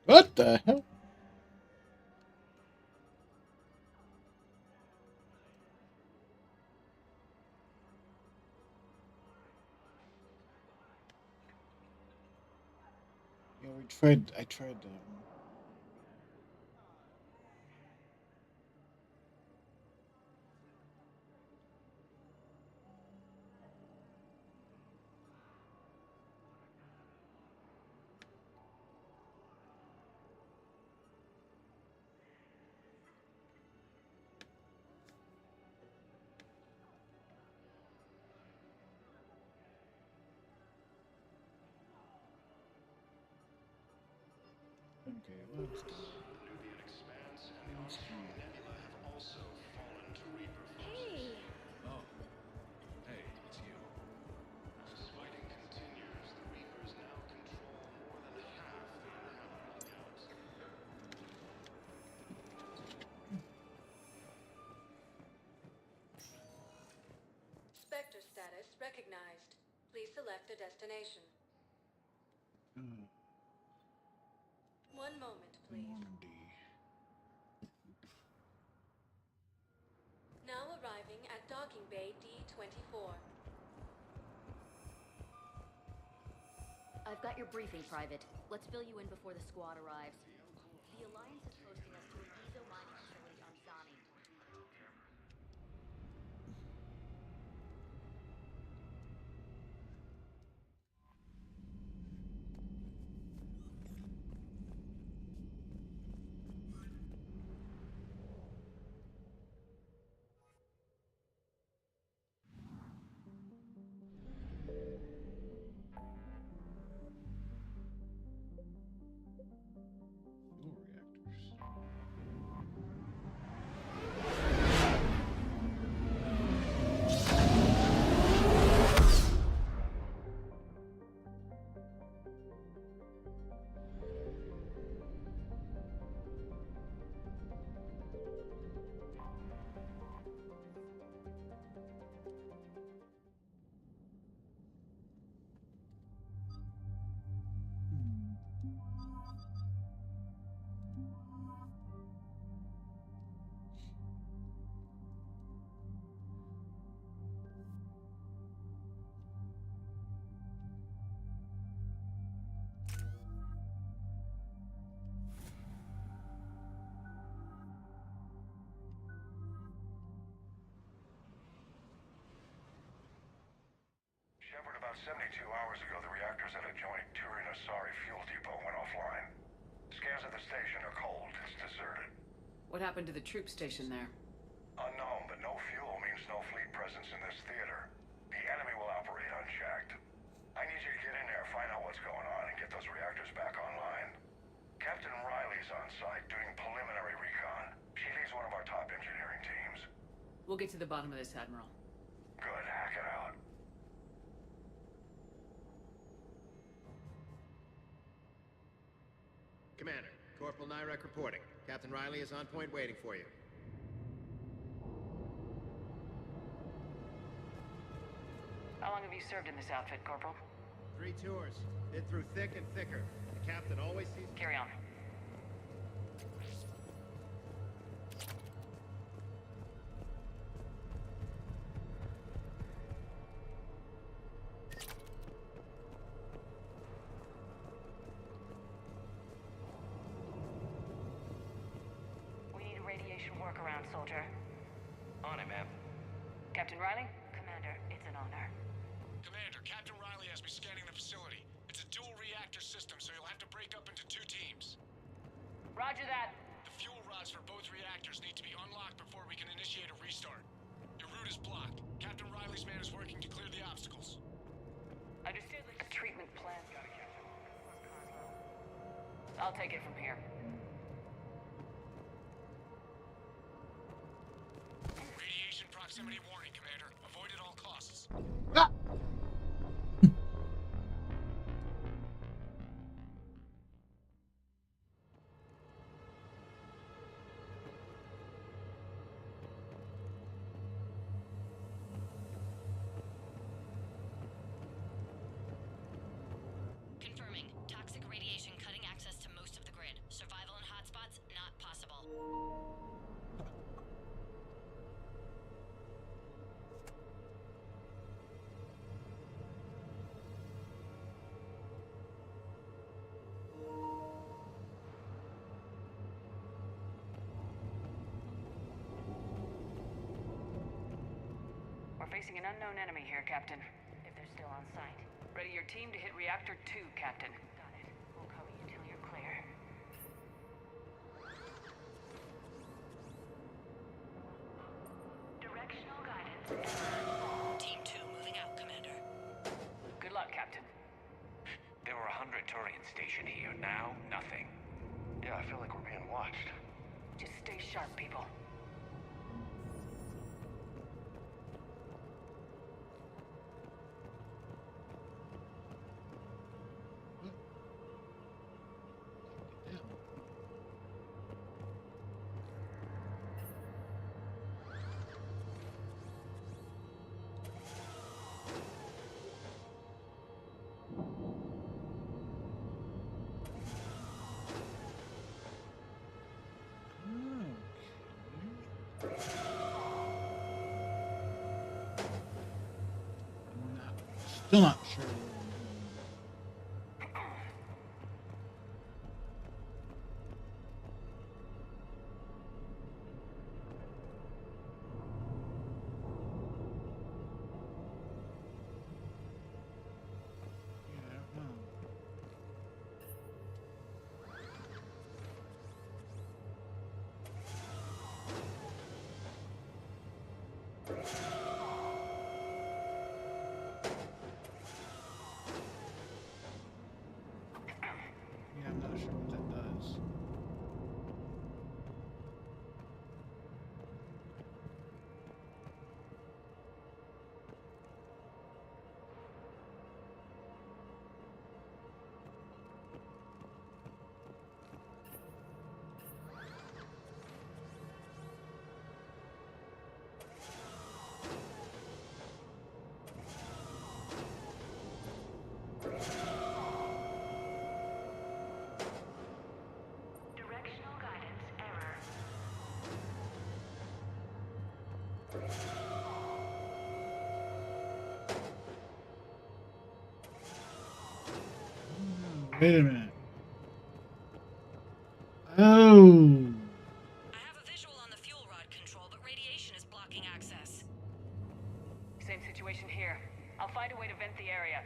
What the hell? Yeah, I tried that one. Okay, let's do it. The Nubian Expanse and the Nostrum Nebula have also fallen to Reaper forces. Oh. Hey, it's you. As fighting continues, the Reapers now control more than half the inhabitable galaxy. Spectre status recognized. Please select a destination. One moment, please. Now arriving at docking bay D-24. I've got your briefing, Private. Let's fill you in before the squad arrives. The Alliance is hosting us to an ezo mining facility on Zani. 72 hours ago, the reactors at a joint Turin-Asari fuel depot went offline. Scans at the station are cold. It's deserted. What happened to the troop station there? Unknown, but no fuel means no fleet presence in this theater. The enemy will operate unchecked. I need you to get in there, find out what's going on, and get those reactors back online. Captain Riley's on site doing preliminary recon. She leads one of our top engineering teams. We'll get to the bottom of this, Admiral. Good, hack it out. Commander, Corporal Nyrek reporting. Captain Riley is on point waiting for you. How long have you served in this outfit, Corporal? 3 tours. Been through thick and thicker. The captain always sees... Carry on. We need a radiation workaround, soldier. On it, ma'am. Captain Riley? Commander, it's an honor. Commander, Captain Riley has me scanning the facility. It's a dual reactor system, so you'll have to break up into 2 teams. Roger that. The fuel rods for both reactors need to be unlocked before we can initiate a restart. Your route is blocked. Captain Riley's man is working to clear the obstacles. Understood. A treatment plan. I'll take it from here. Radiation proximity warning, Commander. Avoid at all costs. Confirming. Toxic radiation cutting access to most of the grid. Survival in hotspots not possible. We're facing an unknown enemy here, Captain. If they're still on site. Ready your team to hit Reactor 2, Captain. Got it. We'll cover you till you're clear. Directional guidance. Team 2 moving out, Commander. Good luck, Captain. There were 100 Turians stationed here. Now, nothing. Yeah, I feel like we're being watched. Just stay sharp, people. Still not sure. I'm not sure what that does. Directional guidance error. Wait a minute. Oh. I have a visual on the fuel rod control, but radiation is blocking access. Same situation here. I'll find a way to vent the area.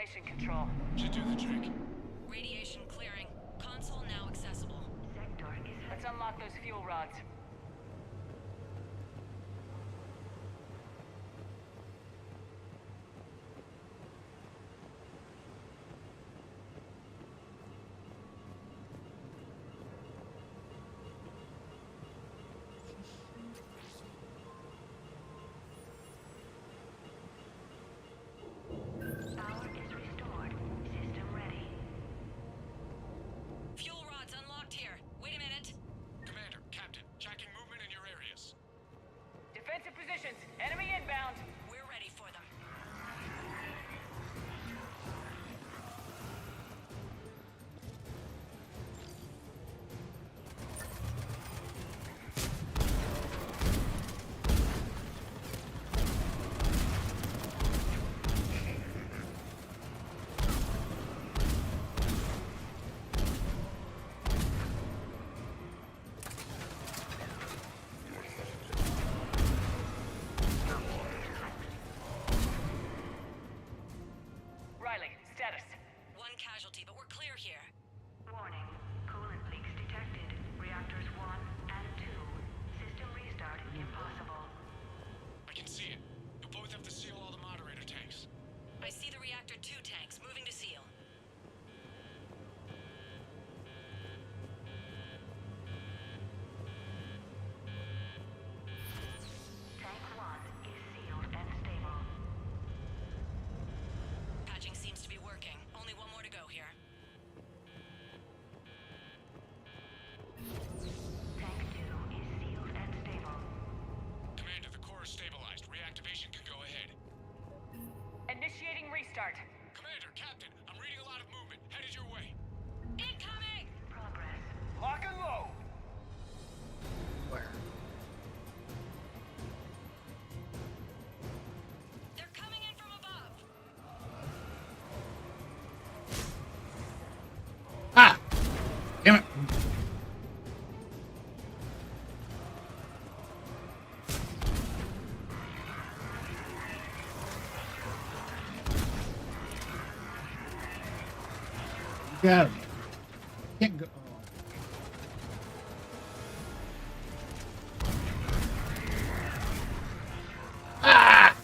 radiation control. Should do the trick. Radiation clearing. Console now accessible. Let's unlock those fuel rods. Fuel rods unlocked here. Wait a minute. Commander, Captain, tracking movement in your areas. Defensive positions. Enemy inbound. We're ready for them. Riley, status. One casualty, but we're clear here. Warning. Coolant leaks detected. Reactors 1 and 2. System restart impossible. I can see it. You'll both have to seal all the moderator tanks. I see the reactor 2 tanks moving to seal. Tank 1 is sealed and stable. Patching seems to be working. Only one more to go here. Tank 2 is sealed and stable. Commander, the core is stabilized. Reactivation can go ahead. Initiating restart. Commander, Captain, I'm reading a lot of movement. Headed your way. Incoming! Progress. Lock and load. Where? They're coming in from above. Ah! Damn it. Got him. Can't go. Oh. Ah!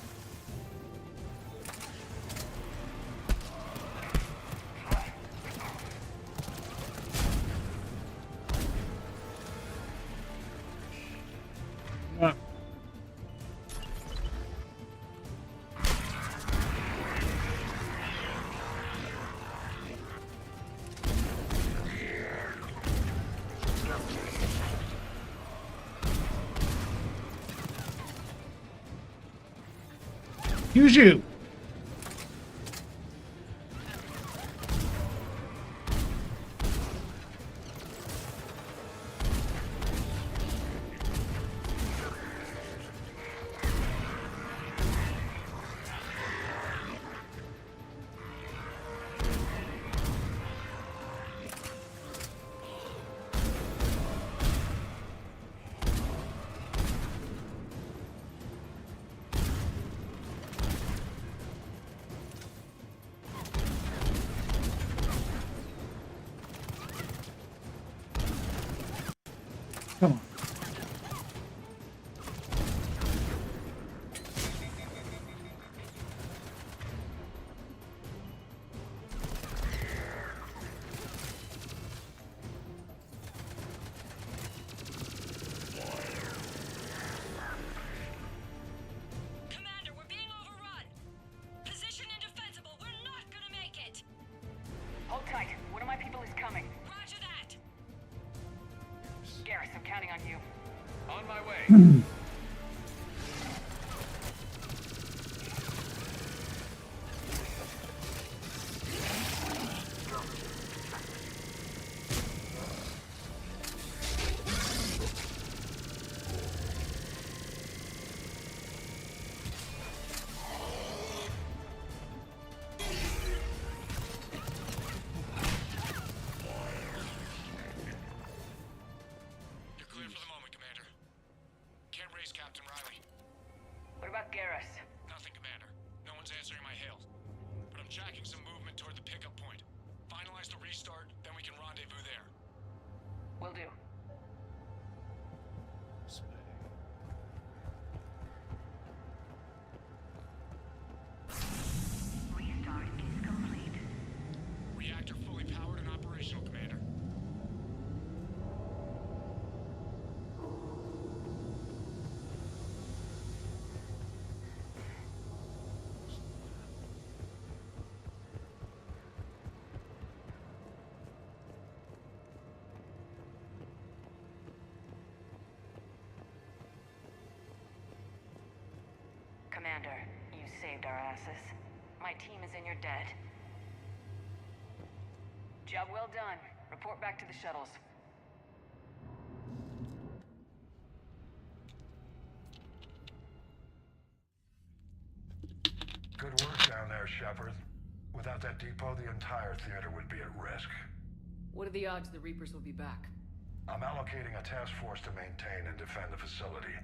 Ah. Use you. Come on. Commander, we're being overrun. Position indefensible. We're not gonna make it. Hold tight. One of my people is coming. Roger that. Garrus, I'm counting on you. On my way. You're clear for the moment, Commander. Can't Will do. Restart is complete. Reactor fully powered and operational, Commander. Commander, you saved our asses. My team is in your debt. Job well done. Report back to the shuttles. Good work down there, Shepard. Without that depot, the entire theater would be at risk. What are the odds the Reapers will be back? I'm allocating a task force to maintain and defend the facility.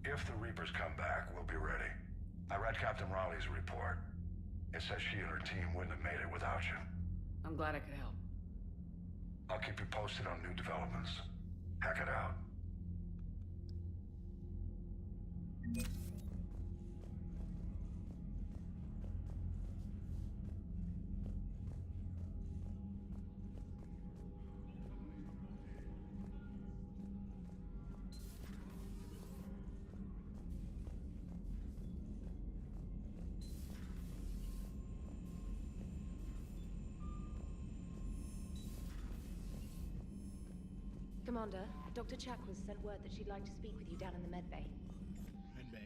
If the Reapers come back, we'll be ready. I read Captain Raleigh's report. It says she and her team wouldn't have made it without you. I'm glad I could help. I'll keep you posted on new developments. Hack it out. Commander, Dr. Chakras sent word that she'd like to speak with you down in the med bay. Med bay.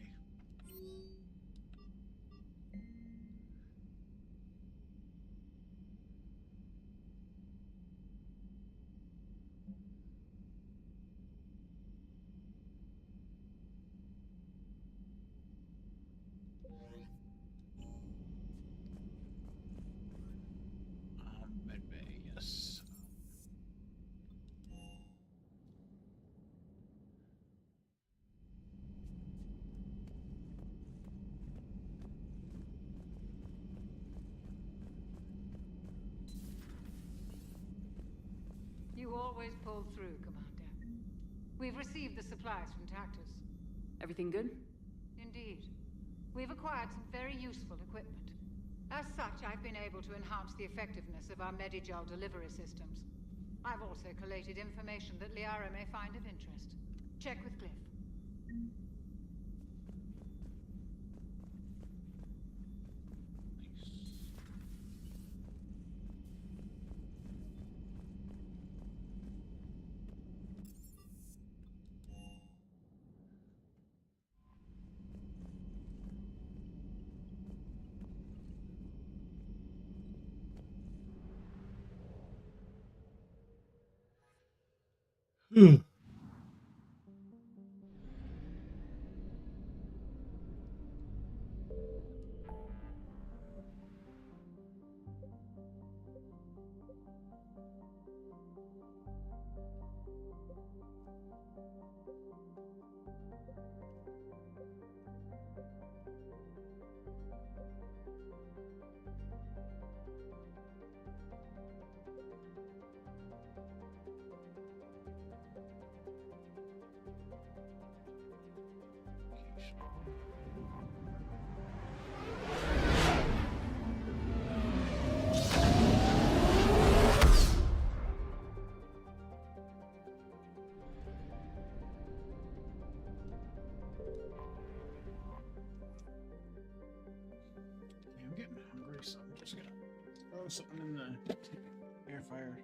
Med bay, yes. You always pull through, Commander. We've received the supplies from Tactus. Everything good? Indeed. We've acquired some very useful equipment. As such, I've been able to enhance the effectiveness of our Medigel delivery systems. I've also collated information that Liara may find of interest. Check with Cliff. I'm getting hungry, so I'm just gonna throw something in the air fryer.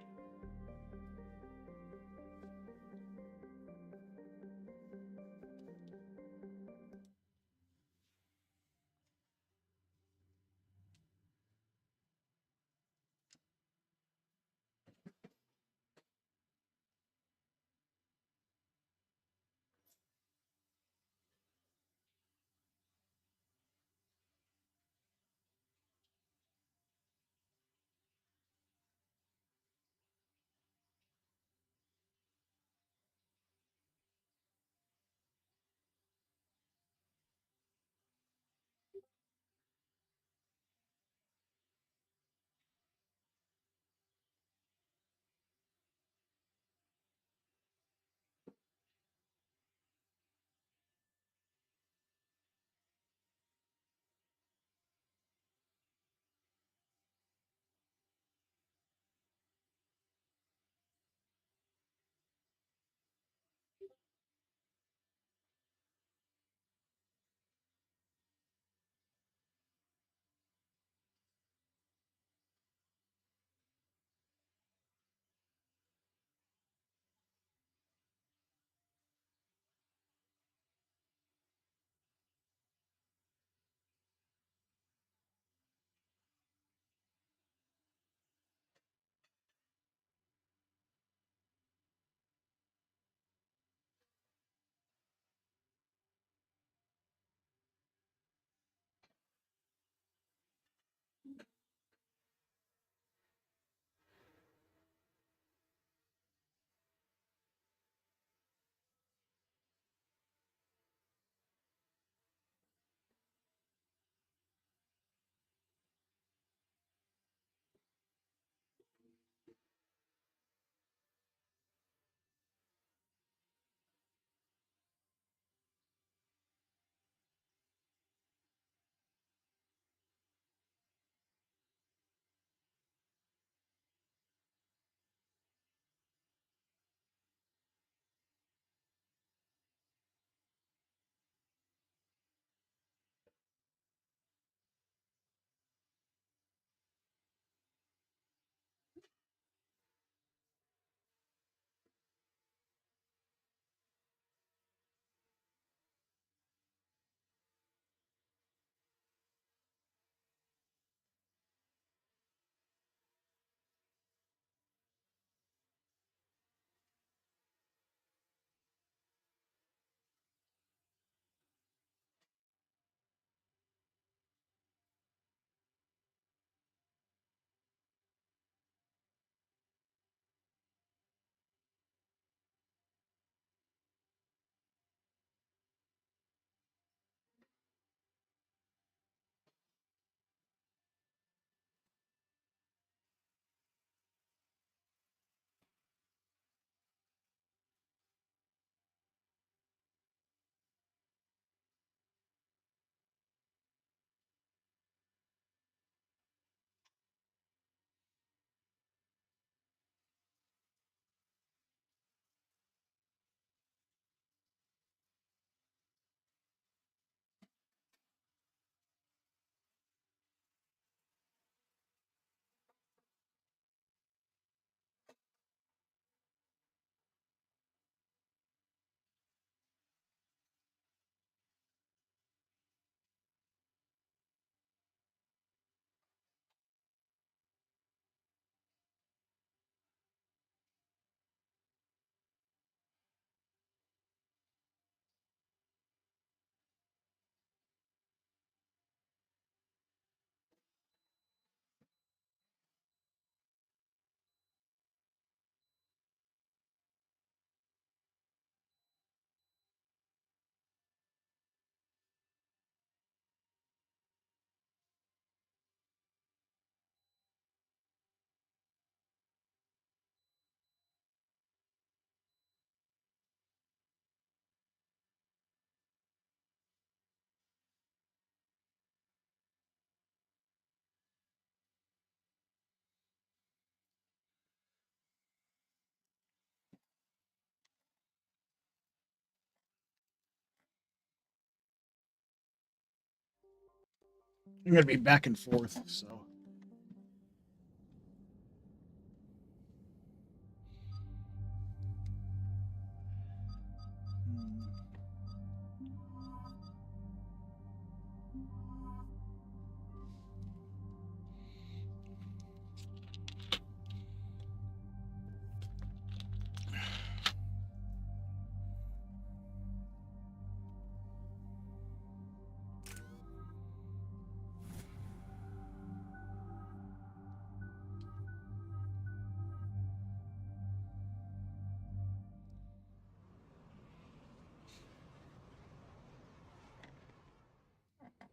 I'm gonna be back and forth, so.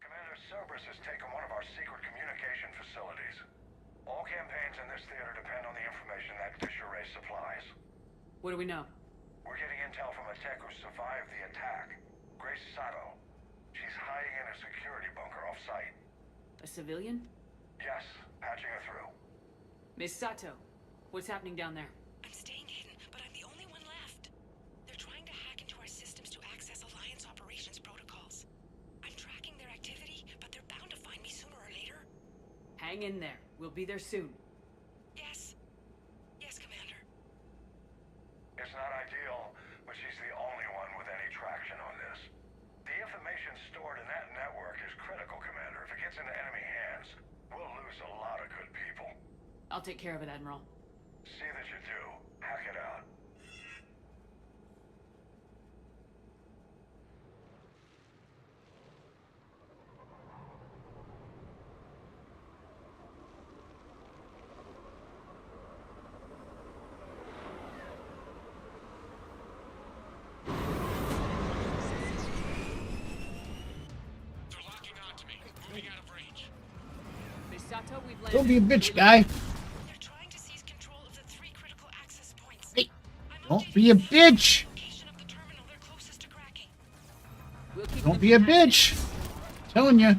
Commander Cerberus has taken one of our secret communication facilities. All campaigns in this theater depend on the information that dish array supplies. What do we know? We're getting intel from a tech who survived the attack. Grace Sato. She's hiding in a security bunker off-site. A civilian? Yes, patching her through. Miss Sato, what's happening down there? I'm staying hidden, but I'm the only one left. They're trying to hack into our systems to access Alliance operations protocols. I'm tracking their activity, but they're bound to find me sooner or later. Hang in there. We'll be there soon. Yes. Yes, Commander. It's not ideal, but she's the only one with any traction on this. The information stored in that network is critical, Commander. If it gets into enemy hands, we'll lose a lot of good people. I'll take care of it, Admiral. See that you do. Hack it out. They're locking onto me. Moving out of range. Miss Sato, we've landed. Don't be a bitch, guy. They're trying to seize control of the 3 critical access points. Hey, don't be a bitch. Location of the terminal they're closest to cracking. We'll keep Don't them be a hacked. bitch. Telling you.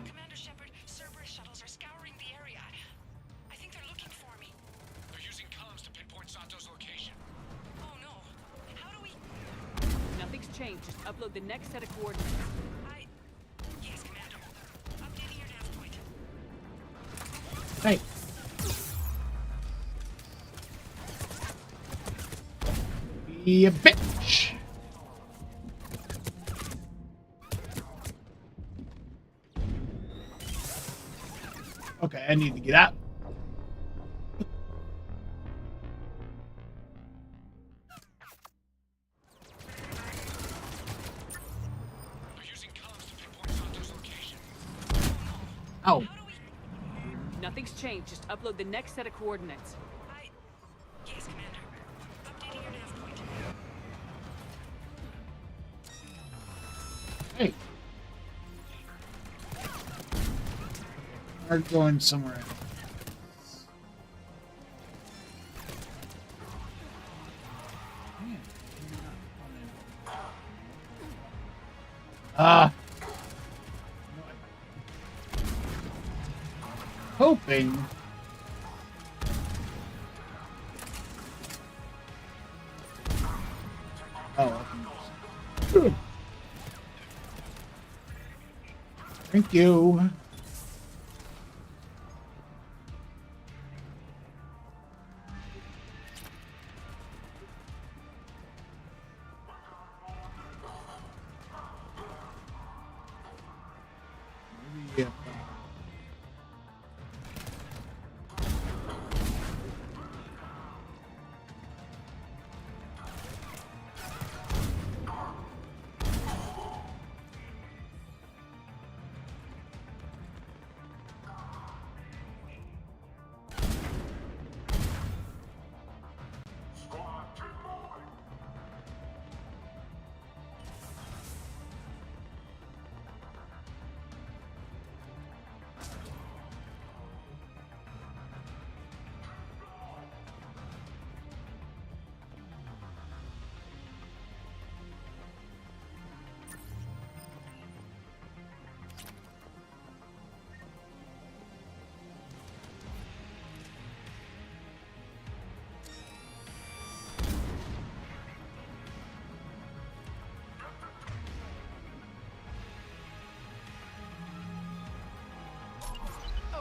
Commander Shepard, Cerberus shuttles are scouring the area. I think they're looking for me. They're using comms to pinpoint Sato's location. Oh no. How do we... Nothing's changed. Just upload the next set of coordinates. Yes, Commander. Updating your nav point. Hey. Be a bitch. Okay, I need to get out. They're using comms to pinpoint Sato's location. Ow. Nothing's changed. Just upload the next set of coordinates. Yes, Commander. Updating your nav point. Hey. We're going somewhere else. Ah. Hoping. Oh. Thank you.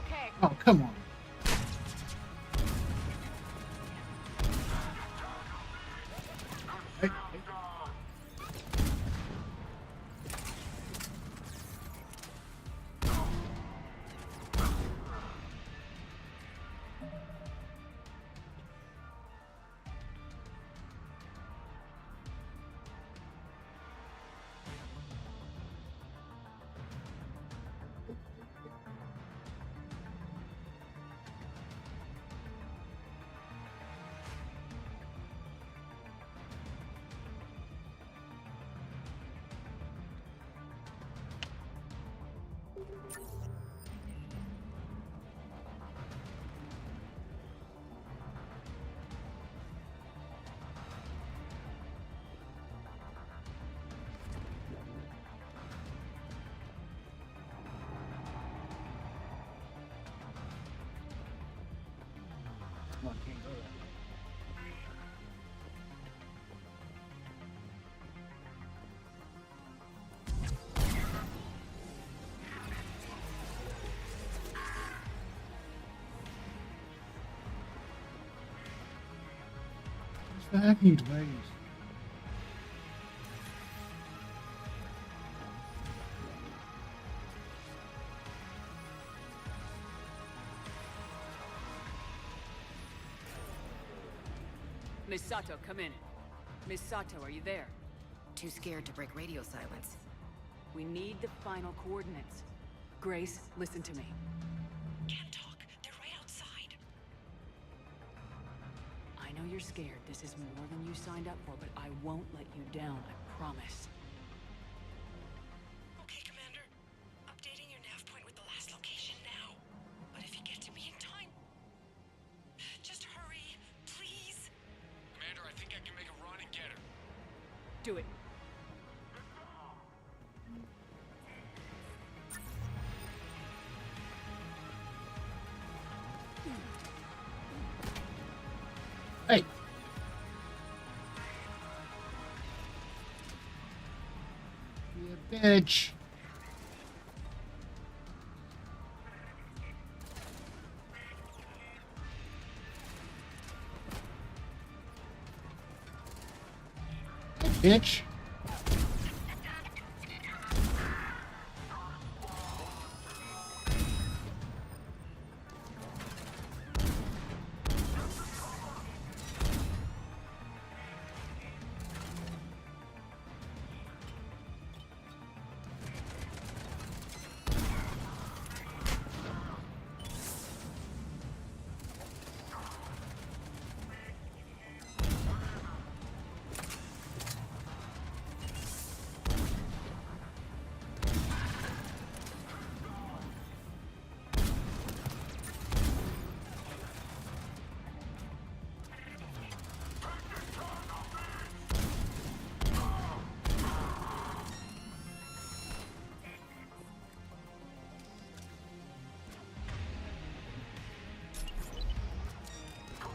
okay. Oh, come on. Hey, hey. Come on, can't go that way. What's the hacking device? Miss Sato, come in. Miss Sato, are you there? Too scared to break radio silence. We need the final coordinates. Grace, listen to me. Can't talk. They're right outside. I know you're scared. This is more than you signed up for, but I won't let you down, I promise. Okay, Commander. Updating your nav point with the last location now. But if you get to me in time... Just hurry, please. Commander, I think I can make a run and get her. Do it. Hey. You bitch. Hey, bitch.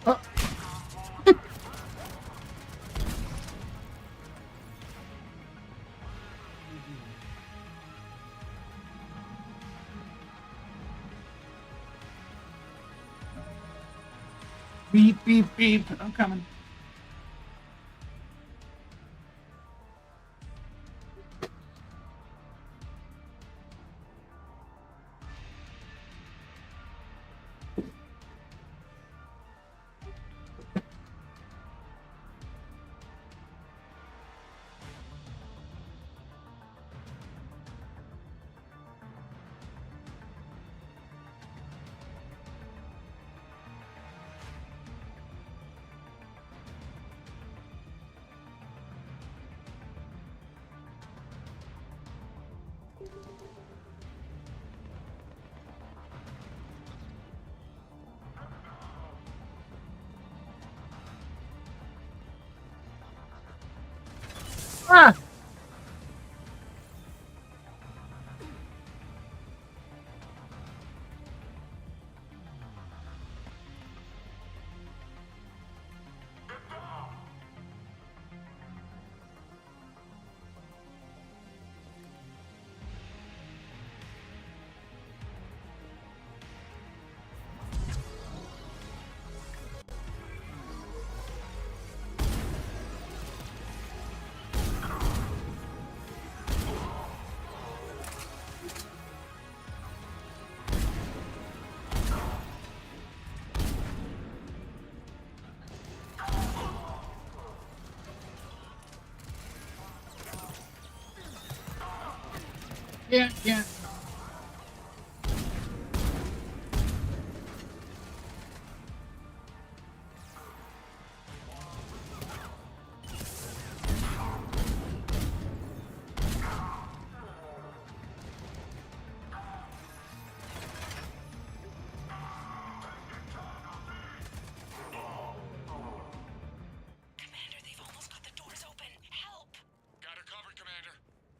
Oh. Beep, beep, beep. I'm coming. Ah! Yeah. Commander, they've almost got the doors open. Help! Got her covered, Commander.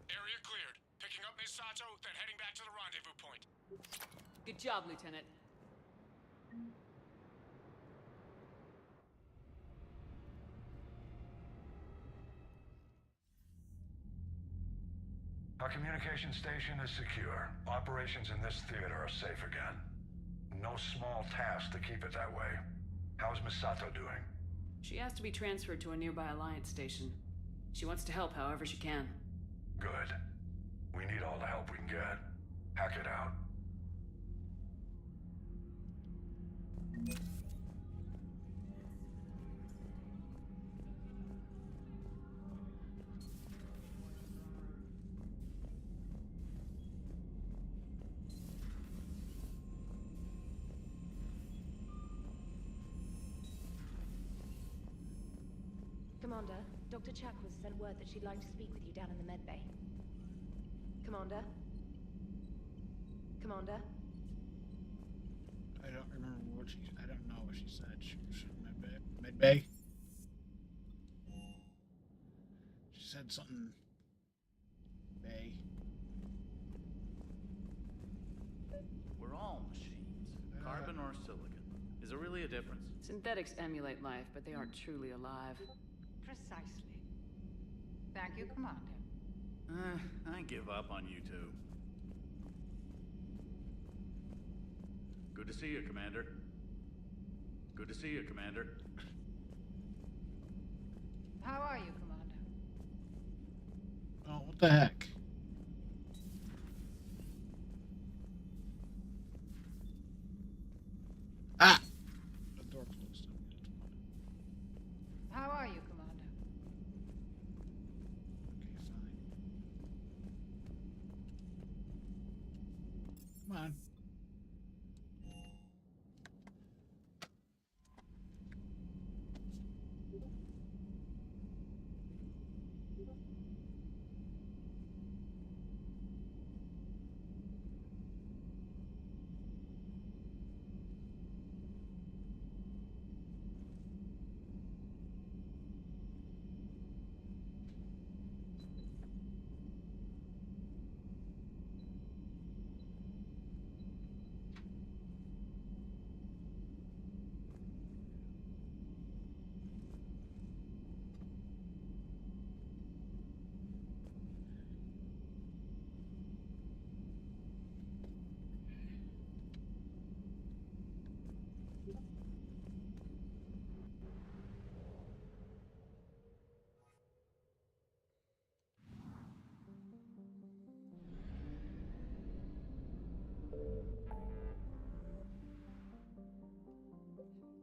Area cleared. Picking up Misato, then heading back to the rendezvous point. Good job, Lieutenant. Our communication station is secure. Operations in this theater are safe again. No small task to keep it that way. How's Misato doing? She asked to be transferred to a nearby Alliance station. She wants to help however she can. Good. We need all the help we can get. Hack it out. Commander, Dr. Chakwas sent word that she'd like to speak with you down in the med bay. Commander? Commander? I don't remember what she. I don't know what she said. She was in med bay. She said something. Bay. We're all machines. Carbon or silicon. Is there really a difference? Synthetics emulate life, but they aren't truly alive. Precisely. Thank you, Commander. I give up on you two. Good to see you, Commander. Good to see you, Commander. How are you, Commander? Oh, what the heck? Ah! The door closed. How are you, Commander? Okay, fine. Come on.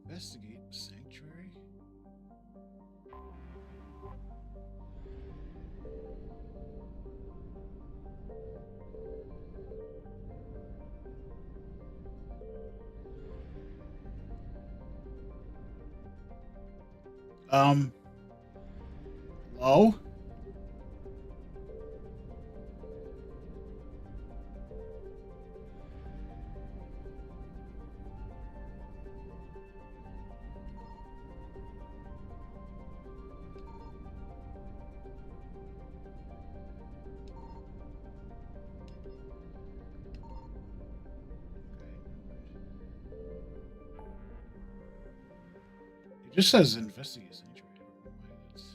Investigate sanctuary. Hello? It just says investigate sanctuary. I don't know why that's.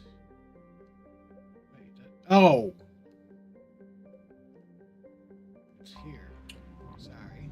Wait, that. Oh! It's here. Sorry.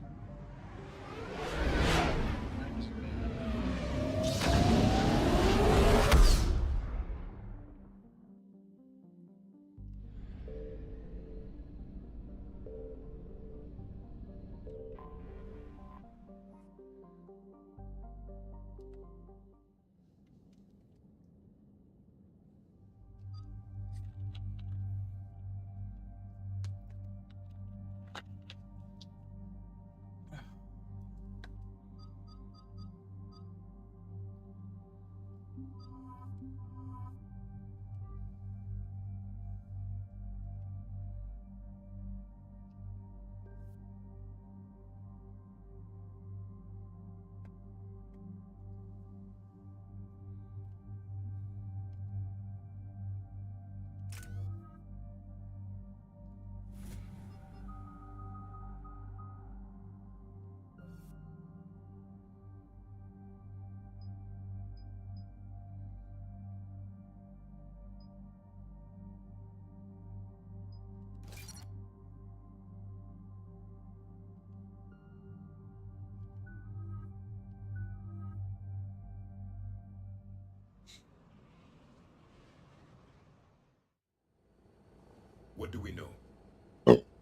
What do we know?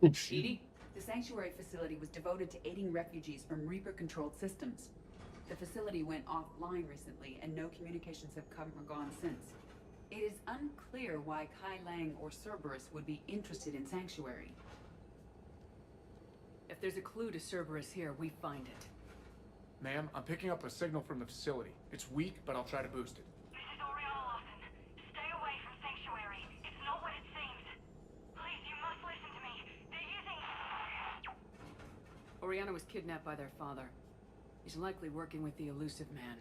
Edie, the sanctuary facility was devoted to aiding refugees from Reaper-controlled systems. The facility went offline recently, and no communications have come or gone since. It is unclear why Kai Lang or Cerberus would be interested in Sanctuary. If there's a clue to Cerberus here, we find it. Ma'am, I'm picking up a signal from the facility. It's weak, but I'll try to boost it. This is Oriana Lawson. Stay away from Sanctuary. It's not what it seems. Please, you must listen to me. They're using... Oriana was kidnapped by their father. He's likely working with the elusive man.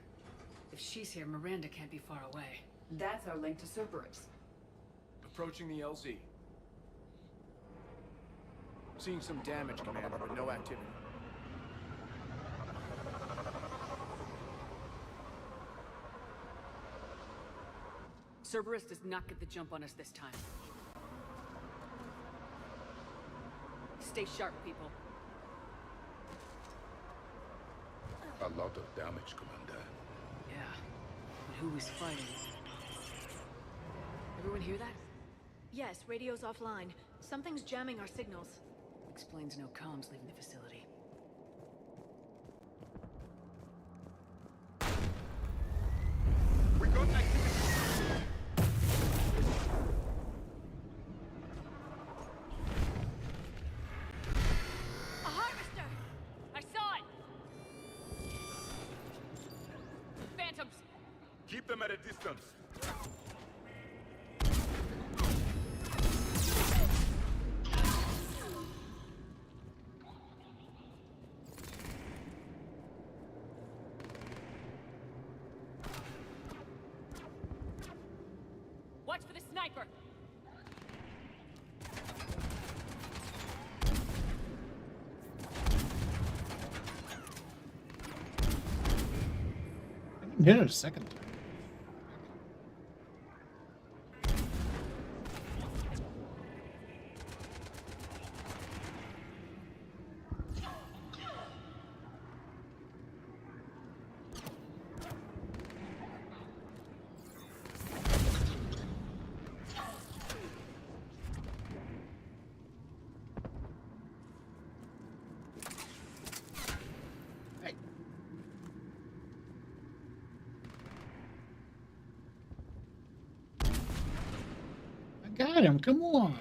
If she's here, Miranda can't be far away. That's our link to Cerberus. Approaching the LZ. Seeing some damage, Commander, but no activity. Cerberus does not get the jump on us this time. Stay sharp, people. A lot of damage, Commander. Yeah, but who is fighting? Everyone hear that? Yes, radio's offline. Something's jamming our signals. Explains no comms leaving the facility. We got activity! A harvester! I saw it! Phantoms! Keep them at a distance. Watch for the sniper! I didn't hit it a second time. Got him, come on.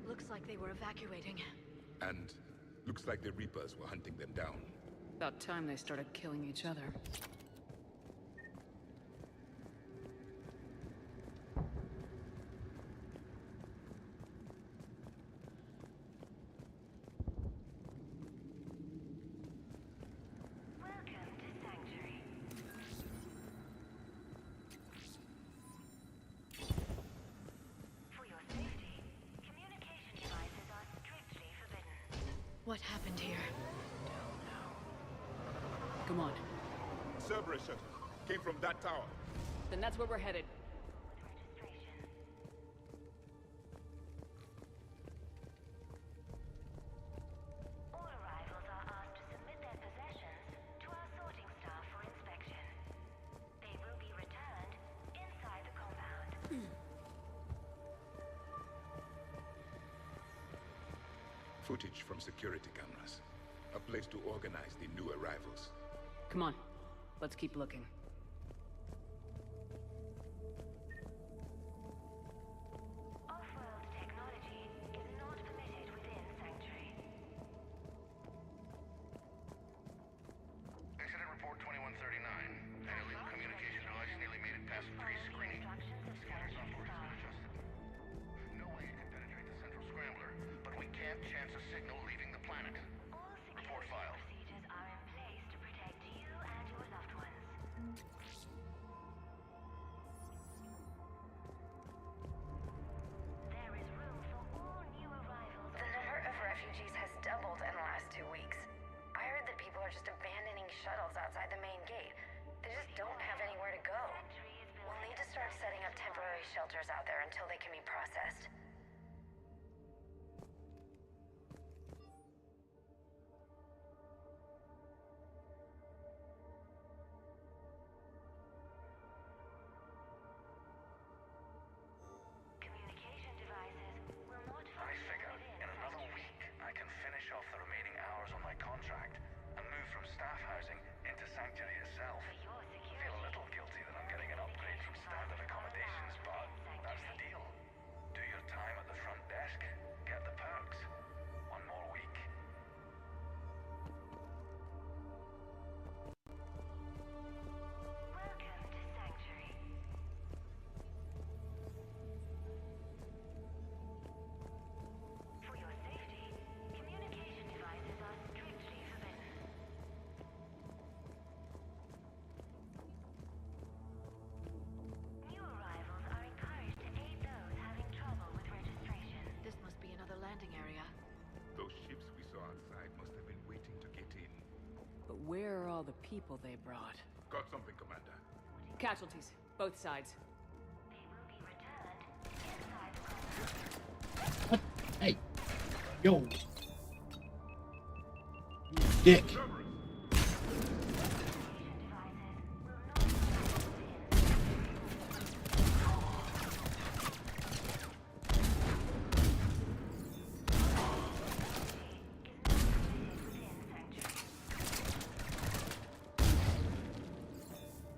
Looks like they were evacuating. And looks like the Reapers were hunting them down. About time they started killing each other. Welcome to Sanctuary. For your safety, communication devices are strictly forbidden. What happened here? Come on. Cerberus shuttle came from that tower. Then that's where we're headed. All arrivals are asked to submit their possessions to our sorting staff for inspection. They will be returned inside the compound. Footage from security cameras. A place to organize the new arrivals. Come on. Let's keep looking. Off-world technology is not permitted within Sanctuary. Incident report 2139. An illegal communication device nearly made it past pre-screening. Scanner software has been adjusted. No way it can penetrate the central scrambler, but we can't chance a signal leaving the planet. All Report security filed. procedures are in place to protect you and your loved ones. shelters out there until they can be processed. Communication devices will not I figure in another week I can finish off the remaining hours on my contract and move from staff housing into Sanctuary itself. Feel a little guilty that I'm getting an upgrade from standard accommodations, but that's the deal. Do your time at the front desk, get the perks. One more week. Welcome to Sanctuary. For your safety, communication devices are strictly forbidden. New arrivals are encouraged to aid those having trouble with registration. This must be another landing area. Those ships we saw outside must have been waiting to get in. But where are all the people they brought? Got something, Commander. Casualties, both sides. They will be returned inside the compound. Hey, yo, dick.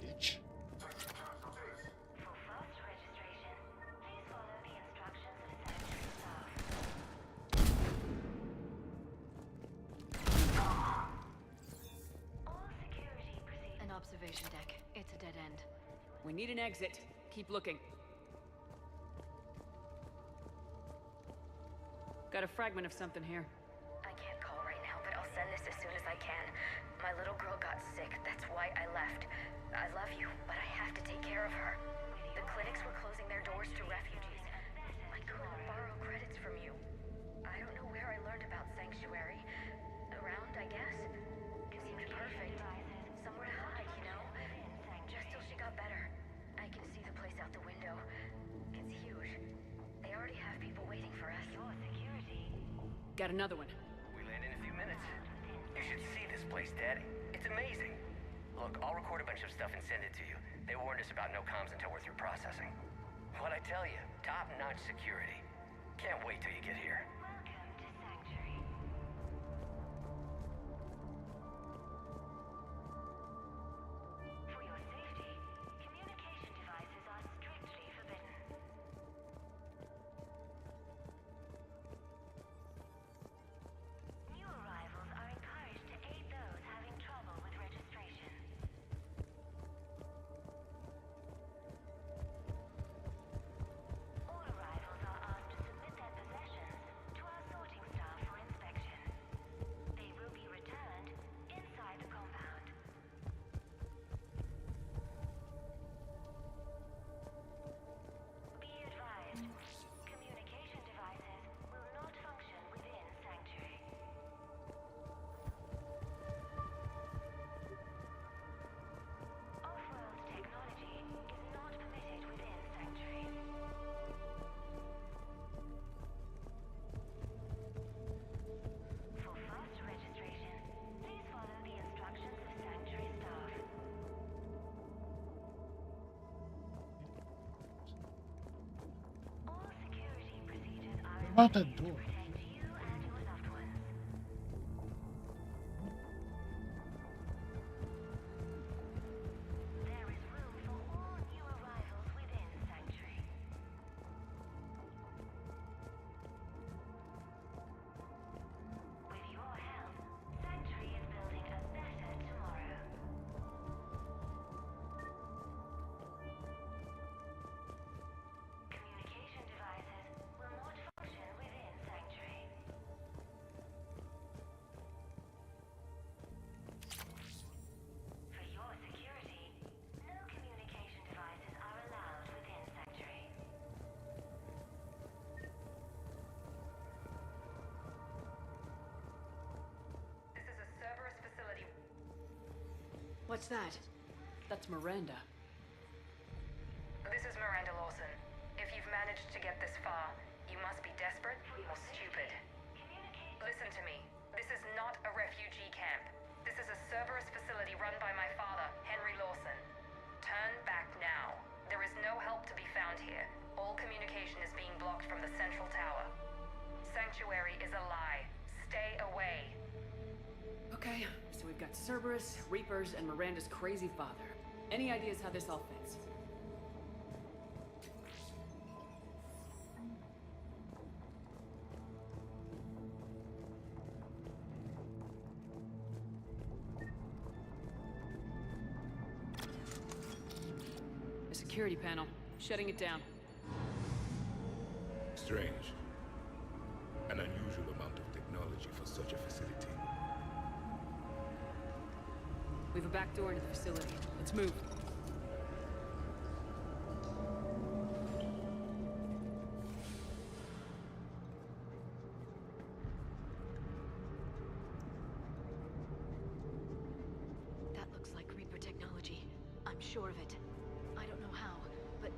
Bitch. For fast registration, please follow the instructions of Sanctuary staff. All security procedures. An observation deck. It's a dead end. We need an exit. Keep looking. Got a fragment of something here. I can't call right now, but I'll send this as soon as I can. My little girl got sick. That's why I left. I love you, but I have to take care of her. The clinics were closing their doors to refugees. I couldn't borrow credits from you. I don't know where I learned about Sanctuary. Around, I guess. Seemed perfect. Somewhere to hide, you know? Just till she got better. I can see the place out the window. It's huge. They already have people waiting for us. Your security. Got another one. We land in a few minutes. You should see this place, Dad. It's amazing. Look, I'll record a bunch of stuff and send it to you. They warned us about no comms until we're through processing. What'd I tell you? Top-notch security. Can't wait till you get here. Welcome to Sanctuary. For your safety, communication devices are strictly forbidden. New arrivals are encouraged to aid those having trouble with registration. All arrivals are asked to submit their possessions to our sorting staff for inspection. They will be returned inside the compound. Be advised, communication devices will not function within Sanctuary. Off-world technology is not permitted within Sanctuary. For fast registration, please follow the instructions of Sanctuary staff. All security procedures are in About that place to door. protect you and your loved ones. There is room for all new arrivals within Sanctuary. With your help, Sanctuary is building a better tomorrow. Communication devices will not function within Sanctuary. For your security, no communication devices are allowed within Sanctuary. This is a Cerberus facility. What's that? That's Miranda. This is Miranda Lawson. sanctuary is a lie. Stay away. Okay, so we've got Cerberus, Reapers, and Miranda's crazy father. Any ideas how this all fits? The security panel. Shutting it down. Strange. An unusual amount of technology for such a facility. We have a back door into the facility. Let's move. That looks like Reaper technology. I'm sure of it. I don't know how, but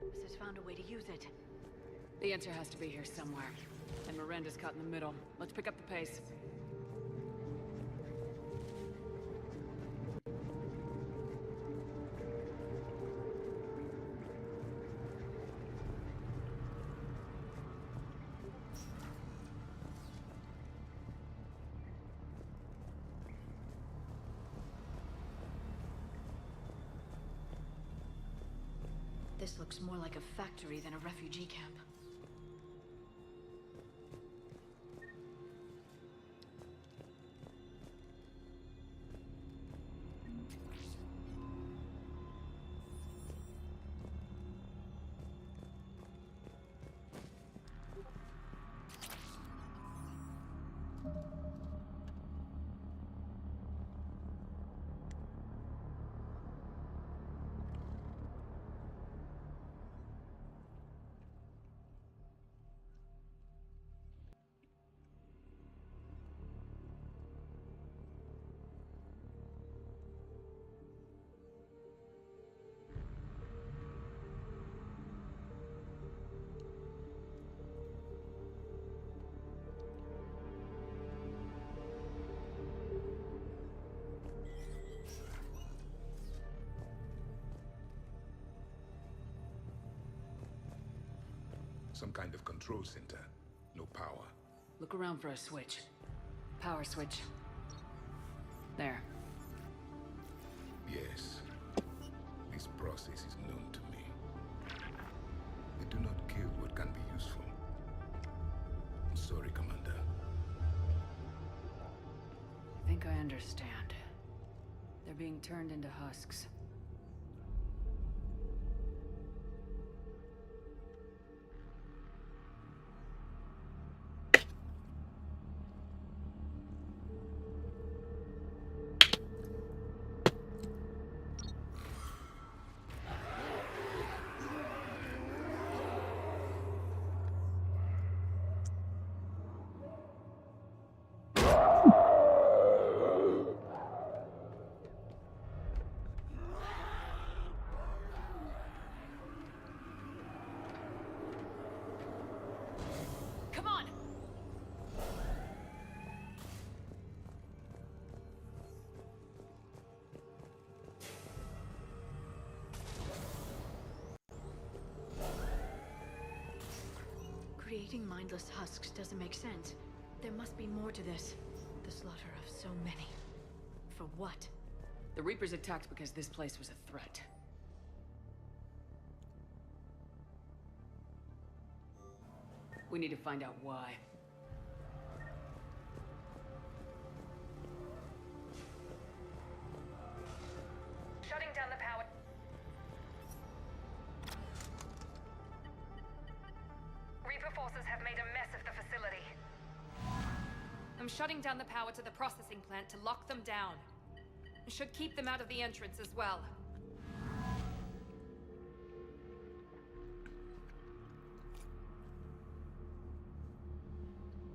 This has found a way to use it. The answer has to be here somewhere. And Miranda's caught in the middle. Let's pick up the pace. This looks more like a factory than a refugee camp. Some kind of control center. No power. Look around for a switch. Power switch. There. Yes. This process is known to me. They do not kill what can be useful. I'm sorry, Commander. I think I understand. They're being turned into husks. Eating mindless husks doesn't make sense. There must be more to this. The slaughter of so many. For what? The Reapers attacked because this place was a threat. We need to find out why. Shutting down the power. Reaper forces have made a mess of the facility. I'm shutting down the power to the processing plant to lock them down. Should keep them out of the entrance as well.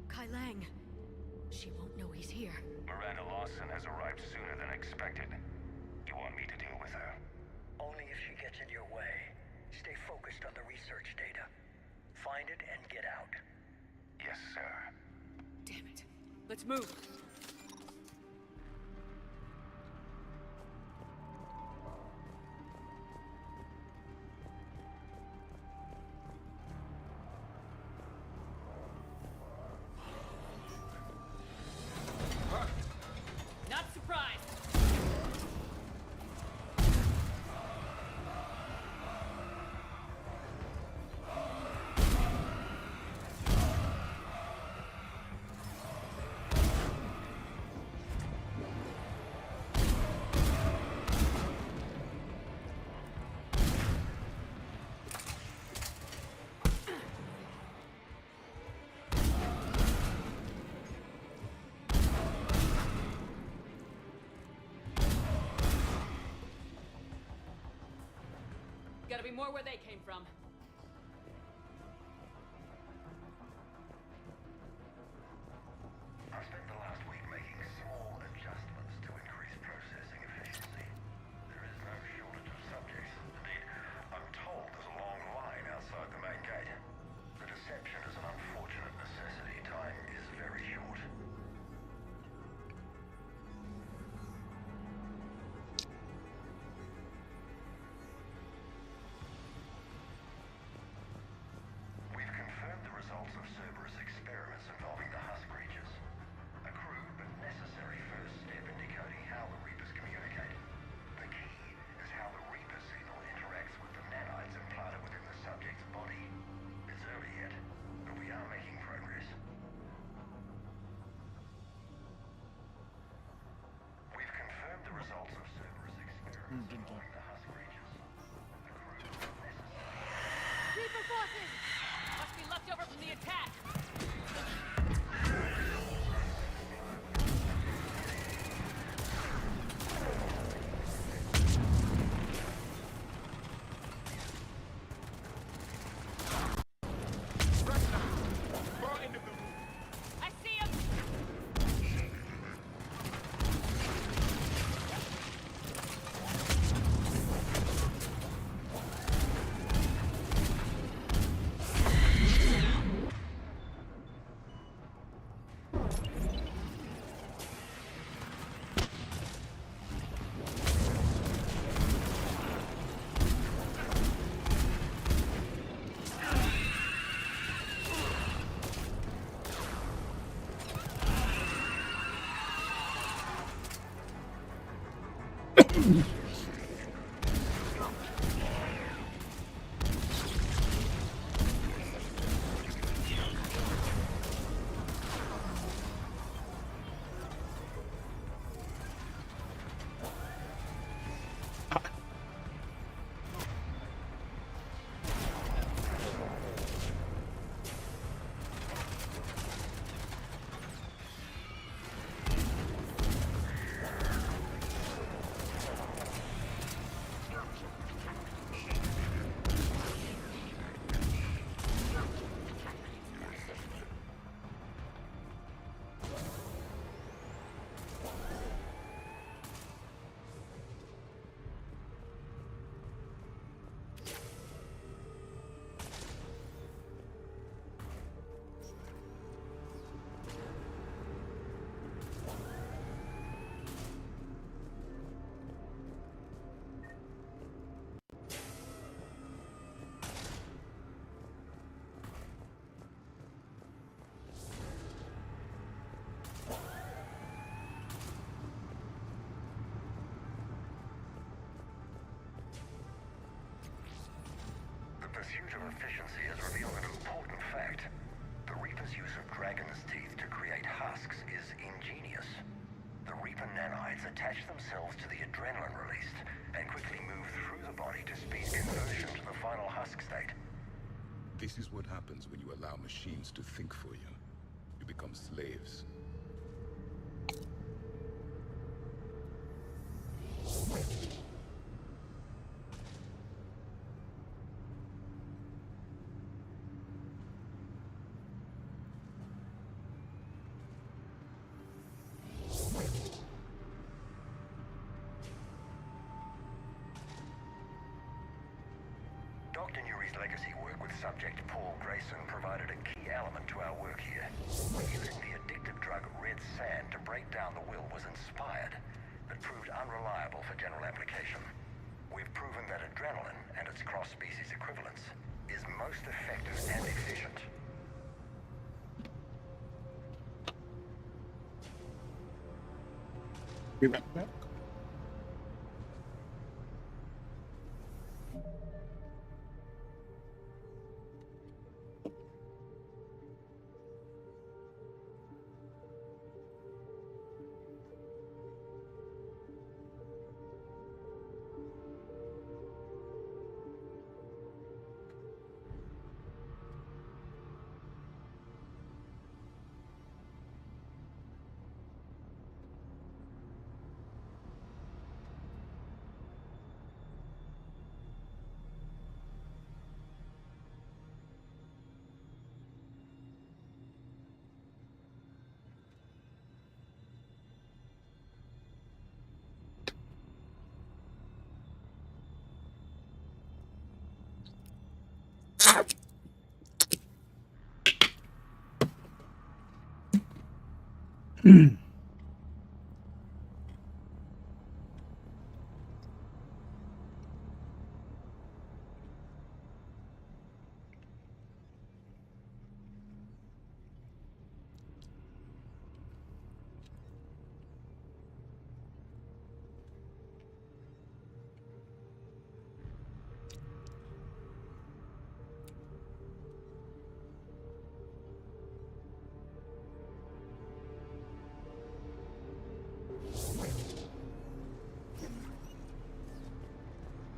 Kai Lang. She won't know he's here. Miranda Lawson has arrived sooner than expected. You want me to deal with her? Only if she gets in your way. Stay focused on the research data. Find it and get out. Yes, sir. Damn it. Let's move. Not surprised. Gotta be more where they came from. I spent the last week making small adjustments to increase processing efficiency. There is no shortage of subjects. Indeed, I'm told there's a long line outside the main gate. The deception is an unfortunate necessity. Time is very short. We've confirmed the results of Cerberus experiments involving the husk creatures. A crude but necessary first step in decoding how the Reapers communicate. The key is how the Reaper signal interacts with the nanites implanted within the subject's body. It's early yet, but we are making progress. We've confirmed the results of Cerberus experiments involving the husk creatures. A crude but necessary... Reaper forces! Must be left over from the attack. I see him! efficiency has revealed an important fact. The Reaper's use of dragon's teeth to create husks is ingenious. The Reaper nanites attach themselves to the adrenaline released and quickly move through the body to speed conversion to the final husk state. This is what happens when you allow machines to think for you. You become slaves. Dr. Nuri's legacy work with subject Paul Grayson provided a key element to our work here. Using the addictive drug red sand to break down the will was inspired, but proved unreliable for general application. We've proven that adrenaline and its cross-species equivalence is most effective and efficient. Be back.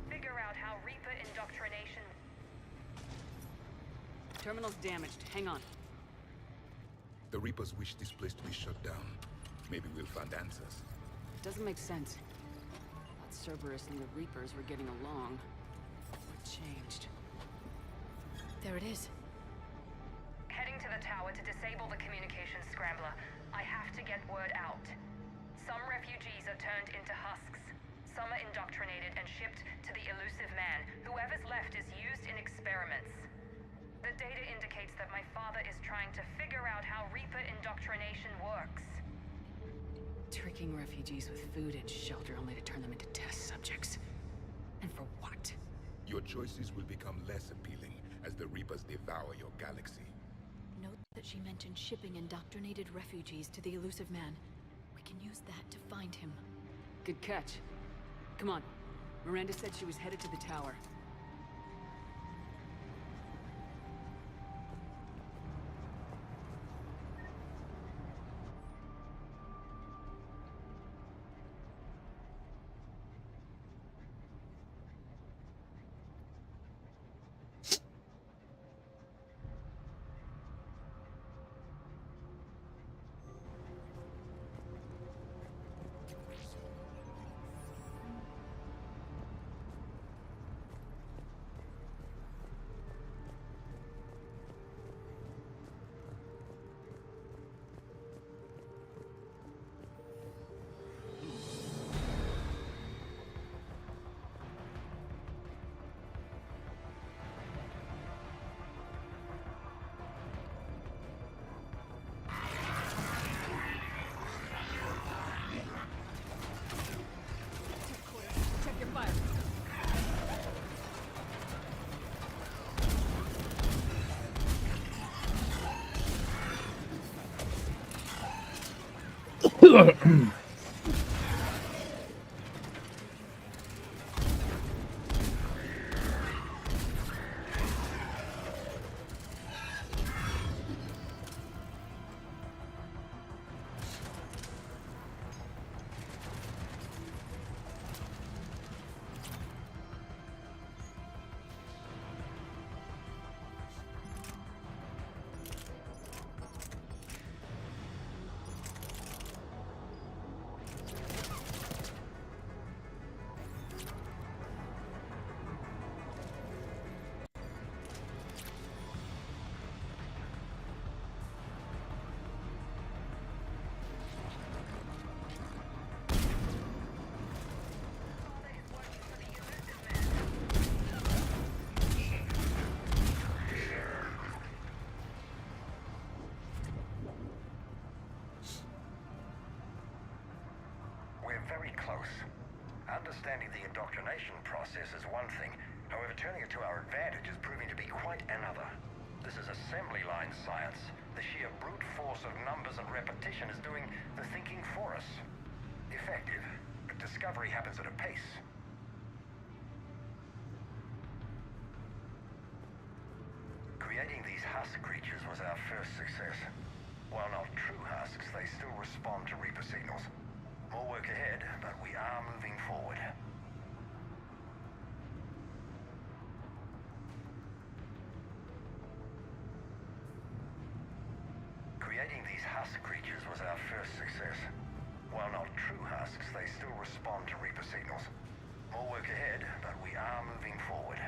Figure out how Reaper indoctrination. Terminal's damaged. Hang on. The Reapers wish this place to be shut down. Maybe we'll find answers. Doesn't make sense. Thought Cerberus and the Reapers were getting along. What changed? There it is. Heading to the tower to disable the communications scrambler. I have to get word out. Some refugees are turned into husks. Some are indoctrinated and shipped to the elusive man. Whoever's left is used in experiments. The data indicates that my father is trying to figure out how Reaper indoctrination works. Tricking refugees with food and shelter only to turn them into test subjects. And for what? Your choices will become less appealing as the Reapers devour your galaxy. Note that she mentioned shipping indoctrinated refugees to the elusive man. We can use that to find him. Good catch. Come on. Miranda said she was headed to the tower. Check your fire. We're very close. Understanding the indoctrination process is one thing. However, turning it to our advantage is proving to be quite another. This is assembly line science. The sheer brute force of numbers and repetition is doing the thinking for us. Effective, but discovery happens at a pace. Creating these husk creatures was our first success. While not true husks, they still respond to Reaper signals. More work ahead, but we are moving forward. Creating these husk creatures was our first success. While not true husks, they still respond to Reaper signals. More work ahead, but we are moving forward.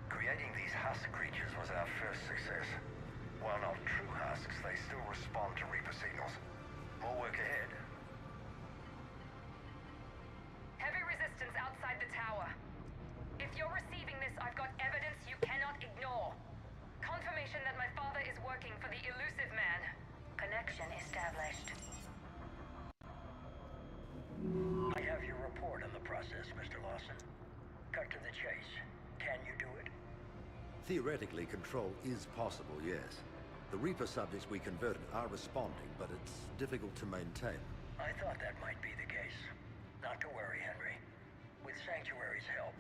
Creating these husk creatures was our first success. While not true husks, they still respond to Reaper signals. More work ahead. Heavy resistance outside the tower. If you're receiving this, I've got evidence you cannot ignore. Confirmation that my father is working for the elusive man. Connection established. I have your report on the process, Mr. Lawson. Cut to the chase. Can you do it? Theoretically, control is possible, yes. The Reaper subjects we converted are responding, but it's difficult to maintain. I thought that might be the case. Not to worry, Henry. With Sanctuary's help,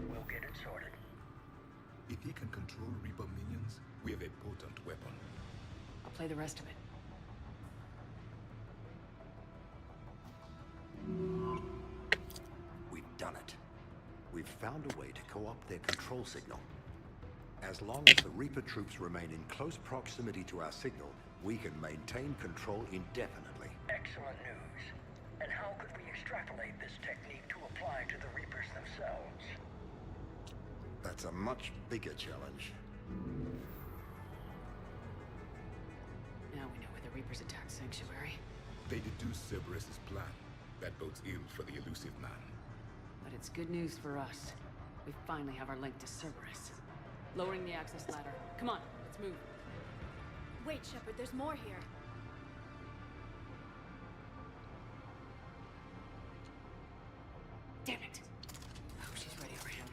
we'll get it sorted. If he can control Reaper minions, we have a potent weapon. I'll play the rest of it. We've done it. We've found a way to co-opt their control signal. As long as the Reaper troops remain in close proximity to our signal, we can maintain control indefinitely. Excellent news. And how could we extrapolate this technique to apply to the Reapers themselves? That's a much bigger challenge. Now we know where the Reapers attacked Sanctuary. They deduce Cerberus' plan. That bodes ill for the elusive man. But it's good news for us. We finally have our link to Cerberus. Lowering the access ladder. Come on, let's move. Wait, Shepard, there's more here. Damn it! Oh, she's ready for him.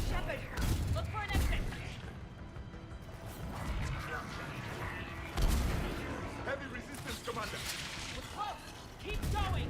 Shepard, look for an exit. Heavy resistance, Commander! We're close. Keep going.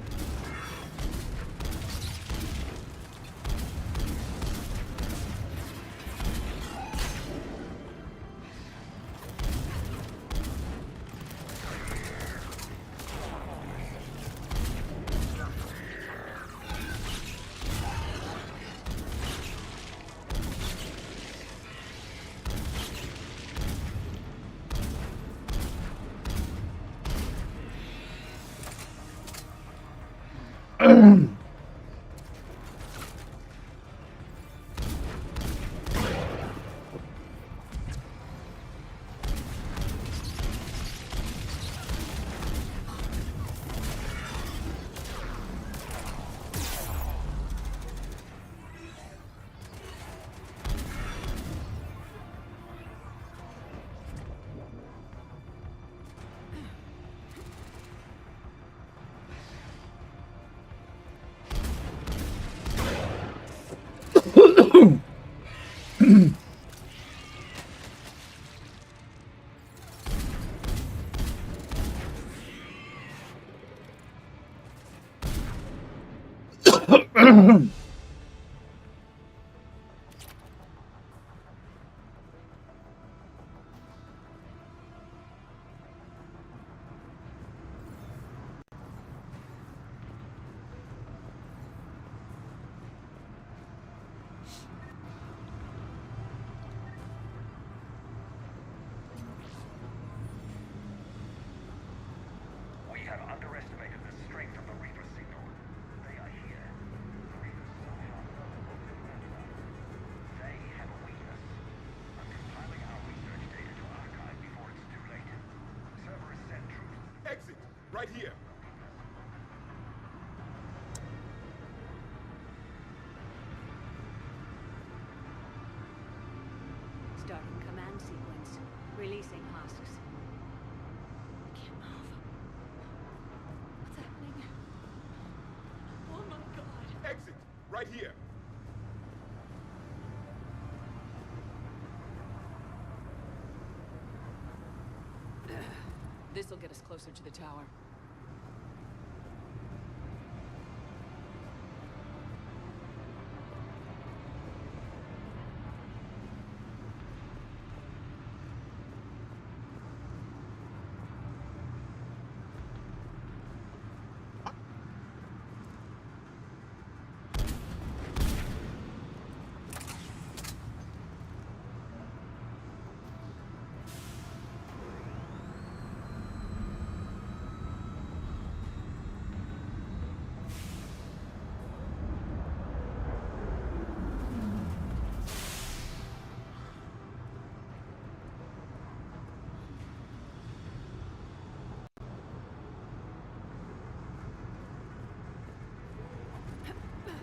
have underestimated the strength of the Reaper signal. They are here. The Reapers somehow know what we've learned about them. They have a weakness. I'm compiling our research data to archive before it's too late. Cerberus sent troops. Exit! Right here! Starting command sequence. Releasing husks. I can't move. What's happening? Oh my god. Exit! Right here! This'll get us closer to the tower.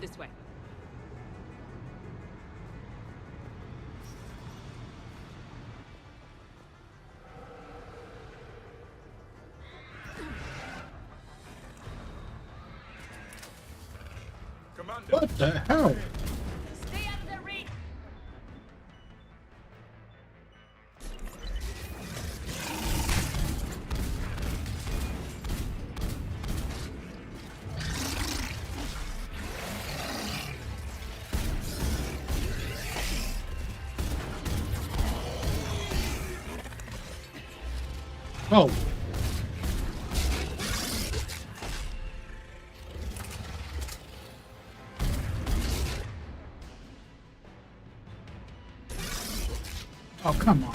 This way. Commander! What the hell? Stay out of their reach! Oh. Oh, come on.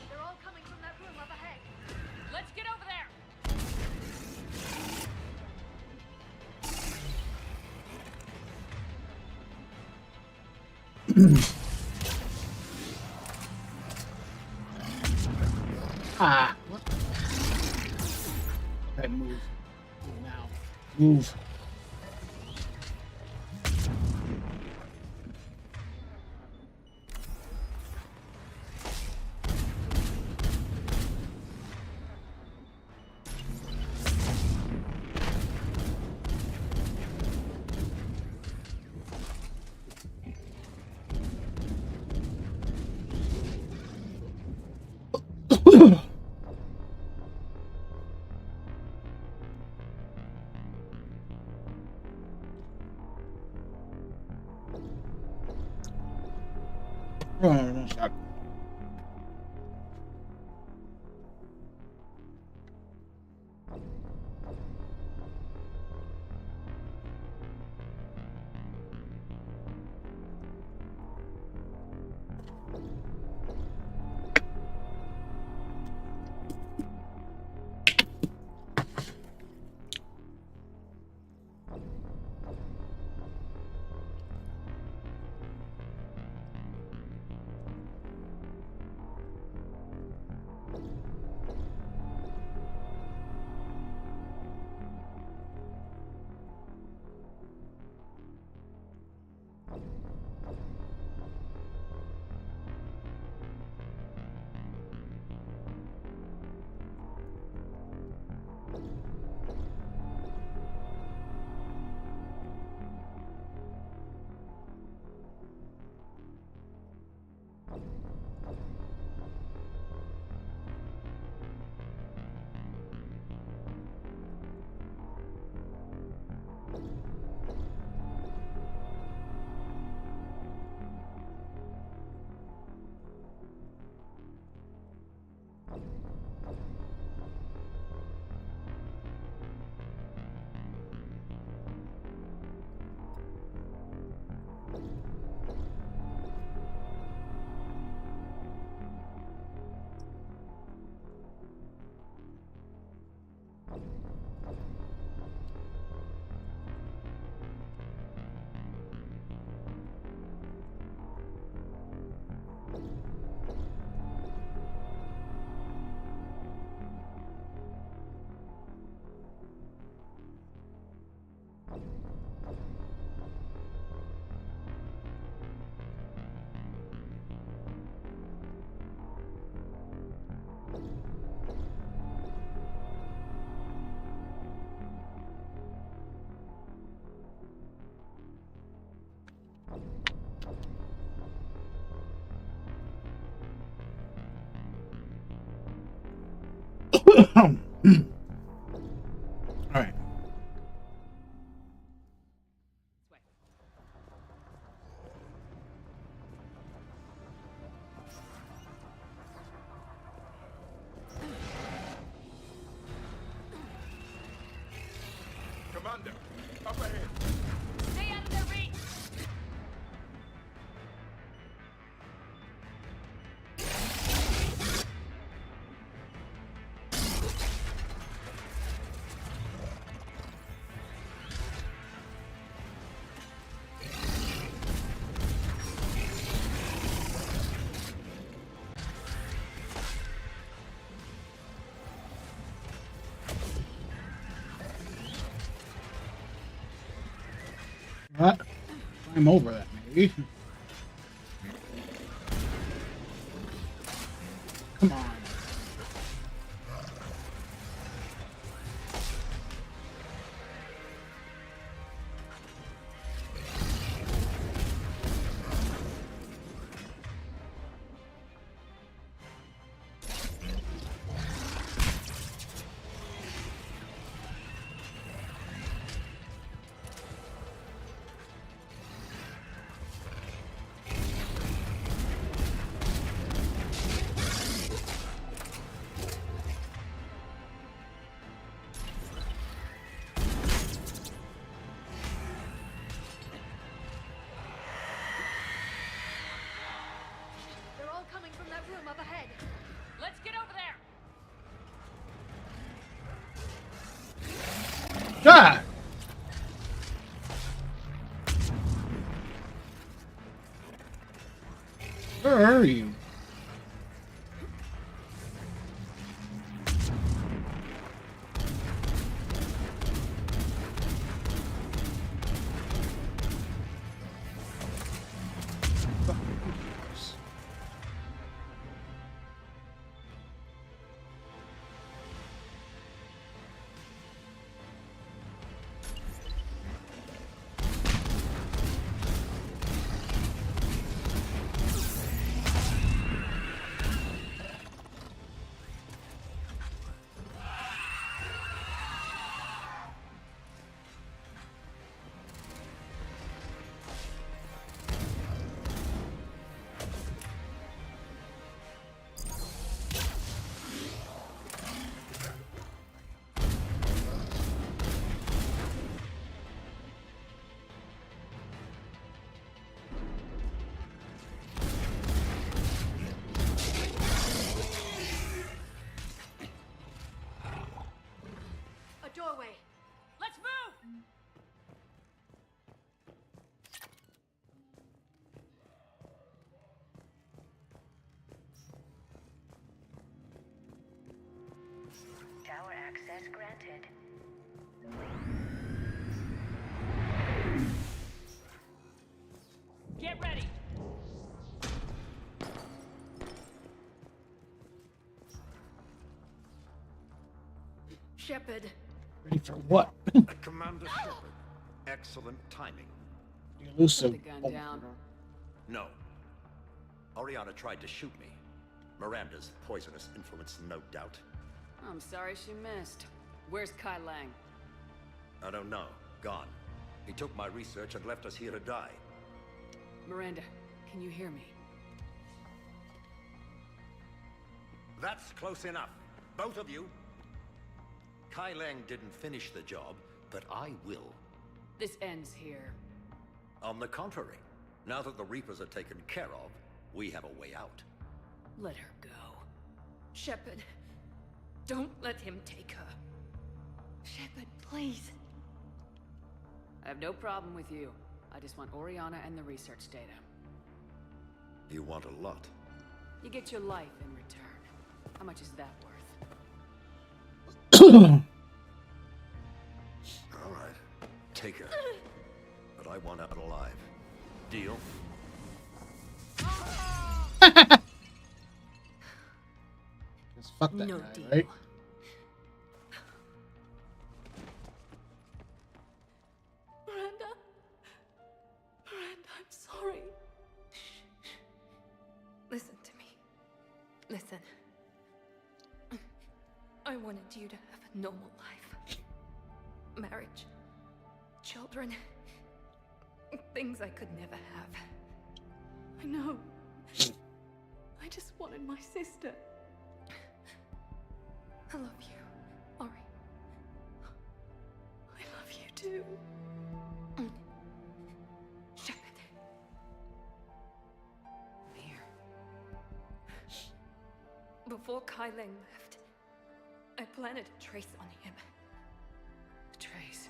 They're all coming from that room up ahead. Let's get over there! Ah. What? Okay, move. Move now. Move. Oh, no, stop. All right. Commander, up ahead. Stay out of their reach! What? Climb over that, maybe. Come on. They're all coming from that room up ahead. Let's get over there! Ah! Where are you? A doorway. Let's move! Tower access granted. Get ready! Shepard. Ready for what? Commander Shepard. Excellent timing. Elusive. Put the gun down. No. Oriana tried to shoot me. Miranda's poisonous influence, no doubt. I'm sorry she missed. Where's Kai Lang? I don't know. Gone. He took my research and left us here to die. Miranda, can you hear me? That's close enough. Both of you. Kai Lang didn't finish the job, but I will. This ends here. On the contrary, now that the Reapers are taken care of, we have a way out. Let her go. Shepard. Don't let him take her. Shepard, please. I have no problem with you. I just want Oriana and the research data. You want a lot. You get your life in return. How much is that worth? All right. Take her. But I want out alive. Deal? Just fuck that No guy, deal. right? Miranda? Miranda, I'm sorry. Listen to me. Listen. I wanted you to have a normal life. Marriage, children, things I could never have. I know. I just wanted my sister. I love you, Ori. I love you too. Shepard. Here. Before Kai Leng left, I planted a trace on him. A trace?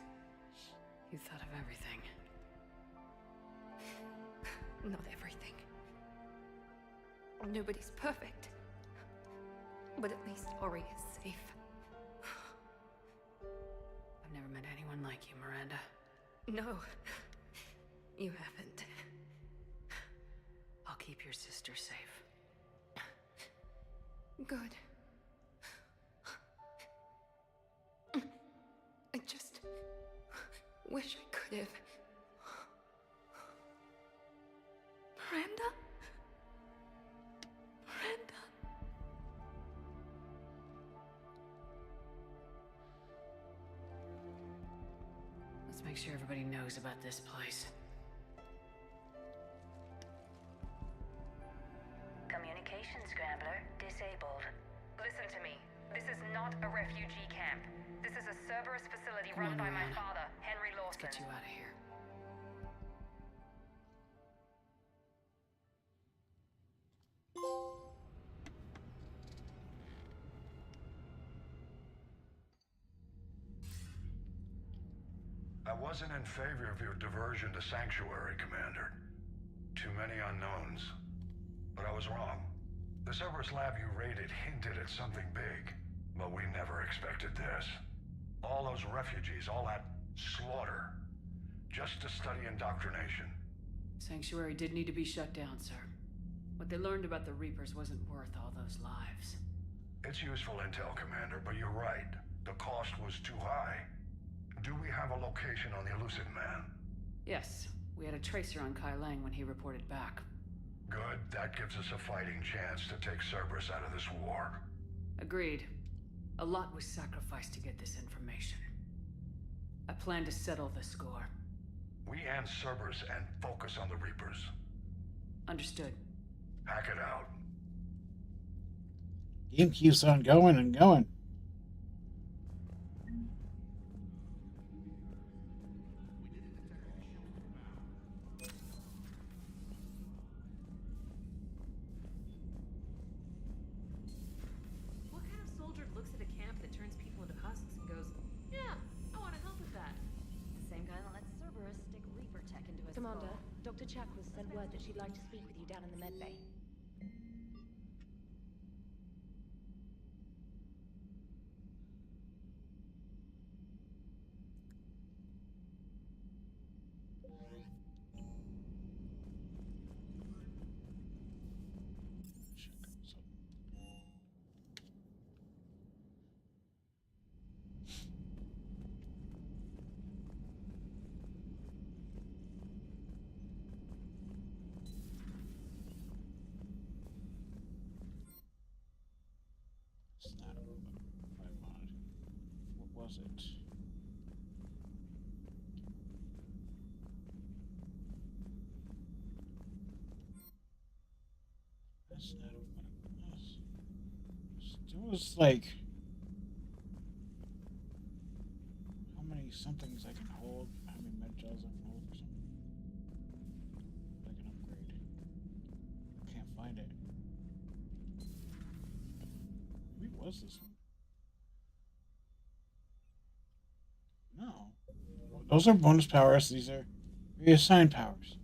You thought of everything. Not everything. Nobody's perfect. But at least Ori is safe. I've never met anyone like you, Miranda. No, you haven't. I'll keep your sister safe. Good. I just wish I could have. Miranda? Miranda? Let's make sure everybody knows about this place. Communication scrambler disabled. Listen to me. This is not a refugee camp. This is a Cerberus facility Come run on, by my Miranda. father, Henry Let's Lawson. get you out of here. I wasn't in favor of your diversion to Sanctuary, Commander. Too many unknowns. But I was wrong. The Cerberus lab you raided hinted at something big, but we never expected this. All those refugees, all that slaughter, just to study indoctrination. Sanctuary did need to be shut down, sir. What they learned about the Reapers wasn't worth all those lives. It's useful intel, Commander, but you're right. The cost was too high. Do we have a location on the elusive man? Yes, we had a tracer on Kai Leng when he reported back. Good, that gives us a fighting chance to take Cerberus out of this war. Agreed. A lot was sacrificed to get this information. I plan to settle the score. We end Cerberus and focus on the Reapers. Understood. Hack it out. Game keeps on going and going. What kind of soldier looks at a camp that turns people into husks and goes, yeah, I want to help with that? The same guy that lets Cerberus stick Reaper tech into his Commander, skull. Dr. Chakwas sent word that she'd like to speak with you down in the med bay. It's not what I wanted. What was it? That's not what it was. It was like how many somethings I can hold, how many med gels I can hold or something. I can upgrade. Can't find it. Maybe it was this one. No. Those are bonus powers. These are reassigned powers.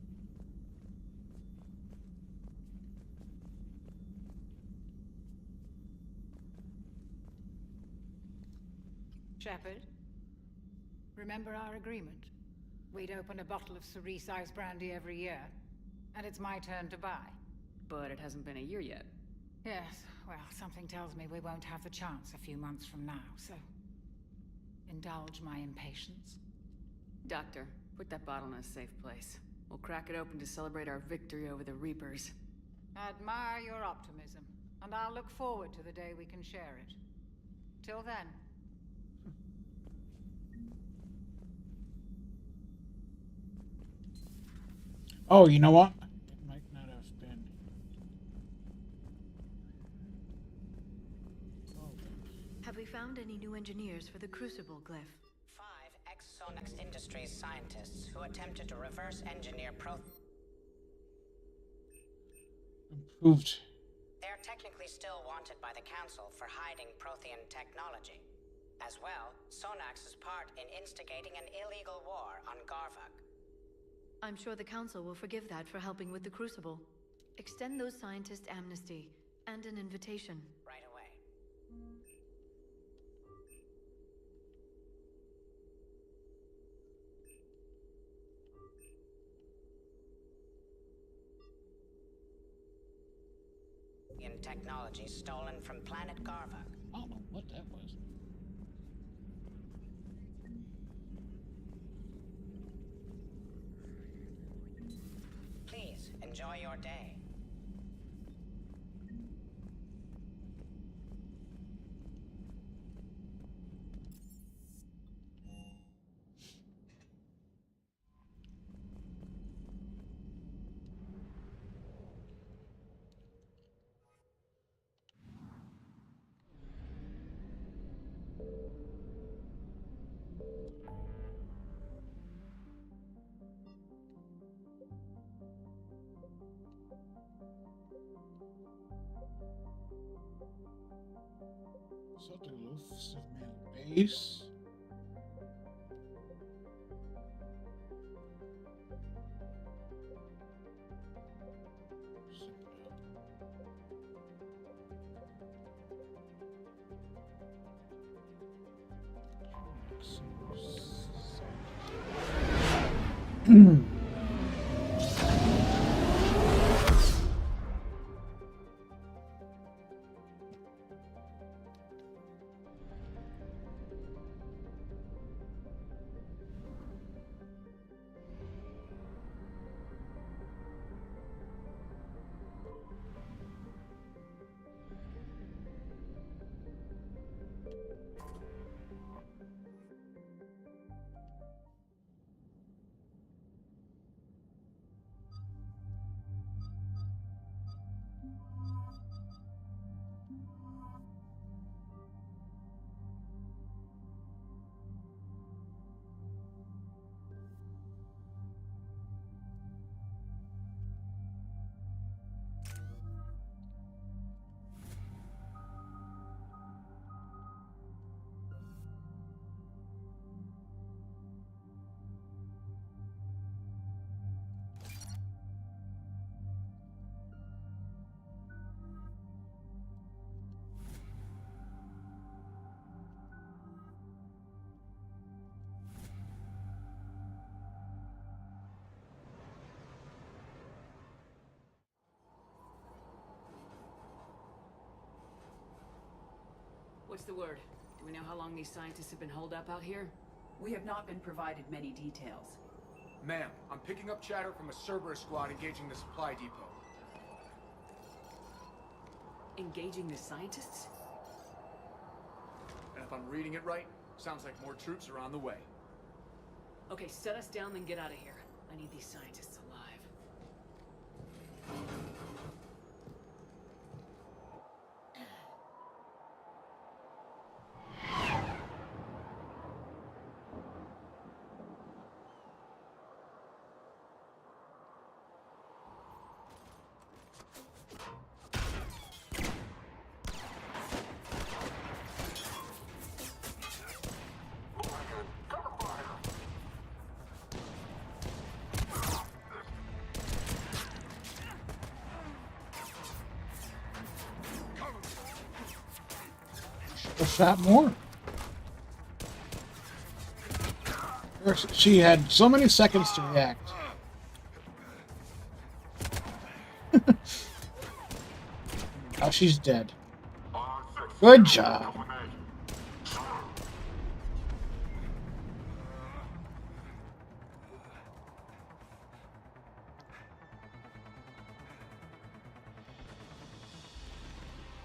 Shepard, remember our agreement? We'd open a bottle of cerise-sized brandy every year, and it's my turn to buy. But it hasn't been a year yet. Yes, well, something tells me we won't have the chance a few months from now, so indulge my impatience. Doctor, put that bottle in a safe place. We'll crack it open to celebrate our victory over the Reapers. I admire your optimism, and I'll look forward to the day we can share it. Till then. Oh, you know what? It might not have been. Have we found any new engineers for the Crucible glyph? 5 ex-Sonex Industries scientists who attempted to reverse engineer Improved. They're technically still wanted by the Council for hiding Prothean technology. As well, Sonax's part in instigating an illegal war on Garvuk. I'm sure the Council will forgive that for helping with the Crucible. Extend those scientists amnesty and an invitation. Right away. In technology stolen from planet Garvuk. I don't know what that was. Please, enjoy your day. So the Loafs of Man base. What's the word? Do we know how long these scientists have been holed up out here? We have not been provided many details. Ma'am, I'm picking up chatter from a Cerberus squad engaging the supply depot. Engaging the scientists? And if I'm reading it right, sounds like more troops are on the way. Okay, set us down, then get out of here. I need these scientists alive. A shot more. She had so many seconds to react. Now she's dead. Good job.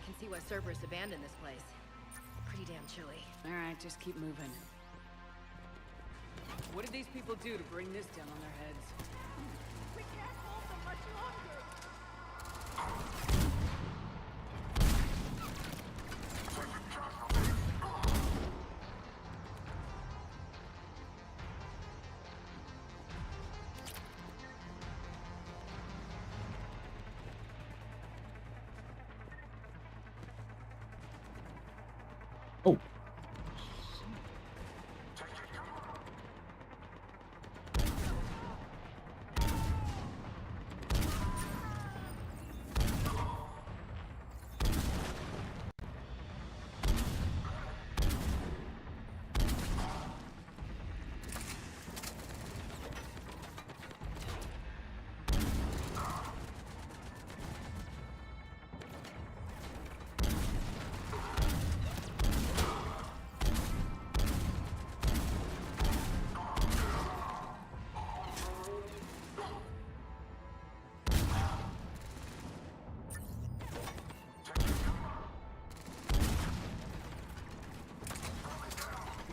Can see why Cerberus abandoned this place. Pretty damn chilly. Alright, just keep moving. What did these people do to bring this down on their heads? We can't hold them much longer. Oh.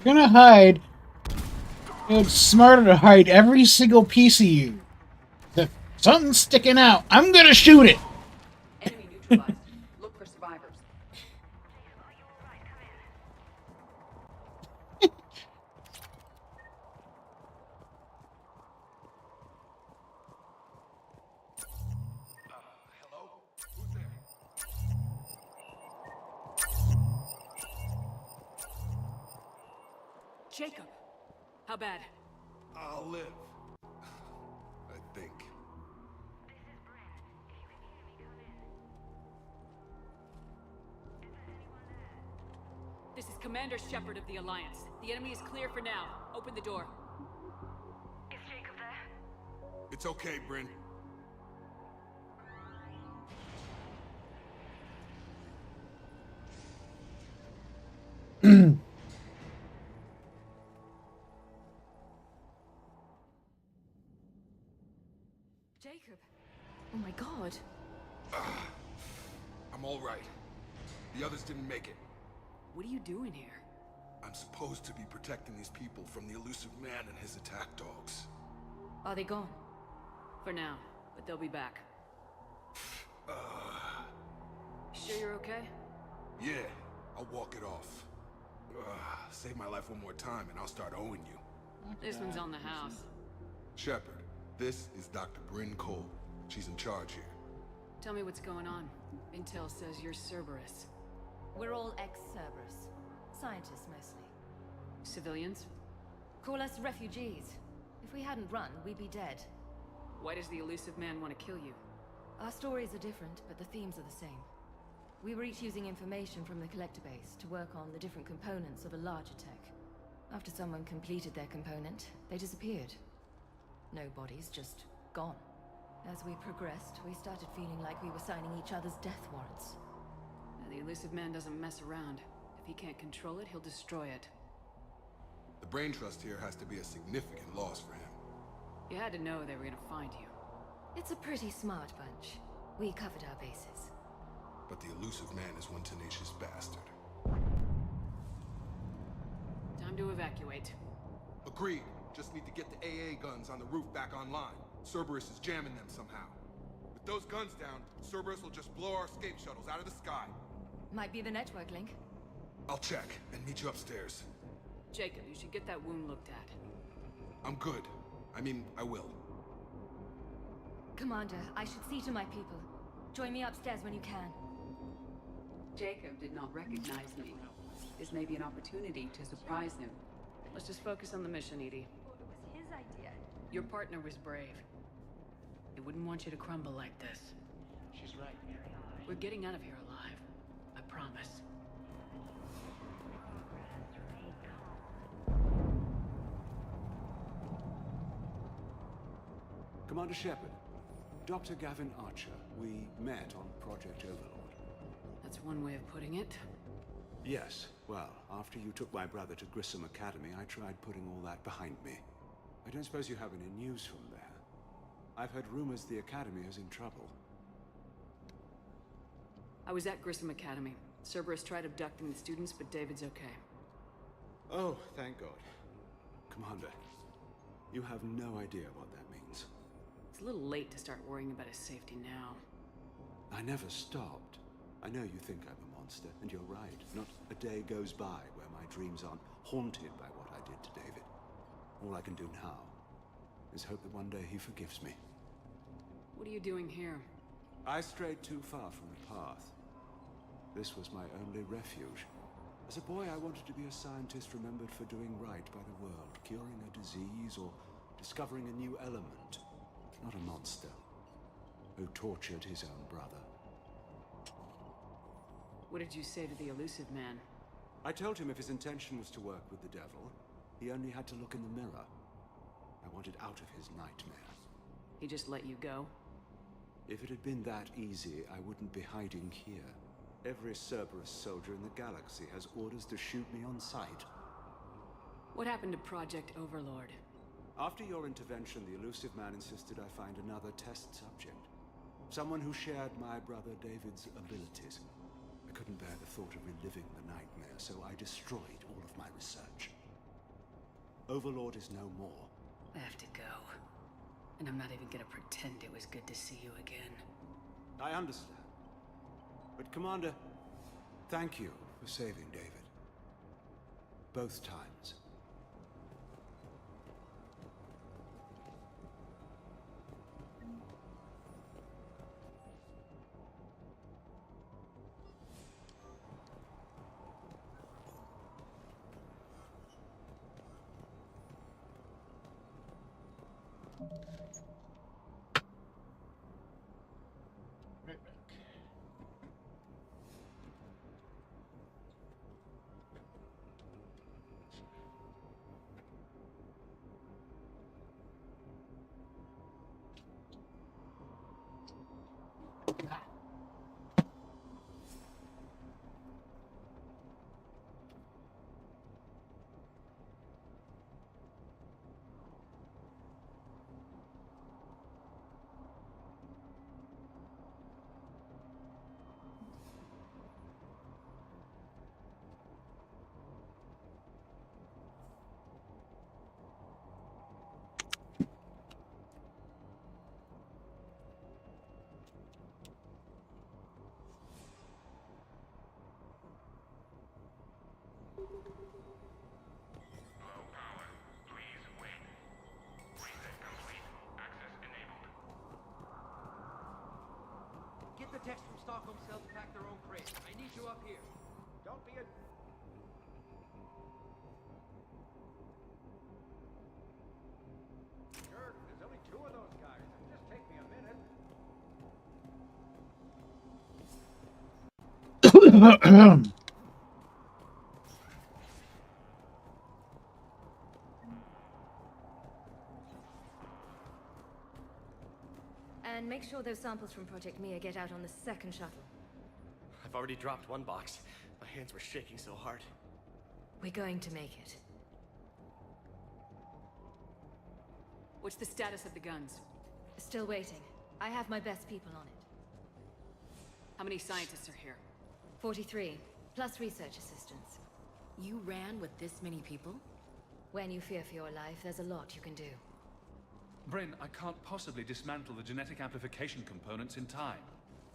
You're gonna hide. It's smarter to hide every single piece of you. If something's sticking out, I'm gonna shoot it. Enemy neutralized. Look for survivors. Hello? Who's there? Jacob! How bad? I'll live. I think. This is Commander Shepard of the Alliance. The enemy is clear for now. Open the door. Is Jacob there? It's okay, Bryn. Jacob. Oh my god. I'm all right. The others didn't make it. What are you doing here? I'm supposed to be protecting these people from the elusive man and his attack dogs. Are they gone? For now, but they'll be back. Sure you're okay? Yeah, I'll walk it off. Save my life one more time and I'll start owing you. This one's on the house. Shepard, this is Dr. Bryn Cole. She's in charge here. Tell me what's going on. Intel says you're Cerberus. We're all ex-Cerberus. Scientists, mostly. Civilians? Call us refugees. If we hadn't run, we'd be dead. Why does the elusive man want to kill you? Our stories are different, but the themes are the same. We were each using information from the collector base to work on the different components of a larger tech. After someone completed their component, they disappeared. No bodies, just gone. As we progressed, we started feeling like we were signing each other's death warrants. The elusive man doesn't mess around. If he can't control it, he'll destroy it. The brain trust here has to be a significant loss for him. You had to know they were gonna find you. It's a pretty smart bunch. We covered our bases. But the elusive man is one tenacious bastard. Time to evacuate. Agreed. Just need to get the AA guns on the roof back online. Cerberus is jamming them somehow. With those guns down, Cerberus will just blow our escape shuttles out of the sky. Might be the network link. I'll check and meet you upstairs. Jacob, you should get that wound looked at. I'm good. I mean, I will. Commander, I should see to my people. Join me upstairs when you can. Jacob did not recognize me. This may be an opportunity to surprise him. Let's just focus on the mission, Edie. It was his idea. Your partner was brave. He wouldn't want you to crumble like this. She's right. We're getting out of here alive. I promise. Commander Shepard, Dr. Gavin Archer, we met on Project Overlord. That's one way of putting it. Yes, well, after you took my brother to Grissom Academy, I tried putting all that behind me. I don't suppose you have any news from there. I've heard rumors the Academy is in trouble. I was at Grissom Academy. Cerberus tried abducting the students, but David's okay. Oh, thank God. Commander, you have no idea what that means. It's a little late to start worrying about his safety now. I never stopped. I know you think I'm a monster, and you're right. Not a day goes by where my dreams aren't haunted by what I did to David. All I can do now is hope that one day he forgives me. What are you doing here? I strayed too far from the path. This was my only refuge. As a boy, I wanted to be a scientist remembered for doing right by the world, curing a disease or discovering a new element. Not a monster who tortured his own brother. What did you say to the elusive man? I told him if his intention was to work with the devil, he only had to look in the mirror. I wanted out of his nightmare. He just let you go? If it had been that easy, I wouldn't be hiding here. Every Cerberus soldier in the galaxy has orders to shoot me on sight. What happened to Project Overlord? After your intervention, the elusive man insisted I find another test subject. Someone who shared my brother David's abilities. I couldn't bear the thought of reliving the nightmare, so I destroyed all of my research. Overlord is no more. I have to go. And I'm not even gonna pretend it was good to see you again. I understand. But Commander, thank you for saving David. Both times. Right back. Low power. Please wait. Reset complete. Access enabled. Get the text from Stockholm Cell to pack their own crate. I need you up here. Don't be a... Sure, there's only two of those guys. It'll just take me a minute. And make sure those samples from Project Mia get out on the second shuttle. I've already dropped one box. My hands were shaking so hard. We're going to make it. What's the status of the guns? Still waiting. I have my best people on it. How many scientists are here? 43, plus research assistants. You ran with this many people? When you fear for your life, there's a lot you can do. Bryn, I can't possibly dismantle the genetic amplification components in time.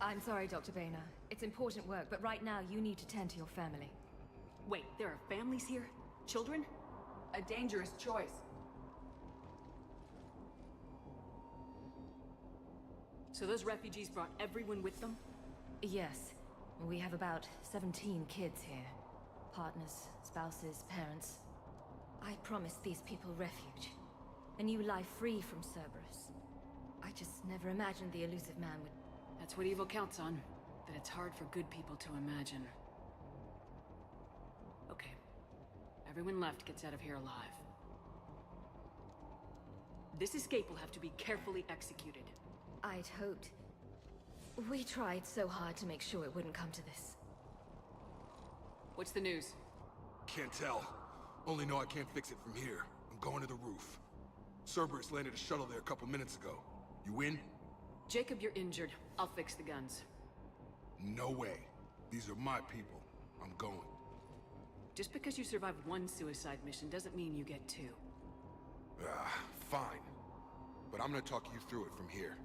I'm sorry, Dr. Boehner. It's important work, but right now you need to tend to your family. Wait, there are families here? Children? A dangerous choice. So those refugees brought everyone with them? Yes. We have about 17 kids here. Partners, spouses, parents. I promised these people refuge. A new life free from Cerberus. I just never imagined the elusive man would... That's what evil counts on. That it's hard for good people to imagine. Okay. Everyone left gets out of here alive. This escape will have to be carefully executed. I'd hoped. We tried so hard to make sure it wouldn't come to this. What's the news? Can't tell. Only know I can't fix it from here. I'm going to the roof. Cerberus landed a shuttle there a couple minutes ago. You in? Jacob, you're injured. I'll fix the guns. No way. These are my people. I'm going. Just because you survived one suicide mission doesn't mean you get two. Fine. But I'm gonna talk you through it from here.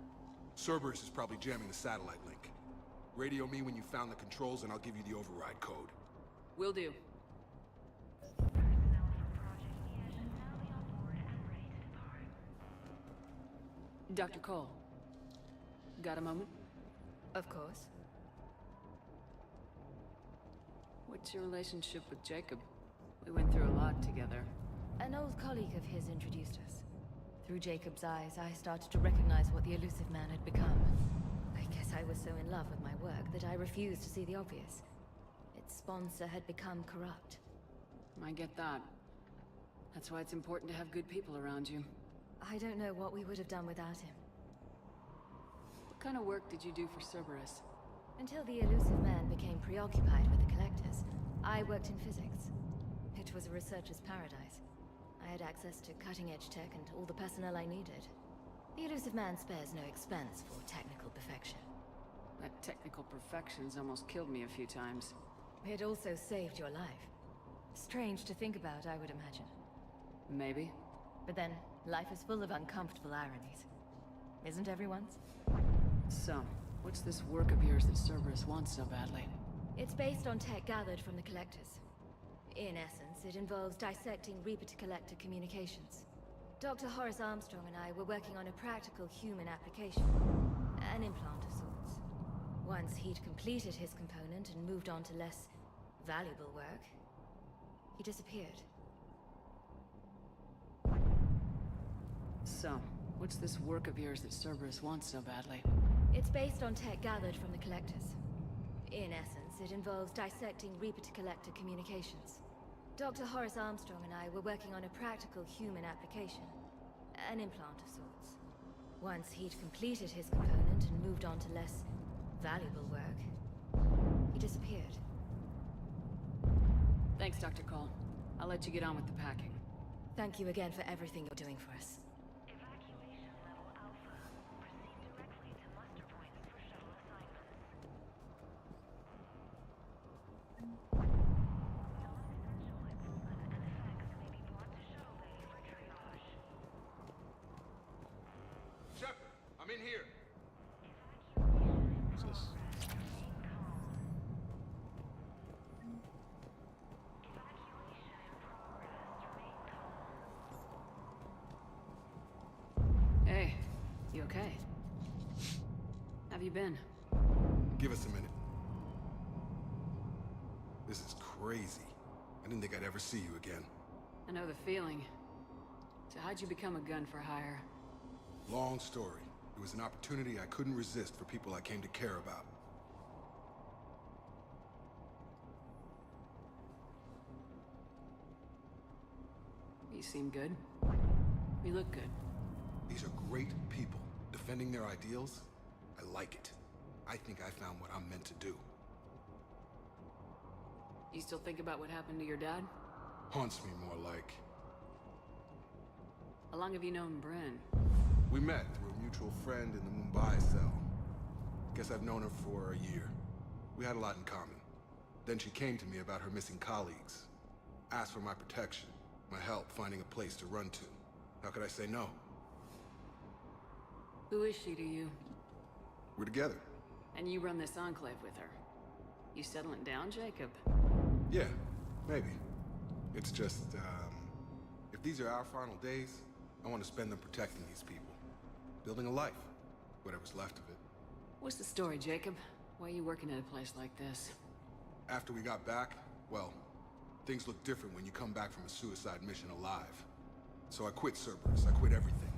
Cerberus is probably jamming the satellite link. Radio me when you found the controls and I'll give you the override code. Will do. Dr. Cole, got a moment? Of course. What's your relationship with Jacob? We went through a lot together. An old colleague of his introduced us. Through Jacob's eyes, I started to recognize what the elusive man had become. I guess I was so in love with my work that I refused to see the obvious. Its sponsor had become corrupt. I get that. That's why it's important to have good people around you. I don't know what we would have done without him. What kind of work did you do for Cerberus? Until the elusive man became preoccupied with the collectors, I worked in physics. It was a researcher's paradise. I had access to cutting-edge tech and all the personnel I needed. The elusive man spares no expense for technical perfection. That technical perfection's almost killed me a few times. It also saved your life. Strange to think about, I would imagine. Maybe. But then, life is full of uncomfortable ironies. Isn't everyone's? So, what's this work of yours that Cerberus wants so badly? It's based on tech gathered from the collectors. In essence, it involves dissecting Reaper-to-Collector communications. Dr. Horace Armstrong and I were working on a practical human application. An implant of sorts. Once he'd completed his component and moved on to less valuable work, he disappeared. So, what's this work of yours that Cerberus wants so badly? It's based on tech gathered from the collectors. In essence, it involves dissecting Reaper-to-Collector communications. Dr. Horace Armstrong and I were working on a practical human application. An implant of sorts. Once he'd completed his component and moved on to less valuable work, he disappeared. Thanks, Dr. Cole. I'll let you get on with the packing. Thank you again for everything you're doing for us. Shepard, I'm in here. What's this? Hey, you okay? Have you been? Give us a minute. This is crazy. I didn't think I'd ever see you again. I know the feeling. So how'd you become a gun for hire? Long story. It was an opportunity I couldn't resist for people I came to care about. You seem good. You look good. These are great people. Defending their ideals, I like it. I think I found what I'm meant to do. You still think about what happened to your dad? Haunts me more like. How long have you known Bryn? We met through a mutual friend in the Mumbai cell. Guess I've known her for a year. We had a lot in common. Then she came to me about her missing colleagues. Asked for my protection, my help finding a place to run to. How could I say no? Who is she to you? We're together. And you run this enclave with her. You settling down, Jacob? Yeah, maybe. It's just, if these are our final days, I want to spend them protecting these people. Building a life. Whatever's left of it. What's the story, Jacob? Why are you working at a place like this? After we got back, well, things look different when you come back from a suicide mission alive. So I quit Cerberus, I quit everything.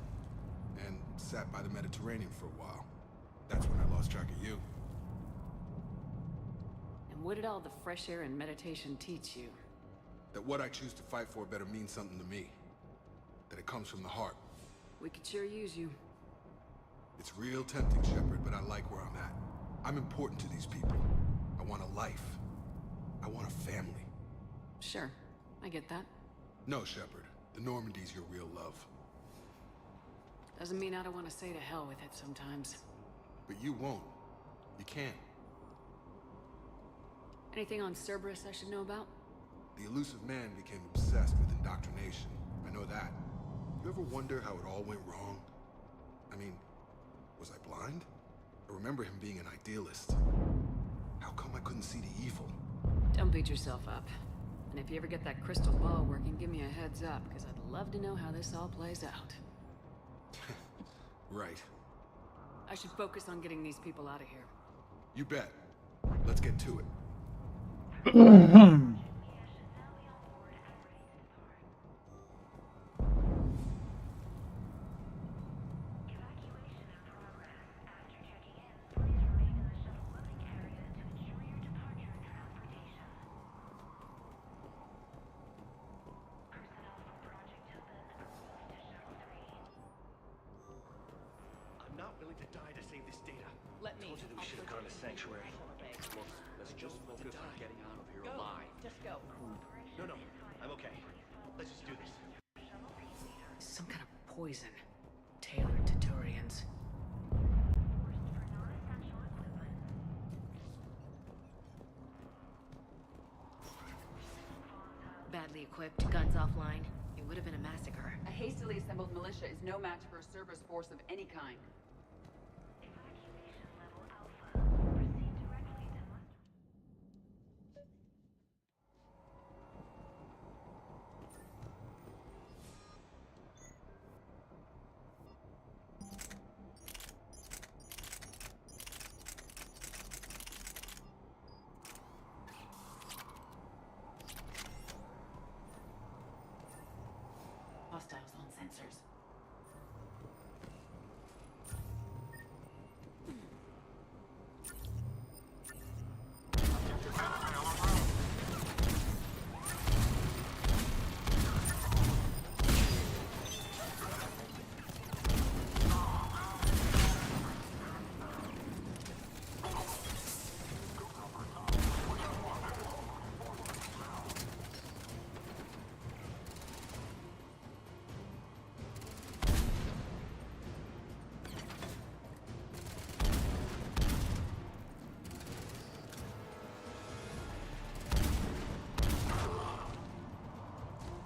And sat by the Mediterranean for a while. That's when I lost track of you. And what did all the fresh air and meditation teach you? That what I choose to fight for better mean something to me. That it comes from the heart. We could sure use you. It's real tempting, Shepard, but I like where I'm at. I'm important to these people. I want a life. I want a family. Sure, I get that. No, Shepard. The Normandy's your real love. Doesn't mean I don't want to say to hell with it sometimes. But you won't. You can't. Anything on Cerberus I should know about? The elusive man became obsessed with indoctrination. I know that. You ever wonder how it all went wrong? I mean, was I blind? I remember him being an idealist. How come I couldn't see the evil? Don't beat yourself up. And if you ever get that crystal ball working, give me a heads up, because I'd love to know how this all plays out. Right. I should focus on getting these people out of here. You bet. Let's get to it. I'm not willing to die to save this data. Let me. I told you that we should have gone to Sanctuary. Look, let's just focus on getting out of here alive. Just go. No, I'm okay. Let's just do this. Some kind of poison tailored to Turians. Badly equipped, guns offline. It would have been a massacre. A hastily assembled militia is no match for a Cerberus force of any kind. Hostiles on sensors.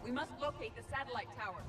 We must locate the satellite tower.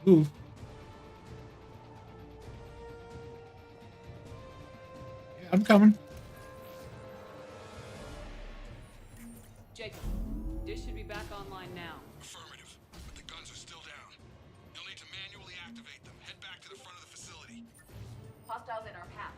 Ooh. Yeah, I'm coming. Jacob, dish should be back online now. Affirmative, but the guns are still down. You'll need to manually activate them. Head back to the front of the facility. Hostiles in our path.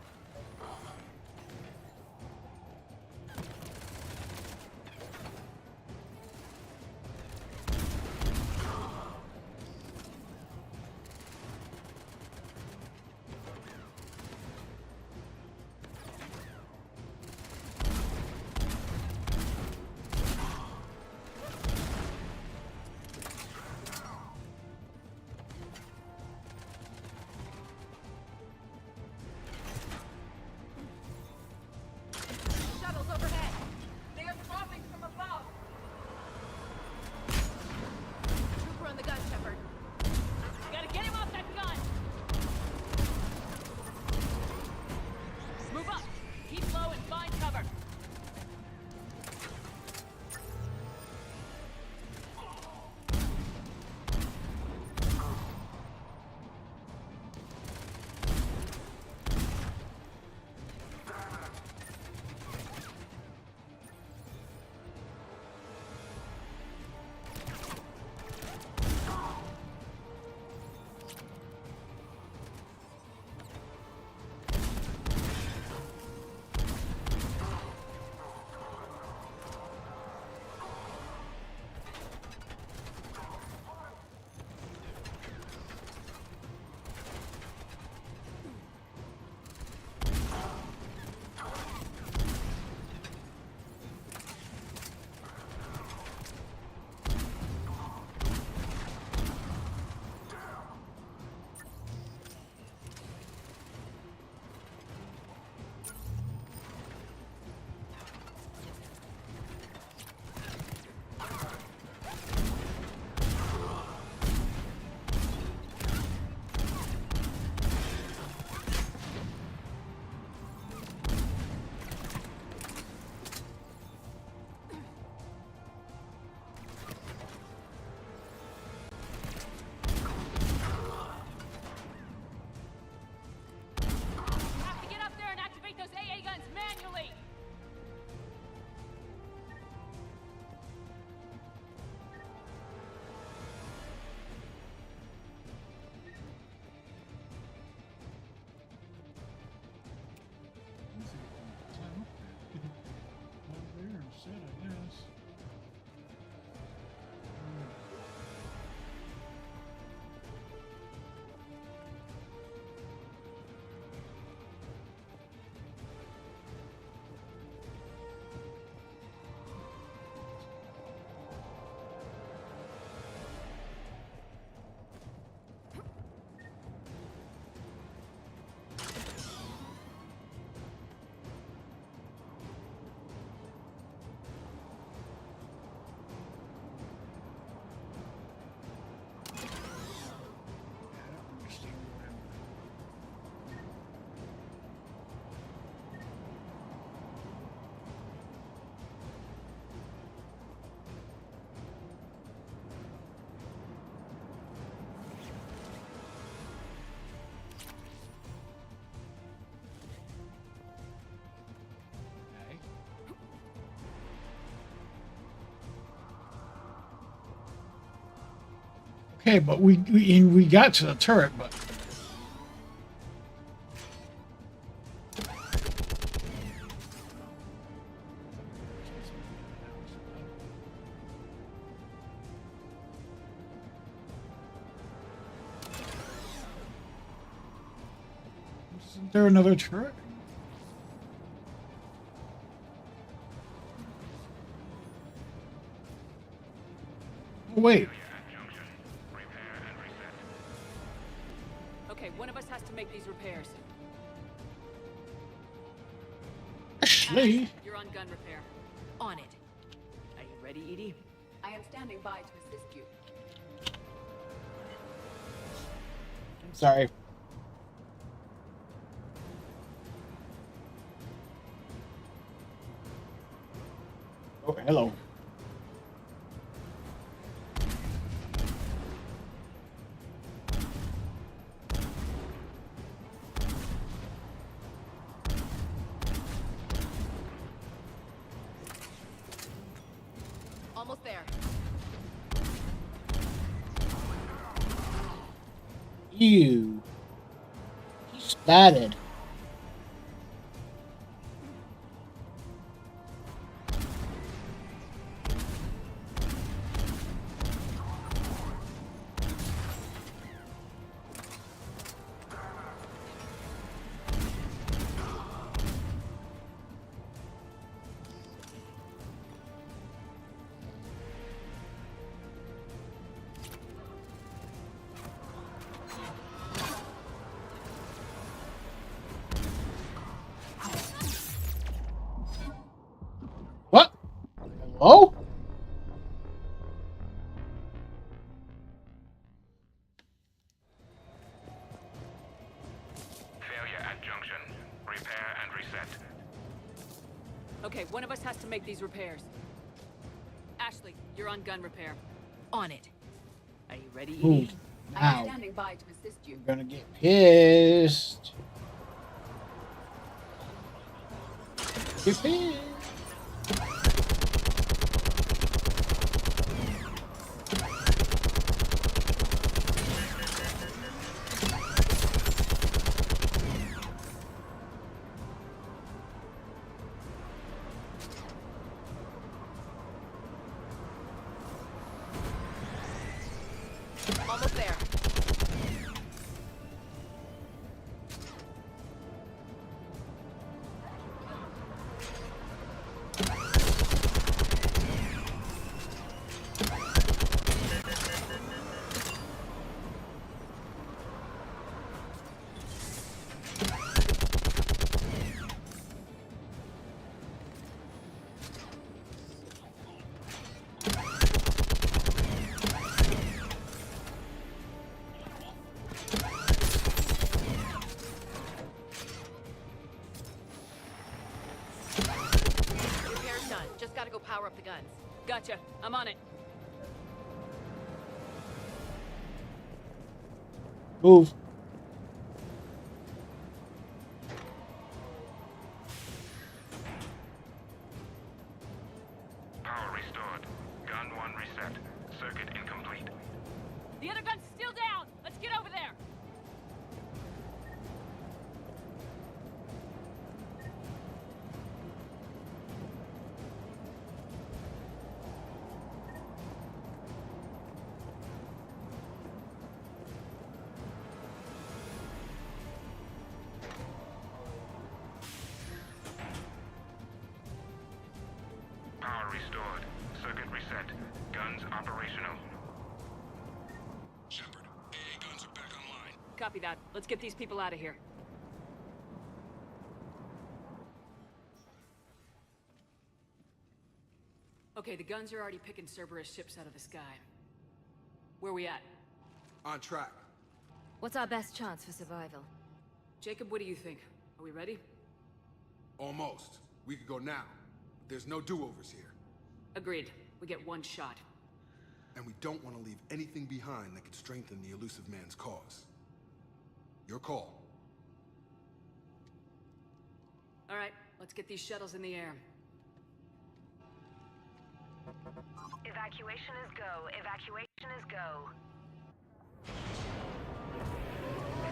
Okay, but we got to the turret, but isn't there another turret? Oh, wait. Okay, one of us has to make these repairs. Ashley. You're on gun repair. On it. Are you ready, Edie? I am standing by to assist you. I'm sorry. Oh, hello. Almost there. Ew. He spatted. What? Hello? Failure at junction. Repair and reset. Okay, one of us has to make these repairs. Ashley, you're on gun repair. On it. Are you ready, Edie? Move I now. am standing by to assist you. I'm gonna get pissed. Get pissed. Almost there. Repair's done. Just gotta go power up the guns. Gotcha. I'm on it. Move. Power restored. Gun 1 reset. Circuit incomplete. The other gun's still down. Let's get over there. Power restored. Circuit reset. Guns operational. Shepard, AA guns are back online. Copy that. Let's get these people out of here. Okay, the guns are already picking Cerberus ships out of the sky. Where we at? On track. What's our best chance for survival? Jacob, what do you think? Are we ready? Almost. We could go now. There's no do-overs here. Agreed. We get one shot. And we don't want to leave anything behind that could strengthen the elusive man's cause. Your call. All right, let's get these shuttles in the air. Evacuation is go. Evacuation is go.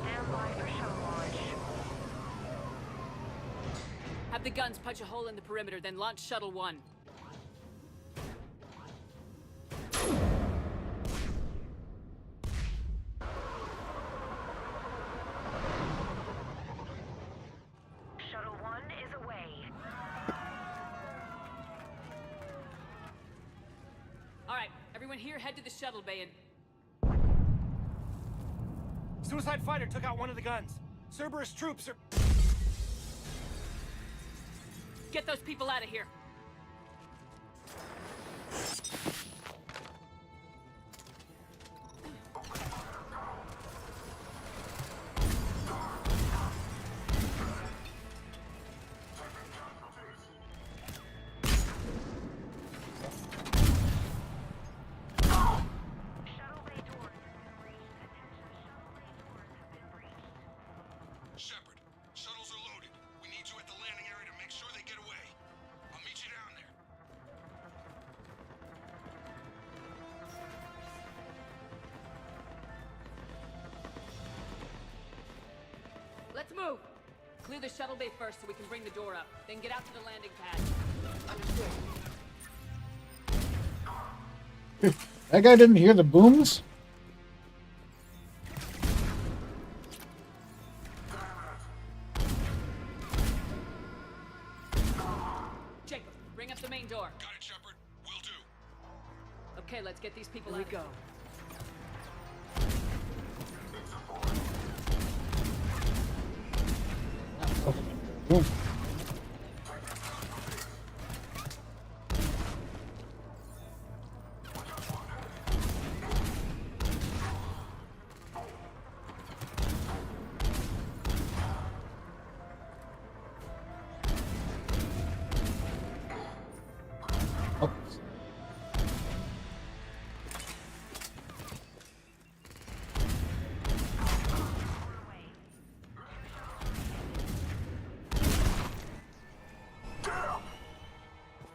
Stand by for shuttle launch. Have the guns punch a hole in the perimeter, then launch Shuttle 1. Shuttle 1 is away. Alright, everyone here head to the shuttle bay and... Suicide fighter took out one of the guns. Cerberus troops are... Get those people out of here. Shepard, shuttles are loaded. We need you at the landing area to make sure they get away. I'll meet you down there. Let's move. Clear the shuttle bay first so we can bring the door up. Then get out to the landing pad. Understood. That guy didn't hear the booms? Jacob, bring up the main door. Got it, Shepard. Will do. Okay, let's get these people Here out. we go. Boom.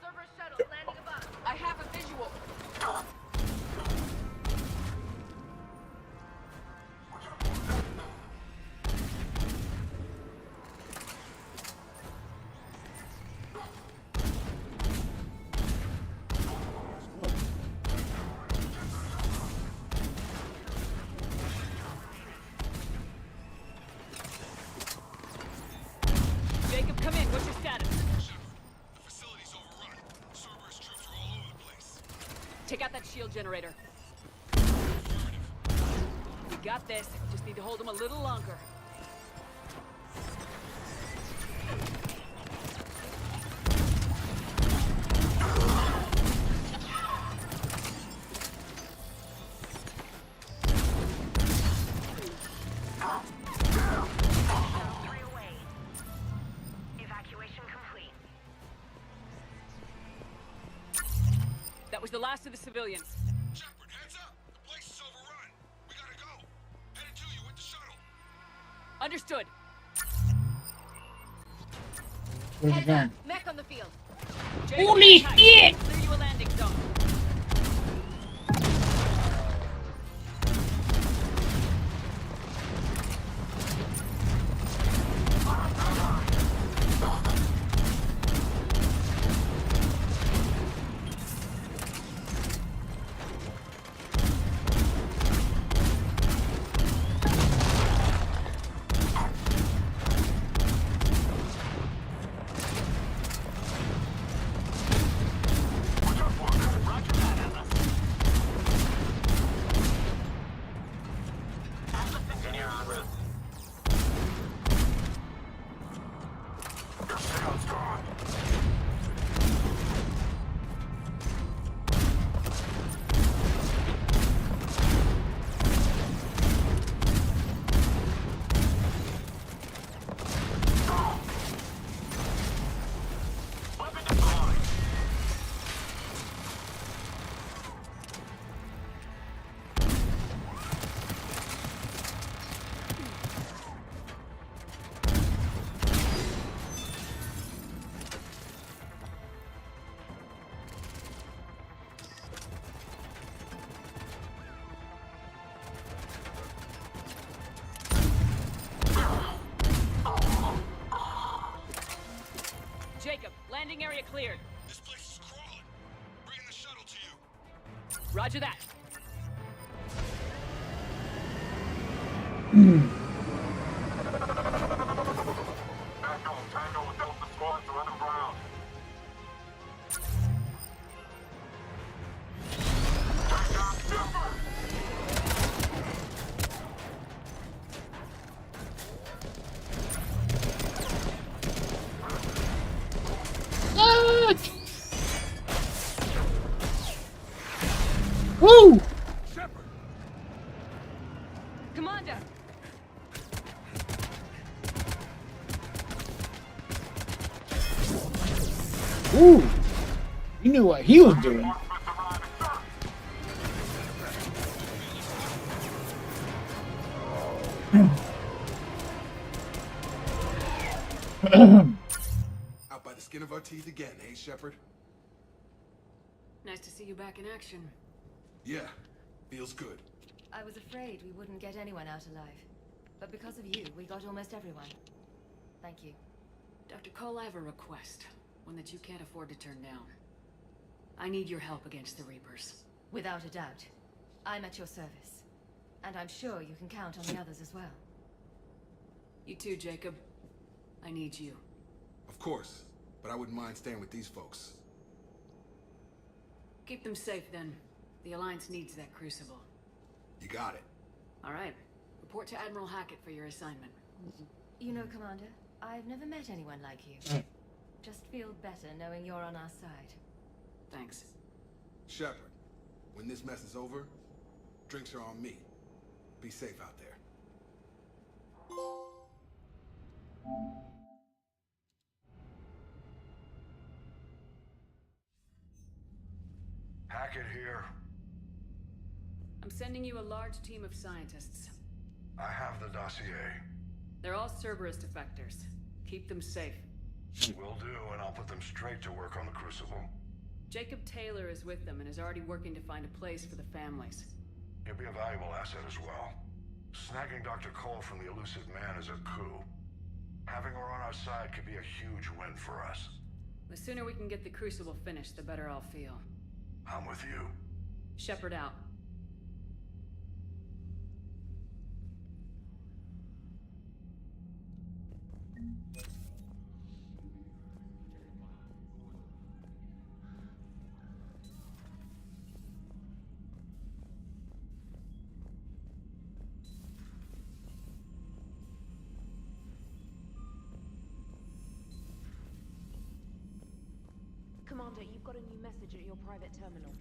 Cerberus shuttle landing above. I have a visual. Jacob, come in. What's your status? The facility's overrun. Cerberus troops are all over the place. Take out that shield generator. We got this. Just need to hold them a little longer. Three away. Evacuation complete. That was the last of the civilians. Shepard, heads up. The place is overrun. We gotta go. Headed to you with the shuttle. Understood. Where's the gun? Mech on the field. Holy shit! Clear you a landing zone. Landing area cleared. This place is crawling. Bringing the shuttle to you. Roger that. Tango with Delta Squad to run ground. Take down Shepard! Woo! Shepard! Commander! Ooh! He knew what he was doing. Out by the skin of our teeth again, hey, Shepard? Nice to see you back in action. Yeah, feels good. I was afraid we wouldn't get anyone out alive. But because of you, we got almost everyone. Thank you. Dr. Cole, I have a request. One that you can't afford to turn down. I need your help against the Reapers. Without a doubt. I'm at your service. And I'm sure you can count on the others as well. You too, Jacob. I need you. Of course, but I wouldn't mind staying with these folks. Keep them safe, then. The Alliance needs that crucible. You got it. All right. Report to Admiral Hackett for your assignment. You know, Commander, I've never met anyone like you. Just feel better knowing you're on our side. Thanks. Shepard, when this mess is over, drinks are on me. Be safe out there. Hackett here. I'm sending you a large team of scientists. I have the dossier. They're all Cerberus defectors. Keep them safe. Will do, and I'll put them straight to work on the Crucible. Jacob Taylor is with them and is already working to find a place for the families. He'll be a valuable asset as well. Snagging Dr. Cole from the elusive man is a coup. Having her on our side could be a huge win for us. The sooner we can get the Crucible finished, the better I'll feel. I'm with you. Shepard out. Commander, you've got a new message at your private terminal.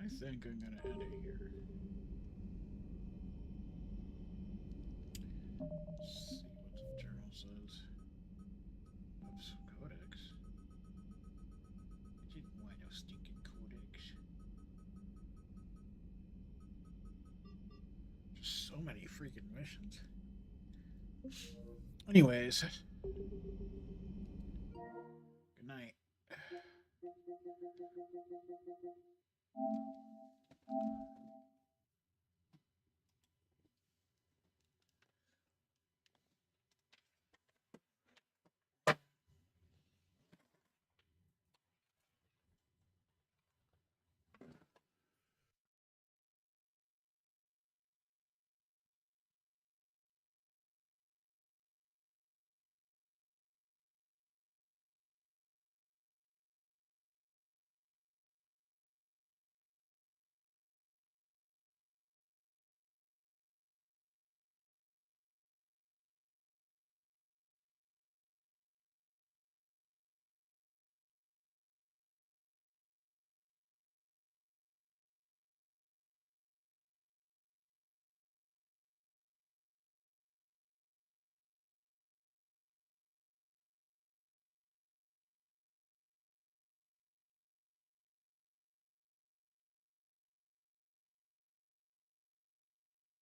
I think I'm gonna end it here. Let's see what the journal says. Oops, codex. I didn't want no stinking codex. Just so many freaking missions. Anyways. Good night.